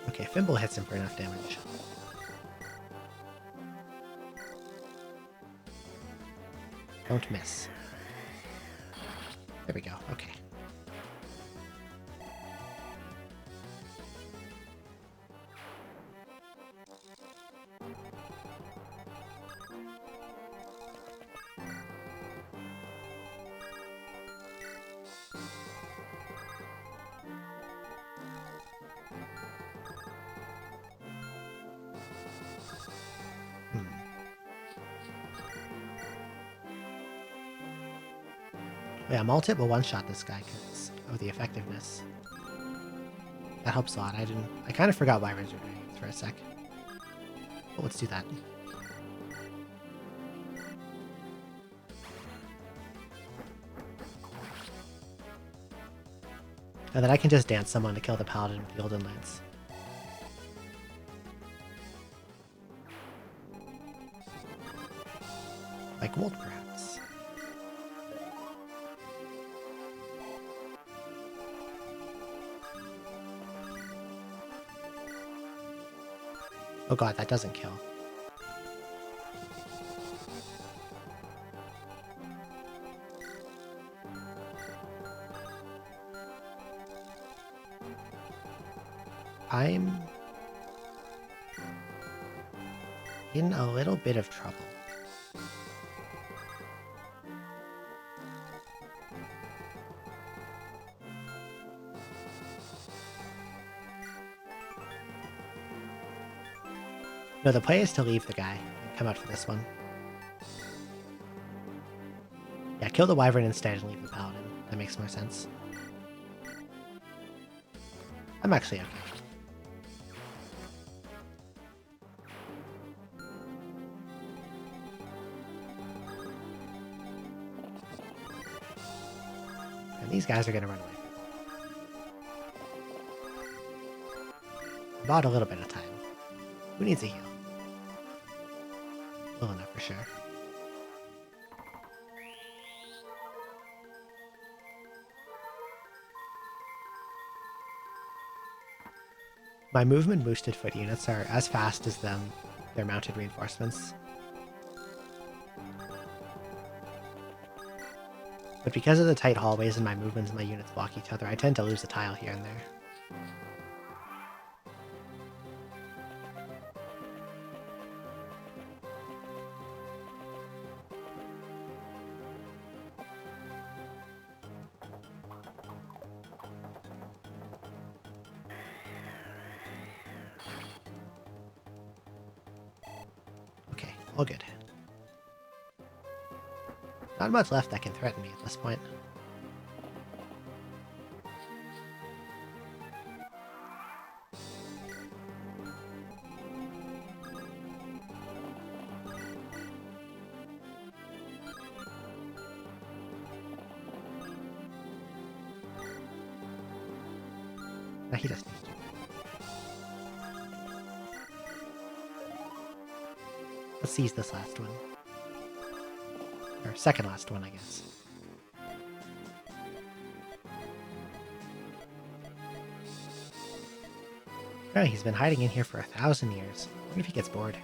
Okay, Fimble hits him for enough damage. Don't miss. There we go, okay. Yeah, Multip will one-shot this guy because of the effectiveness. That helps a lot. I kind of forgot why Razor Dragons for a sec. But let's do that. And then I can just dance someone to kill the Paladin with the Golden Lance. Like Wold, perhaps. Oh god, that doesn't kill. I'm in a little bit of trouble. No, the play is to leave the guy and come out for this one. Yeah, kill the Wyvern instead and leave the Paladin. That makes more sense. I'm actually okay. And these guys are gonna run away. About a little bit of time. Who needs a heal? Well enough for sure. My movement boosted foot units are as fast as their mounted reinforcements. But because of the tight hallways and my movements and my units block each other, I tend to lose a tile here and there. Okay, all good. Not much left that can threaten me at this point. No, he doesn't. Let's seize this last one. second last one, I guess. Oh, he's been hiding in here for 1,000 years. I wonder if he gets bored.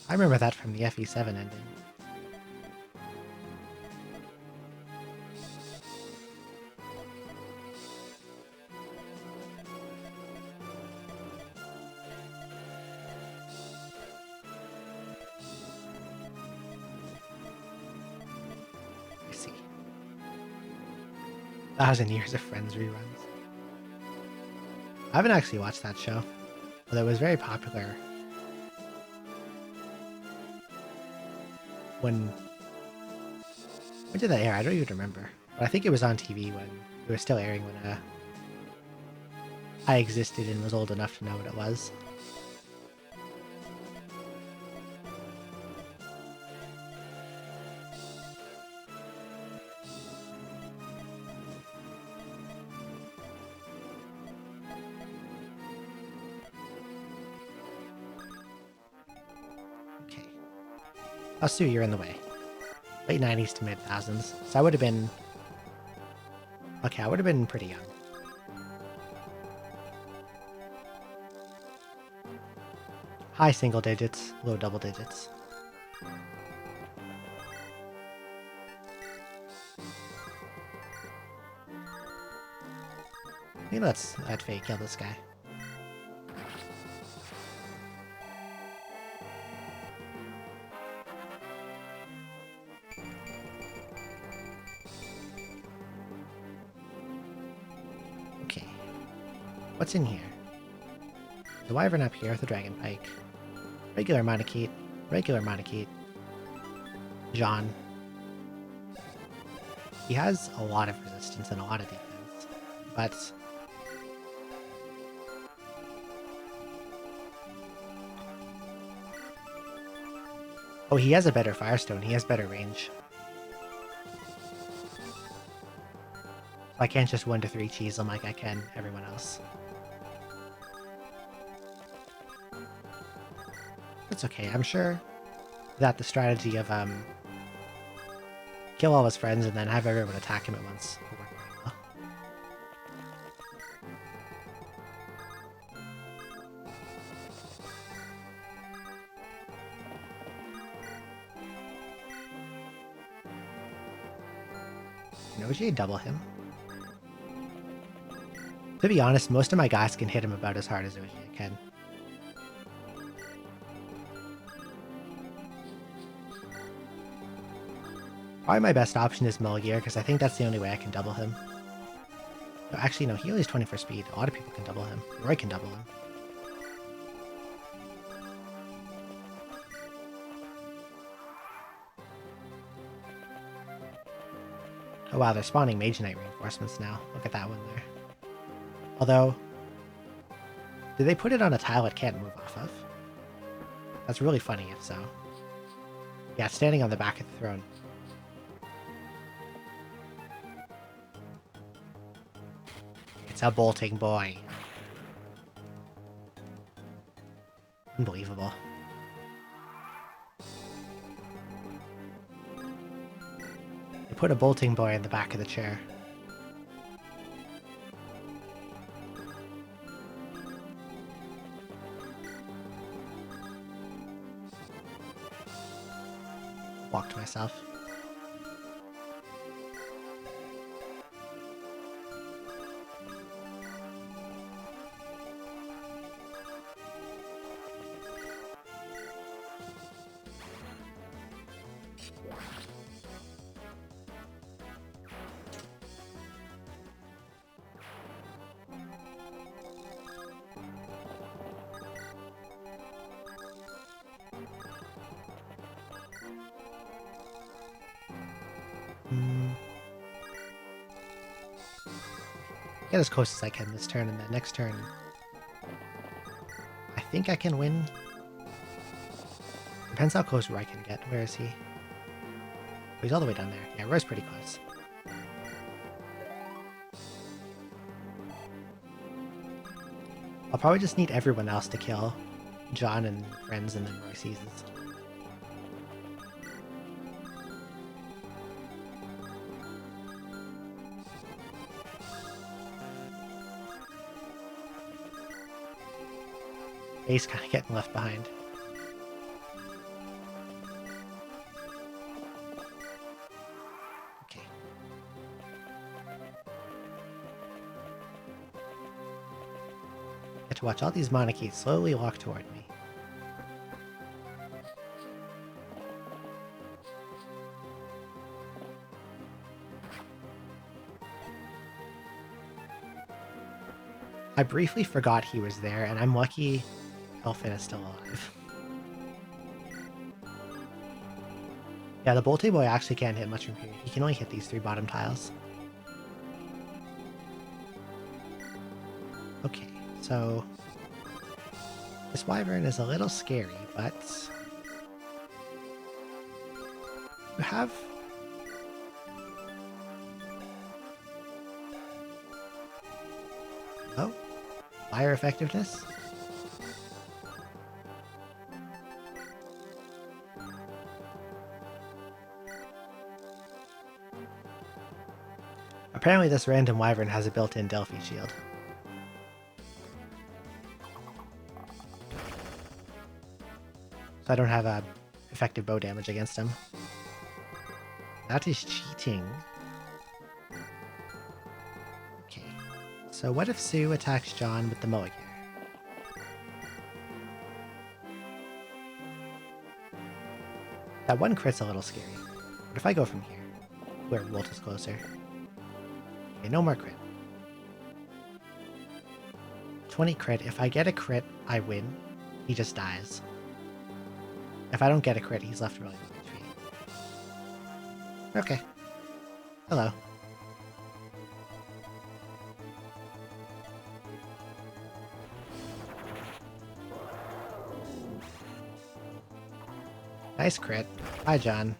I remember that from the FE7 ending. I see. 1,000 Years of Friends reruns. I haven't actually watched that show, although it was very popular when did that air? I don't even remember. But I think it was on TV when it was still airing when I existed and was old enough to know what it was. Okay. Sue, you're in the way. Late 90s to mid 1000s. So I would have been... Okay, I would have been pretty young. High single digits, low double digits. Maybe let's let Faye kill this guy. Okay. What's in here? The Wyvern up here with the Dragon Pike. Regular Monokete. Regular Monokete. John. He has a lot of resistance and a lot of defense. But... oh, he has a better Firestone. He has better range. I can't just 1-3 cheese him like I can everyone else. It's okay, I'm sure that the strategy of kill all his friends and then have everyone attack him at once will work very well. Noji, double him. To be honest, most of my guys can hit him about as hard as Oji can. Probably my best option is Mulgear, because I think that's the only way I can double him. No, actually, no, he only has 24 speed. A lot of people can double him. Roy can double him. Oh wow, they're spawning Mage Knight reinforcements now. Look at that one there. Although, did they put it on a tile it can't move off of? That's really funny if so. Yeah, it's standing on the back of the throne. It's a bolting boy. Unbelievable. They put a bolting boy in the back of the chair. Walked myself. Get as close as I can this turn, and then next turn I think I can win. Depends how close Roy can get. Where is he? Oh, he's all the way down there. Yeah, Roy's pretty close. I'll probably just need everyone else to kill John and friends, and then Roy seizes. He's kind of getting left behind. Okay. Get to watch all these monarchies slowly walk toward me. I briefly forgot he was there, and I'm lucky Elfin is still alive. Yeah, the Bolte Boy actually can't hit much from here. He can only hit these 3 bottom tiles. Okay, so this Wyvern is a little scary, but you have fire effectiveness. Apparently this random Wyvern has a built-in Delphi shield. So I don't have a effective bow damage against him. That is cheating. Okay. So what if Sue attacks John with the Mulligan? That one crit's a little scary. What if I go from here, where Wolt is closer? Okay, no more crit. 20 crit. If I get a crit, I win. He just dies. If I don't get a crit, he's left really low HP. Okay. Hello. Nice crit. Hi, John.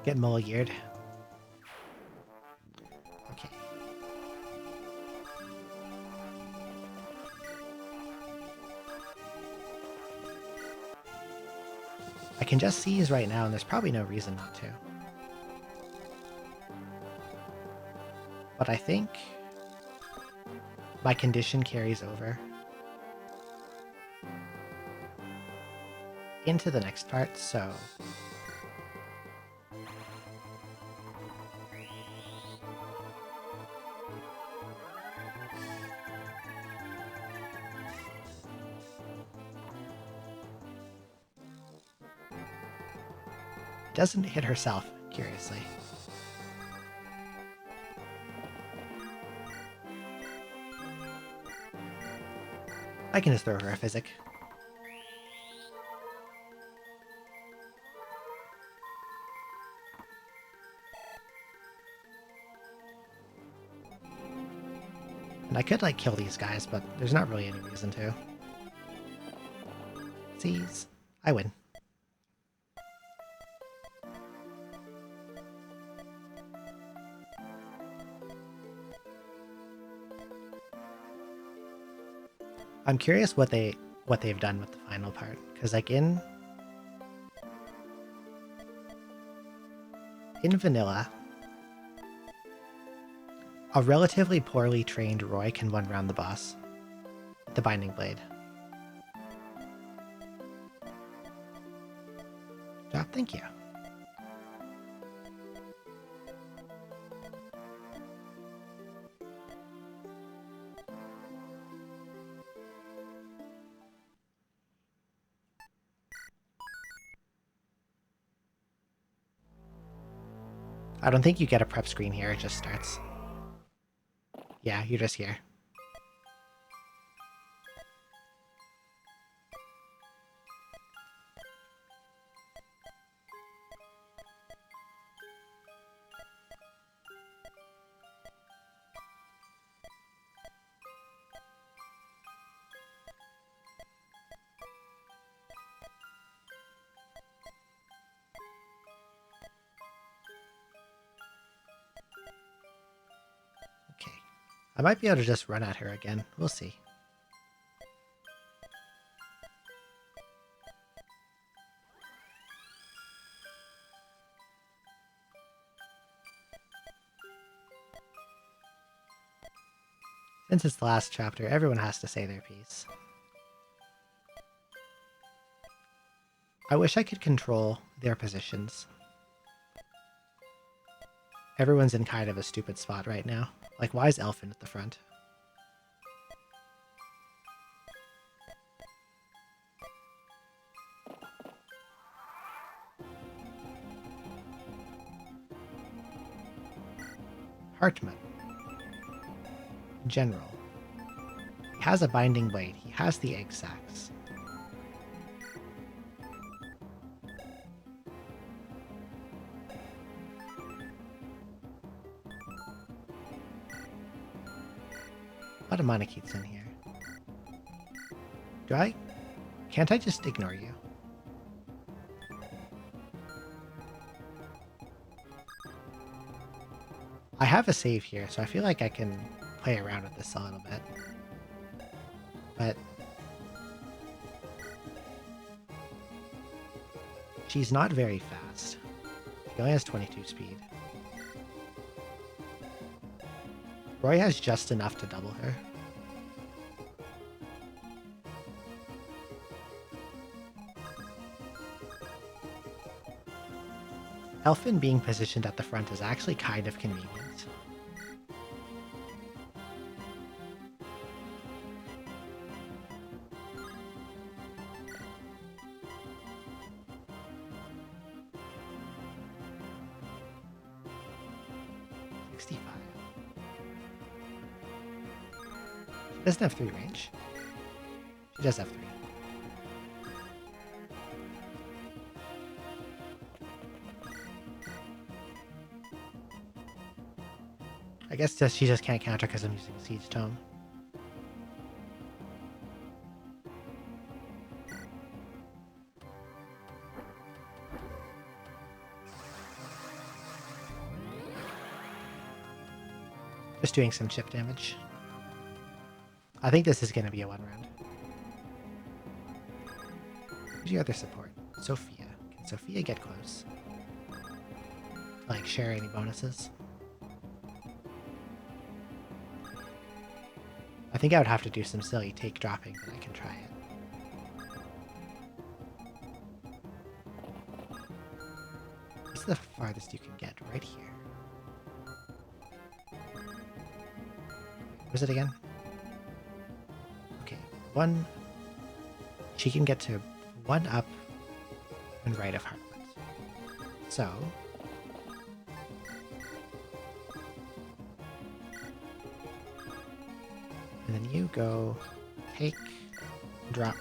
Get mulligeared. Okay. I can just seize right now, and there's probably no reason not to. But I think my condition carries over into the next part, so doesn't hit herself, curiously. I can just throw her a physic. And I could, like, kill these guys, but there's not really any reason to. Seize. I win. I'm curious what they've done with the final part, because like in vanilla, a relatively poorly trained Roy can run around the boss with the Binding Blade. Job, thank you. I don't think you get a prep screen here, it just starts. Yeah, you're just here. I might be able to just run at her again. We'll see. Since it's the last chapter, everyone has to say their piece. I wish I could control their positions. Everyone's in kind of a stupid spot right now. Like, why is Elfin at the front? Hartman. General. He has a binding blade. He has the egg sacs. A lot of Monokits in here. Can't I just ignore you? I have a save here, so I feel like I can play around with this a little bit. But she's not very fast. She only has 22 speed. Roy has just enough to double her. Elfin being positioned at the front is actually kind of convenient. She doesn't have 3 range. She does have 3. I guess she just can't counter because I'm using Siege Tome. Just doing some chip damage. I think this is going to be a 1 round. Who's your other support? Sophia. Can Sophia get close? Like, share any bonuses? I think I would have to do some silly take dropping, but I can try it. What's the farthest you can get? Right here. What was it again? Okay, 1. She can get to 1 up and right of Heartwood. So and then you go take, drop.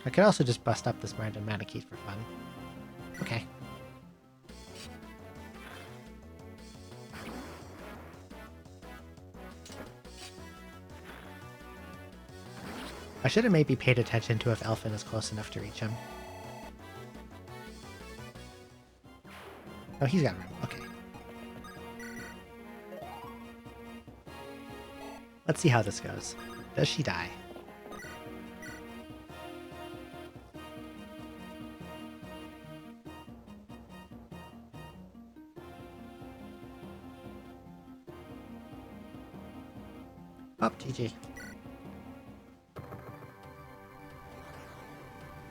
I could also just bust up this random Manakite for fun. Okay. I should have maybe paid attention to if Elfin is close enough to reach him. Oh, he's got room. Okay. Let's see how this goes. Does she die? Oh, GG.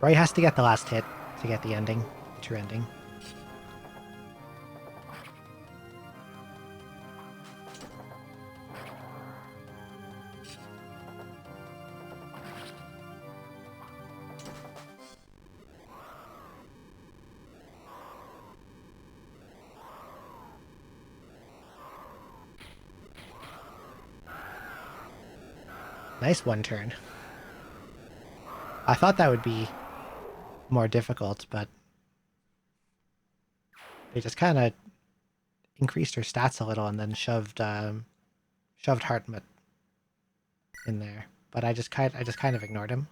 Roy has to get the last hit to get the ending. True ending. Nice 1 turn. I thought that would be more difficult, but they just kind of increased her stats a little and then shoved Hartmut in there. But I just kind of ignored him.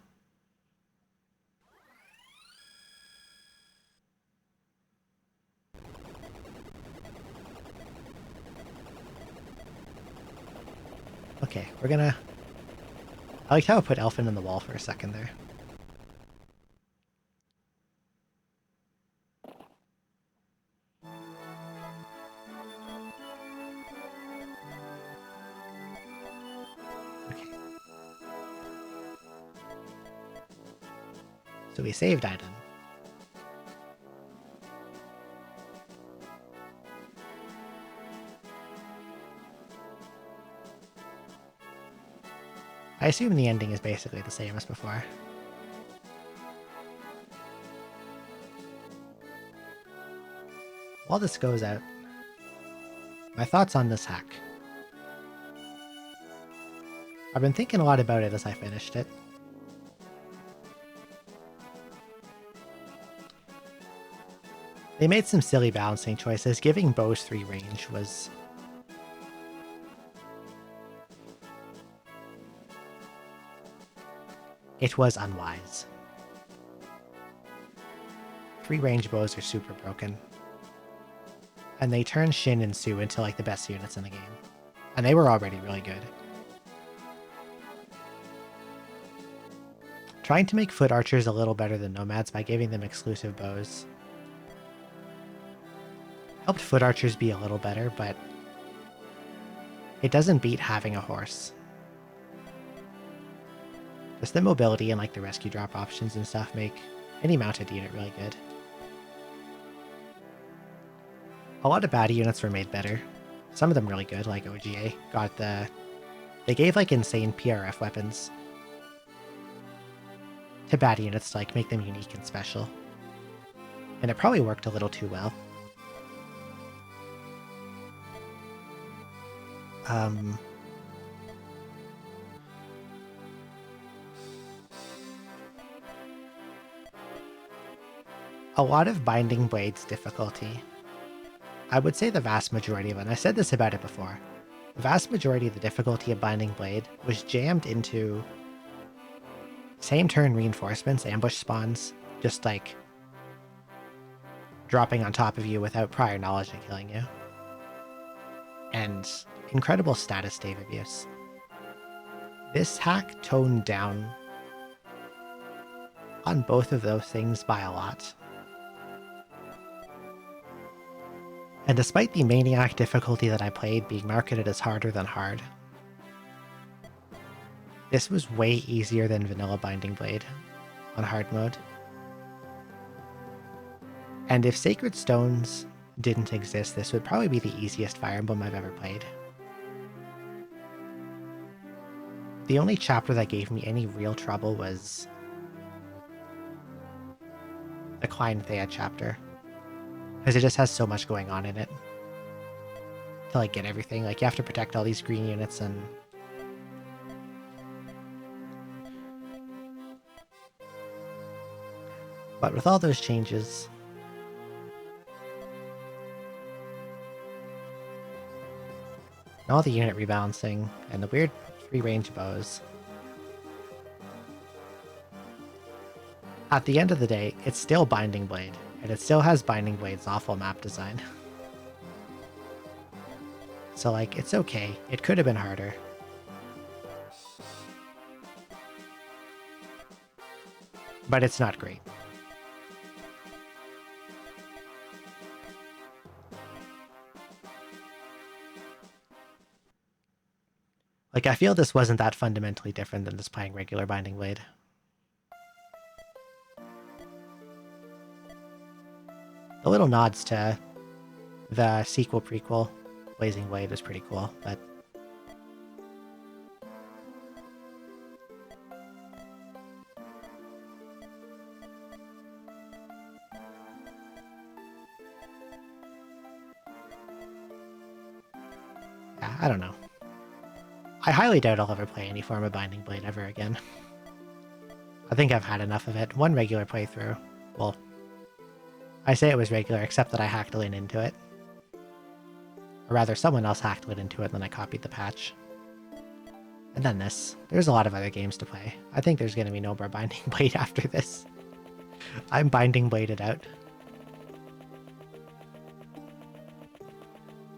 Okay, we're gonna... I liked how I put Elfin in the wall for a second there. Okay. So we saved Iden. I assume the ending is basically the same as before. While this goes out, my thoughts on this hack. I've been thinking a lot about it as I finished it. They made some silly balancing choices. Giving bows 3 range was... It was unwise. 3 range bows are super broken. And they turn Shin and Su into like the best units in the game. And they were already really good. Trying to make foot archers a little better than nomads by giving them exclusive bows helped foot archers be a little better, but it doesn't beat having a horse. Just the mobility and like the rescue drop options and stuff make any mounted unit really good. A lot of bad units were made better. Some of them really good, like OGA. They gave like insane PRF weapons to bad units to like make them unique and special. And it probably worked a little too well. A lot of Binding Blade's difficulty, I would say the vast majority of it, and I said this about it before, the vast majority of the difficulty of Binding Blade was jammed into same turn reinforcements, ambush spawns, just like dropping on top of you without prior knowledge and killing you. And incredible status stave abuse. This hack toned down on both of those things by a lot. And despite the maniac difficulty that I played being marketed as harder than hard, this was way easier than vanilla Binding Blade on hard mode. And if Sacred Stones didn't exist, this would probably be the easiest Fire Emblem I've ever played. The only chapter that gave me any real trouble was the Klein Thea chapter, because it just has so much going on in it to like get everything. Like you have to protect all these green units and but with all those changes, and all the unit rebalancing and the weird free range bows, at the end of the day, it's still Binding Blade, and it still has Binding Blade's awful map design. So like, it's okay. It could have been harder. But it's not great. Like, I feel this wasn't that fundamentally different than just playing regular Binding Blade. The little nods to the sequel prequel, Blazing Blade, was pretty cool, but yeah, I don't know. I highly doubt I'll ever play any form of Binding Blade ever again. I think I've had enough of it. One regular playthrough. Well, I say it was regular, except that I hacked Lyn into it. Or rather, someone else hacked it into it and then I copied the patch. And then this. There's a lot of other games to play. I think there's going to be no more Binding Blade after this. I'm Binding Bladed out.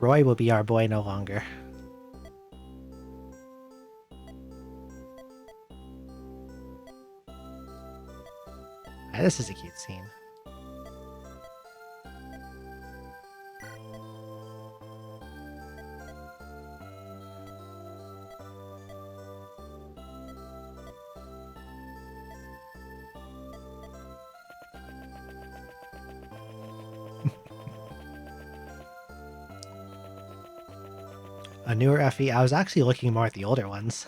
Roy will be our boy no longer. This is a cute scene. A newer FE. I was actually looking more at the older ones.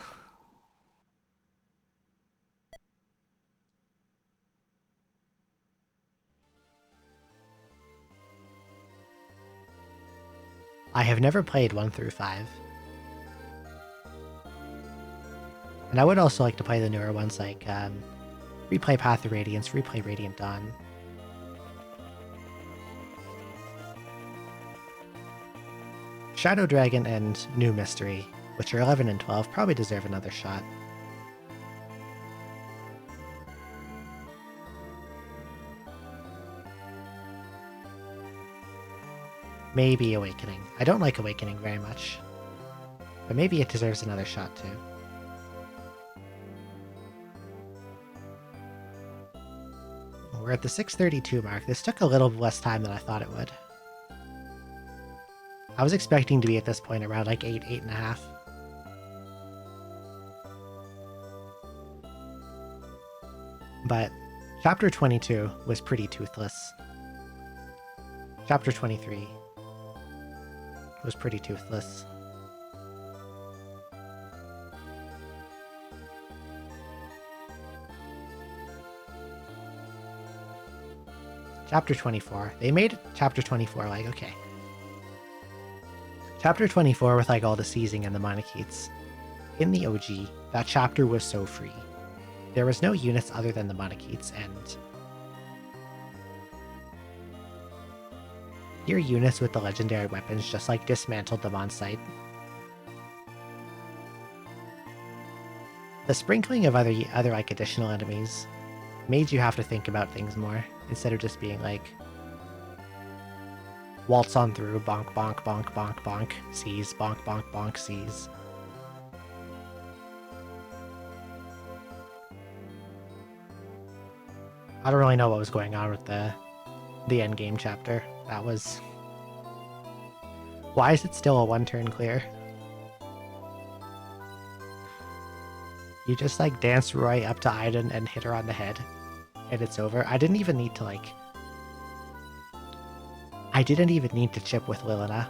I have never played 1 through 5. And I would also like to play the newer ones like replay Path of Radiance, replay Radiant Dawn. Shadow Dragon and New Mystery, which are 11 and 12, probably deserve another shot. Maybe Awakening. I don't like Awakening very much, but maybe it deserves another shot too. We're at the 6:32 mark. This took a little less time than I thought it would. I was expecting to be at this point around like 8, 8.5. But Chapter 22 was pretty toothless. Chapter 23 was pretty toothless. Chapter 24. They made Chapter 24 like, okay. Chapter 24 with like all the seizing and the Monarchites. In the OG, that chapter was so free. There was no units other than the Monarchites, and your units with the legendary weapons just like dismantled them on sight. The sprinkling of other like additional enemies made you have to think about things more, instead of just being like waltz on through, bonk, bonk, bonk, bonk, bonk, seize, bonk, bonk, bonk, seize. I don't really know what was going on with the endgame chapter. That was... Why is it still a one-turn clear? You just like dance Roy up to Aiden and hit her on the head, and it's over. I didn't even need to like... I didn't even need to chip with Lilina.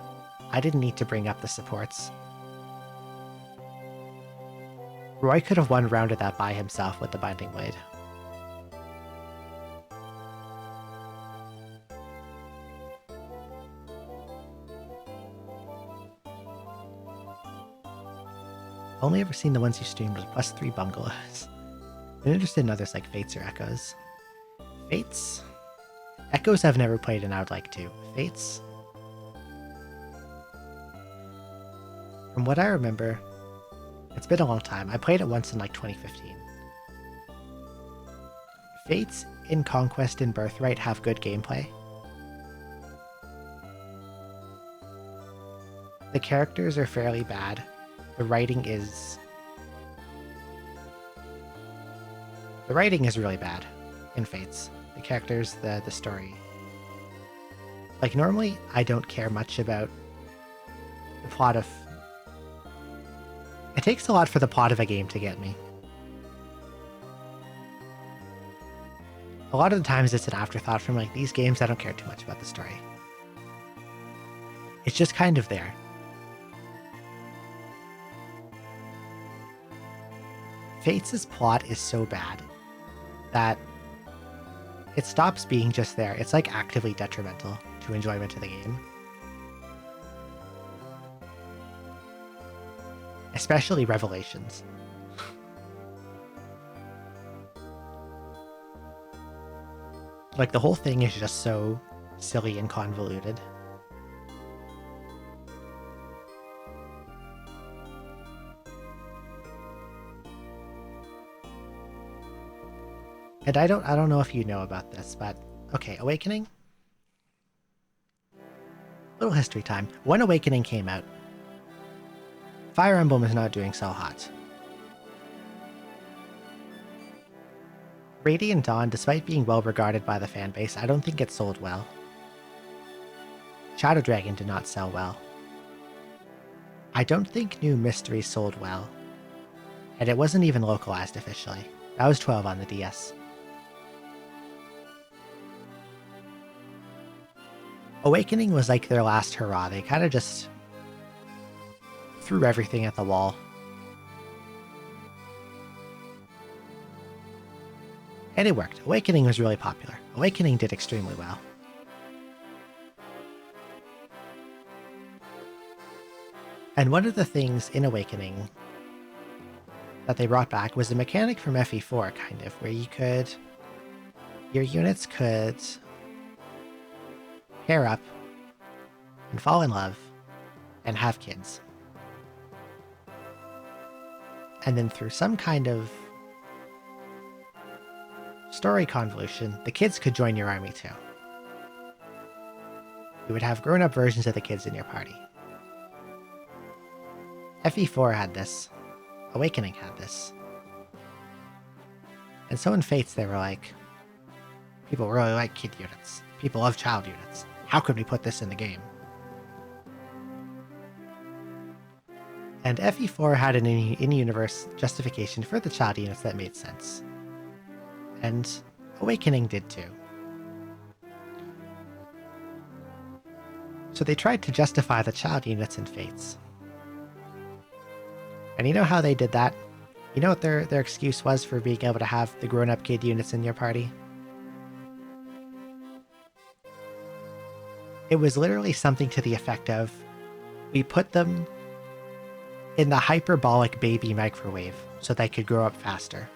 I didn't need to bring up the supports. Roy could have one-rounded that by himself with the Binding Blade. Only ever seen the ones you streamed with +3 bungalows. I'm interested in others like Fates or Echoes. Fates? Echoes I've never played and I would like to. Fates? From what I remember, it's been a long time. I played it once in like 2015. Fates in Conquest and Birthright have good gameplay. The characters are fairly bad. The writing is really bad in Fates. The characters, the story. Like, normally, I don't care much about the plot of... It takes a lot for the plot of a game to get me. A lot of the times it's an afterthought from, like, these games, I don't care too much about the story. It's just kind of there. Fates' plot is so bad that it stops being just there. It's like actively detrimental to enjoyment of the game. Especially Revelations. Like, the whole thing is just so silly and convoluted. And I don't know if you know about this, but okay, Awakening. Little history time. When Awakening came out, Fire Emblem is not doing so hot. Radiant Dawn, despite being well regarded by the fanbase, I don't think it sold well. Shadow Dragon did not sell well. I don't think New Mystery sold well. And it wasn't even localized officially. That was 12 on the DS. Awakening was like their last hurrah. They kind of just threw everything at the wall. And it worked. Awakening was really popular. Awakening did extremely well. And one of the things in Awakening that they brought back was a mechanic from FE4, kind of, where your units could pair up and fall in love and have kids. And then through some kind of story convolution, the kids could join your army too. You would have grown-up versions of the kids in your party. FE4 had this. Awakening had this. And so in Fates they were like, people really like kid units. People love child units. How could we put this in the game? And FE4 had an in-universe justification for the child units that made sense. And Awakening did too. So they tried to justify the child units in Fates. And you know how they did that? You know what their excuse was for being able to have the grown-up kid units in your party? It was literally something to the effect of, we put them in the hyperbolic baby microwave so they could grow up faster.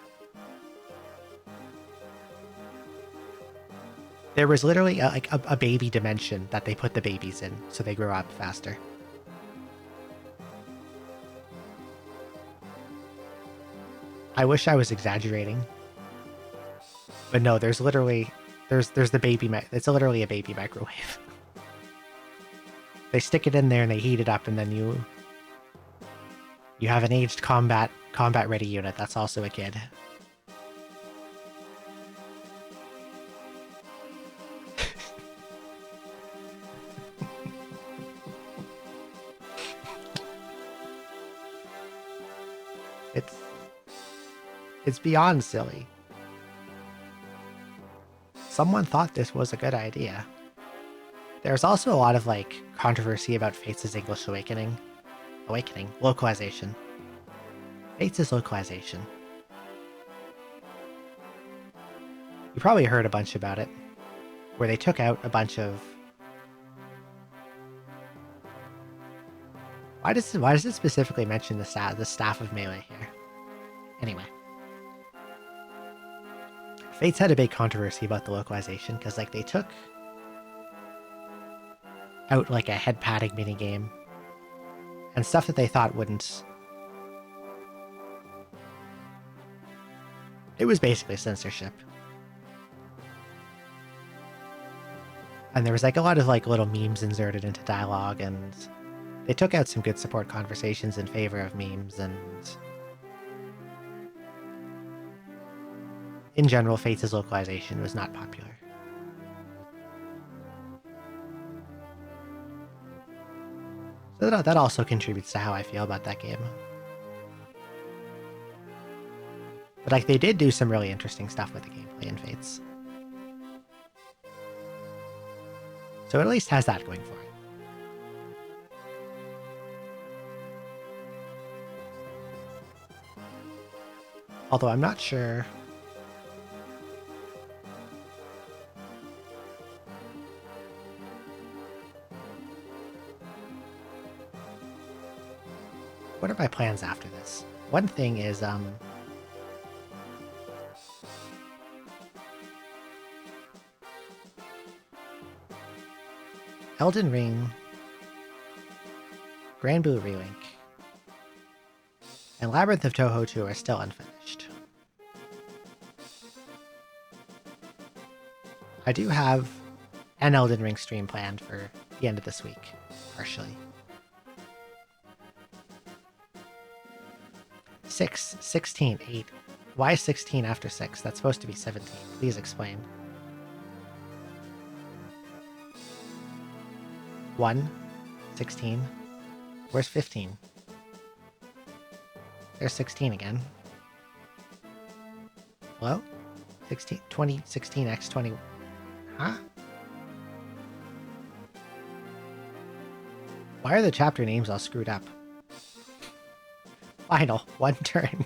There was literally a baby dimension that they put the babies in so they grow up faster. I wish I was exaggerating. But no, there's literally there's the baby it's literally a baby microwave. They stick it in there and they heat it up, and then you have an aged combat ready unit that's also a kid. It's beyond silly. Someone thought this was a good idea. There's also a lot of controversy about Fates' English Awakening localization. Fates' localization. You probably heard a bunch about it, where they took out a bunch of. Why does it specifically mention the staff of Melee here? Anyway. Fates had a big controversy about the localization, because they took out a head padding minigame and stuff that they thought wouldn't. It was basically censorship. And there was a lot of little memes inserted into dialogue, and they took out some good support conversations in favor of memes, and in general, Fates' localization was not popular. So that also contributes to how I feel about that game. But they did do some really interesting stuff with the gameplay in Fates. So it at least has that going for it. Although I'm not sure. What are my plans after this? One thing is, Elden Ring, Grand Blue Relink, and Labyrinth of Toho 2 are still unfinished. I do have an Elden Ring stream planned for the end of this week, partially. 6, 16, 8. Why 16 after 6? That's supposed to be 17. Please explain. 1, 16. Where's 15? There's 16 again. Hello? 16, 20, 16x, 20. Huh? Why are the chapter names all screwed up? Final, 1 turn.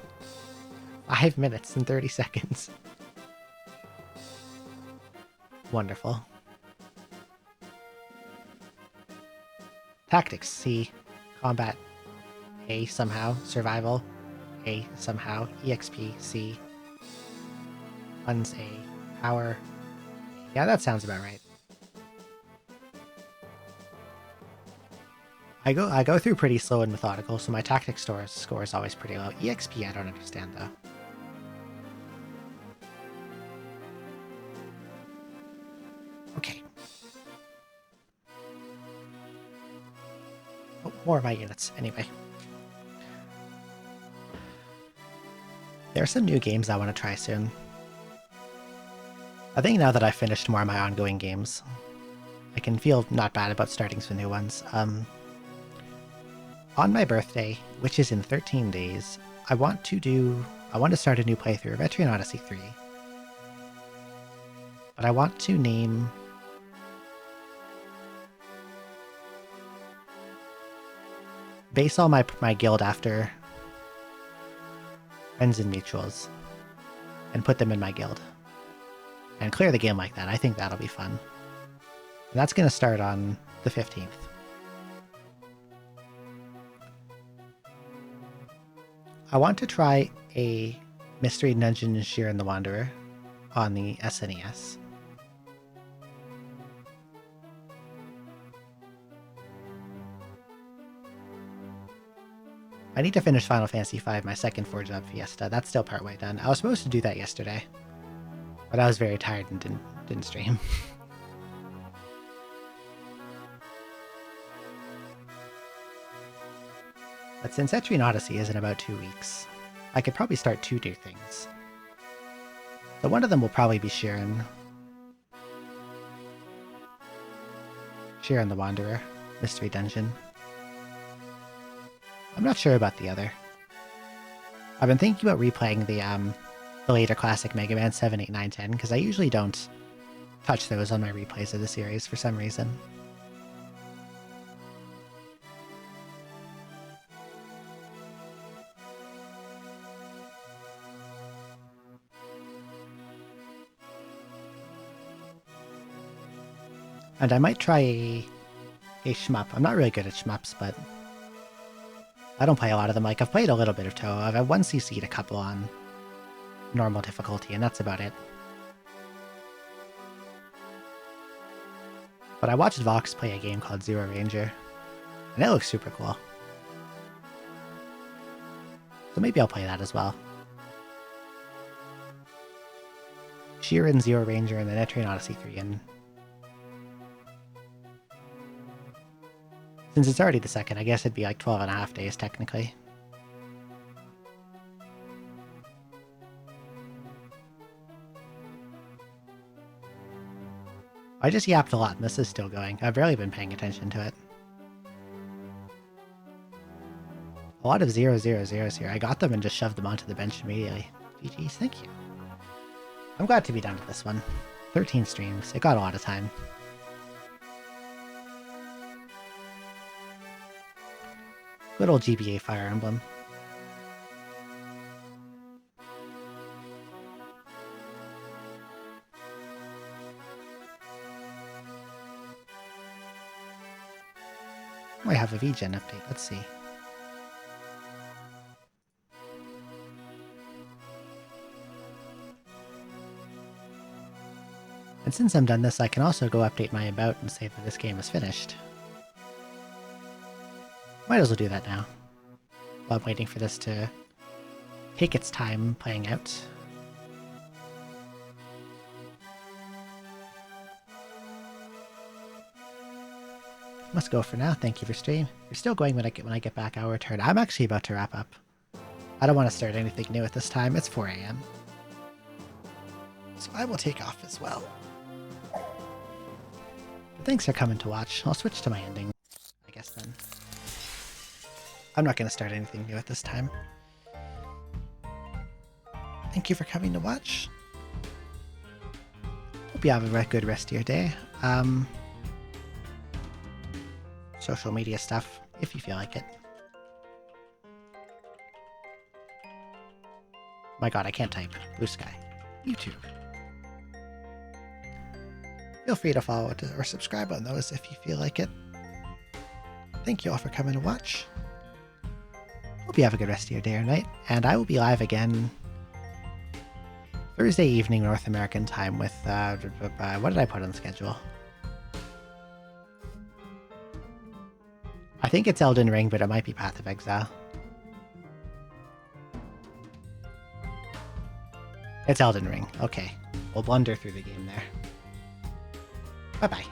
5 minutes and 30 seconds. Wonderful. Tactics, C. Combat, A somehow. Survival, A somehow. EXP, C. Funds, A. Power. Yeah, that sounds about right. I go through pretty slow and methodical, so my tactics score is always pretty low. EXP I don't understand though. Okay. Oh, more of my units, anyway. There are some new games I want to try soon. I think now that I've finished more of my ongoing games, I can feel not bad about starting some new ones. On my birthday, which is in 13 days, I want to start a new playthrough of Etrian Odyssey 3. But I want to base all my guild after friends and mutuals and put them in my guild. And clear the game like that. I think that'll be fun. And that's going to start on the 15th. I want to try a Mystery Dungeon Shiren the Wanderer on the SNES. I need to finish Final Fantasy V, my second Forge Up Fiesta. That's still partway done. I was supposed to do that yesterday, but I was very tired and didn't stream. But since Etrian Odyssey is in about 2 weeks, I could probably start 2 new things. So one of them will probably be Shiren. Shiren the Wanderer, Mystery Dungeon. I'm not sure about the other. I've been thinking about replaying the later classic Mega Man 7, 8, 9, 10, because I usually don't touch those on my replays of the series for some reason. And I might try a shmup. I'm not really good at shmups, but I don't play a lot of them. Like, I've played a little bit of Toho. I've 1cc'd a couple on normal difficulty, and that's about it. But I watched Vox play a game called Zero Ranger, and it looks super cool. So maybe I'll play that as well. Shiren, Zero Ranger, and then Etrian Odyssey 3, and since it's already the 2nd, I guess it'd be like 12.5 days, technically. I just yapped a lot, and this is still going. I've barely been paying attention to it. A lot of 000s here. I got them and just shoved them onto the bench immediately. GG's, thank you. I'm glad to be done with this one. 13 streams. It got a lot of time. Good old GBA Fire Emblem. I have a VGen update, let's see. And since I'm done this, I can also go update my about and say that this game is finished. Might as well do that now, while I'm waiting for this to take its time playing out. must go for now. Thank you for stream. You're still going when I get back. I'll return. I'm actually about to wrap up. I don't want to start anything new at this time. It's 4 a.m. So I will take off as well. But thanks for coming to watch. I'll switch to my ending, I guess then. I'm not going to start anything new at this time. Thank you for coming to watch. Hope you have a good rest of your day. Social media stuff, if you feel like it. My god, I can't type. Blue Sky. YouTube. Feel free to follow or subscribe on those if you feel like it. Thank you all for coming to watch. Hope you have a good rest of your day or night, and I will be live again Thursday evening North American time with, what did I put on the schedule? I think it's Elden Ring, but it might be Path of Exile. It's Elden Ring. Okay. We'll blunder through the game there. Bye-bye.